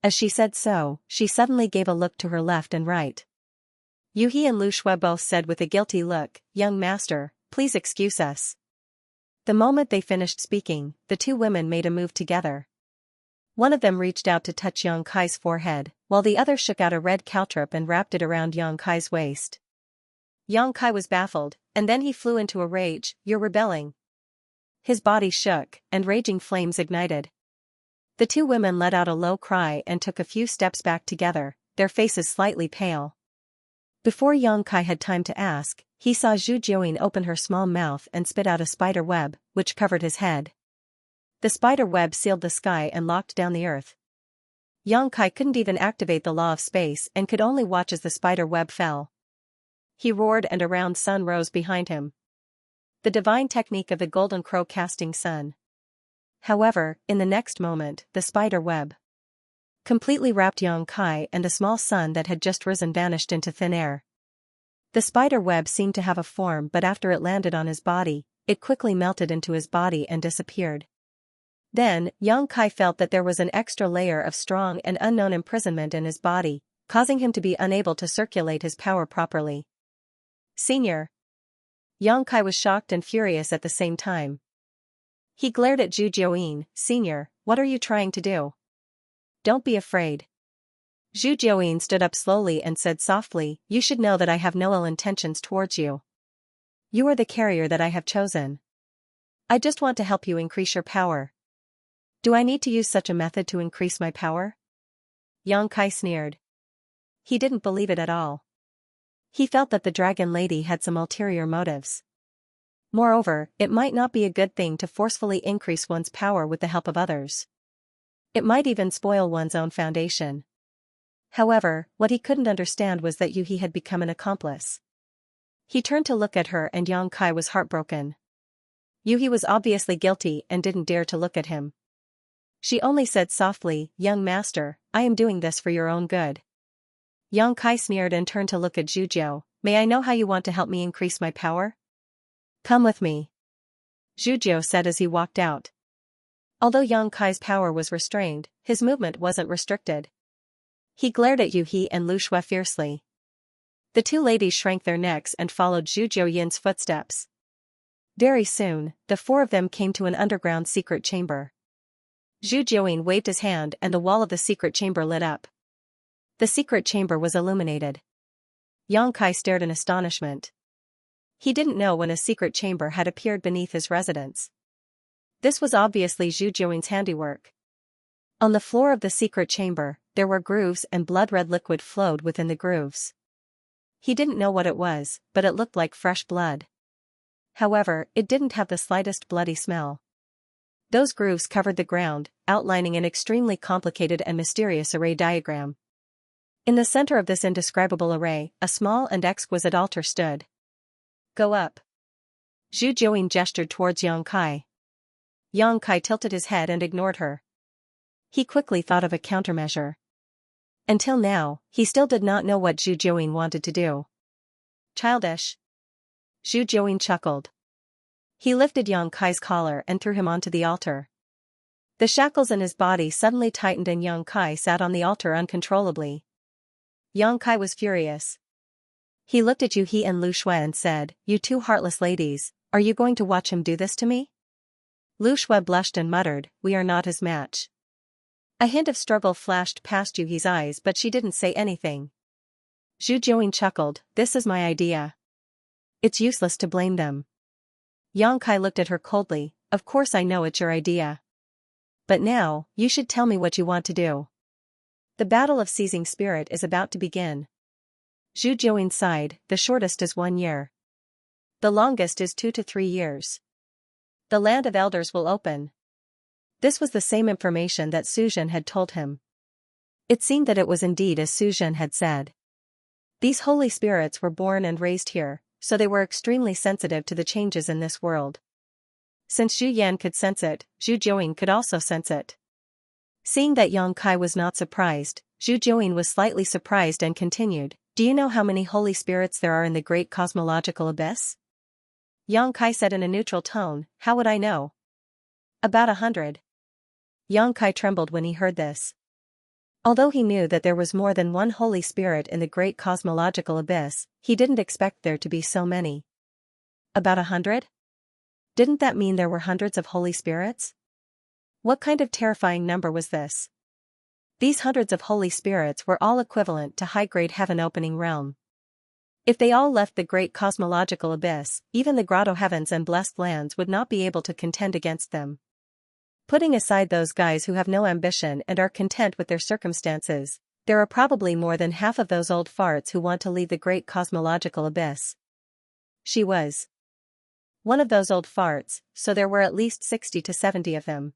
As she said so, she suddenly gave a look to her left and right. Yu He and Lu Shui both said with a guilty look, "Young master, please excuse us." The moment they finished speaking, the two women made a move together. One of them reached out to touch Yang Kai's forehead, while the other shook out a red caltrop and wrapped it around Yang Kai's waist. Yang Kai was baffled, and then he flew into a rage. "You're rebelling." His body shook, and raging flames ignited. The two women let out a low cry and took a few steps back together, their faces slightly pale. Before Yang Kai had time to ask, he saw Zhu Jiuyin open her small mouth and spit out a spider web, which covered his head. The spider web sealed the sky and locked down the earth. Yang Kai couldn't even activate the law of space and could only watch as the spider web fell. He roared and a round sun rose behind him. The divine technique of the golden crow casting sun. However, in the next moment, the spider web completely wrapped Yang Kai, and a small sun that had just risen vanished into thin air. The spider web seemed to have a form, but after it landed on his body, it quickly melted into his body and disappeared. Then, Yang Kai felt that there was an extra layer of strong and unknown imprisonment in his body, causing him to be unable to circulate his power properly. "Senior." Yang Kai was shocked and furious at the same time. He glared at Zhu Jiuyin. Senior, what are you trying to do? Don't be afraid. Zhu Jiuyin stood up slowly and said softly, you should know that I have no ill intentions towards you. You are the carrier that I have chosen. I just want to help you increase your power. Do I need to use such a method to increase my power? Yang Kai sneered. He didn't believe it at all. He felt that the dragon lady had some ulterior motives. Moreover, it might not be a good thing to forcefully increase one's power with the help of others. It might even spoil one's own foundation. However, what he couldn't understand was that Yuhi had become an accomplice. He turned to look at her and Yang Kai was heartbroken. Yuhi was obviously guilty and didn't dare to look at him. She only said softly, young master, I am doing this for your own good. Yang Kai sneered and turned to look at Zhujiu. May I know how you want to help me increase my power? Come with me. Zhujiu said as he walked out. Although Yang Kai's power was restrained, his movement wasn't restricted. He glared at Yuhi and Lu Shui fiercely. The two ladies shrank their necks and followed Zhu Jiuyin's footsteps. Very soon, the four of them came to an underground secret chamber. Zhu Jiuyin waved his hand and the wall of the secret chamber lit up. The secret chamber was illuminated. Yang Kai stared in astonishment. He didn't know when a secret chamber had appeared beneath his residence. This was obviously Zhu Jiuyin's handiwork. On the floor of the secret chamber, there were grooves and blood-red liquid flowed within the grooves. He didn't know what it was, but it looked like fresh blood. However, it didn't have the slightest bloody smell. Those grooves covered the ground, outlining an extremely complicated and mysterious array diagram. In the center of this indescribable array, a small and exquisite altar stood. Go up. Zhu Jiuyin gestured towards Yang Kai. Yang Kai tilted his head and ignored her. He quickly thought of a countermeasure. Until now, he still did not know what Zhu Jiuyin wanted to do. Childish. Zhu Jiuyin chuckled. He lifted Yang Kai's collar and threw him onto the altar. The shackles in his body suddenly tightened and Yang Kai sat on the altar uncontrollably. Yang Kai was furious. He looked at Yuhi and Lu Shui and said, you two heartless ladies, are you going to watch him do this to me? Lu Shui blushed and muttered, we are not his match. A hint of struggle flashed past Yuhi's eyes but she didn't say anything. Zhu Jiuyin chuckled, this is my idea. It's useless to blame them. Yang Kai looked at her coldly, of course I know it's your idea. But now, you should tell me what you want to do. The battle of seizing spirit is about to begin. Zhu Jiuyin sighed, the shortest is 1 year. The longest is 2 to 3 years. The land of elders will open. This was the same information that Su Zhen had told him. It seemed that it was indeed as Su Zhen had said. These holy spirits were born and raised here, so they were extremely sensitive to the changes in this world. Since Zhu Yan could sense it, Zhu Jiuyin could also sense it. Seeing that Yang Kai was not surprised, Zhu Jiuyin was slightly surprised and continued, do you know how many holy spirits there are in the great cosmological abyss? Yang Kai said in a neutral tone, how would I know? About 100. Yang Kai trembled when he heard this. Although he knew that there was more than one holy spirit in the great cosmological abyss, he didn't expect there to be so many. About 100? Didn't that mean there were hundreds of holy spirits? What kind of terrifying number was this? These hundreds of holy spirits were all equivalent to high-grade heaven-opening realm. If they all left the great cosmological abyss, even the grotto heavens and blessed lands would not be able to contend against them. Putting aside those guys who have no ambition and are content with their circumstances, there are probably more than half of those old farts who want to leave the great cosmological abyss. She was one of those old farts, so there were at least 60 to 70 of them.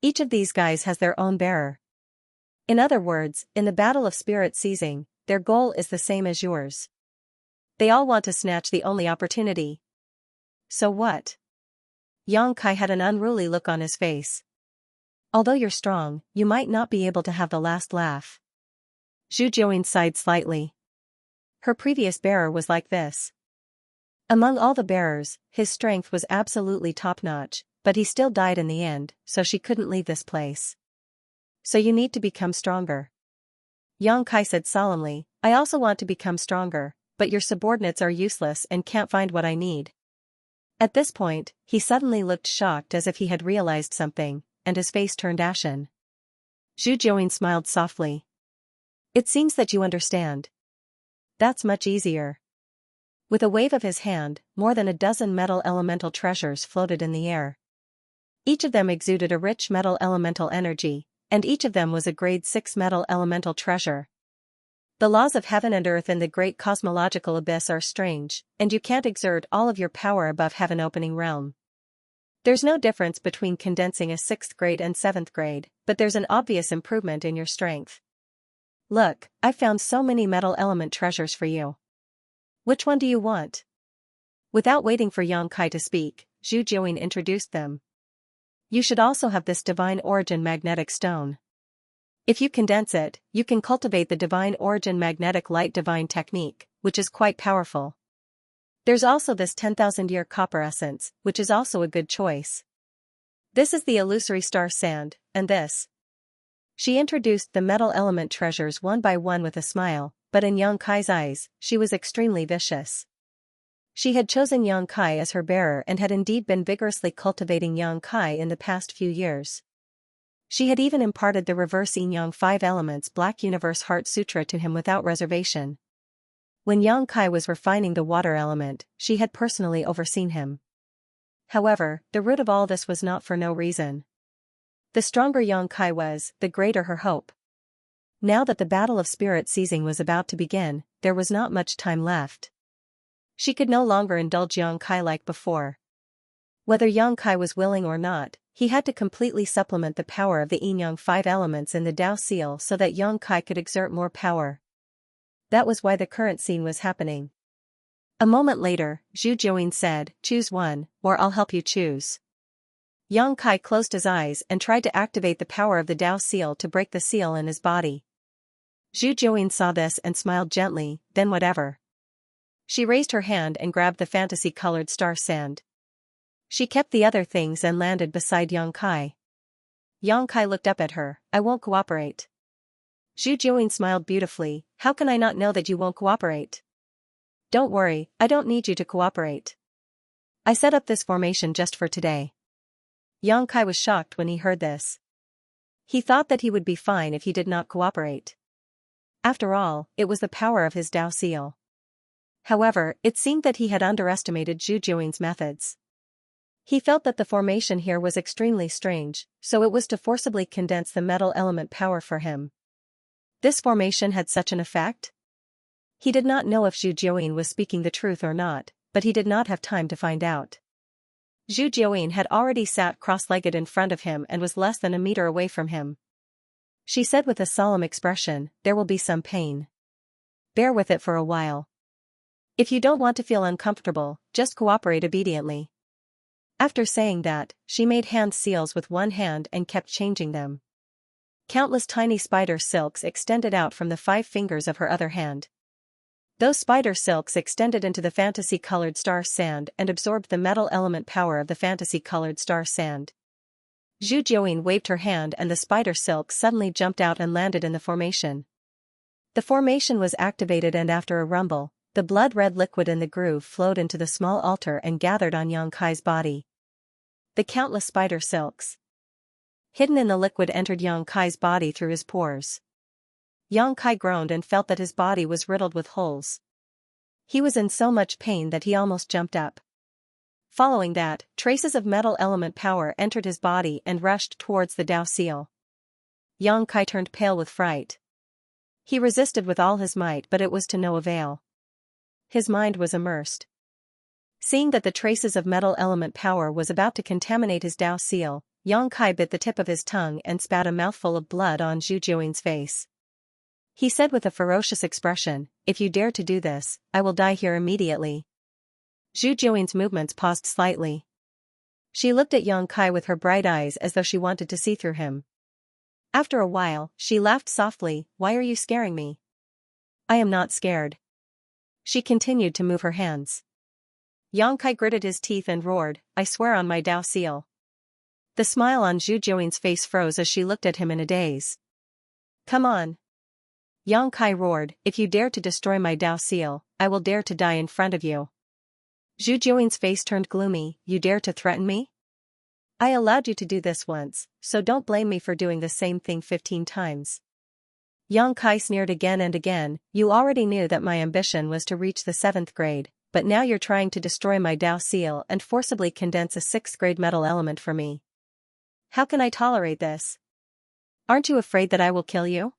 Each of these guys has their own bearer. In other words, in the battle of spirit seizing, their goal is the same as yours. They all want to snatch the only opportunity. So what? Yang Kai had an unruly look on his face. Although you're strong, you might not be able to have the last laugh. Zhu Jiuyin sighed slightly. Her previous bearer was like this. Among all the bearers, his strength was absolutely top-notch, but he still died in the end, so she couldn't leave this place. So you need to become stronger. Yang Kai said solemnly, I also want to become stronger, but your subordinates are useless and can't find what I need. At this point, he suddenly looked shocked as if he had realized something, and his face turned ashen. Zhu Jiuyin smiled softly. It seems that you understand. That's much easier. With a wave of his hand, more than a dozen metal elemental treasures floated in the air. Each of them exuded a rich metal elemental energy, and each of them was a grade 6 metal elemental treasure. The laws of heaven and earth in the great cosmological abyss are strange, and you can't exert all of your power above heaven-opening realm. There's no difference between condensing a 6th grade and 7th grade, but there's an obvious improvement in your strength. Look, I found so many metal element treasures for you. Which one do you want? Without waiting for Yang Kai to speak, Zhu Jiuyin introduced them. You should also have this divine origin magnetic stone. If you condense it, you can cultivate the divine origin magnetic light divine technique, which is quite powerful. There's also this 10,000-year copper essence, which is also a good choice. This is the illusory star sand, and this. She introduced the metal element treasures one by one with a smile, but in Yang Kai's eyes, she was extremely vicious. She had chosen Yang Kai as her bearer and had indeed been vigorously cultivating Yang Kai in the past few years. She had even imparted the reverse Yin Yang 5 Elements Black Universe Heart Sutra to him without reservation. When Yang Kai was refining the water element, she had personally overseen him. However, the root of all this was not for no reason. The stronger Yang Kai was, the greater her hope. Now that the battle of spirit seizing was about to begin, there was not much time left. She could no longer indulge Yang Kai like before. Whether Yang Kai was willing or not, he had to completely supplement the power of the Yin Yang 5 elements in the Tao Seal so that Yang Kai could exert more power. That was why the current scene was happening. A moment later, Zhu Jiuyin said, "Choose one, or I'll help you choose." Yang Kai closed his eyes and tried to activate the power of the Tao Seal to break the seal in his body. Zhu Jiuyin saw this and smiled gently, then whatever. She raised her hand and grabbed the fantasy-colored star sand. She kept the other things and landed beside Yang Kai. Yang Kai looked up at her. "I won't cooperate." Zhu Jiuyin smiled beautifully. "How can I not know that you won't cooperate?" "Don't worry, I don't need you to cooperate. I set up this formation just for today." Yang Kai was shocked when he heard this. He thought that he would be fine if he did not cooperate. After all, it was the power of his Tao Seal. However, it seemed that he had underestimated Zhu Jiuyin's methods. He felt that the formation here was extremely strange, so it was to forcibly condense the metal element power for him. This formation had such an effect? He did not know if Zhu Jiuyin was speaking the truth or not, but he did not have time to find out. Zhu Jiuyin had already sat cross-legged in front of him and was less than a meter away from him. She said with a solemn expression, "There will be some pain. Bear with it for a while. If you don't want to feel uncomfortable, just cooperate obediently." After saying that, she made hand seals with one hand and kept changing them. Countless tiny spider silks extended out from the 5 fingers of her other hand. Those spider silks extended into the fantasy-colored star sand and absorbed the metal element power of the fantasy-colored star sand. Zhu Jiuyin waved her hand and the spider silk suddenly jumped out and landed in the formation. The formation was activated and after a rumble, the blood-red liquid in the groove flowed into the small altar and gathered on Yang Kai's body. The countless spider silks hidden in the liquid entered Yang Kai's body through his pores. Yang Kai groaned and felt that his body was riddled with holes. He was in so much pain that he almost jumped up. Following that, traces of metal element power entered his body and rushed towards the Tao Seal. Yang Kai turned pale with fright. He resisted with all his might but it was to no avail. His mind was immersed. Seeing that the traces of metal element power was about to contaminate his Tao Seal, Yang Kai bit the tip of his tongue and spat a mouthful of blood on Zhu Jiuyin's face. He said with a ferocious expression, "If you dare to do this, I will die here immediately." Zhu Jiuyin's movements paused slightly. She looked at Yang Kai with her bright eyes as though she wanted to see through him. After a while, she laughed softly. "Why are you scaring me?" "I am not scared." She continued to move her hands. Yang Kai gritted his teeth and roared, "I swear on my Tao Seal." The smile on Zhu Jiuyin's face froze as she looked at him in a daze. "Come on." Yang Kai roared, "If you dare to destroy my Tao Seal, I will dare to die in front of you." Zhu Jiuying's face turned gloomy. You dare to threaten me? I allowed you to do this once, so don't blame me for doing the same thing 15 times. Yang Kai sneered again and again. You already knew that my ambition was to reach the 7th grade, but now you're trying to destroy my Dao seal and forcibly condense a 6th grade metal element for me. How can I tolerate this? Aren't you afraid that I will kill you?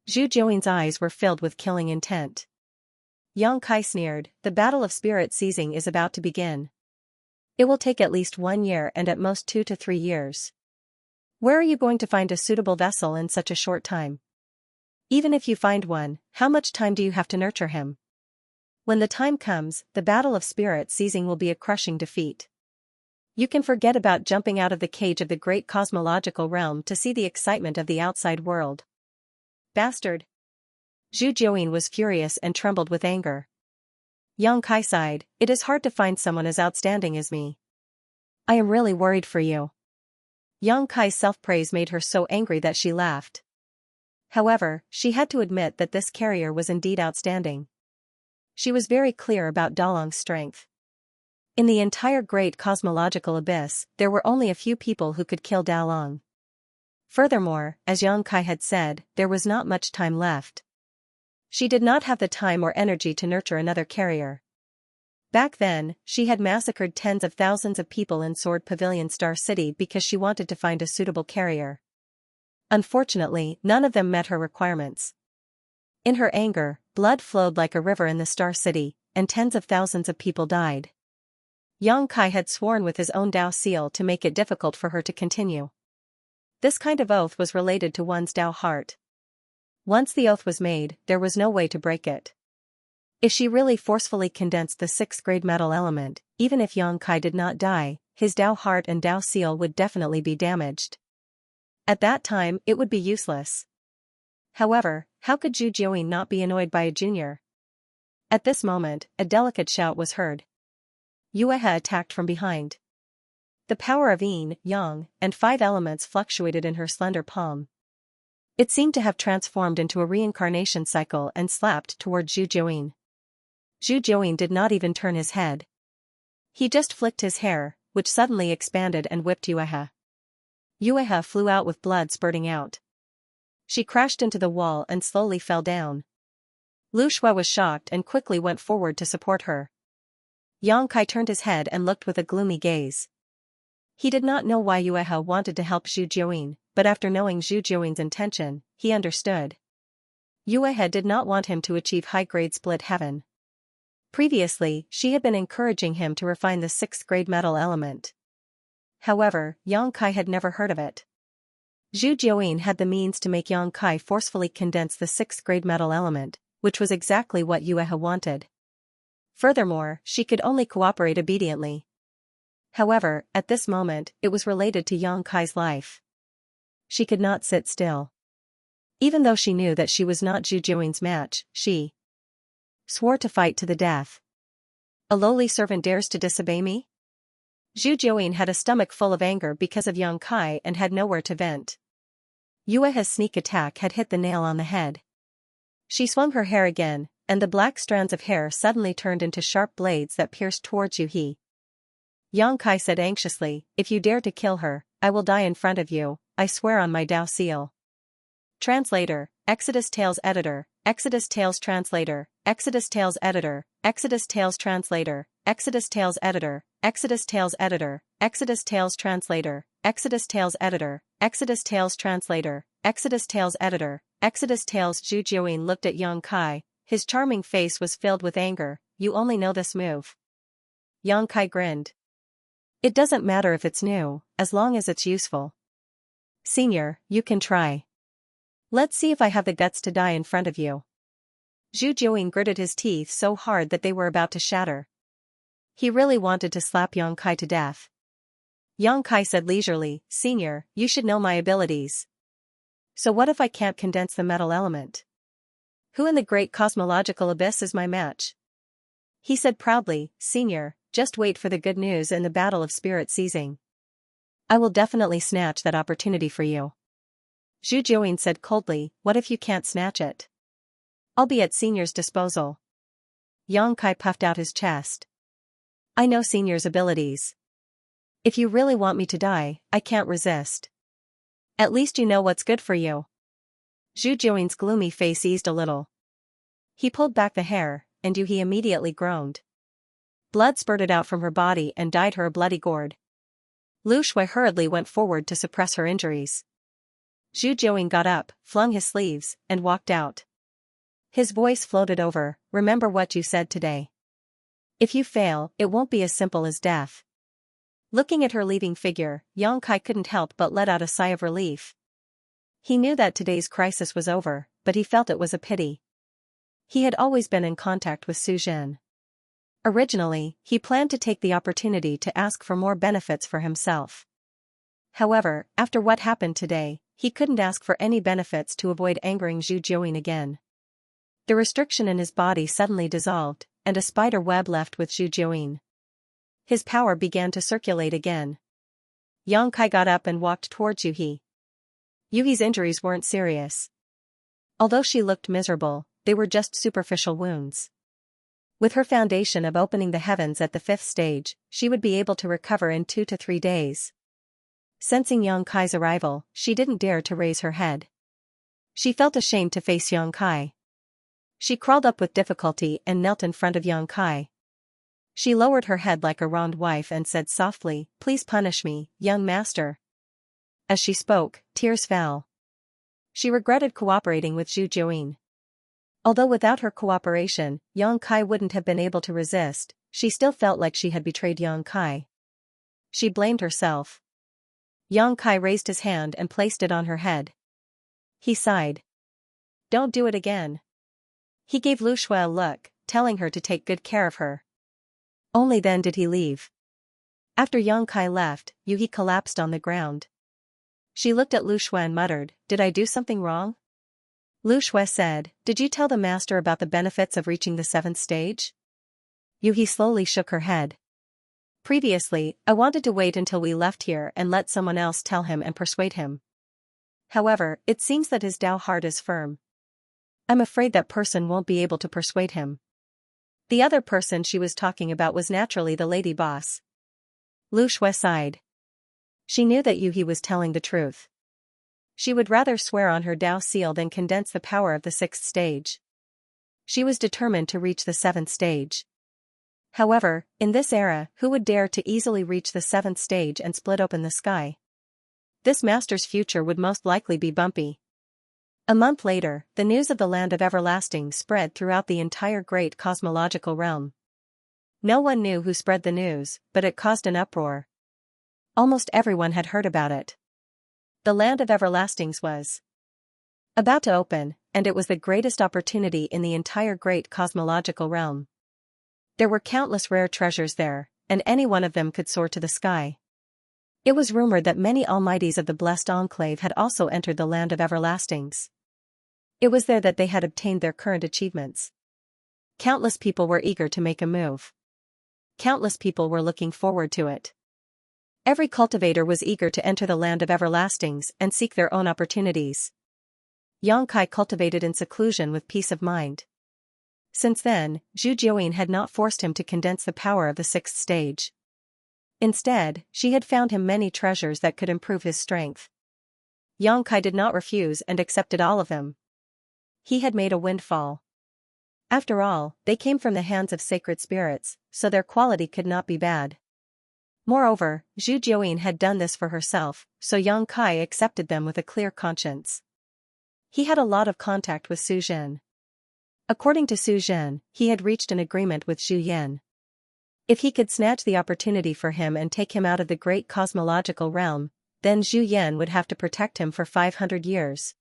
Zhu Jiuying's eyes were filled with killing intent. Yang Kai sneered, the battle of spirit seizing is about to begin. It will take at least 1 year and at most 2 to 3 years. Where are you going to find a suitable vessel in such a short time? Even if you find one, how much time do you have to nurture him? When the time comes, the battle of spirit seizing will be a crushing defeat. You can forget about jumping out of the cage of the great cosmological realm to see the excitement of the outside world. Bastard! Zhu Jiuying was furious and trembled with anger. Yang Kai sighed, it is hard to find someone as outstanding as me. I am really worried for you. Yang Kai's self-praise made her so angry that she laughed. However, she had to admit that this carrier was indeed outstanding. She was very clear about Dalong's strength. In the entire great cosmological abyss, there were only a few people who could kill Dalong. Furthermore, as Yang Kai had said, there was not much time left. She did not have the time or energy to nurture another carrier. Back then, she had massacred tens of thousands of people in Sword Pavilion Star City because she wanted to find a suitable carrier. Unfortunately, none of them met her requirements. In her anger, blood flowed like a river in the Star City, and tens of thousands of people died. Yang Kai had sworn with his own Dao seal to make it difficult for her to continue. This kind of oath was related to one's Dao heart. Once the oath was made, there was no way to break it. If she really forcefully condensed the 6th grade metal element, even if Yang Kai did not die, his Dao heart and Dao seal would definitely be damaged. At that time, it would be useless. However, how could Zhu Jiuying not be annoyed by a junior? At this moment, a delicate shout was heard. Yuehe attacked from behind. The power of yin, yang, and 5 elements fluctuated in her slender palm. It seemed to have transformed into a reincarnation cycle and slapped toward Zhu Jiuying. Zhu Jiuying did not even turn his head. He just flicked his hair, which suddenly expanded and whipped Yuehe. Yuehe flew out with blood spurting out. She crashed into the wall and slowly fell down. Lu Shui was shocked and quickly went forward to support her. Yang Kai turned his head and looked with a gloomy gaze. He did not know why Yuehe wanted to help Zhu Jiuying, but after knowing Zhu Jiuying's intention, he understood. Yuehe did not want him to achieve high-grade split heaven. Previously, she had been encouraging him to refine the 6th grade metal element. However, Yang Kai had never heard of it. Zhu Jiuying had the means to make Yang Kai forcefully condense the 6th grade metal element, which was exactly what Yuehe wanted. Furthermore, she could only cooperate obediently. However, at this moment, it was related to Yang Kai's life. She could not sit still. Even though she knew that she was not Zhu Jiuying's match, she swore to fight to the death. A lowly servant dares to disobey me? Zhu Jiuying had a stomach full of anger because of Yang Kai and had nowhere to vent. Yuehe's sneak attack had hit the nail on the head. She swung her hair again, and the black strands of hair suddenly turned into sharp blades that pierced towards Yuehe. Yang Kai said anxiously, if you dare to kill her, I will die in front of you, I swear on my Dao seal. Translator, Exodus Tales Editor, Exodus Tales Translator, Exodus Tales Editor, Exodus Tales Translator, Exodus Tales Editor, Exodus Tales Editor, Exodus Tales Translator, Exodus Tales Editor, Exodus Tales Translator, Exodus Tales Editor, Exodus Tales. Zhu Jiuying looked at Yang Kai, his charming face was filled with anger. You only know this move. Yang Kai grinned. It doesn't matter if it's new, as long as it's useful. Senior, you can try. Let's see if I have the guts to die in front of you. Zhu Jiuying gritted his teeth so hard that they were about to shatter. He really wanted to slap Yang Kai to death. Yang Kai said leisurely, Senior, you should know my abilities. So what if I can't condense the metal element? Who in the great cosmological abyss is my match? He said proudly, Senior, just wait for the good news in the battle of spirit seizing. I will definitely snatch that opportunity for you. Zhu Jiuying said coldly, what if you can't snatch it? I'll be at Senior's disposal. Yang Kai puffed out his chest. I know Senior's abilities. If you really want me to die, I can't resist. At least you know what's good for you. Zhu Jiuying's gloomy face eased a little. He pulled back the hair, and Yuhi immediately groaned. Blood spurted out from her body and dyed her a bloody gourd. Lu Shui hurriedly went forward to suppress her injuries. Zhu Jiuying got up, flung his sleeves, and walked out. His voice floated over, remember what you said today. If you fail, it won't be as simple as death. Looking at her leaving figure, Yang Kai couldn't help but let out a sigh of relief. He knew that today's crisis was over, but he felt it was a pity. He had always been in contact with Su Zhen. Originally, he planned to take the opportunity to ask for more benefits for himself. However, after what happened today, he couldn't ask for any benefits to avoid angering Zhu Jiuying again. The restriction in his body suddenly dissolved, and a spider web left with Zhu Jiuying. His power began to circulate again. Yang Kai got up and walked towards Yuhi. Yuhi's injuries weren't serious. Although she looked miserable, they were just superficial wounds. With her foundation of opening the heavens at the 5th stage, she would be able to recover in 2 to 3 days. Sensing Yang Kai's arrival, she didn't dare to raise her head. She felt ashamed to face Yang Kai. She crawled up with difficulty and knelt in front of Yang Kai. She lowered her head like a wronged wife and said softly, "Please punish me, young master." As she spoke, tears fell. She regretted cooperating with Zhu Jiuying. Although without her cooperation, Yang Kai wouldn't have been able to resist, she still felt like she had betrayed Yang Kai. She blamed herself. Yang Kai raised his hand and placed it on her head. He sighed. "Don't do it again." He gave Lu Shui a look, telling her to take good care of her. Only then did he leave. After Yang Kai left, Yuhi collapsed on the ground. She looked at Lu Shui and muttered, "Did I do something wrong?" Lu Shui said, "Did you tell the master about the benefits of reaching the 7th stage?" Yuhi slowly shook her head. "Previously, I wanted to wait until we left here and let someone else tell him and persuade him. However, it seems that his Dao heart is firm. I'm afraid that person won't be able to persuade him." The other person she was talking about was naturally the lady boss. Lu Shui sighed. She knew that Yuhi was telling the truth. She would rather swear on her Dao seal than condense the power of the 6th stage. She was determined to reach the 7th stage. However, in this era, who would dare to easily reach the 7th stage and split open the sky? This master's future would most likely be bumpy. A month later, the news of the Land of Everlasting spread throughout the entire great cosmological realm. No one knew who spread the news, but it caused an uproar. Almost everyone had heard about it. The Land of Everlastings was about to open, and it was the greatest opportunity in the entire great cosmological realm. There were countless rare treasures there, and any one of them could soar to the sky. It was rumored that many almighties of the Blessed Enclave had also entered the Land of Everlastings. It was there that they had obtained their current achievements. Countless people were eager to make a move. Countless people were looking forward to it. Every cultivator was eager to enter the Land of Everlastings and seek their own opportunities. Yang Kai cultivated in seclusion with peace of mind. Since then, Zhu Jiuying had not forced him to condense the power of the 6th stage. Instead, she had found him many treasures that could improve his strength. Yang Kai did not refuse and accepted all of them. He had made a windfall. After all, they came from the hands of sacred spirits, so their quality could not be bad. Moreover, Zhu Jiuying had done this for herself, so Yang Kai accepted them with a clear conscience. He had a lot of contact with Su Zhen. According to Su Zhen, he had reached an agreement with Zhu Yan. If he could snatch the opportunity for him and take him out of the great cosmological realm, then Zhu Yan would have to protect him for 500 years.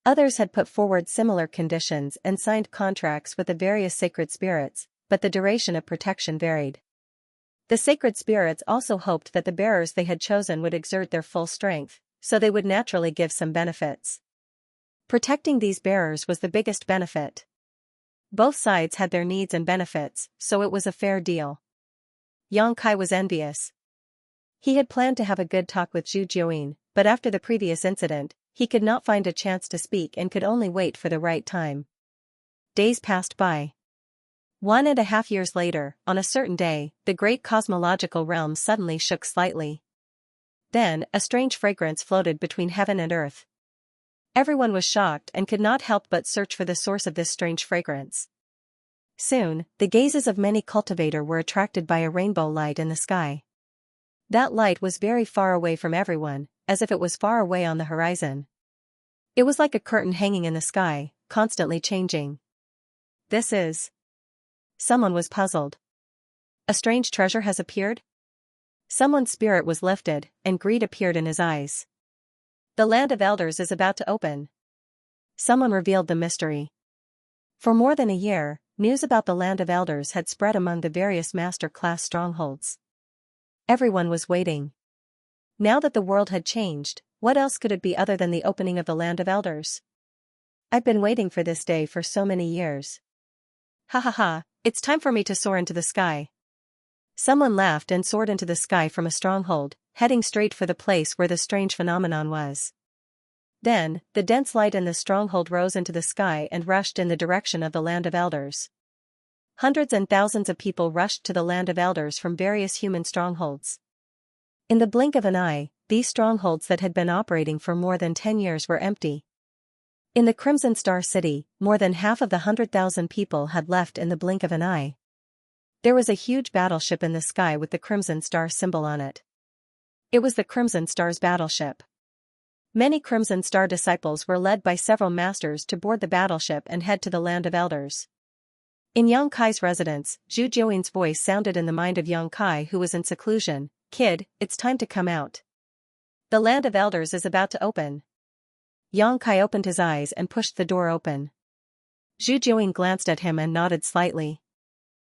Others had put forward similar conditions and signed contracts with the various sacred spirits, but the duration of protection varied. The sacred spirits also hoped that the bearers they had chosen would exert their full strength, so they would naturally give some benefits. Protecting these bearers was the biggest benefit. Both sides had their needs and benefits, so it was a fair deal. Yang Kai was envious. He had planned to have a good talk with Zhu Jiuying, but after the previous incident, he could not find a chance to speak and could only wait for the right time. Days passed by. 1.5 years later, on a certain day, the great cosmological realm suddenly shook slightly. Then, a strange fragrance floated between heaven and earth. Everyone was shocked and could not help but search for the source of this strange fragrance. Soon, the gazes of many cultivators were attracted by a rainbow light in the sky. That light was very far away from everyone, as if it was far away on the horizon. It was like a curtain hanging in the sky, constantly changing. This is... Someone was puzzled. A strange treasure has appeared? Someone's spirit was lifted, and greed appeared in his eyes. The land of elders is about to open. Someone revealed the mystery. For more than a year, news about the land of elders had spread among the various master-class strongholds. Everyone was waiting. Now that the world had changed, what else could it be other than the opening of the land of elders? I've been waiting for this day for so many years. Ha ha ha, it's time for me to soar into the sky. Someone laughed and soared into the sky from a stronghold, heading straight for the place where the strange phenomenon was. Then, the dense light in the stronghold rose into the sky and rushed in the direction of the land of elders. Hundreds and thousands of people rushed to the land of elders from various human strongholds. In the blink of an eye, these strongholds that had been operating for more than 10 years were empty. In the Crimson Star City, more than half of the 100,000 people had left in the blink of an eye. There was a huge battleship in the sky with the Crimson Star symbol on it. It was the Crimson Star's battleship. Many Crimson Star disciples were led by several masters to board the battleship and head to the land of elders. In Yang Kai's residence, Zhu Jiuyin's voice sounded in the mind of Yang Kai, who was in seclusion. "Kid, it's time to come out. The land of elders is about to open." Yang Kai opened his eyes and pushed the door open. Zhu Jiuyin glanced at him and nodded slightly.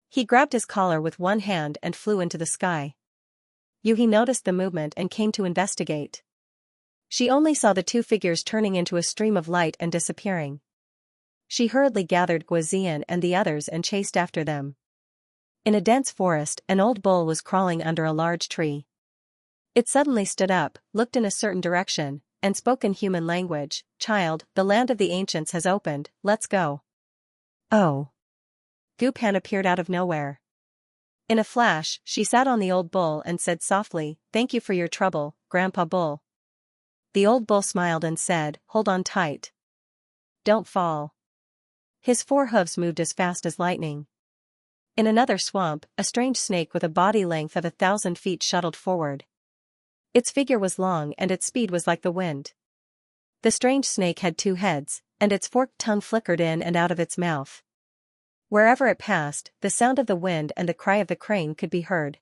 He grabbed his collar with one hand and flew into the sky. He noticed the movement and came to investigate. She only saw the two figures turning into a stream of light and disappearing. She hurriedly gathered Guozian and the others and chased after them. In a dense forest, an old bull was crawling under a large tree. It suddenly stood up, looked in a certain direction, and spoke in human language. "Child, the land of the ancients has opened, let's go." Oh. Gupan appeared out of nowhere. In a flash, she sat on the old bull and said softly, "Thank you for your trouble, Grandpa Bull." The old bull smiled and said, "Hold on tight. Don't fall." His four hooves moved as fast as lightning. In another swamp, a strange snake with a body length of 1,000 feet shuttled forward. Its figure was long and its speed was like the wind. The strange snake had 2 heads, and its forked tongue flickered in and out of its mouth. Wherever it passed, the sound of the wind and the cry of the crane could be heard.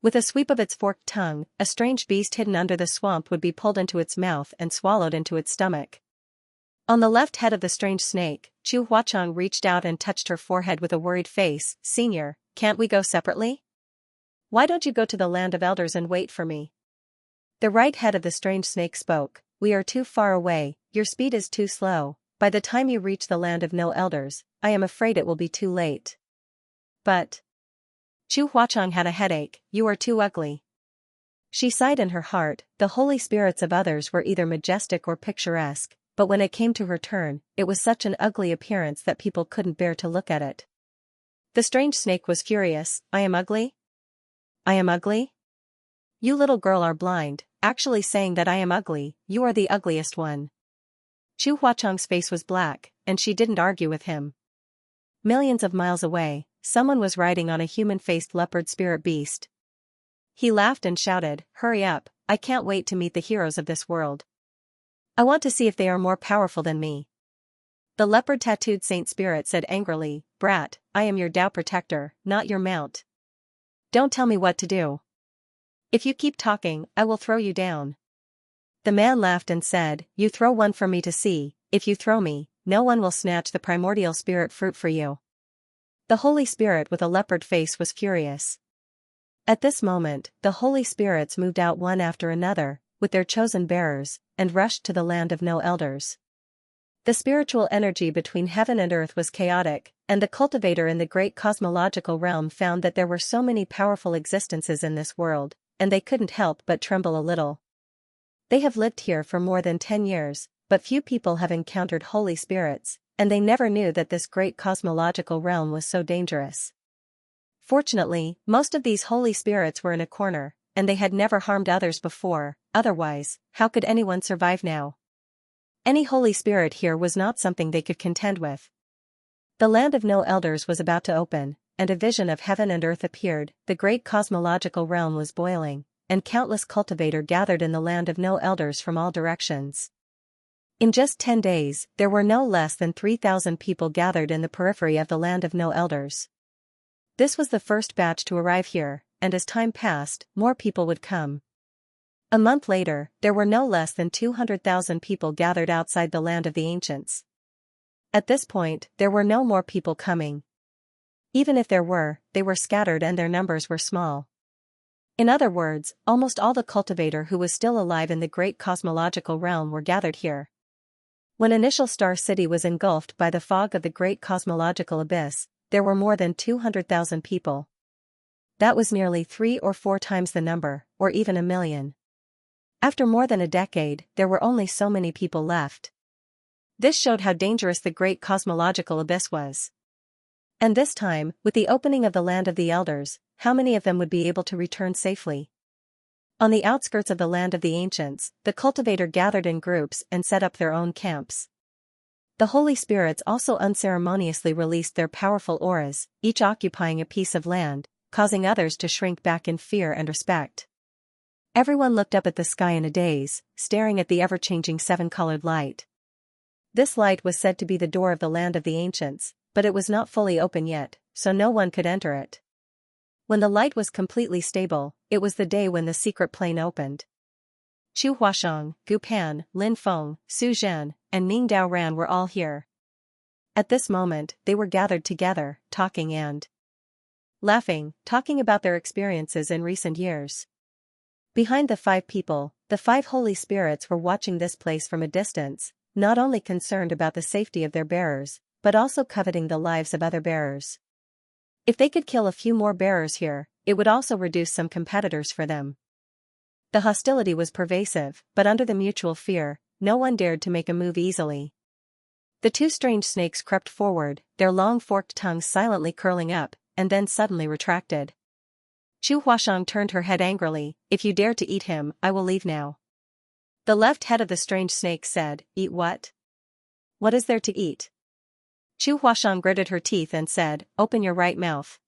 With a sweep of its forked tongue, a strange beast hidden under the swamp would be pulled into its mouth and swallowed into its stomach. On the left head of the strange snake, Chu Huachang reached out and touched her forehead with a worried face. "Senior, can't we go separately? Why don't you go to the land of elders and wait for me?" The right head of the strange snake spoke. "We are too far away, your speed is too slow. By the time you reach the land of no elders, I am afraid it will be too late." But Chu Huachang had a headache. "You are too ugly." She sighed in her heart. The holy spirits of others were either majestic or picturesque, but when it came to her turn, it was such an ugly appearance that people couldn't bear to look at it. The strange snake was furious. "I am ugly? I am ugly? You little girl are blind, actually saying that I am ugly. You are the ugliest one." Chu Huachang's face was black, and she didn't argue with him. Millions of miles away, someone was riding on a human-faced leopard spirit beast. He laughed and shouted, "Hurry up, I can't wait to meet the heroes of this world. I want to see if they are more powerful than me." The leopard-tattooed saint spirit said angrily, "Brat, I am your Tao protector, not your mount. Don't tell me what to do. If you keep talking, I will throw you down." The man laughed and said, "You throw one for me to see. If you throw me, no one will snatch the primordial spirit fruit for you." The Holy Spirit with a leopard face was furious. At this moment, the Holy Spirits moved out one after another, with their chosen bearers, and rushed to the land of no elders. The spiritual energy between heaven and earth was chaotic, and the cultivator in the great cosmological realm found that there were so many powerful existences in this world, and they couldn't help but tremble a little. They have lived here for more than 10 years, but few people have encountered holy spirits, and they never knew that this great cosmological realm was so dangerous. Fortunately, most of these holy spirits were in a corner, and they had never harmed others before, otherwise, how could anyone survive now? Any holy spirit here was not something they could contend with. The land of no elders was about to open, and a vision of heaven and earth appeared. The great cosmological realm was boiling, and countless cultivators gathered in the land of no elders from all directions. In just 10 days, there were no less than 3,000 people gathered in the periphery of the land of no elders. This was the first batch to arrive here, and as time passed, more people would come. A month later, there were no less than 200,000 people gathered outside the land of the ancients. At this point, there were no more people coming. Even if there were, they were scattered and their numbers were small. In other words, almost all the cultivator who was still alive in the great cosmological realm were gathered here. When initial Star City was engulfed by the fog of the great cosmological abyss, there were more than 200,000 people. That was nearly 3 or 4 times the number, or even a million. After more than a decade, there were only so many people left. This showed how dangerous the great cosmological abyss was. And this time, with the opening of the land of the elders, how many of them would be able to return safely? On the outskirts of the land of the ancients, the cultivator gathered in groups and set up their own camps. The holy spirits also unceremoniously released their powerful auras, each occupying a piece of land, causing others to shrink back in fear and respect. Everyone looked up at the sky in a daze, staring at the ever-changing 7-colored light. This light was said to be the door of the land of the ancients, but it was not fully open yet, so no one could enter it. When the light was completely stable, it was the day when the secret plane opened. Chu Huasheng, Gu Pan, Lin Feng, Su Zhen, and Ning Dao Ran were all here. At this moment, they were gathered together, talking and laughing, talking about their experiences in recent years. Behind the 5 people, the 5 holy spirits were watching this place from a distance, not only concerned about the safety of their bearers, but also coveting the lives of other bearers. If they could kill a few more bearers here, it would also reduce some competitors for them. The hostility was pervasive, but under the mutual fear, no one dared to make a move easily. The 2 strange snakes crept forward, their long forked tongues silently curling up, and then suddenly retracted. Chu Huasheng turned her head angrily. "If you dare to eat him, I will leave now." The left head of the strange snake said, "Eat what? What is there to eat?" Chu Huasheng gritted her teeth and said, "Open your right mouth."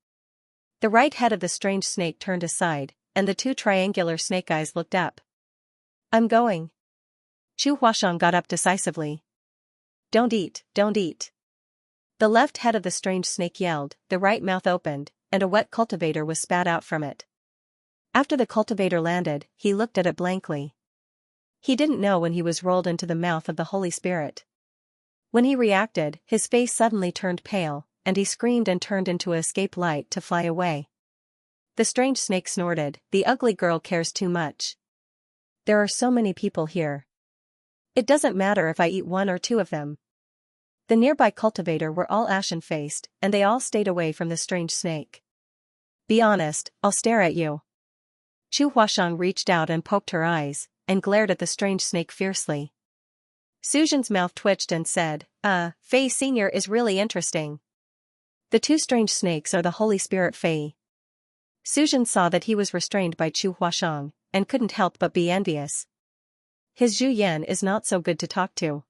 The right head of the strange snake turned aside, and the 2 triangular snake eyes looked up. "I'm going." Chu Huasheng got up decisively. "Don't eat, don't eat." The left head of the strange snake yelled, the right mouth opened, and a wet cultivator was spat out from it. After the cultivator landed, he looked at it blankly. He didn't know when he was rolled into the mouth of the Holy Spirit. When he reacted, his face suddenly turned pale, and he screamed and turned into an escape light to fly away. The strange snake snorted, "The ugly girl cares too much. There are so many people here. It doesn't matter if I eat 1 or 2 of them." The nearby cultivator were all ashen-faced, and they all stayed away from the strange snake. "Be honest, I'll stare at you." Chu Huasheng reached out and poked her eyes, and glared at the strange snake fiercely. Su Zhen's mouth twitched and said, Fei Senior is really interesting. The 2 strange snakes are the Holy Spirit Fei." Su Zhen saw that he was restrained by Chu Huasheng, and couldn't help but be envious. His Zhu Yan is not so good to talk to.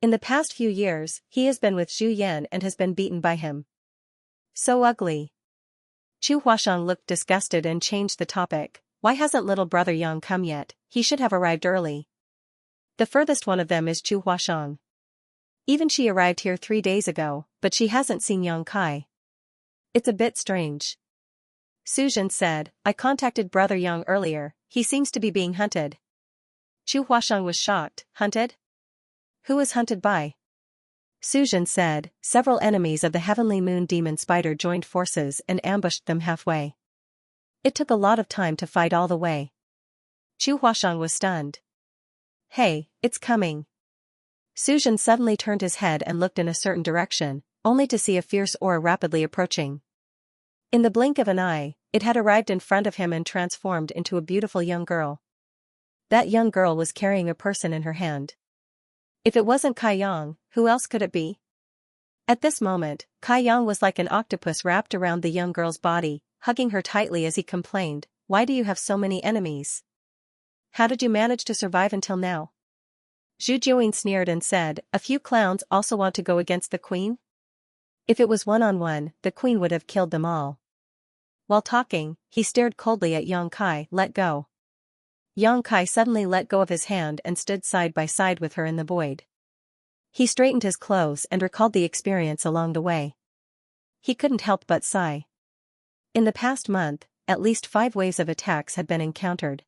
In the past few years, he has been with Zhu Yan and has been beaten by him. So ugly. Chu Huasheng looked disgusted and changed the topic. "Why hasn't little brother Yang come yet? He should have arrived early." The furthest one of them is Chu Huasheng. Even she arrived here 3 days ago, but she hasn't seen Yang Kai. It's a bit strange. Su Zhen said, "I contacted brother Yang earlier, he seems to be being hunted." Chu Huasheng was shocked. "Hunted? Who is hunted by?" Su Zhen said, "Several enemies of the heavenly moon demon spider joined forces and ambushed them halfway. It took a lot of time to fight all the way." Chu Huasheng was stunned. "Hey, it's coming." Su Zhen suddenly turned his head and looked in a certain direction, only to see a fierce aura rapidly approaching. In the blink of an eye, it had arrived in front of him and transformed into a beautiful young girl. That young girl was carrying a person in her hand. If it wasn't Kai Yang, who else could it be? At this moment, Kai Yang was like an octopus wrapped around the young girl's body, hugging her tightly as he complained, "Why do you have so many enemies? How did you manage to survive until now?" Zhu Jiuyin sneered and said, "A few clowns also want to go against the queen? If it was one-on-one, the queen would have killed them all." While talking, he stared coldly at Yang Kai. "Let go." Yang Kai suddenly let go of his hand and stood side by side with her in the void. He straightened his clothes and recalled the experience along the way. He couldn't help but sigh. In the past month, at least 5 waves of attacks had been encountered.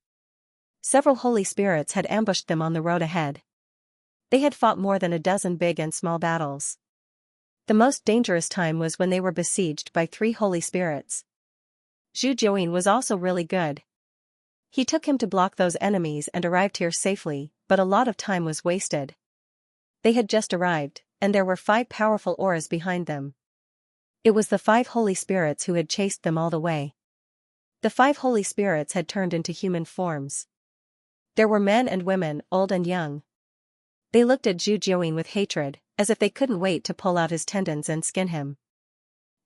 Several holy spirits had ambushed them on the road ahead. They had fought more than a dozen big and small battles. The most dangerous time was when they were besieged by 3 holy spirits. Zhu Jiuyin was also really good. He took him to block those enemies and arrived here safely, but a lot of time was wasted. They had just arrived, and there were 5 powerful auras behind them. It was the 5 holy spirits who had chased them all the way. The 5 holy spirits had turned into human forms. There were men and women, old and young. They looked at Zhu Jiuyin with hatred, as if they couldn't wait to pull out his tendons and skin him.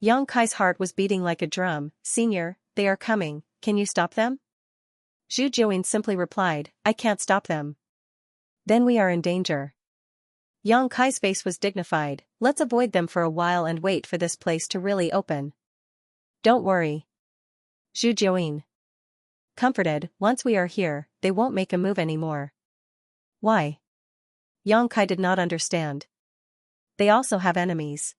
Yang Kai's heart was beating like a drum. "Senior, they are coming, can you stop them?" Zhu Jiuyin simply replied, "I can't stop them." "Then we are in danger." Yang Kai's face was dignified. "Let's avoid them for a while and wait for this place to really open." "Don't worry." Zhu Jiuyin comforted, "Once we are here, they won't make a move anymore." "Why?" Yang Kai did not understand. "They also have enemies.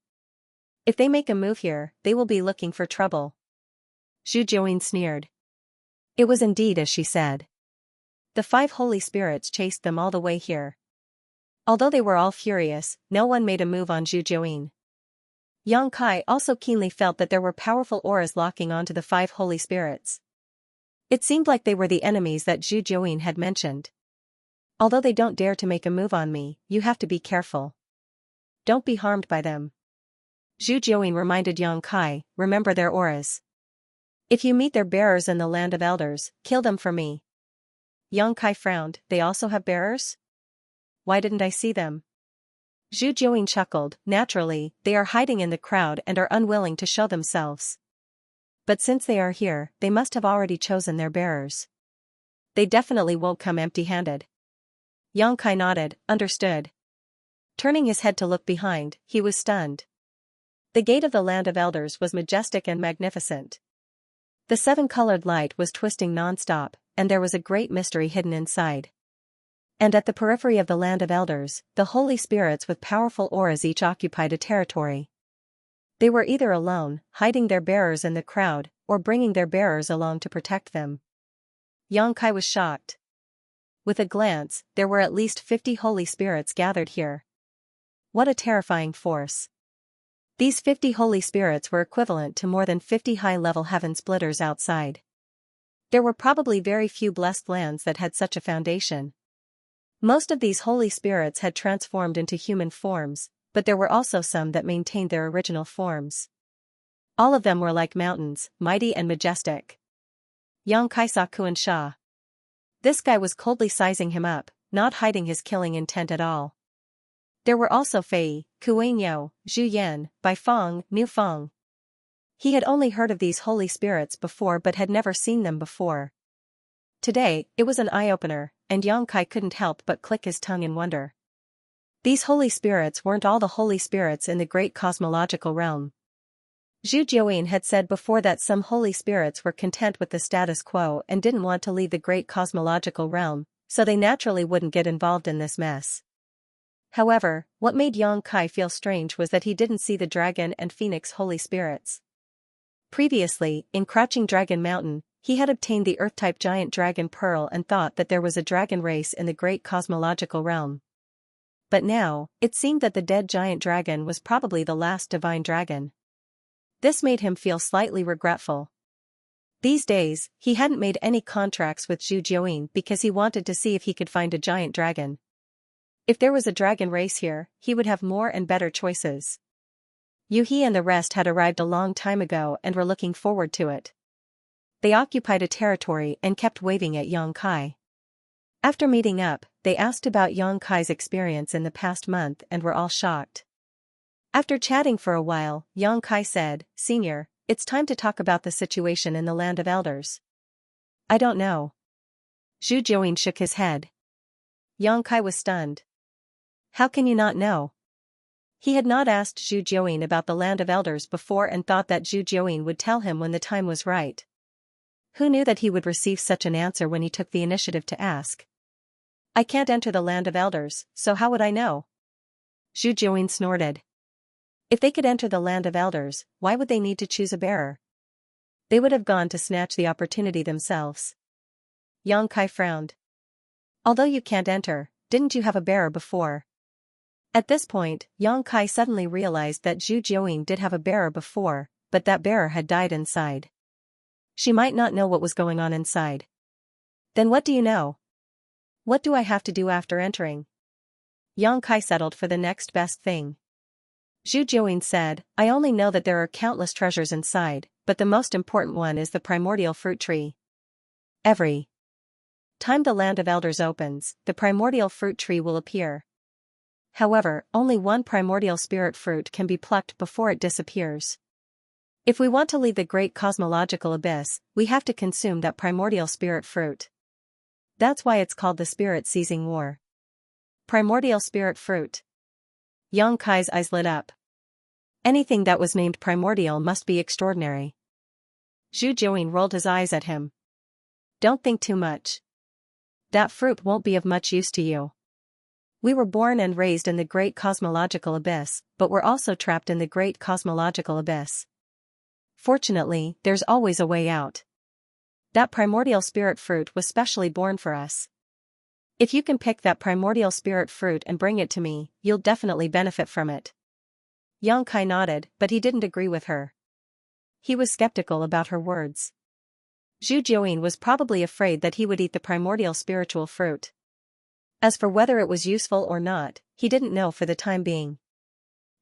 If they make a move here, they will be looking for trouble." Zhu Jiuyin sneered. It was indeed as she said. The 5 holy spirits chased them all the way here. Although they were all furious, no one made a move on Zhu Jiuyin. Yang Kai also keenly felt that there were powerful auras locking onto the 5 holy spirits. It seemed like they were the enemies that Zhu Jiuyin had mentioned. "Although they don't dare to make a move on me, you have to be careful. Don't be harmed by them." Zhu Jiuyin reminded Yang Kai, "Remember their auras. If you meet their bearers in the land of elders, kill them for me." Yang Kai frowned. "They also have bearers? Why didn't I see them?" Zhu Jiuyin chuckled. "Naturally, they are hiding in the crowd and are unwilling to show themselves. But since they are here, they must have already chosen their bearers. They definitely won't come empty-handed." Yang Kai nodded, "Understood." Turning his head to look behind, he was stunned. The gate of the land of elders was majestic and magnificent. The 7-colored light was twisting non-stop, and there was a great mystery hidden inside. And at the periphery of the land of elders, the holy spirits with powerful auras each occupied a territory. They were either alone, hiding their bearers in the crowd, or bringing their bearers along to protect them. Yang Kai was shocked. With a glance, there were at least 50 holy spirits gathered here. What a terrifying force. These 50 holy spirits were equivalent to more than 50 high-level heaven splitters outside. There were probably very few blessed lands that had such a foundation. Most of these holy spirits had transformed into human forms, but there were also some that maintained their original forms. All of them were like mountains, mighty and majestic. Yang Kai saw Xianxia. This guy was coldly sizing him up, not hiding his killing intent at all. There were also Fei, Kuanyo, Zhu Yan, Baifeng, Niu Feng. He had only heard of these holy spirits before but had never seen them before. Today, it was an eye-opener, and Yang Kai couldn't help but click his tongue in wonder. These holy spirits weren't all the holy spirits in the great cosmological realm. Zhu Jiuyin had said before that some holy spirits were content with the status quo and didn't want to leave the great cosmological realm, so they naturally wouldn't get involved in this mess. However, what made Yang Kai feel strange was that he didn't see the dragon and phoenix holy spirits. Previously, in Crouching Dragon Mountain, he had obtained the Earth-type giant dragon pearl and thought that there was a dragon race in the great cosmological realm. But now, it seemed that the dead giant dragon was probably the last divine dragon. This made him feel slightly regretful. These days, he hadn't made any contracts with Zhu Jiuyin because he wanted to see if he could find a giant dragon. If there was a dragon race here, he would have more and better choices. Yuhi and the rest had arrived a long time ago and were looking forward to it. They occupied a territory and kept waving at Yang Kai. After meeting up, they asked about Yang Kai's experience in the past month and were all shocked. After chatting for a while, Yang Kai said, Senior, it's time to talk about the situation in the Land of Elders. I don't know. Zhu Jiuyin shook his head. Yang Kai was stunned. How can you not know? He had not asked Zhu Jiuyin about the Land of Elders before and thought that Zhu Jiuyin would tell him when the time was right. Who knew that he would receive such an answer when he took the initiative to ask? I can't enter the Land of Elders, so how would I know? Zhu Jiuyin snorted. If they could enter the Land of Elders, why would they need to choose a bearer? They would have gone to snatch the opportunity themselves. Yang Kai frowned. Although you can't enter, didn't you have a bearer before? At this point, Yang Kai suddenly realized that Zhu Jiuyin did have a bearer before, but that bearer had died inside. She might not know what was going on inside. Then what do you know? What do I have to do after entering? Yang Kai settled for the next best thing. Zhu Jiuyin said, I only know that there are countless treasures inside, but the most important one is the primordial fruit tree. Every time the Land of Elders opens, the primordial fruit tree will appear. However, only one primordial spirit fruit can be plucked before it disappears. If we want to leave the great cosmological abyss, we have to consume that primordial spirit fruit. That's why it's called the spirit-seizing war. Primordial spirit fruit. Yang Kai's eyes lit up. Anything that was named primordial must be extraordinary. Zhu Jiuyin rolled his eyes at him. Don't think too much. That fruit won't be of much use to you. We were born and raised in the great cosmological abyss, but we're also trapped in the great cosmological abyss. Fortunately, there's always a way out. That primordial spirit fruit was specially born for us. If you can pick that primordial spirit fruit and bring it to me, you'll definitely benefit from it. Yang Kai nodded, but he didn't agree with her. He was skeptical about her words. Zhu Jiuyin was probably afraid that he would eat the primordial spiritual fruit. As for whether it was useful or not, he didn't know for the time being.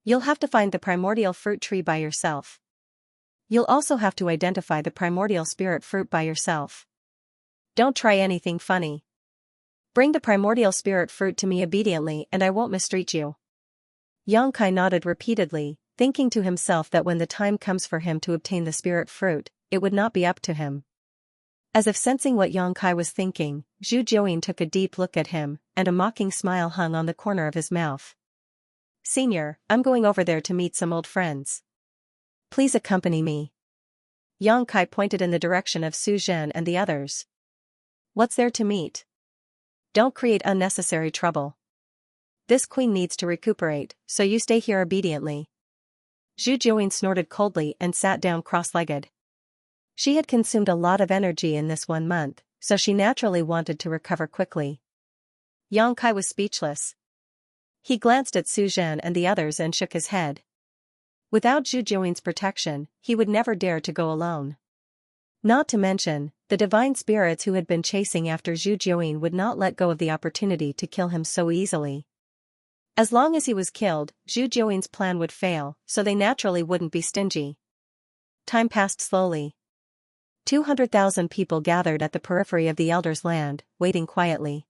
You'll have to find the primordial fruit tree by yourself. You'll also have to identify the primordial spirit fruit by yourself. Don't try anything funny. Bring the primordial spirit fruit to me obediently and I won't mistreat you. Yang Kai nodded repeatedly, thinking to himself that when the time comes for him to obtain the spirit fruit, it would not be up to him. As if sensing what Yang Kai was thinking, Zhu Jiuyin took a deep look at him, and a mocking smile hung on the corner of his mouth. Senior, I'm going over there to meet some old friends. Please accompany me. Yang Kai pointed in the direction of Su Zhen and the others. What's there to meet? Don't create unnecessary trouble. This queen needs to recuperate, so you stay here obediently. Zhu Jiuyin snorted coldly and sat down cross-legged. She had consumed a lot of energy in this 1 month, so she naturally wanted to recover quickly. Yang Kai was speechless. He glanced at Su Zhen and the others and shook his head. Without Zhu Jiuyin's protection, he would never dare to go alone. Not to mention, the divine spirits who had been chasing after Zhu Jiuyin would not let go of the opportunity to kill him so easily. As long as he was killed, Zhu Jiuyin's plan would fail, so they naturally wouldn't be stingy. Time passed slowly. 200,000 people gathered at the periphery of the Elder's land, waiting quietly.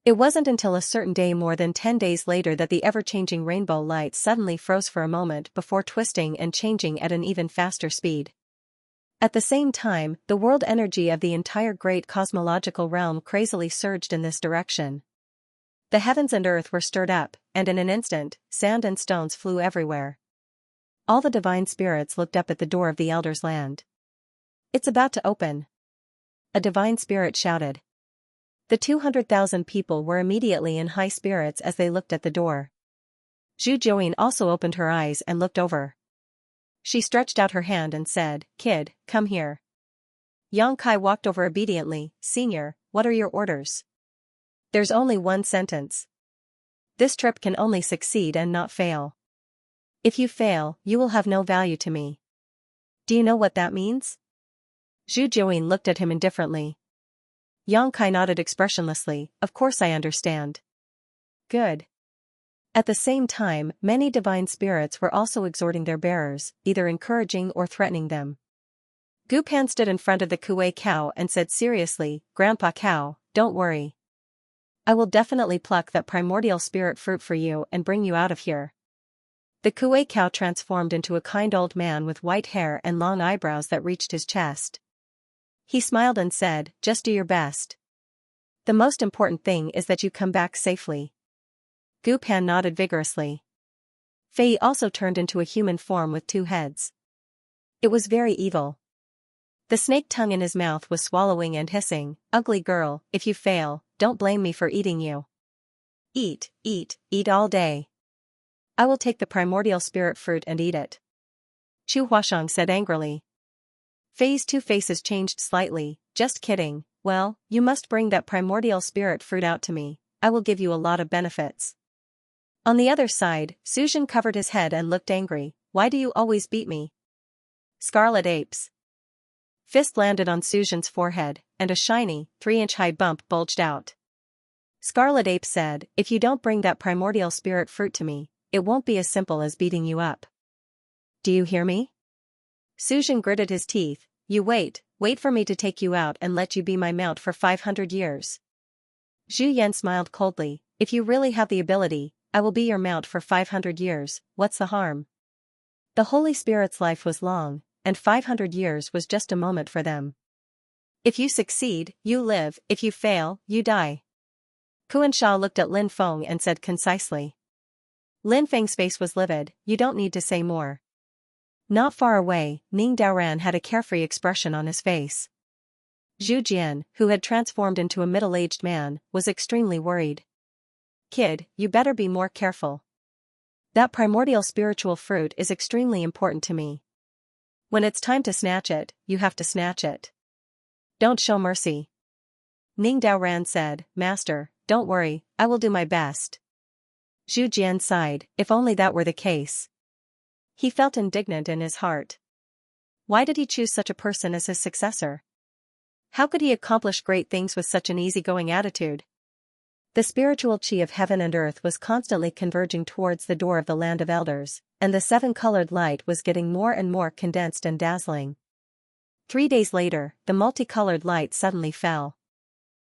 It wasn't until a certain day more than 10 days later that the ever-changing rainbow light suddenly froze for a moment before twisting and changing at an even faster speed. At the same time, the world energy of the entire great cosmological realm crazily surged in this direction. The heavens and earth were stirred up, and in an instant, sand and stones flew everywhere. All the divine spirits looked up at the door of the Elder's land. It's about to open. A divine spirit shouted. The 200,000 people were immediately in high spirits as they looked at the door. Zhu Jiuyin also opened her eyes and looked over. She stretched out her hand and said, Kid, come here. Yang Kai walked over obediently. Senior, what are your orders? There's only one sentence. This trip can only succeed and not fail. If you fail, you will have no value to me. Do you know what that means? Zhu Jiuyin looked at him indifferently. Yang Kai nodded expressionlessly. Of course I understand. Good. At the same time, many divine spirits were also exhorting their bearers, either encouraging or threatening them. Gu Pan stood in front of the Kuei cow and said seriously, Grandpa Cow, don't worry. I will definitely pluck that primordial spirit fruit for you and bring you out of here. The Kuei cow transformed into a kind old man with white hair and long eyebrows that reached his chest. He smiled and said, "Just do your best. The most important thing is that you come back safely." Gu Pan nodded vigorously. Fei also turned into a human form with 2 heads. It was very evil. The snake tongue in his mouth was swallowing and hissing, "Ugly girl, if you fail, don't blame me for eating you. Eat, eat, eat all day. I will take the primordial spirit fruit and eat it." Chu Huashang said angrily. Fei's 2 faces changed slightly. "Just kidding. Well, you must bring that primordial spirit fruit out to me. I will give you a lot of benefits." On the other side, Suzhen covered his head and looked angry. "Why do you always beat me?" Scarlet apes. Fist landed on Suzhen's forehead, and a shiny, 3-inch-high bump bulged out. Scarlet Ape said, "If you don't bring that primordial spirit fruit to me, it won't be as simple as beating you up. Do you hear me?" Suzhen gritted his teeth. "You wait for me to take you out and let you be my mount for 500 years. Zhu Yan smiled coldly. "If you really have the ability, I will be your mount for 500 years, what's the harm?" The Holy Spirit's life was long, and 500 years was just a moment for them. "If you succeed, you live, if you fail, you die." Kuan Sha looked at Lin Feng and said concisely. Lin Feng's face was livid. "You don't need to say more." Not far away, Ning Daoran had a carefree expression on his face. Zhu Jian, who had transformed into a middle-aged man, was extremely worried. "Kid, you better be more careful. That primordial spiritual fruit is extremely important to me. When it's time to snatch it, you have to snatch it. Don't show mercy." Ning Daoran said, "Master, don't worry, I will do my best." Zhu Jian sighed. If only that were the case. He felt indignant in his heart. Why did he choose such a person as his successor? How could he accomplish great things with such an easygoing attitude? The spiritual qi of heaven and earth was constantly converging towards the door of the land of elders, and the 7-colored light was getting more and more condensed and dazzling. 3 days later, the multicolored light suddenly fell.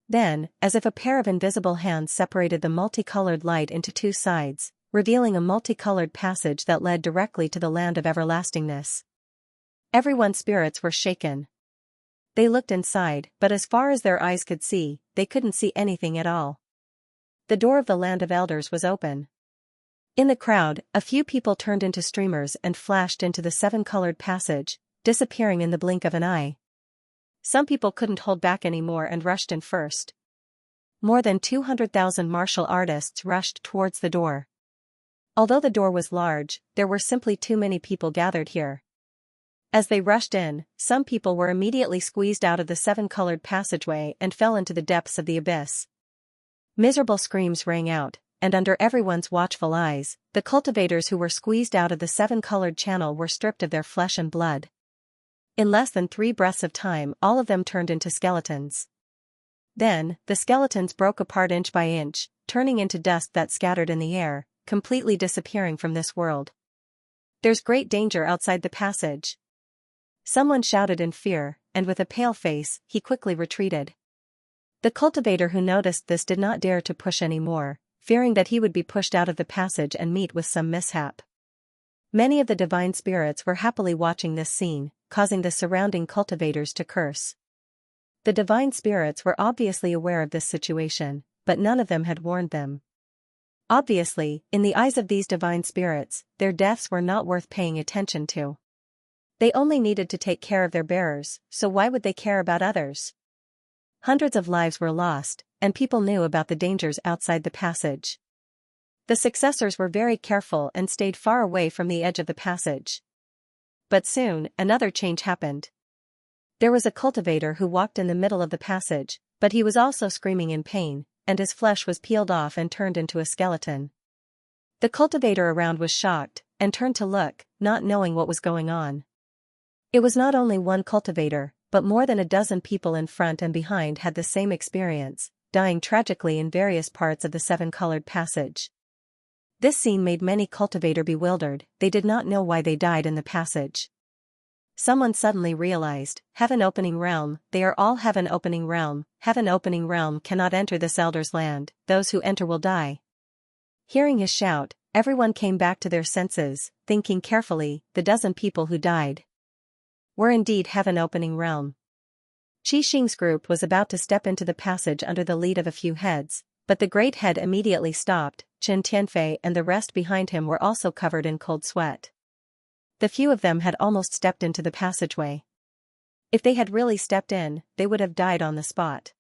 Then, as if a pair of invisible hands separated the multicolored light into 2 sides, revealing a multicolored passage that led directly to the land of everlastingness. Everyone's spirits were shaken. They looked inside, but as far as their eyes could see, they couldn't see anything at all. The door of the land of elders was open. In the crowd, a few people turned into streamers and flashed into the 7-colored passage, disappearing in the blink of an eye. Some people couldn't hold back anymore and rushed in first. More than 200,000 martial artists rushed towards the door. Although the door was large, there were simply too many people gathered here. As they rushed in, some people were immediately squeezed out of the 7-colored passageway and fell into the depths of the abyss. Miserable screams rang out, and under everyone's watchful eyes, the cultivators who were squeezed out of the 7-colored channel were stripped of their flesh and blood. In less than 3 breaths of time, all of them turned into skeletons. Then, the skeletons broke apart inch by inch, turning into dust that scattered in the air, completely disappearing from this world. "There's great danger outside the passage." Someone shouted in fear, and with a pale face, he quickly retreated. The cultivator who noticed this did not dare to push any more, fearing that he would be pushed out of the passage and meet with some mishap. Many of the divine spirits were happily watching this scene, causing the surrounding cultivators to curse. The divine spirits were obviously aware of this situation, but none of them had warned them. Obviously, in the eyes of these divine spirits, their deaths were not worth paying attention to. They only needed to take care of their bearers, so why would they care about others? Hundreds of lives were lost, and people knew about the dangers outside the passage. The successors were very careful and stayed far away from the edge of the passage. But soon, another change happened. There was a cultivator who walked in the middle of the passage, but he was also screaming in pain, and his flesh was peeled off and turned into a skeleton. The cultivator around was shocked, and turned to look, not knowing what was going on. It was not only one cultivator, but more than a dozen people in front and behind had the same experience, dying tragically in various parts of the 7-colored passage. This scene made many cultivators bewildered. They did not know why they died in the passage. Someone suddenly realized, Heaven Opening Realm, they are all Heaven Opening Realm. Heaven Opening Realm cannot enter this elder's land, those who enter will die. Hearing his shout, everyone came back to their senses, thinking carefully. The dozen people who died were indeed heaven-opening realm. Qi Xing's group was about to step into the passage under the lead of a few heads, but the great head immediately stopped. Chen Tianfei and the rest behind him were also covered in cold sweat. The few of them had almost stepped into the passageway. If they had really stepped in, they would have died on the spot.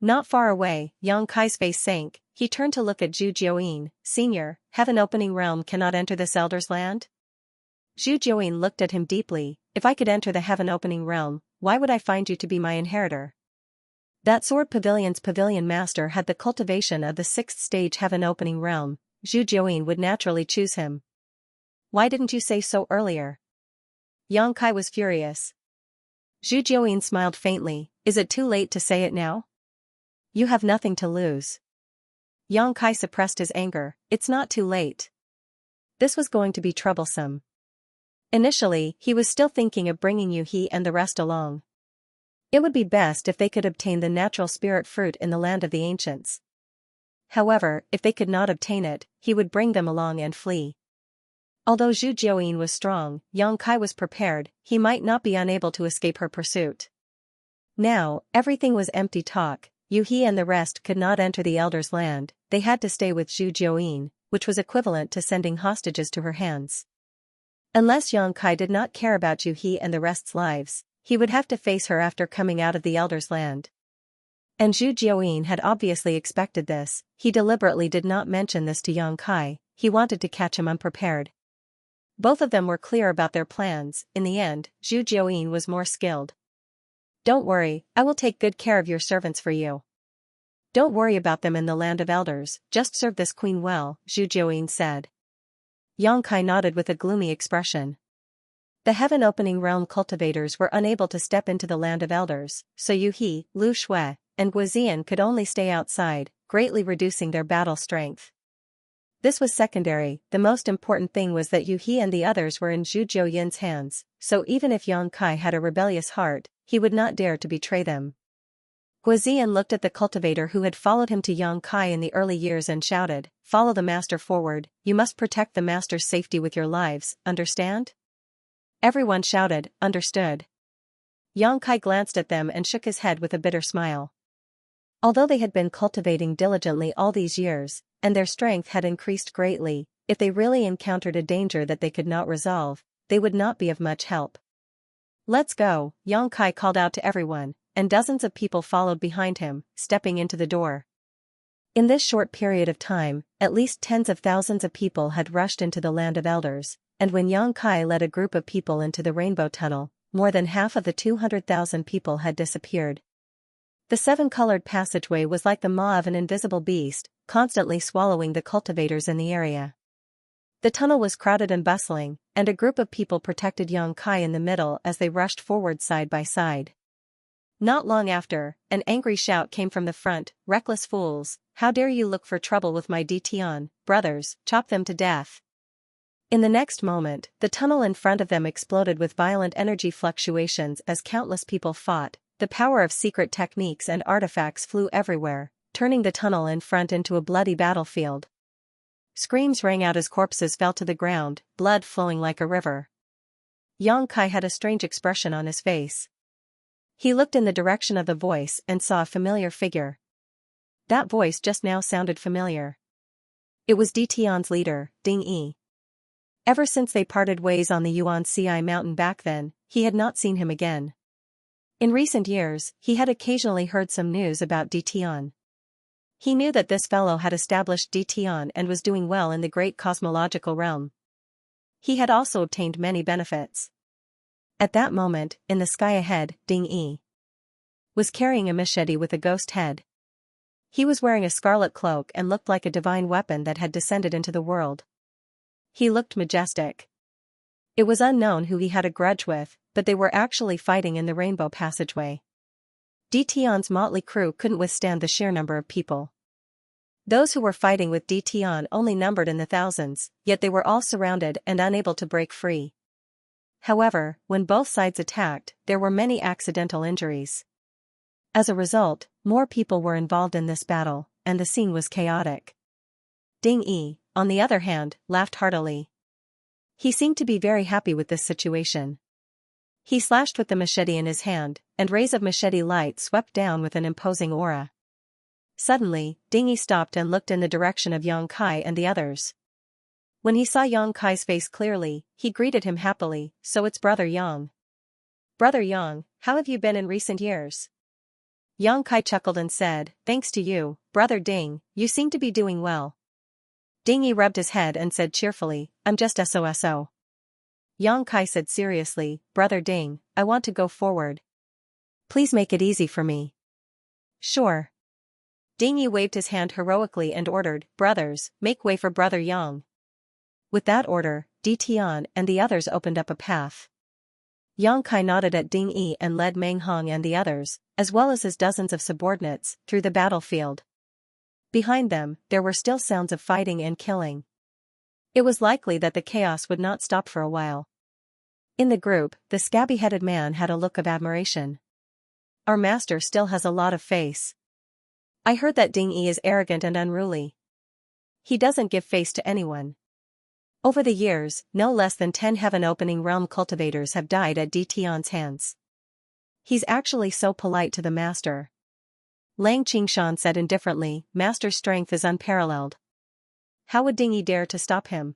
Not far away, Yang Kai's face sank. He turned to look at Zhu Jiuyin. Senior, heaven-opening realm cannot enter this elder's land? Zhu Jiuyin looked at him deeply. If I could enter the heaven-opening realm, why would I find you to be my inheritor? That Sword Pavilion's pavilion master had the cultivation of the 6th stage heaven-opening realm. Zhu Jiuyin would naturally choose him. Why didn't you say so earlier? Yang Kai was furious. Zhu Jiuyin smiled faintly. Is it too late to say it now? You have nothing to lose. Yang Kai suppressed his anger. It's not too late. This was going to be troublesome. Initially, he was still thinking of bringing Yu He and the rest along. It would be best if they could obtain the natural spirit fruit in the land of the ancients. However, if they could not obtain it, he would bring them along and flee. Although Zhu Jiuyin was strong, Yang Kai was prepared. He might not be unable to escape her pursuit. Now, everything was empty talk. Yu He and the rest could not enter the elder's land. They had to stay with Zhu Jiuyin, which was equivalent to sending hostages to her hands. Unless Yang Kai did not care about Yu He and the rest's lives, he would have to face her after coming out of the elder's land. And Zhu Jiuyin had obviously expected this. He deliberately did not mention this to Yang Kai. He wanted to catch him unprepared. Both of them were clear about their plans. In the end, Zhu Jiuyin was more skilled. Don't worry, I will take good care of your servants for you. Don't worry about them in the land of elders, just serve this queen well, Zhu Jiuyin said. Yang Kai nodded with a gloomy expression. The heaven-opening realm cultivators were unable to step into the land of elders, so Yu He, Lu Shui, and Guozian could only stay outside, greatly reducing their battle strength. This was secondary. The most important thing was that Yu He and the others were in Zhu Jiuyin's hands, so even if Yang Kai had a rebellious heart, he would not dare to betray them. Guozian looked at the cultivator who had followed him to Yang Kai in the early years and shouted, "Follow the master forward, you must protect the master's safety with your lives, understand?" Everyone shouted, "Understood." Yang Kai glanced at them and shook his head with a bitter smile. Although they had been cultivating diligently all these years, and their strength had increased greatly, if they really encountered a danger that they could not resolve, they would not be of much help. "Let's go," Yang Kai called out to everyone, and dozens of people followed behind him, stepping into the door. In this short period of time, at least tens of thousands of people had rushed into the land of elders, and when Yang Kai led a group of people into the rainbow tunnel, more than half of the 200,000 people had disappeared. The seven-colored passageway was like the maw of an invisible beast, constantly swallowing the cultivators in the area. The tunnel was crowded and bustling, and a group of people protected Yang Kai in the middle as they rushed forward side by side. Not long after, an angry shout came from the front, "Reckless fools, how dare you look for trouble with my Dtian brothers, chop them to death." In the next moment, the tunnel in front of them exploded with violent energy fluctuations as countless people fought. The power of secret techniques and artifacts flew everywhere, turning the tunnel in front into a bloody battlefield. Screams rang out as corpses fell to the ground, blood flowing like a river. Yang Kai had a strange expression on his face. He looked in the direction of the voice and saw a familiar figure. That voice just now sounded familiar. It was Dtian's leader, Ding Yi. Ever since they parted ways on the Yuan-Ci mountain back then, he had not seen him again. In recent years, he had occasionally heard some news about Dtian. He knew that this fellow had established Dtian and was doing well in the great cosmological realm. He had also obtained many benefits. At that moment, in the sky ahead, Ding Yi was carrying a machete with a ghost head. He was wearing a scarlet cloak and looked like a divine weapon that had descended into the world. He looked majestic. It was unknown who he had a grudge with, but they were actually fighting in the rainbow passageway. Dtian's motley crew couldn't withstand the sheer number of people. Those who were fighting with Dtian only numbered in the thousands, yet they were all surrounded and unable to break free. However, when both sides attacked, there were many accidental injuries. As a result, more people were involved in this battle, and the scene was chaotic. Ding Yi, on the other hand, laughed heartily. He seemed to be very happy with this situation. He slashed with the machete in his hand, and rays of machete light swept down with an imposing aura. Suddenly, Dingy stopped and looked in the direction of Yang Kai and the others. When he saw Yang Kai's face clearly, he greeted him happily. "So it's Brother Yang. Brother Yang, how have you been in recent years?" Yang Kai chuckled and said, "Thanks to you, Brother Ding, you seem to be doing well." Dingy rubbed his head and said cheerfully, "I'm just SOSO. Yang Kai said seriously, "Brother Ding, I want to go forward. Please make it easy for me." "Sure." Dingy waved his hand heroically and ordered, "Brothers, make way for Brother Yang." With that order, Di Tian and the others opened up a path. Yang Kai nodded at Ding Yi and led Meng Hong and the others, as well as his dozens of subordinates, through the battlefield. Behind them, there were still sounds of fighting and killing. It was likely that the chaos would not stop for a while. In the group, the scabby-headed man had a look of admiration. "Our master still has a lot of face. I heard that Ding Yi is arrogant and unruly. He doesn't give face to anyone." Over the years, no less than 10 heaven-opening realm cultivators have died at Di Tian's hands. He's actually so polite to the master. Lang Qingshan said indifferently, "Master's strength is unparalleled. How would Ding Yi dare to stop him?"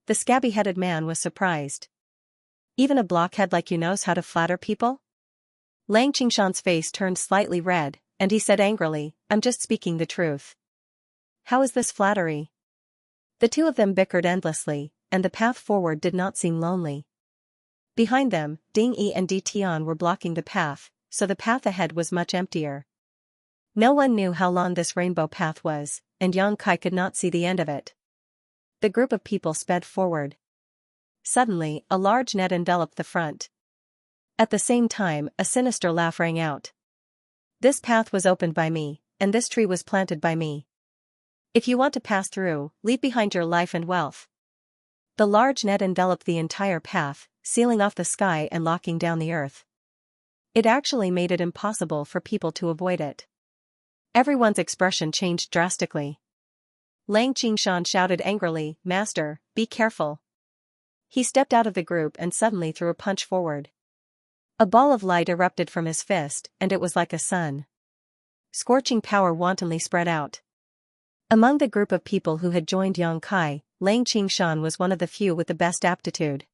The scabby-headed man was surprised. "Even a blockhead like you knows how to flatter people?" Lang Qingshan's face turned slightly red, and he said angrily, "I'm just speaking the truth. How is this flattery?" The two of them bickered endlessly, and the path forward did not seem lonely. Behind them, Ding Yi and Di Tian were blocking the path, so the path ahead was much emptier. No one knew how long this rainbow path was, and Yang Kai could not see the end of it. The group of people sped forward. Suddenly, a large net enveloped the front. At the same time, a sinister laugh rang out. "This path was opened by me, and this tree was planted by me. If you want to pass through, leave behind your life and wealth." The large net enveloped the entire path, sealing off the sky and locking down the earth. It actually made it impossible for people to avoid it. Everyone's expression changed drastically. Lang Qingshan shouted angrily, "Master, be careful." He stepped out of the group and suddenly threw a punch forward. A ball of light erupted from his fist, and it was like a sun. Scorching power wantonly spread out. Among the group of people who had joined Yang Kai, Lang Qingshan was one of the few with the best aptitude.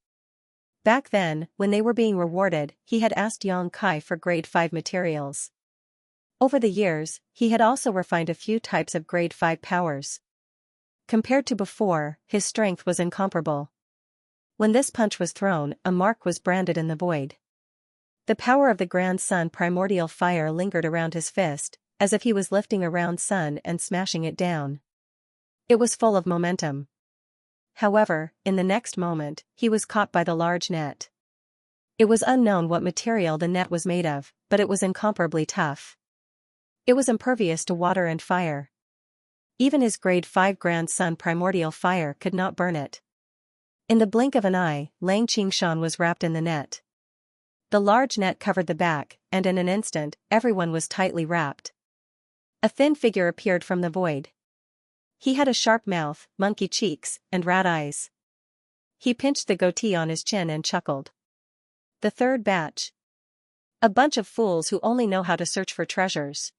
Back then, when they were being rewarded, he had asked Yang Kai for grade 5 materials. Over the years, he had also refined a few types of grade 5 powers. Compared to before, his strength was incomparable. When this punch was thrown, a mark was branded in the void. The power of the Grand Sun primordial fire lingered around his fist, as if he was lifting a round sun and smashing it down. It was full of momentum. However, in the next moment, he was caught by the large net. It was unknown what material the net was made of, but it was incomparably tough. It was impervious to water and fire. Even his grade 5 Grand Sun primordial fire could not burn it. In the blink of an eye, Lang Qingshan was wrapped in the net. The large net covered the back, and in an instant, everyone was tightly wrapped. A thin figure appeared from the void. He had a sharp mouth, monkey cheeks, and rat eyes. He pinched the goatee on his chin and chuckled. "The third batch. A bunch of fools who only know how to search for treasures.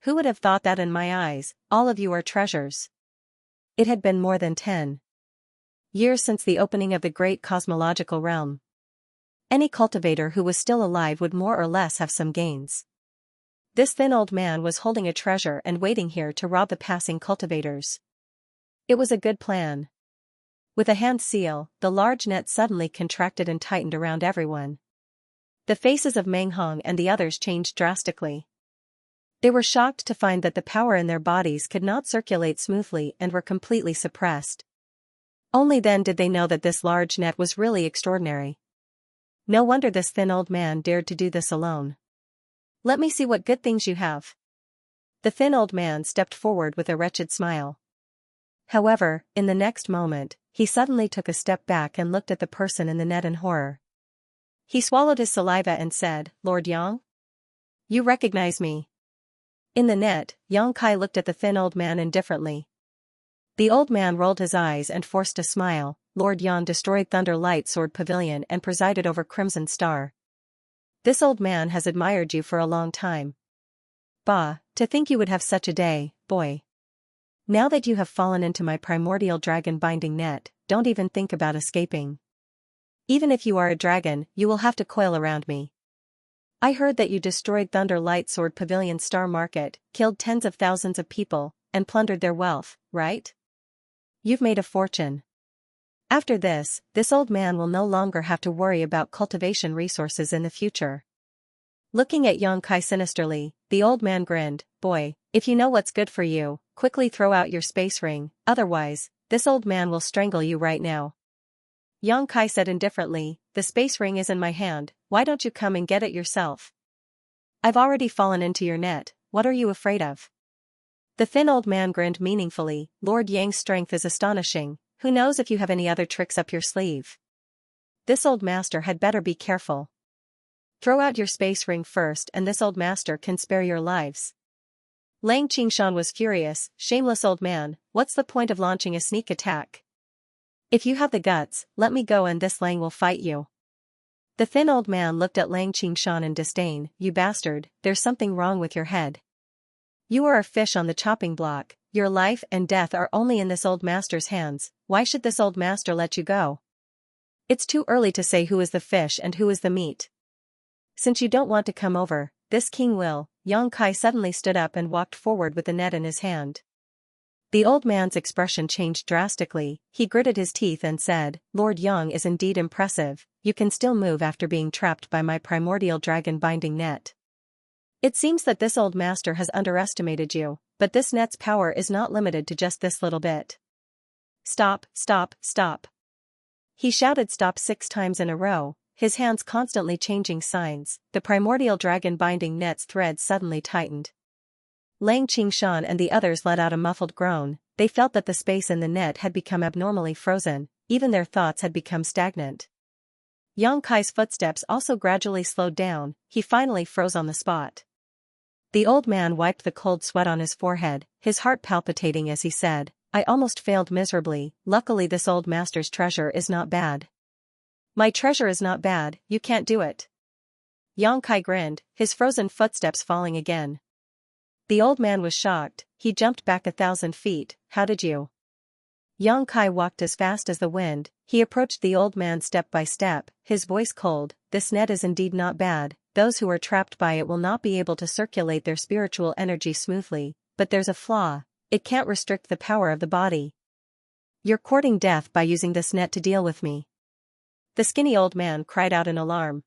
Who would have thought that in my eyes, all of you are treasures?" It had been more than 10 years since the opening of the great cosmological realm. Any cultivator who was still alive would more or less have some gains. This thin old man was holding a treasure and waiting here to rob the passing cultivators. It was a good plan. With a hand seal, the large net suddenly contracted and tightened around everyone. The faces of Meng Hong and the others changed drastically. They were shocked to find that the power in their bodies could not circulate smoothly and were completely suppressed. Only then did they know that this large net was really extraordinary. No wonder this thin old man dared to do this alone. "Let me see what good things you have." The thin old man stepped forward with a wretched smile. However, in the next moment, he suddenly took a step back and looked at the person in the net in horror. He swallowed his saliva and said, "Lord Yang? You recognize me?" In the net, Yang Kai looked at the thin old man indifferently. The old man rolled his eyes and forced a smile. Lord Yan destroyed Thunder Light Sword Pavilion and presided over Crimson Star. This old man has admired you for a long time. Bah, to think you would have such a day, boy. Now that you have fallen into my primordial dragon binding net, don't even think about escaping. Even if you are a dragon, you will have to coil around me. I heard that you destroyed Thunder Light Sword Pavilion Star Market, killed tens of thousands of people, and plundered their wealth, right? You've made a fortune. After this old man will no longer have to worry about cultivation resources in the future. Looking at Xianxia sinisterly, the old man grinned. Boy, if you know what's good for you, quickly throw out your space ring, otherwise, this old man will strangle you right now. Xianxia said indifferently, the space ring is in my hand, why don't you come and get it yourself? I've already fallen into your net, what are you afraid of? The thin old man grinned meaningfully. Lord Yang's strength is astonishing, who knows if you have any other tricks up your sleeve. This old master had better be careful. Throw out your space ring first and this old master can spare your lives. Lang Qingshan was furious. Shameless old man, what's the point of launching a sneak attack? If you have the guts, let me go and this Lang will fight you. The thin old man looked at Lang Qingshan in disdain. You bastard, there's something wrong with your head. You are a fish on the chopping block, your life and death are only in this old master's hands, why should this old master let you go? It's too early to say who is the fish and who is the meat. Since you don't want to come over, this king will. Xianxia suddenly stood up and walked forward with the net in his hand. The old man's expression changed drastically, he gritted his teeth and said, Lord Yang is indeed impressive, you can still move after being trapped by my primordial dragon binding net. It seems that this old master has underestimated you, but this net's power is not limited to just this little bit. Stop, stop, stop. He shouted stop 6 times in a row, his hands constantly changing signs. The primordial dragon binding net's threads suddenly tightened. Lang Qingshan and the others let out a muffled groan, they felt that the space in the net had become abnormally frozen, even their thoughts had become stagnant. Xianxia's footsteps also gradually slowed down, he finally froze on the spot. The old man wiped the cold sweat on his forehead, his heart palpitating as he said, I almost failed miserably, luckily this old master's treasure is not bad. My treasure is not bad, you can't do it. Xianxia grinned, his frozen footsteps falling again. The old man was shocked, he jumped back 1,000 feet, how did you? Xianxia walked as fast as the wind, he approached the old man step by step, his voice cold, this net is indeed not bad, those who are trapped by it will not be able to circulate their spiritual energy smoothly, but there's a flaw, it can't restrict the power of the body. You're courting death by using this net to deal with me. The skinny old man cried out in alarm.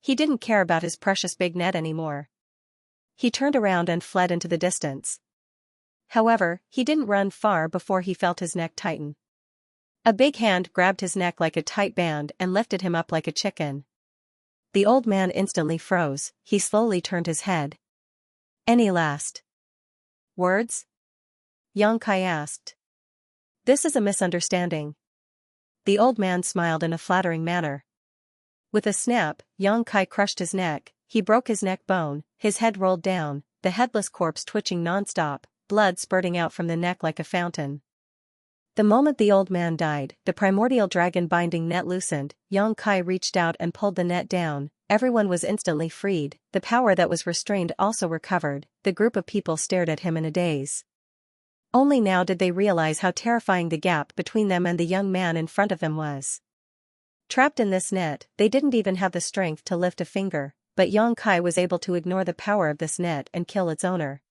He didn't care about his precious big net anymore. He turned around and fled into the distance. However, he didn't run far before he felt his neck tighten. A big hand grabbed his neck like a tight band and lifted him up like a chicken. The old man instantly froze, he slowly turned his head. Any last words? Xianxia asked. This is a misunderstanding. The old man smiled in a flattering manner. With a snap, Xianxia crushed his neck, he broke his neck bone, his head rolled down, the headless corpse twitching non-stop, blood spurting out from the neck like a fountain. The moment the old man died, the primordial dragon binding net loosened, Xianxia reached out and pulled the net down, everyone was instantly freed, the power that was restrained also recovered, the group of people stared at him in a daze. Only now did they realize how terrifying the gap between them and the young man in front of them was. Trapped in this net, they didn't even have the strength to lift a finger, but Xianxia was able to ignore the power of this net and kill its owner.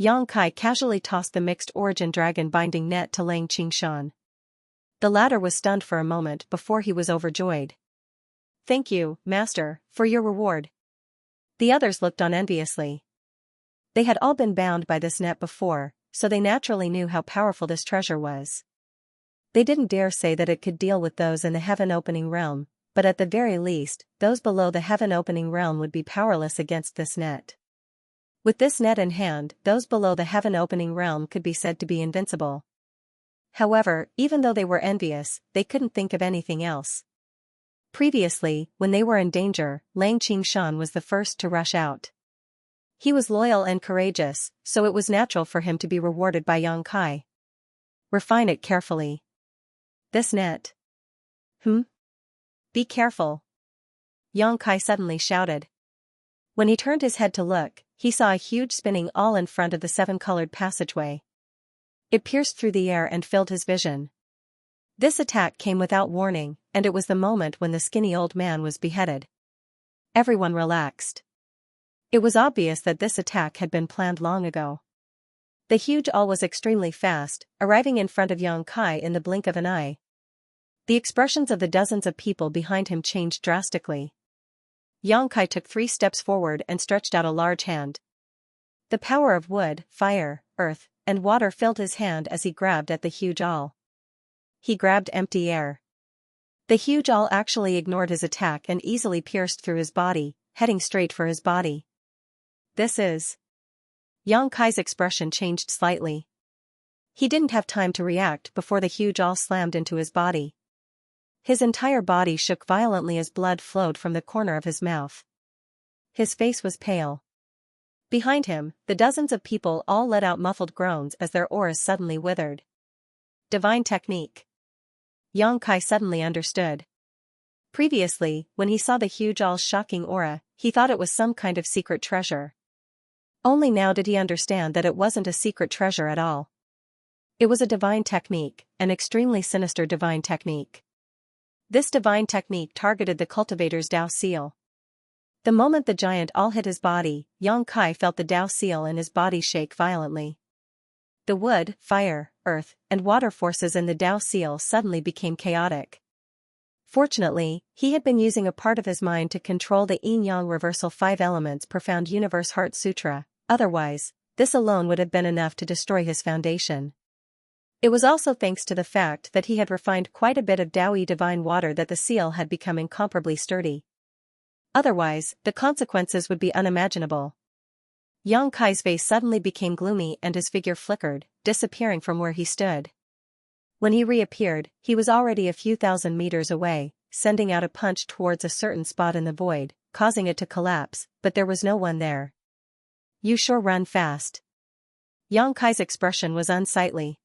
Xianxia casually tossed the mixed origin dragon binding net to Lang Qingshan. The latter was stunned for a moment before he was overjoyed. Thank you, master, for your reward. The others looked on enviously. They had all been bound by this net before, so they naturally knew how powerful this treasure was. They didn't dare say that it could deal with those in the heaven-opening realm, but at the very least, those below the heaven-opening realm would be powerless against this net. With this net in hand, those below the heaven-opening realm could be said to be invincible. However, even though they were envious, they couldn't think of anything else. Previously, when they were in danger, Lang Qingshan was the first to rush out. He was loyal and courageous, so it was natural for him to be rewarded by Xianxia. Refine it carefully. This net. Be careful. Yang Kai suddenly shouted. When he turned his head to look, he saw a huge spinning awl in front of the seven-colored passageway. It pierced through the air and filled his vision. This attack came without warning, and it was the moment when the skinny old man was beheaded. Everyone relaxed. It was obvious that this attack had been planned long ago. The huge awl was extremely fast, arriving in front of Yang Kai in the blink of an eye. The expressions of the dozens of people behind him changed drastically. Yang Kai took 3 steps forward and stretched out a large hand. The power of wood, fire, earth, and water filled his hand as he grabbed at the huge awl. He grabbed empty air. The huge awl actually ignored his attack and easily pierced through his body, heading straight for his body. This is... Yang Kai's expression changed slightly. He didn't have time to react before the huge awl slammed into his body. His entire body shook violently as blood flowed from the corner of his mouth. His face was pale. Behind him, the dozens of people all let out muffled groans as their auras suddenly withered. Divine technique. Yang Kai suddenly understood. Previously, when he saw the huge owl's shocking aura, he thought it was some kind of secret treasure. Only now did he understand that it wasn't a secret treasure at all. It was a divine technique, an extremely sinister divine technique. This divine technique targeted the cultivator's Dao seal. The moment the giant awl hit his body, Yang Kai felt the Dao seal in his body shake violently. The wood, fire, earth, and water forces in the Dao seal suddenly became chaotic. Fortunately, he had been using a part of his mind to control the Yin-Yang Reversal 5 Elements Profound Universe Heart Sutra, otherwise, this alone would have been enough to destroy his foundation. It was also thanks to the fact that he had refined quite a bit of Dao-y divine water that the seal had become incomparably sturdy. Otherwise, the consequences would be unimaginable. Yang Kai's face suddenly became gloomy and his figure flickered, disappearing from where he stood. When he reappeared, he was already a few thousand meters away, sending out a punch towards a certain spot in the void, causing it to collapse, but there was no one there. You sure run fast. Yang Kai's expression was unsightly.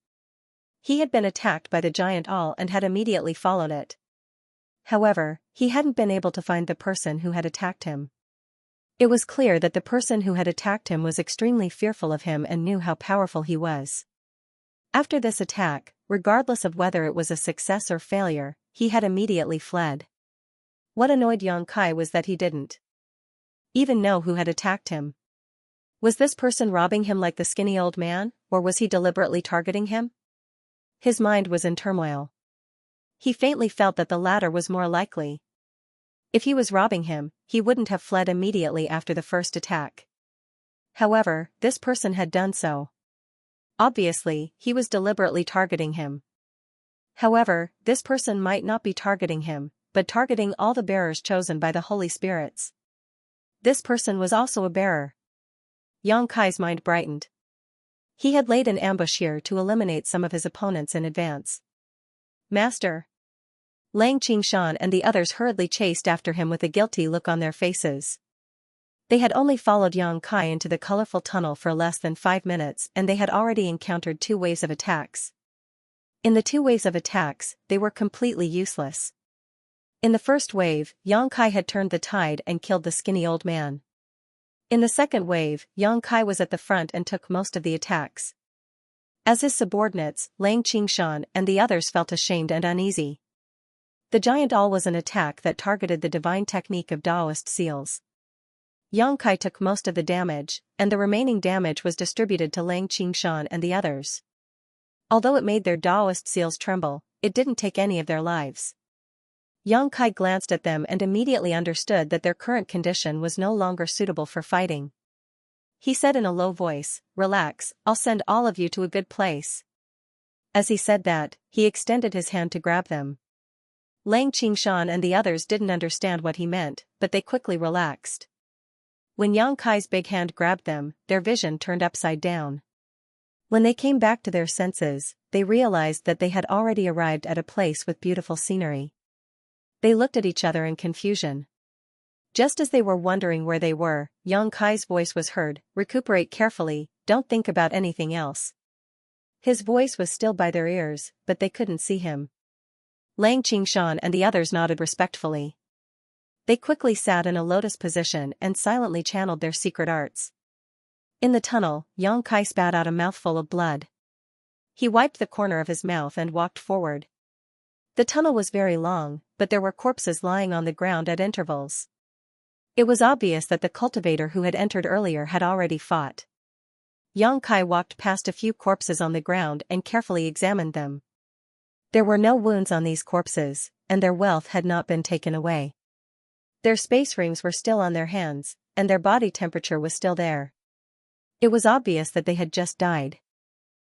He had been attacked by the giant awl and had immediately followed it. However, he hadn't been able to find the person who had attacked him. It was clear that the person who had attacked him was extremely fearful of him and knew how powerful he was. After this attack, regardless of whether it was a success or failure, he had immediately fled. What annoyed Yang Kai was that he didn't even know who had attacked him. Was this person robbing him like the skinny old man, or was he deliberately targeting him? His mind was in turmoil. He faintly felt that the latter was more likely. If he was robbing him, he wouldn't have fled immediately after the first attack. However, this person had done so. Obviously, he was deliberately targeting him. However, this person might not be targeting him, but targeting all the bearers chosen by the Holy Spirits. This person was also a bearer. Yang Kai's mind brightened. He had laid an ambush here to eliminate some of his opponents in advance. Master! Lang Qingshan and the others hurriedly chased after him with a guilty look on their faces. They had only followed Yang Kai into the colorful tunnel for less than 5 minutes and they had already encountered 2 waves of attacks. In the 2 waves of attacks, they were completely useless. In the first wave, Yang Kai had turned the tide and killed the skinny old man. In the second wave, Yang Kai was at the front and took most of the attacks. As his subordinates, Lang Qingshan and the others felt ashamed and uneasy. The giant awl was an attack that targeted the divine technique of Daoist seals. Yang Kai took most of the damage, and the remaining damage was distributed to Lang Qingshan and the others. Although it made their Daoist seals tremble, it didn't take any of their lives. Yang Kai glanced at them and immediately understood that their current condition was no longer suitable for fighting. He said in a low voice, "Relax, I'll send all of you to a good place." As he said that, he extended his hand to grab them. Lang Qingshan and the others didn't understand what he meant, but they quickly relaxed. When Yang Kai's big hand grabbed them, their vision turned upside down. When they came back to their senses, they realized that they had already arrived at a place with beautiful scenery. They looked at each other in confusion. Just as they were wondering where they were, Yang Kai's voice was heard, "Recuperate carefully, don't think about anything else." His voice was still by their ears, but they couldn't see him. Lang Qingshan and the others nodded respectfully. They quickly sat in a lotus position and silently channeled their secret arts. In the tunnel, Yang Kai spat out a mouthful of blood. He wiped the corner of his mouth and walked forward. The tunnel was very long, but there were corpses lying on the ground at intervals. It was obvious that the cultivator who had entered earlier had already fought. Yang Kai walked past a few corpses on the ground and carefully examined them. There were no wounds on these corpses, and their wealth had not been taken away. Their space rings were still on their hands, and their body temperature was still there. It was obvious that they had just died.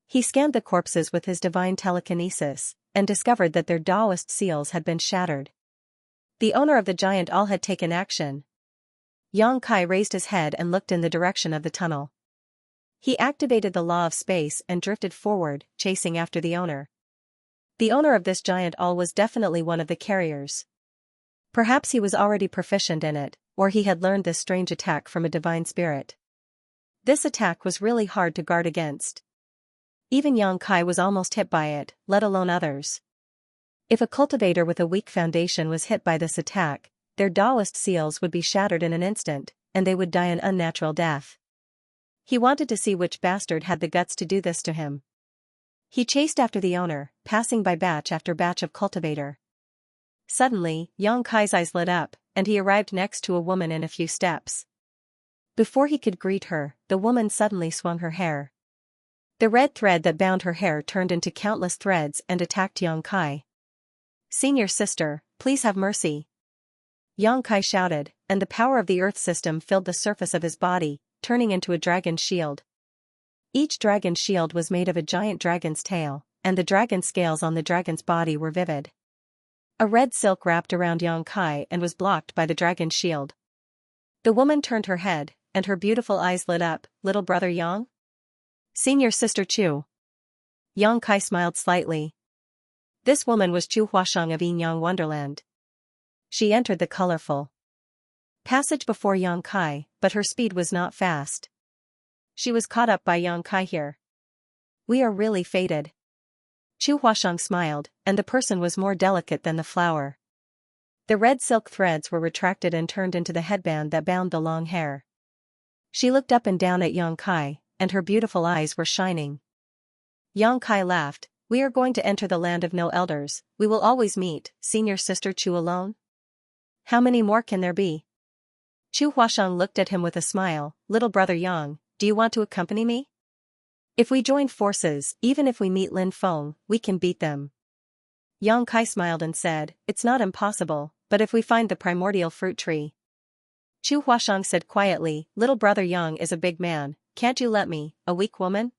He scanned the corpses with his divine telekinesis, and discovered that their Taoist seals had been shattered. The owner of the giant all had taken action. Yang Kai raised his head and looked in the direction of the tunnel. He activated the law of space and drifted forward, chasing after the owner. The owner of this giant all was definitely one of the carriers. Perhaps he was already proficient in it, or he had learned this strange attack from a divine spirit. This attack was really hard to guard against. Even Yang Kai was almost hit by it, let alone others. If a cultivator with a weak foundation was hit by this attack, their Taoist seals would be shattered in an instant, and they would die an unnatural death. He wanted to see which bastard had the guts to do this to him. He chased after the owner, passing by batch after batch of cultivator. Suddenly, Yang Kai's eyes lit up, and he arrived next to a woman in a few steps. Before he could greet her, the woman suddenly swung her hair. The red thread that bound her hair turned into countless threads and attacked Yang Kai. "Senior sister, please have mercy," Yang Kai shouted, and the power of the earth system filled the surface of his body, turning into a dragon's shield. Each dragon's shield was made of a giant dragon's tail, and the dragon scales on the dragon's body were vivid. A red silk wrapped around Yang Kai and was blocked by the dragon's shield. The woman turned her head, and her beautiful eyes lit up. "Little brother Yang? Senior sister Chu." Yang Kai smiled slightly. This woman was Chu Huashang of Yin Yang Wonderland. She entered the colorful passage before Yang Kai, but her speed was not fast. She was caught up by Yang Kai here. "We are really fated." Chu Huashang smiled, and the person was more delicate than the flower. The red silk threads were retracted and turned into the headband that bound the long hair. She looked up and down at Yang Kai, and her beautiful eyes were shining. Yang Kai laughed. "We are going to enter the land of no elders. We will always meet, senior sister Chu alone? How many more can there be?" Chu Huashang looked at him with a smile. "Little brother Yang, do you want to accompany me? If we join forces, even if we meet Lin Feng, we can beat them." Yang Kai smiled and said, "It's not impossible, but if we find the primordial fruit tree." Chu Huashang said quietly, "Little brother Yang is a big man, can't you let me, a weak woman?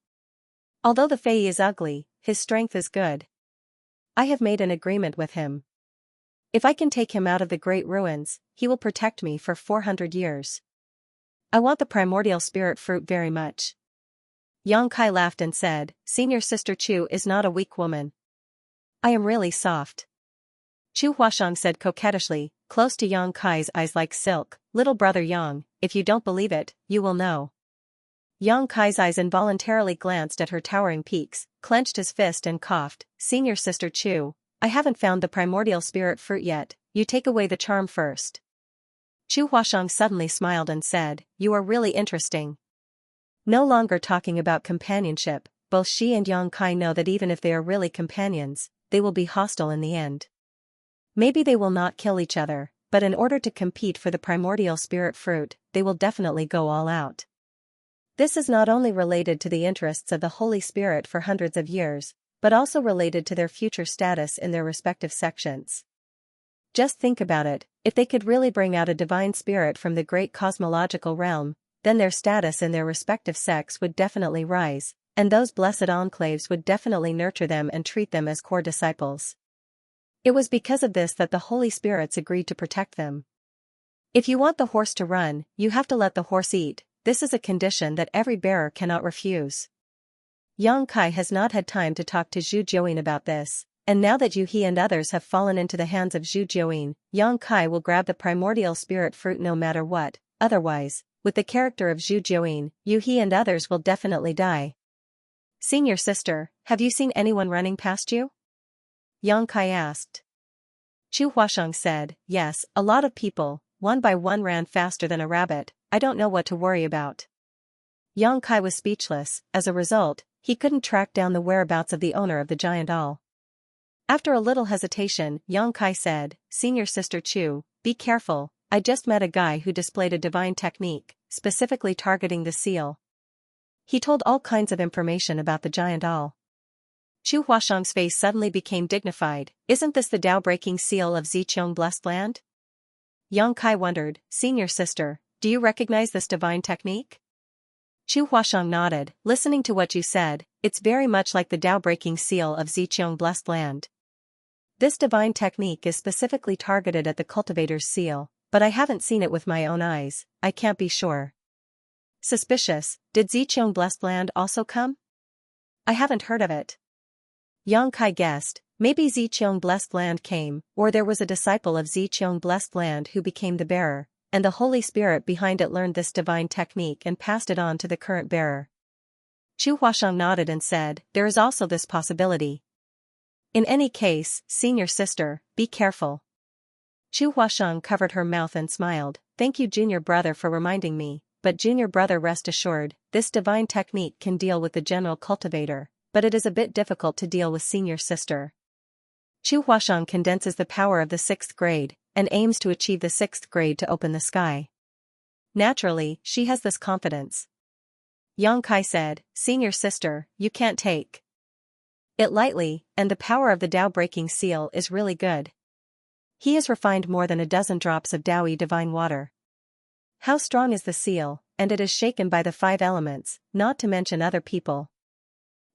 Although the Fei is ugly, his strength is good. I have made an agreement with him. If I can take him out of the great ruins, he will protect me for 400 years. I want the primordial spirit fruit very much." Yang Kai laughed and said, "Senior sister Chu is not a weak woman. I am really soft." Chu Huashang said coquettishly, close to Yang Kai's eyes like silk, "Little brother Yang, if you don't believe it, you will know." Yang Kai's eyes involuntarily glanced at her towering peaks, clenched his fist and coughed, "Senior sister Chu, I haven't found the primordial spirit fruit yet, you take away the charm first." Chu Huashang suddenly smiled and said, "You are really interesting." No longer talking about companionship, both she and Yang Kai know that even if they are really companions, they will be hostile in the end. Maybe they will not kill each other, but in order to compete for the primordial spirit fruit, they will definitely go all out. This is not only related to the interests of the Holy Spirit for hundreds of years, but also related to their future status in their respective sections. Just think about it, if they could really bring out a divine spirit from the great cosmological realm, then their status in their respective sects would definitely rise, and those blessed enclaves would definitely nurture them and treat them as core disciples. It was because of this that the Holy Spirits agreed to protect them. If you want the horse to run, you have to let the horse eat. This is a condition that every bearer cannot refuse. Yang Kai has not had time to talk to Zhu Jiuyin about this, and now that Yu He and others have fallen into the hands of Zhu Jiuyin, Yang Kai will grab the primordial spirit fruit no matter what. Otherwise, with the character of Zhu Jiuyin, Yu He and others will definitely die. Senior sister, have you seen anyone running past you? Yang Kai asked. Chu Huasheng said, yes, a lot of people, one by one ran faster than a rabbit. I don't know what to worry about. Yang Kai was speechless. As a result, he couldn't track down the whereabouts of the owner of the giant owl. After a little hesitation, Yang Kai said, Senior sister Chu, be careful, I just met a guy who displayed a divine technique, specifically targeting the seal. He told all kinds of information about the giant owl. Chu Huasheng's face suddenly became dignified. Isn't this the Tao-breaking seal of Ziqiang Blessed Land? Yang Kai wondered, Senior sister, do you recognize this divine technique? Chu Huasheng nodded, listening to what you said, it's very much like the Tao-breaking seal of Ziqiang Blessed Land. This divine technique is specifically targeted at the cultivator's seal, but I haven't seen it with my own eyes, I can't be sure. Suspicious, did Ziqiang Blessed Land also come? I haven't heard of it. Yang Kai guessed, maybe Ziqiang Blessed Land came, or there was a disciple of Ziqiang Blessed Land who became the bearer, and the Holy Spirit behind it learned this divine technique and passed it on to the current bearer. Chu Huasheng nodded and said, there is also this possibility. In any case, senior sister, be careful. Chu Huasheng covered her mouth and smiled, thank you junior brother for reminding me, but junior brother rest assured, this divine technique can deal with the general cultivator, but it is a bit difficult to deal with senior sister. Chu Huasheng condenses the power of the 6th grade, and aims to achieve the 6th grade to open the sky. Naturally, she has this confidence. Yang Kai said, Senior sister, you can't take it lightly, and the power of the Tao-breaking seal is really good. He has refined more than a dozen drops of Taoyi divine water. How strong is the seal, and it is shaken by the 5 elements, not to mention other people.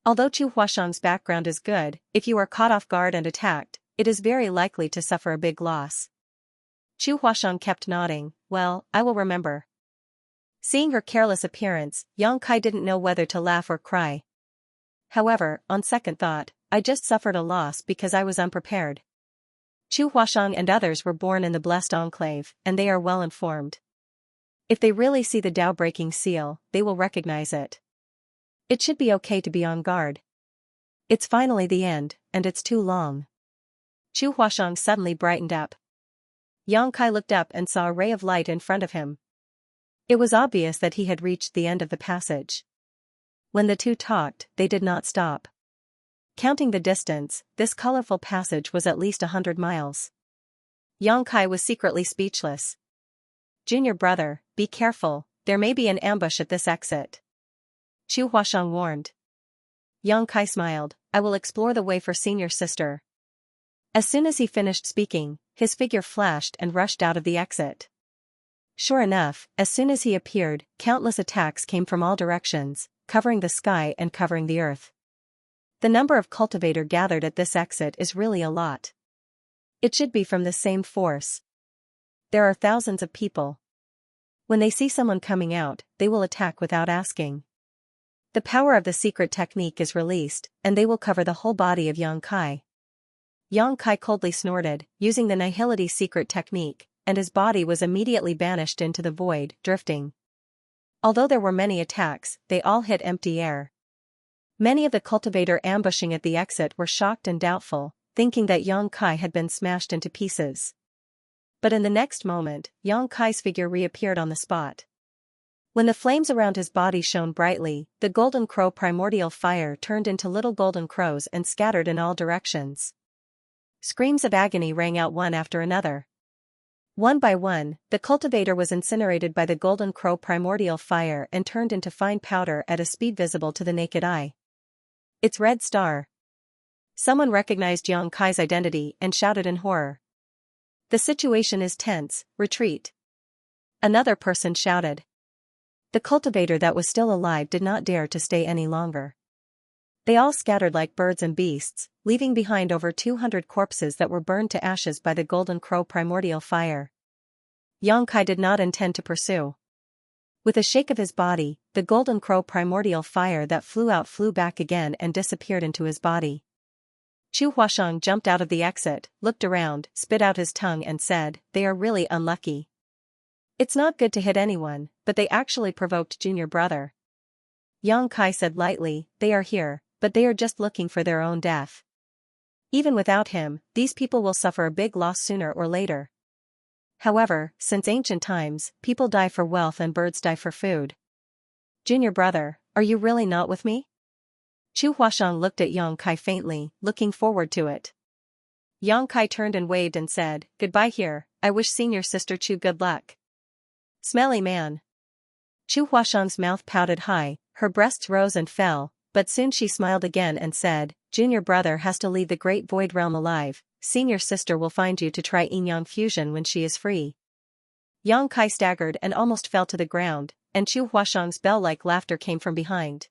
Although Chu Huasheng's background is good, if you are caught off guard and attacked, it is very likely to suffer a big loss. Chu Huasheng kept nodding, well, I will remember. Seeing her careless appearance, Yang Kai didn't know whether to laugh or cry. However, on second thought, I just suffered a loss because I was unprepared. Chu Huasheng and others were born in the blessed enclave, and they are well informed. If they really see the Tao-breaking seal, they will recognize it. It should be okay to be on guard. It's finally the end, and it's too long. Chu Huasheng suddenly brightened up. Yang Kai looked up and saw a ray of light in front of him. It was obvious that he had reached the end of the passage. When the two talked, they did not stop. Counting the distance, this colorful passage was at least 100 miles. Yang Kai was secretly speechless. Junior brother, be careful, there may be an ambush at this exit. Chu Huasheng warned. Yang Kai smiled, I will explore the way for senior sister. As soon as he finished speaking, his figure flashed and rushed out of the exit. Sure enough, as soon as he appeared, countless attacks came from all directions, covering the sky and covering the earth. The number of cultivator gathered at this exit is really a lot. It should be from the same force. There are thousands of people. When they see someone coming out, they will attack without asking. The power of the secret technique is released, and they will cover the whole body of Yang Kai. Yang Kai coldly snorted, using the nihility secret technique, and his body was immediately banished into the void, drifting. Although there were many attacks, they all hit empty air. Many of the cultivator ambushing at the exit were shocked and doubtful, thinking that Yang Kai had been smashed into pieces. But in the next moment, Yang Kai's figure reappeared on the spot. When the flames around his body shone brightly, the golden crow primordial fire turned into little golden crows and scattered in all directions. Screams of agony rang out one after another. One by one, the cultivator was incinerated by the golden crow primordial fire and turned into fine powder at a speed visible to the naked eye. It's Red Star. Someone recognized Yang Kai's identity and shouted in horror. The situation is tense, retreat. Another person shouted. The cultivator that was still alive did not dare to stay any longer. They all scattered like birds and beasts, leaving behind over 200 corpses that were burned to ashes by the golden crow primordial fire. Yang Kai did not intend to pursue. With a shake of his body, the golden crow primordial fire that flew out flew back again and disappeared into his body. Chu Huasheng jumped out of the exit, looked around, spit out his tongue and said, they are really unlucky. It's not good to hit anyone, but they actually provoked junior brother. Yang Kai said lightly, they are here, but they are just looking for their own death. Even without him, these people will suffer a big loss sooner or later. However, since ancient times, people die for wealth and birds die for food. Junior brother, are you really not with me? Chu Huashang looked at Yang Kai faintly, looking forward to it. Yang Kai turned and waved and said, goodbye here, I wish senior sister Chu good luck. Smelly man. Chu Huashang's mouth pouted high, her breasts rose and fell, but soon she smiled again and said, junior brother has to leave the great void realm alive, senior sister will find you to try yin-yang fusion when she is free. Yang Kai staggered and almost fell to the ground, and Chu Huashang's bell-like laughter came from behind.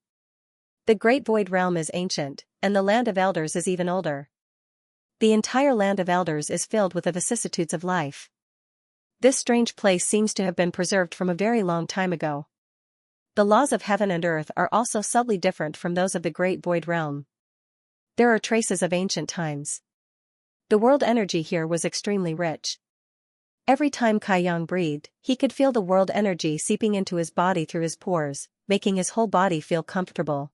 The great void realm is ancient, and the land of elders is even older. The entire land of elders is filled with the vicissitudes of life. This strange place seems to have been preserved from a very long time ago. The laws of heaven and earth are also subtly different from those of the great void realm. There are traces of ancient times. The world energy here was extremely rich. Every time Kai Yang breathed, he could feel the world energy seeping into his body through his pores, making his whole body feel comfortable.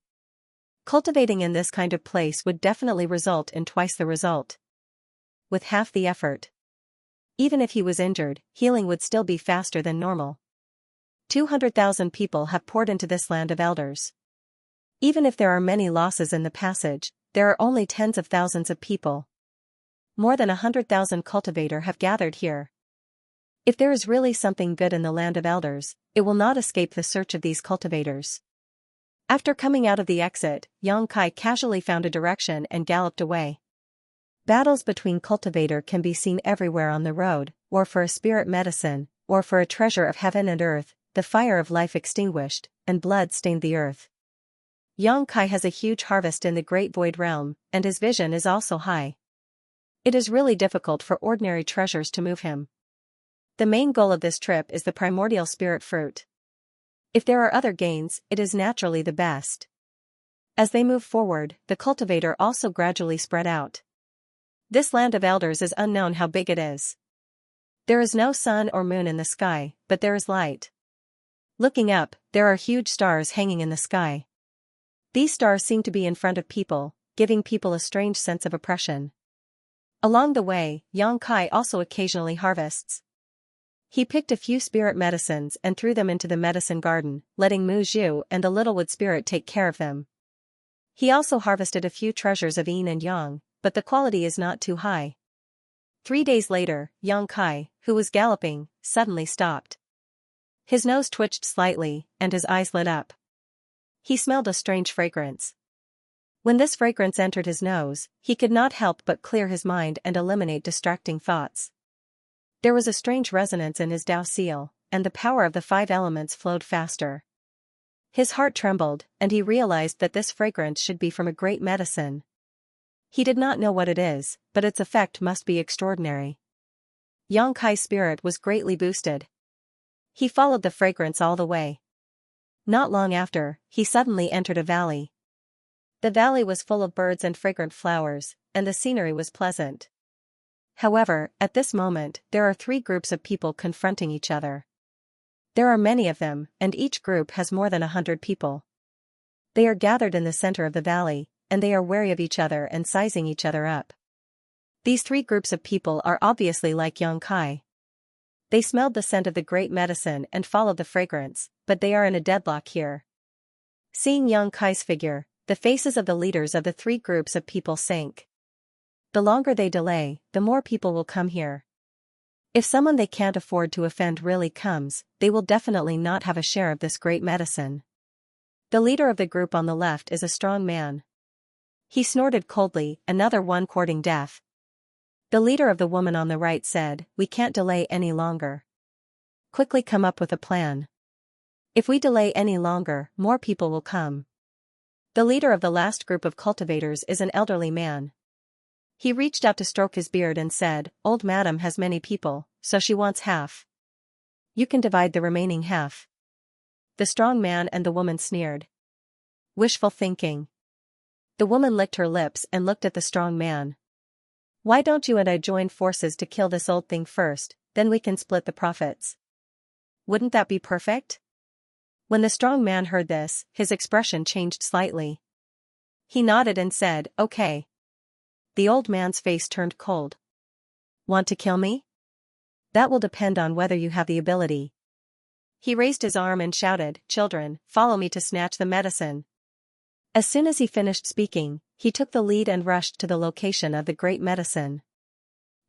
Cultivating in this kind of place would definitely result in twice the result. With half the effort. Even if he was injured, healing would still be faster than normal. 200,000 people have poured into this land of elders. Even if there are many losses in the passage, there are only tens of thousands of people. More than 100,000 cultivators have gathered here. If there is really something good in the land of elders, it will not escape the search of these cultivators. After coming out of the exit, Yang Kai casually found a direction and galloped away. Battles between cultivators can be seen everywhere on the road, or for a spirit medicine, or for a treasure of heaven and earth, the fire of life extinguished, and blood stained the earth. Yang Kai has a huge harvest in the great void realm, and his vision is also high. It is really difficult for ordinary treasures to move him. The main goal of this trip is the primordial spirit fruit. If there are other gains, it is naturally the best. As they move forward, the cultivator also gradually spread out. This land of elders is unknown how big it is. There is no sun or moon in the sky, but there is light. Looking up, there are huge stars hanging in the sky. These stars seem to be in front of people, giving people a strange sense of oppression. Along the way, Yang Kai also occasionally harvests. He picked a few spirit medicines and threw them into the medicine garden, letting Mu Zhu and the Littlewood spirit take care of them. He also harvested a few treasures of yin and yang, but the quality is not too high. 3 days later, Yang Kai, who was galloping, suddenly stopped. His nose twitched slightly, and his eyes lit up. He smelled a strange fragrance. When this fragrance entered his nose, he could not help but clear his mind and eliminate distracting thoughts. There was a strange resonance in his Tao seal, and the power of the 5 elements flowed faster. His heart trembled, and he realized that this fragrance should be from a great medicine. He did not know what it is, but its effect must be extraordinary. Yang Kai's spirit was greatly boosted. He followed the fragrance all the way. Not long after, he suddenly entered a valley. The valley was full of birds and fragrant flowers, and the scenery was pleasant. However, at this moment, there are 3 groups of people confronting each other. There are many of them, and each group has more than 100 people. They are gathered in the center of the valley, and they are wary of each other and sizing each other up. These 3 groups of people are obviously like Yang Kai. They smelled the scent of the great medicine and followed the fragrance, but they are in a deadlock here. Seeing Yang Kai's figure, the faces of the leaders of the 3 groups of people sank. The longer they delay, the more people will come here. If someone they can't afford to offend really comes, they will definitely not have a share of this great medicine. The leader of the group on the left is a strong man. He snorted coldly, another one courting death. The leader of the woman on the right said, we can't delay any longer. Quickly come up with a plan. If we delay any longer, more people will come. The leader of the last group of cultivators is an elderly man. He reached out to stroke his beard and said, old madam has many people, so she wants half. You can divide the remaining half. The strong man and the woman sneered. Wishful thinking. The woman licked her lips and looked at the strong man. Why don't you and I join forces to kill this old thing first, then we can split the profits. Wouldn't that be perfect? When the strong man heard this, his expression changed slightly. He nodded and said, "Okay." The old man's face turned cold. "Want to kill me? That will depend on whether you have the ability." He raised his arm and shouted, "Children, follow me to snatch the medicine." As soon as he finished speaking, he took the lead and rushed to the location of the great medicine.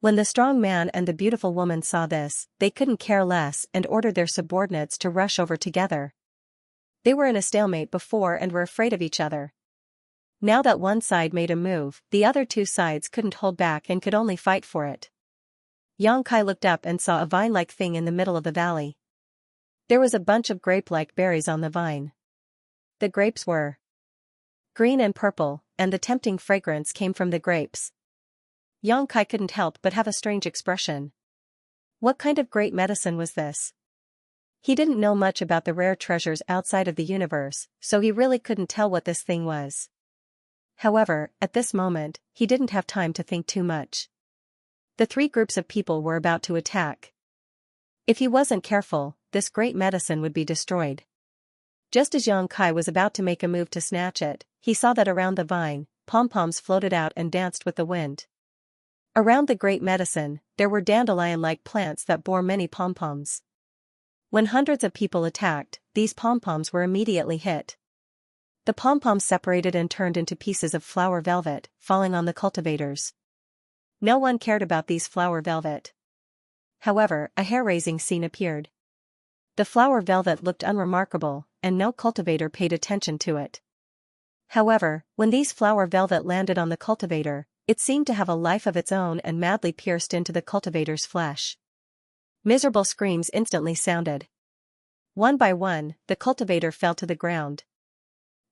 When the strong man and the beautiful woman saw this, they couldn't care less and ordered their subordinates to rush over together. They were in a stalemate before and were afraid of each other. Now that one side made a move, the other two sides couldn't hold back and could only fight for it. Xianxia looked up and saw a vine-like thing in the middle of the valley. There was a bunch of grape-like berries on the vine. The grapes were green and purple, and the tempting fragrance came from the grapes. Xianxia couldn't help but have a strange expression. What kind of great medicine was this? He didn't know much about the rare treasures outside of the universe, so he really couldn't tell what this thing was. However, at this moment, he didn't have time to think too much. The three groups of people were about to attack. If he wasn't careful, this great medicine would be destroyed. Just as Xianxia was about to make a move to snatch it, he saw that around the vine, pom-poms floated out and danced with the wind. Around the great medicine, there were dandelion-like plants that bore many pom-poms. When hundreds of people attacked, these pom-poms were immediately hit. The pom-poms separated and turned into pieces of flower velvet, falling on the cultivators. No one cared about these flower velvet. However, a hair-raising scene appeared. The flower velvet looked unremarkable, and no cultivator paid attention to it. However, when these flower velvet landed on the cultivator, it seemed to have a life of its own and madly pierced into the cultivator's flesh. Miserable screams instantly sounded. One by one, the cultivator fell to the ground.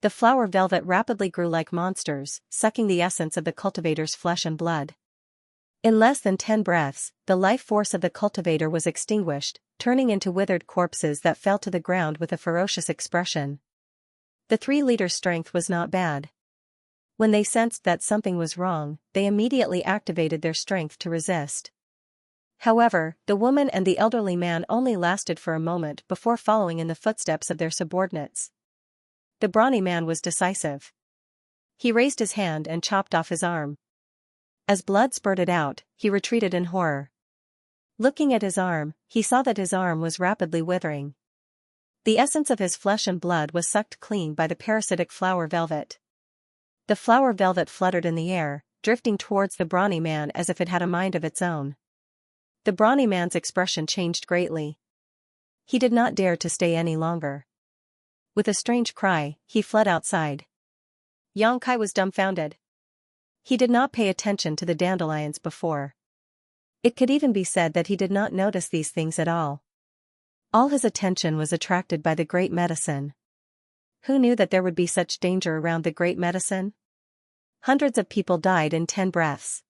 The flower velvet rapidly grew like monsters, sucking the essence of the cultivator's flesh and blood. In less than 10 breaths, the life force of the cultivator was extinguished, turning into withered corpses that fell to the ground with a ferocious expression. The three leaders' strength was not bad. When they sensed that something was wrong, they immediately activated their strength to resist. However, the woman and the elderly man only lasted for a moment before following in the footsteps of their subordinates. The brawny man was decisive. He raised his hand and chopped off his arm. As blood spurted out, he retreated in horror. Looking at his arm, he saw that his arm was rapidly withering. The essence of his flesh and blood was sucked clean by the parasitic flower velvet. The flower velvet fluttered in the air, drifting towards the brawny man as if it had a mind of its own. The brawny man's expression changed greatly. He did not dare to stay any longer. With a strange cry, he fled outside. Xianxia was dumbfounded. He did not pay attention to the dandelions before. It could even be said that he did not notice these things at all. All his attention was attracted by the great medicine. Who knew that there would be such danger around the great medicine? Hundreds of people died in 10 breaths.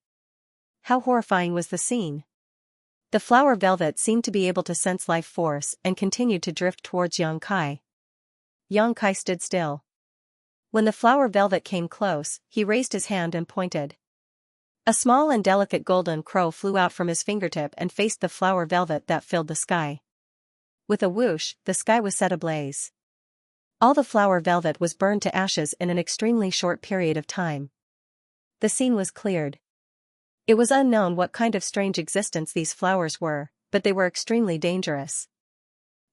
How horrifying was the scene! The flower velvet seemed to be able to sense life force and continued to drift towards Xianxia. Xianxia stood still. When the flower velvet came close, he raised his hand and pointed. A small and delicate golden crow flew out from his fingertip and faced the flower velvet that filled the sky. With a whoosh, the sky was set ablaze. All the flower velvet was burned to ashes in an extremely short period of time. The scene was cleared. It was unknown what kind of strange existence these flowers were, but they were extremely dangerous.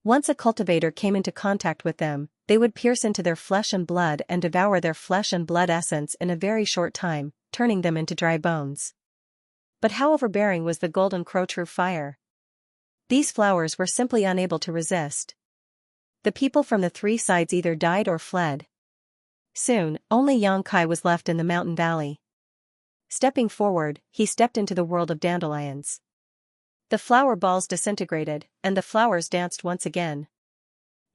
Once a cultivator came into contact with them, they would pierce into their flesh and blood and devour their flesh and blood essence in a very short time, turning them into dry bones. But how overbearing was the golden crow true fire? These flowers were simply unable to resist. The people from the three sides either died or fled. Soon, only Xianxia was left in the mountain valley. Stepping forward, he stepped into the world of dandelions. The flower balls disintegrated, and the flowers danced once again.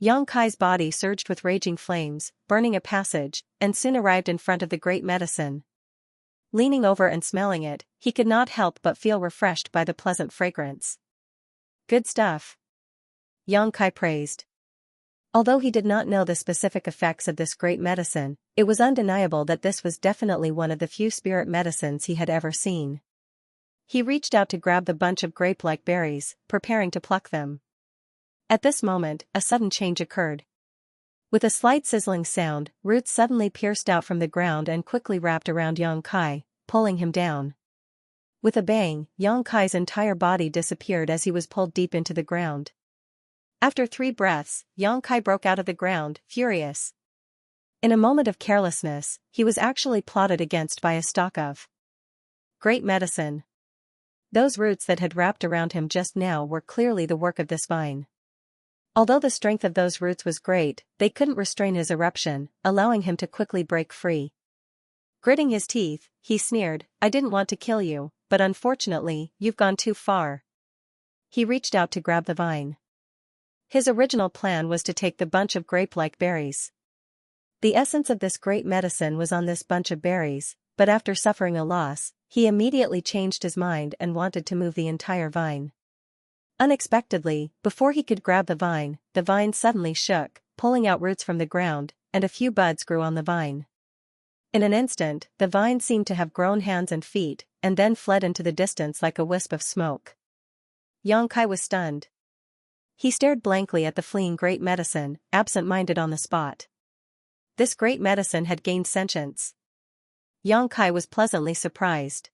Xianxia's body surged with raging flames, burning a passage, and soon arrived in front of the great medicine. Leaning over and smelling it, he could not help but feel refreshed by the pleasant fragrance. "Good stuff," Xianxia praised. Although he did not know the specific effects of this great medicine, it was undeniable that this was definitely one of the few spirit medicines he had ever seen. He reached out to grab the bunch of grape-like berries, preparing to pluck them. At this moment, a sudden change occurred. With a slight sizzling sound, roots suddenly pierced out from the ground and quickly wrapped around Yang Kai, pulling him down. With a bang, Yang Kai's entire body disappeared as he was pulled deep into the ground. After 3 breaths, Yang Kai broke out of the ground, furious. In a moment of carelessness, he was actually plotted against by a stalk of great medicine. Those roots that had wrapped around him just now were clearly the work of this vine. Although the strength of those roots was great, they couldn't restrain his eruption, allowing him to quickly break free. Gritting his teeth, he sneered, "I didn't want to kill you, but unfortunately, you've gone too far." He reached out to grab the vine. His original plan was to take the bunch of grape-like berries. The essence of this great medicine was on this bunch of berries, but after suffering a loss, he immediately changed his mind and wanted to move the entire vine. Unexpectedly, before he could grab the vine suddenly shook, pulling out roots from the ground, and a few buds grew on the vine. In an instant, the vine seemed to have grown hands and feet, and then fled into the distance like a wisp of smoke. Yang Kai was stunned. He stared blankly at the fleeing great medicine, absent-minded on the spot. This great medicine had gained sentience. Yang Kai was pleasantly surprised.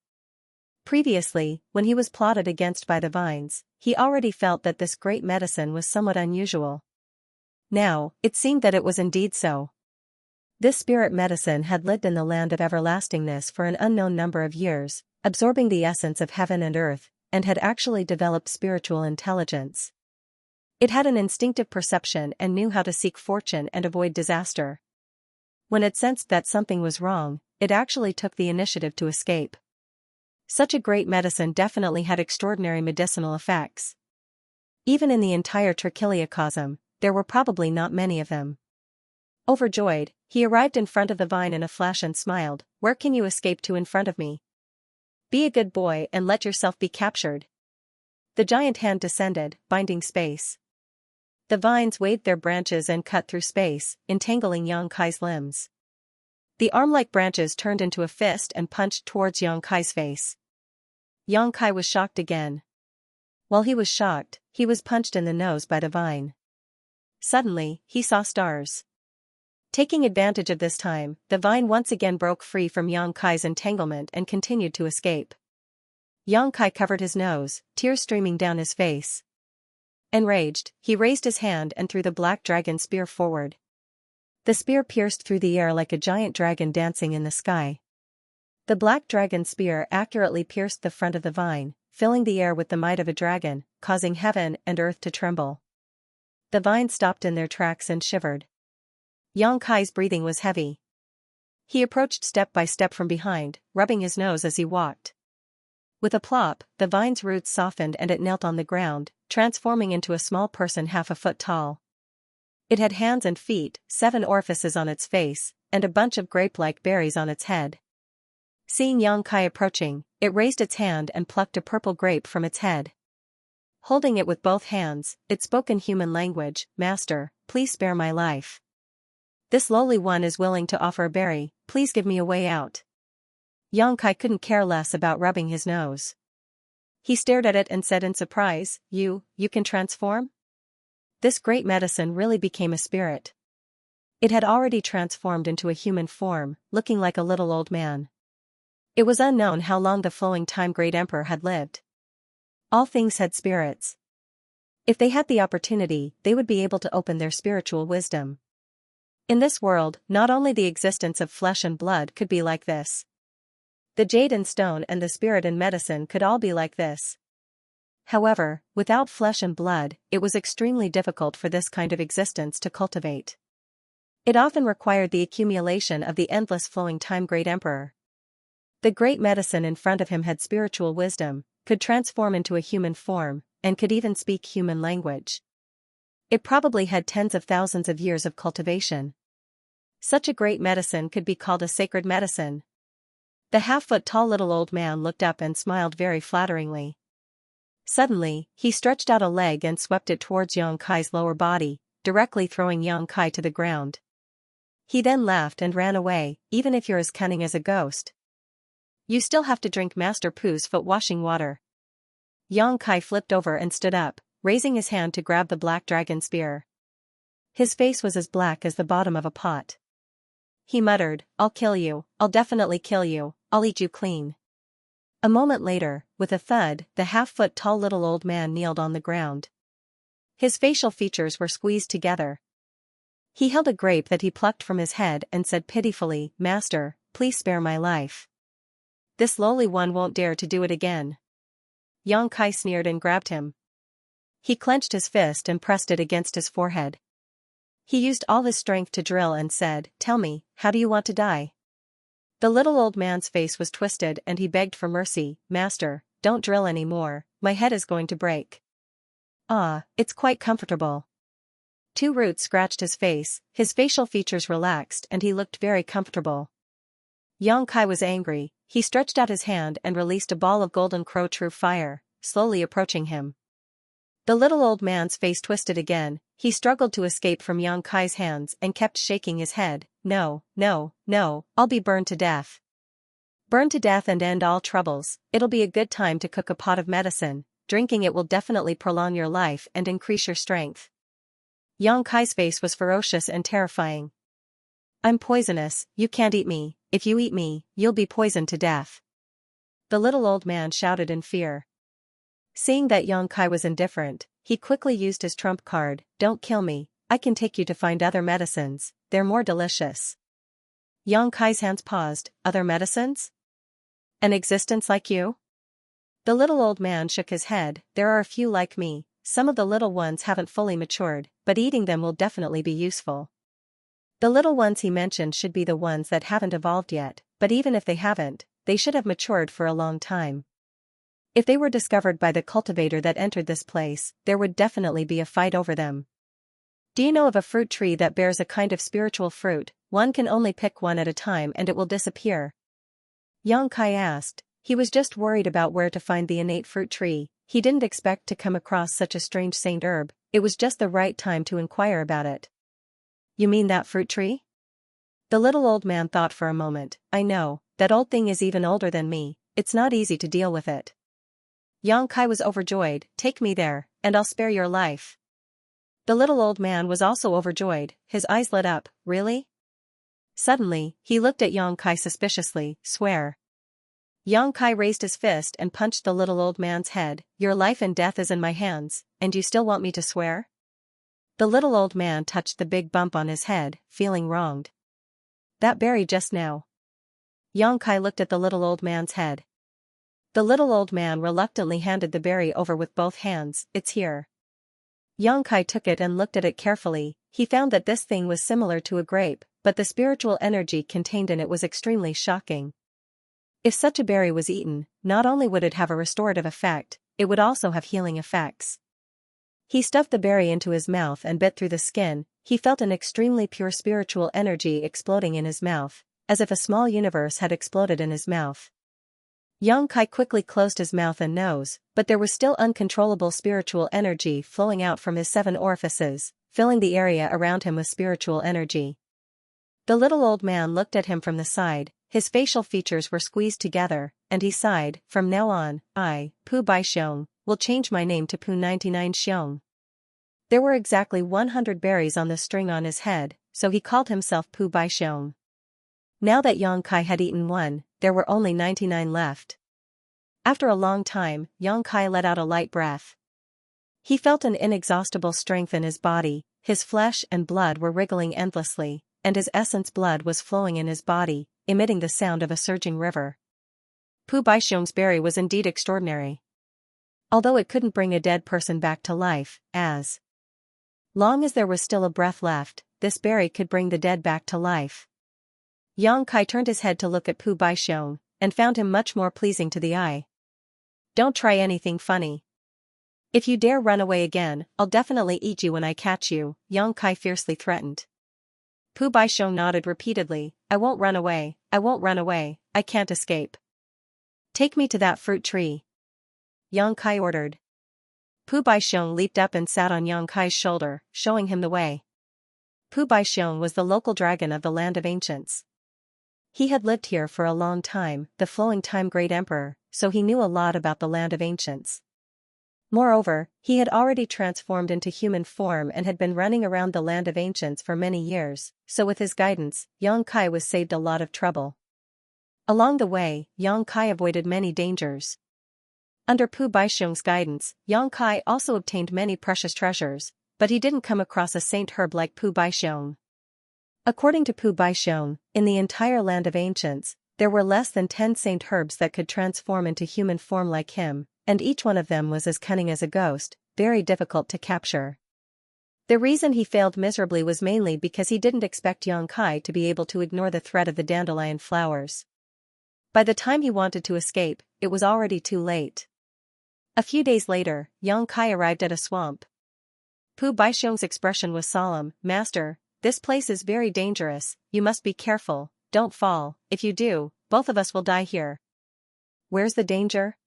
Previously, when he was plotted against by the vines, he already felt that this great medicine was somewhat unusual. Now, it seemed that it was indeed so. This spirit medicine had lived in the land of everlastingness for an unknown number of years, absorbing the essence of heaven and earth, and had actually developed spiritual intelligence. It had an instinctive perception and knew how to seek fortune and avoid disaster. When it sensed that something was wrong, it actually took the initiative to escape. Such a great medicine definitely had extraordinary medicinal effects. Even in the entire trichiliocosm, there were probably not many of them. Overjoyed, he arrived in front of the vine in a flash and smiled, "Where can you escape to in front of me? Be a good boy and let yourself be captured." The giant hand descended, binding space. The vines waved their branches and cut through space, entangling Yang Kai's limbs. The arm-like branches turned into a fist and punched towards Yang Kai's face. Yang Kai was shocked again. While he was shocked, he was punched in the nose by the vine. Suddenly, he saw stars. Taking advantage of this time, the vine once again broke free from Yang Kai's entanglement and continued to escape. Yang Kai covered his nose, tears streaming down his face. Enraged, he raised his hand and threw the black dragon spear forward. The spear pierced through the air like a giant dragon dancing in the sky. The black dragon spear accurately pierced the front of the vine, filling the air with the might of a dragon, causing heaven and earth to tremble. The vine stopped in their tracks and shivered. Yang Kai's breathing was heavy. He approached step by step from behind, rubbing his nose as he walked. With a plop, the vine's roots softened and it knelt on the ground, transforming into a small person half a foot tall. It had hands and feet, 7 orifices on its face, and a bunch of grape-like berries on its head. Seeing Yang Kai approaching, it raised its hand and plucked a purple grape from its head. Holding it with both hands, it spoke in human language, "Master, please spare my life. This lowly one is willing to offer a berry, please give me a way out." Yang Kai couldn't care less about rubbing his nose. He stared at it and said in surprise, You can transform?" This great medicine really became a spirit. It had already transformed into a human form, looking like a little old man. It was unknown how long the flowing time great emperor had lived. All things had spirits. If they had the opportunity, they would be able to open their spiritual wisdom. In this world, not only the existence of flesh and blood could be like this. The jade and stone and the spirit and medicine could all be like this. However, without flesh and blood, it was extremely difficult for this kind of existence to cultivate. It often required the accumulation of the endless flowing time great emperor. The great medicine in front of him had spiritual wisdom, could transform into a human form, and could even speak human language. It probably had tens of thousands of years of cultivation. Such a great medicine could be called a sacred medicine. The half-foot-tall little old man looked up and smiled very flatteringly. Suddenly, he stretched out a leg and swept it towards Yang Kai's lower body, directly throwing Yang Kai to the ground. He then laughed and ran away. "Even if you're as cunning as a ghost, you still have to drink Master Pu's foot washing water." Yang Kai flipped over and stood up, raising his hand to grab the black dragon spear. His face was as black as the bottom of a pot. He muttered, "I'll kill you, I'll definitely kill you, I'll eat you clean." A moment later, with a thud, the half-foot-tall little old man kneeled on the ground. His facial features were squeezed together. He held a grape that he plucked from his head and said pitifully, "Master, please spare my life. This lowly one won't dare to do it again." Xianxia sneered and grabbed him. He clenched his fist and pressed it against his forehead. He used all his strength to drill and said, "Tell me, how do you want to die?" The little old man's face was twisted and he begged for mercy, "Master, don't drill anymore, my head is going to break." "Ah, it's quite comfortable." Two roots scratched his facial features relaxed and he looked very comfortable. Xianxia was angry, he stretched out his hand and released a ball of golden crow true fire, slowly approaching him. The little old man's face twisted again, he struggled to escape from Xianxia's hands and kept shaking his head, "No, no, no, I'll be burned to death. Burn to death and end all troubles, it'll be a good time to cook a pot of medicine, drinking it will definitely prolong your life and increase your strength." Xianxia's face was ferocious and terrifying. "I'm poisonous, you can't eat me, if you eat me, you'll be poisoned to death." The little old man shouted in fear. Seeing that Xianxia was indifferent, he quickly used his trump card, "Don't kill me, I can take you to find other medicines, they're more delicious." Xianxia's hands paused, "Other medicines? An existence like you?" The little old man shook his head, "There are a few like me, some of the little ones haven't fully matured, but eating them will definitely be useful." The little ones he mentioned should be the ones that haven't evolved yet, but even if they haven't, they should have matured for a long time. If they were discovered by the cultivator that entered this place, there would definitely be a fight over them. "Do you know of a fruit tree that bears a kind of spiritual fruit? One can only pick one at a time and it will disappear." Xianxia asked. He was just worried about where to find the innate fruit tree, he didn't expect to come across such a strange saint herb, it was just the right time to inquire about it. "You mean that fruit tree?" The little old man thought for a moment, "I know, that old thing is even older than me, it's not easy to deal with it." Xianxia was overjoyed, "Take me there, and I'll spare your life." The little old man was also overjoyed, his eyes lit up, "Really?" Suddenly, he looked at Xianxia suspiciously, "Swear." Xianxia raised his fist and punched the little old man's head, "Your life and death is in my hands, and you still want me to swear?" The little old man touched the big bump on his head, feeling wronged. "That berry just now." Xianxia looked at the little old man's head. The little old man reluctantly handed the berry over with both hands, "It's here." Xianxia took it and looked at it carefully, he found that this thing was similar to a grape, but the spiritual energy contained in it was extremely shocking. If such a berry was eaten, not only would it have a restorative effect, it would also have healing effects. He stuffed the berry into his mouth and bit through the skin, he felt an extremely pure spiritual energy exploding in his mouth, as if a small universe had exploded in his mouth. Xianxia quickly closed his mouth and nose, but there was still uncontrollable spiritual energy flowing out from his 7 orifices, filling the area around him with spiritual energy. The little old man looked at him from the side, his facial features were squeezed together, and he sighed, "From now on, I, Pu Baixiong, will change my name to Pu 99 Xiong." There were exactly 100 berries on the string on his head, so he called himself Pu Baixiong. Now that Xianxia had eaten one, there were only 99 left. After a long time, Xianxia let out a light breath. He felt an inexhaustible strength in his body, his flesh and blood were wriggling endlessly, and his essence blood was flowing in his body, emitting the sound of a surging river. Pu Baixiong's berry was indeed extraordinary. Although it couldn't bring a dead person back to life, as long as there was still a breath left, this berry could bring the dead back to life. Xianxia turned his head to look at Pu Baixiong, and found him much more pleasing to the eye. "Don't try anything funny. If you dare run away again, I'll definitely eat you when I catch you," Xianxia fiercely threatened. Pu Baixiong nodded repeatedly, "I won't run away, I won't run away, I can't escape." "Take me to that fruit tree," Xianxia ordered. Pu Baixiong leaped up and sat on Xianxia's shoulder, showing him the way. Pu Baixiong was the local dragon of the Land of Ancients. He had lived here for a long time, the flowing time great emperor, so he knew a lot about the Land of Ancients. Moreover, he had already transformed into human form and had been running around the land of ancients for many years, so with his guidance, Yang Kai was saved a lot of trouble. Along the way, Yang Kai avoided many dangers. Under Pu Baixiong's guidance, Yang Kai also obtained many precious treasures, but he didn't come across a saint herb like Pu Baixiong. According to Pu Baixiong, in the entire land of ancients, there were less than 10 saint herbs that could transform into human form like him, and each one of them was as cunning as a ghost, very difficult to capture. The reason he failed miserably was mainly because he didn't expect Yang Kai to be able to ignore the threat of the dandelion flowers. By the time he wanted to escape, it was already too late. A few days later, Yang Kai arrived at a swamp. Pu Baixiong's expression was solemn. "Master, this place is very dangerous, you must be careful, don't fall, if you do, both of us will die here." "Where's the danger?"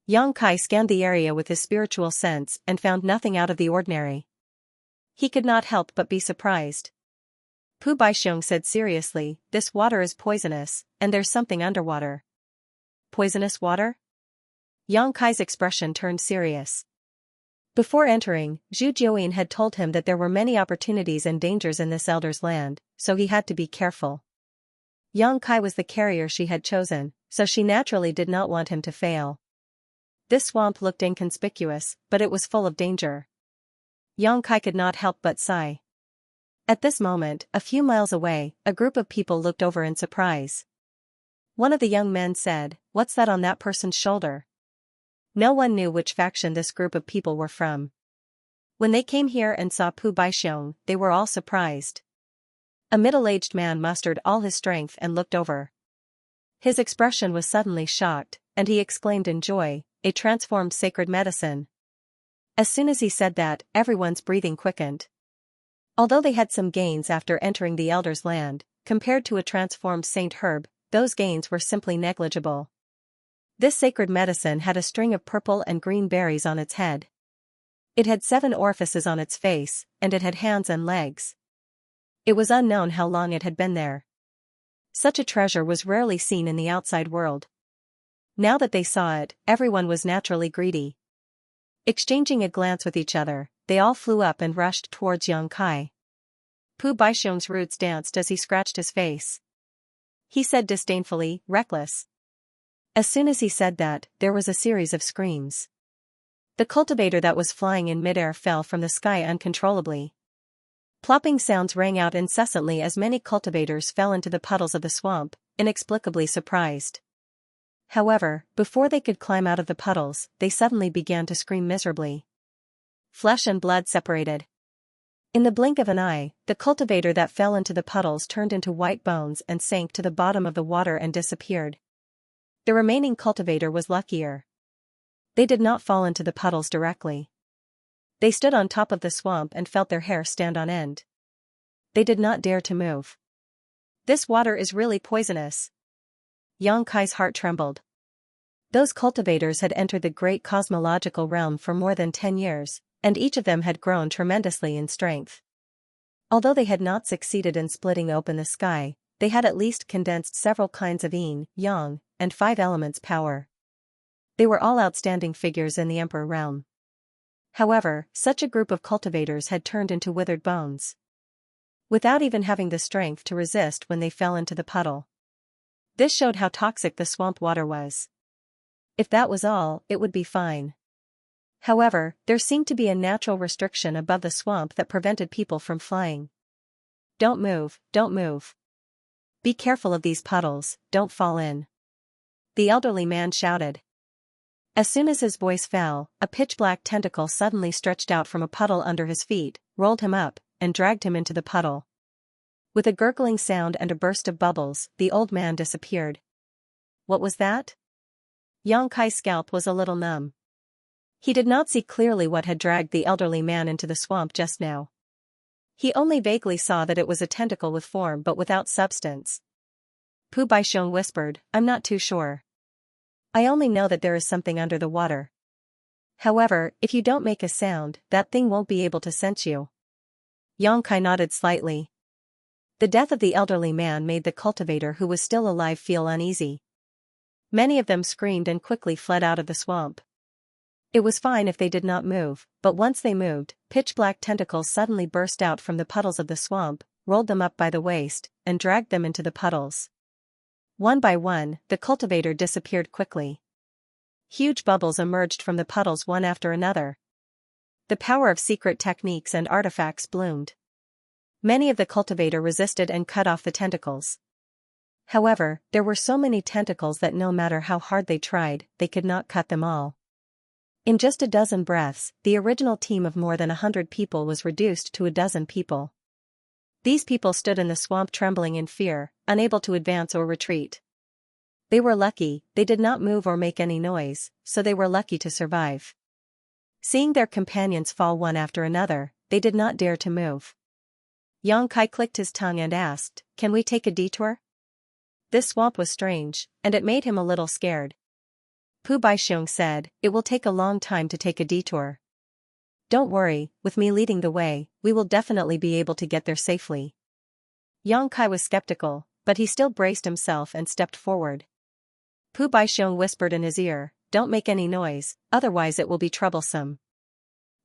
Yang Kai scanned the area with his spiritual sense and found nothing out of the ordinary. He could not help but be surprised. Pu Baixiong said seriously, "This water is poisonous, and there's something underwater." "Poisonous water?" Yang Kai's expression turned serious. Before entering, Zhu Jiuyin had told him that there were many opportunities and dangers in this elder's land, so he had to be careful. Yang Kai was the carrier she had chosen, so she naturally did not want him to fail. This swamp looked inconspicuous, but it was full of danger. Yang Kai could not help but sigh. At this moment, a few miles away, a group of people looked over in surprise. One of the young men said, "What's that on that person's shoulder?" No one knew which faction this group of people were from. When they came here and saw Pu Baixiong, they were all surprised. A middle-aged man mustered all his strength and looked over. His expression was suddenly shocked, and he exclaimed in joy, "A transformed sacred medicine." As soon as he said that, everyone's breathing quickened. Although they had some gains after entering the elder's land, compared to a transformed saint herb, those gains were simply negligible. This sacred medicine had a string of purple and green berries on its head. It had 7 orifices on its face, and it had hands and legs. It was unknown how long it had been there. Such a treasure was rarely seen in the outside world. Now that they saw it, everyone was naturally greedy. Exchanging a glance with each other, they all flew up and rushed towards Yang Kai. Pu Baixiong's roots danced as he scratched his face. He said disdainfully, "Reckless." As soon as he said that, there was a series of screams. The cultivator that was flying in midair fell from the sky uncontrollably. Plopping sounds rang out incessantly as many cultivators fell into the puddles of the swamp, inexplicably surprised. However, before they could climb out of the puddles, they suddenly began to scream miserably. Flesh and blood separated. In the blink of an eye, the cultivator that fell into the puddles turned into white bones and sank to the bottom of the water and disappeared. The remaining cultivator was luckier. They did not fall into the puddles directly. They stood on top of the swamp and felt their hair stand on end. They did not dare to move. "This water is really poisonous." Yang Kai's heart trembled. Those cultivators had entered the great cosmological realm for more than 10 years, and each of them had grown tremendously in strength. Although they had not succeeded in splitting open the sky, they had at least condensed several kinds of yin, yang, and 5 elements power. They were all outstanding figures in the emperor realm. However, such a group of cultivators had turned into withered bones, without even having the strength to resist when they fell into the puddle. This showed how toxic the swamp water was. If that was all, it would be fine. However, there seemed to be a natural restriction above the swamp that prevented people from flying. "Don't move, don't move. Be careful of these puddles, don't fall in," the elderly man shouted. As soon as his voice fell, a pitch-black tentacle suddenly stretched out from a puddle under his feet, rolled him up, and dragged him into the puddle. With a gurgling sound and a burst of bubbles, the old man disappeared. What was that? Yang Kai's scalp was a little numb. He did not see clearly what had dragged the elderly man into the swamp just now. He only vaguely saw that it was a tentacle with form but without substance. Pu Baixiong whispered, "I'm not too sure. I only know that there is something under the water. However, if you don't make a sound, that thing won't be able to sense you." Yang Kai nodded slightly. The death of the elderly man made the cultivator who was still alive feel uneasy. Many of them screamed and quickly fled out of the swamp. It was fine if they did not move, but once they moved, pitch-black tentacles suddenly burst out from the puddles of the swamp, rolled them up by the waist, and dragged them into the puddles. One by one, the cultivator disappeared quickly. Huge bubbles emerged from the puddles one after another. The power of secret techniques and artifacts bloomed. Many of the cultivator resisted and cut off the tentacles. However, there were so many tentacles that no matter how hard they tried, they could not cut them all. In just a dozen breaths, the original team of more than 100 people was reduced to a dozen people. These people stood in the swamp trembling in fear, unable to advance or retreat. They were lucky, they did not move or make any noise, so they were lucky to survive. Seeing their companions fall one after another, they did not dare to move. Xianxia clicked his tongue and asked, "Can we take a detour?" This swamp was strange, and it made him a little scared. Pu Baixiong said, "It will take a long time to take a detour. Don't worry, with me leading the way, we will definitely be able to get there safely." Xianxia was skeptical, but he still braced himself and stepped forward. Pu Baixiong whispered in his ear, "Don't make any noise, otherwise it will be troublesome.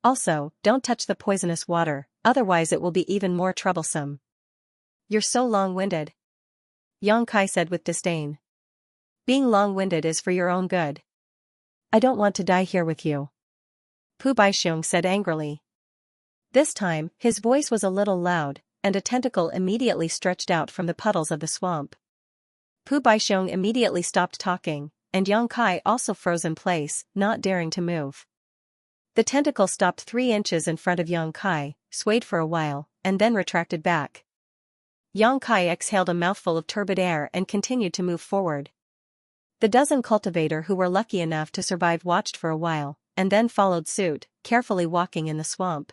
Also, don't touch the poisonous water, otherwise it will be even more troublesome." "You're so long-winded," Xianxia said with disdain. "Being long-winded is for your own good. I don't want to die here with you," Pu Baixiong said angrily. This time, his voice was a little loud, and a tentacle immediately stretched out from the puddles of the swamp. Pu Baixiong immediately stopped talking, and Xianxia also froze in place, not daring to move. The tentacle stopped 3 inches in front of Xianxia, swayed for a while, and then retracted back. Xianxia exhaled a mouthful of turbid air and continued to move forward. The dozen cultivator who were lucky enough to survive watched for a while, and then followed suit, carefully walking in the swamp.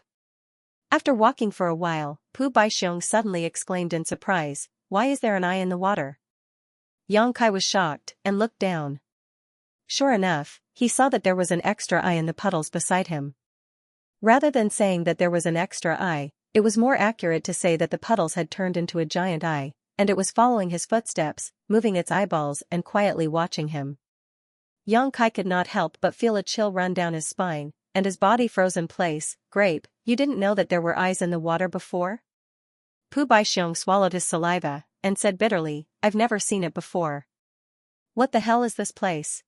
After walking for a while, Pu Baixiong suddenly exclaimed in surprise, "Why is there an eye in the water?" Xianxia was shocked, and looked down. Sure enough, he saw that there was an extra eye in the puddles beside him. Rather than saying that there was an extra eye, it was more accurate to say that the puddles had turned into a giant eye, and it was following his footsteps, moving its eyeballs and quietly watching him. Xianxia could not help but feel a chill run down his spine, and his body froze in place. "Grape, you didn't know that there were eyes in the water before?" Pu Baixiong swallowed his saliva, and said bitterly, "I've never seen it before. What the hell is this place?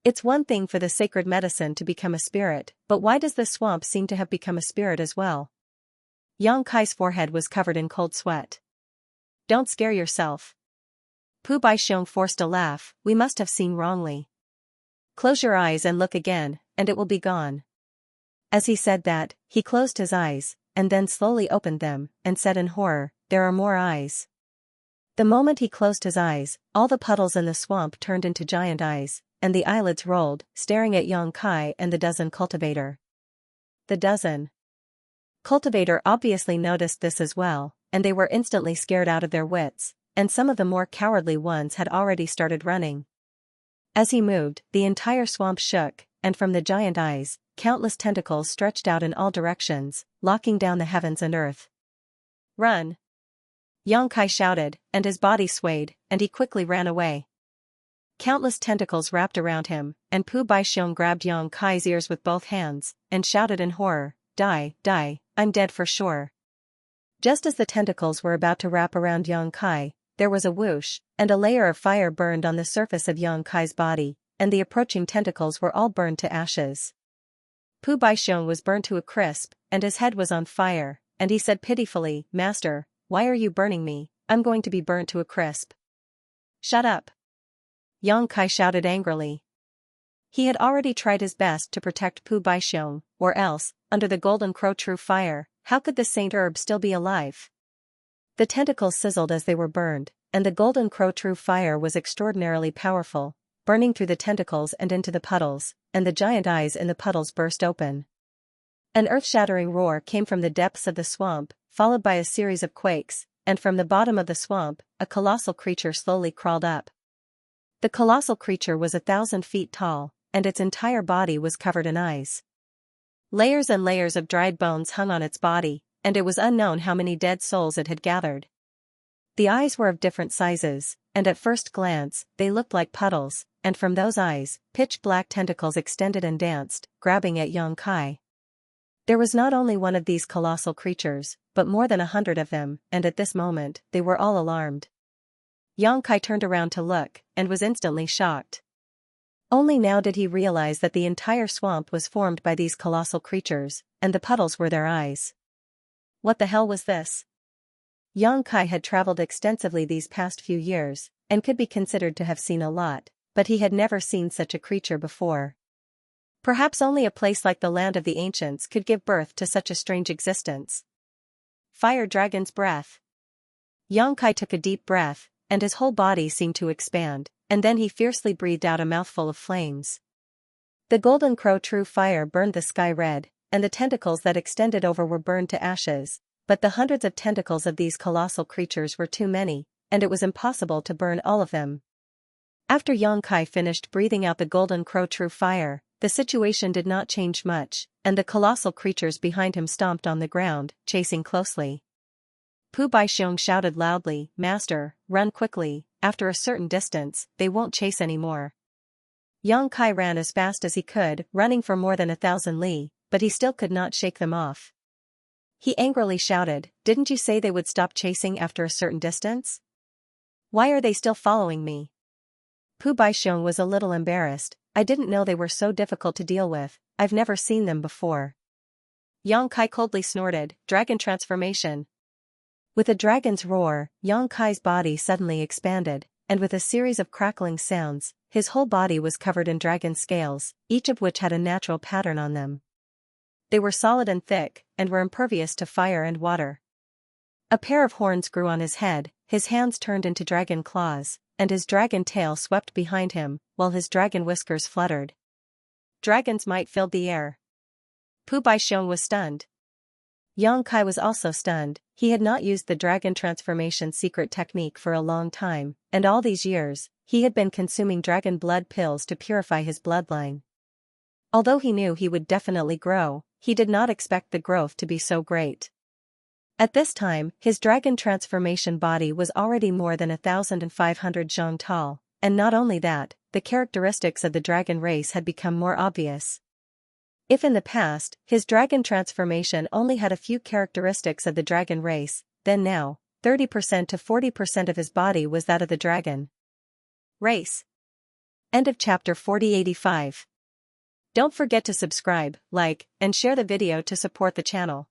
It's one thing for the sacred medicine to become a spirit, but why does this swamp seem to have become a spirit as well?" Xianxia's forehead was covered in cold sweat. "Don't scare yourself." Pu Baixiong forced a laugh, "We must have seen wrongly. Close your eyes and look again, and it will be gone." As he said that, he closed his eyes, and then slowly opened them, and said in horror, "There are more eyes." The moment he closed his eyes, all the puddles in the swamp turned into giant eyes, and the eyelids rolled, staring at Xianxia and the dozen cultivator. The dozen cultivator obviously noticed this as well, and they were instantly scared out of their wits, and some of the more cowardly ones had already started running. As he moved, the entire swamp shook, and from the giant eyes, countless tentacles stretched out in all directions, locking down the heavens and earth. "Run!" Xianxia shouted, and his body swayed, and he quickly ran away. Countless tentacles wrapped around him, and Pu Baixiong grabbed Xianxia's ears with both hands, and shouted in horror, "Die, die, I'm dead for sure." Just as the tentacles were about to wrap around Xianxia, there was a whoosh, and a layer of fire burned on the surface of Xianxia's body, and the approaching tentacles were all burned to ashes. Pu Baixiong was burned to a crisp, and his head was on fire, and he said pitifully, "Master, why are you burning me? I'm going to be burnt to a crisp." "Shut up!" Xianxia shouted angrily. He had already tried his best to protect Pu Baixiong, or else, under the golden crow true fire, how could the saint herb still be alive? The tentacles sizzled as they were burned, and the golden crow true fire was extraordinarily powerful, burning through the tentacles and into the puddles, and the giant eyes in the puddles burst open. An earth-shattering roar came from the depths of the swamp, followed by a series of quakes, and from the bottom of the swamp, a colossal creature slowly crawled up. The colossal creature was 1,000 feet tall, and its entire body was covered in eyes. Layers and layers of dried bones hung on its body, and it was unknown how many dead souls it had gathered. The eyes were of different sizes, and at first glance, they looked like puddles, and from those eyes, pitch-black tentacles extended and danced, grabbing at Xianxia. There was not only one of these colossal creatures, but more than 100 of them, and at this moment, they were all alarmed. Xianxia turned around to look, and was instantly shocked. Only now did he realize that the entire swamp was formed by these colossal creatures, and the puddles were their eyes. What the hell was this? Xianxia had traveled extensively these past few years, and could be considered to have seen a lot, but he had never seen such a creature before. Perhaps only a place like the land of the ancients could give birth to such a strange existence. Fire dragon's breath. Xianxia took a deep breath, and his whole body seemed to expand, and then he fiercely breathed out a mouthful of flames. The golden crow true fire burned the sky red, and the tentacles that extended over were burned to ashes, but the hundreds of tentacles of these colossal creatures were too many, and it was impossible to burn all of them. After Xianxia finished breathing out the golden crow true fire, the situation did not change much, and the colossal creatures behind him stomped on the ground, chasing closely. Pu Baixiong shouted loudly, "Master, run quickly, after a certain distance, they won't chase anymore." Xianxia ran as fast as he could, running for more than 1,000 li, but he still could not shake them off. He angrily shouted, "Didn't you say they would stop chasing after a certain distance? Why are they still following me?" Pu Baixiong was a little embarrassed. "I didn't know they were so difficult to deal with, I've never seen them before." Xianxia coldly snorted, "Dragon transformation." With a dragon's roar, Xianxia's body suddenly expanded, and with a series of crackling sounds, his whole body was covered in dragon scales, each of which had a natural pattern on them. They were solid and thick, and were impervious to fire and water. A pair of horns grew on his head, his hands turned into dragon claws, and his dragon tail swept behind him, while his dragon whiskers fluttered. Dragon's might filled the air. Pu Baixiong was stunned. Xianxia was also stunned. He had not used the dragon transformation secret technique for a long time, and all these years, he had been consuming dragon blood pills to purify his bloodline. Although he knew he would definitely grow, he did not expect the growth to be so great. At this time, his dragon transformation body was already more than 1,500 zhang tall, and not only that, the characteristics of the dragon race had become more obvious. If in the past, his dragon transformation only had a few characteristics of the dragon race, then now, 30% to 40% of his body was that of the dragon race. End of chapter 4085. Don't forget to subscribe, like, and share the video to support the channel.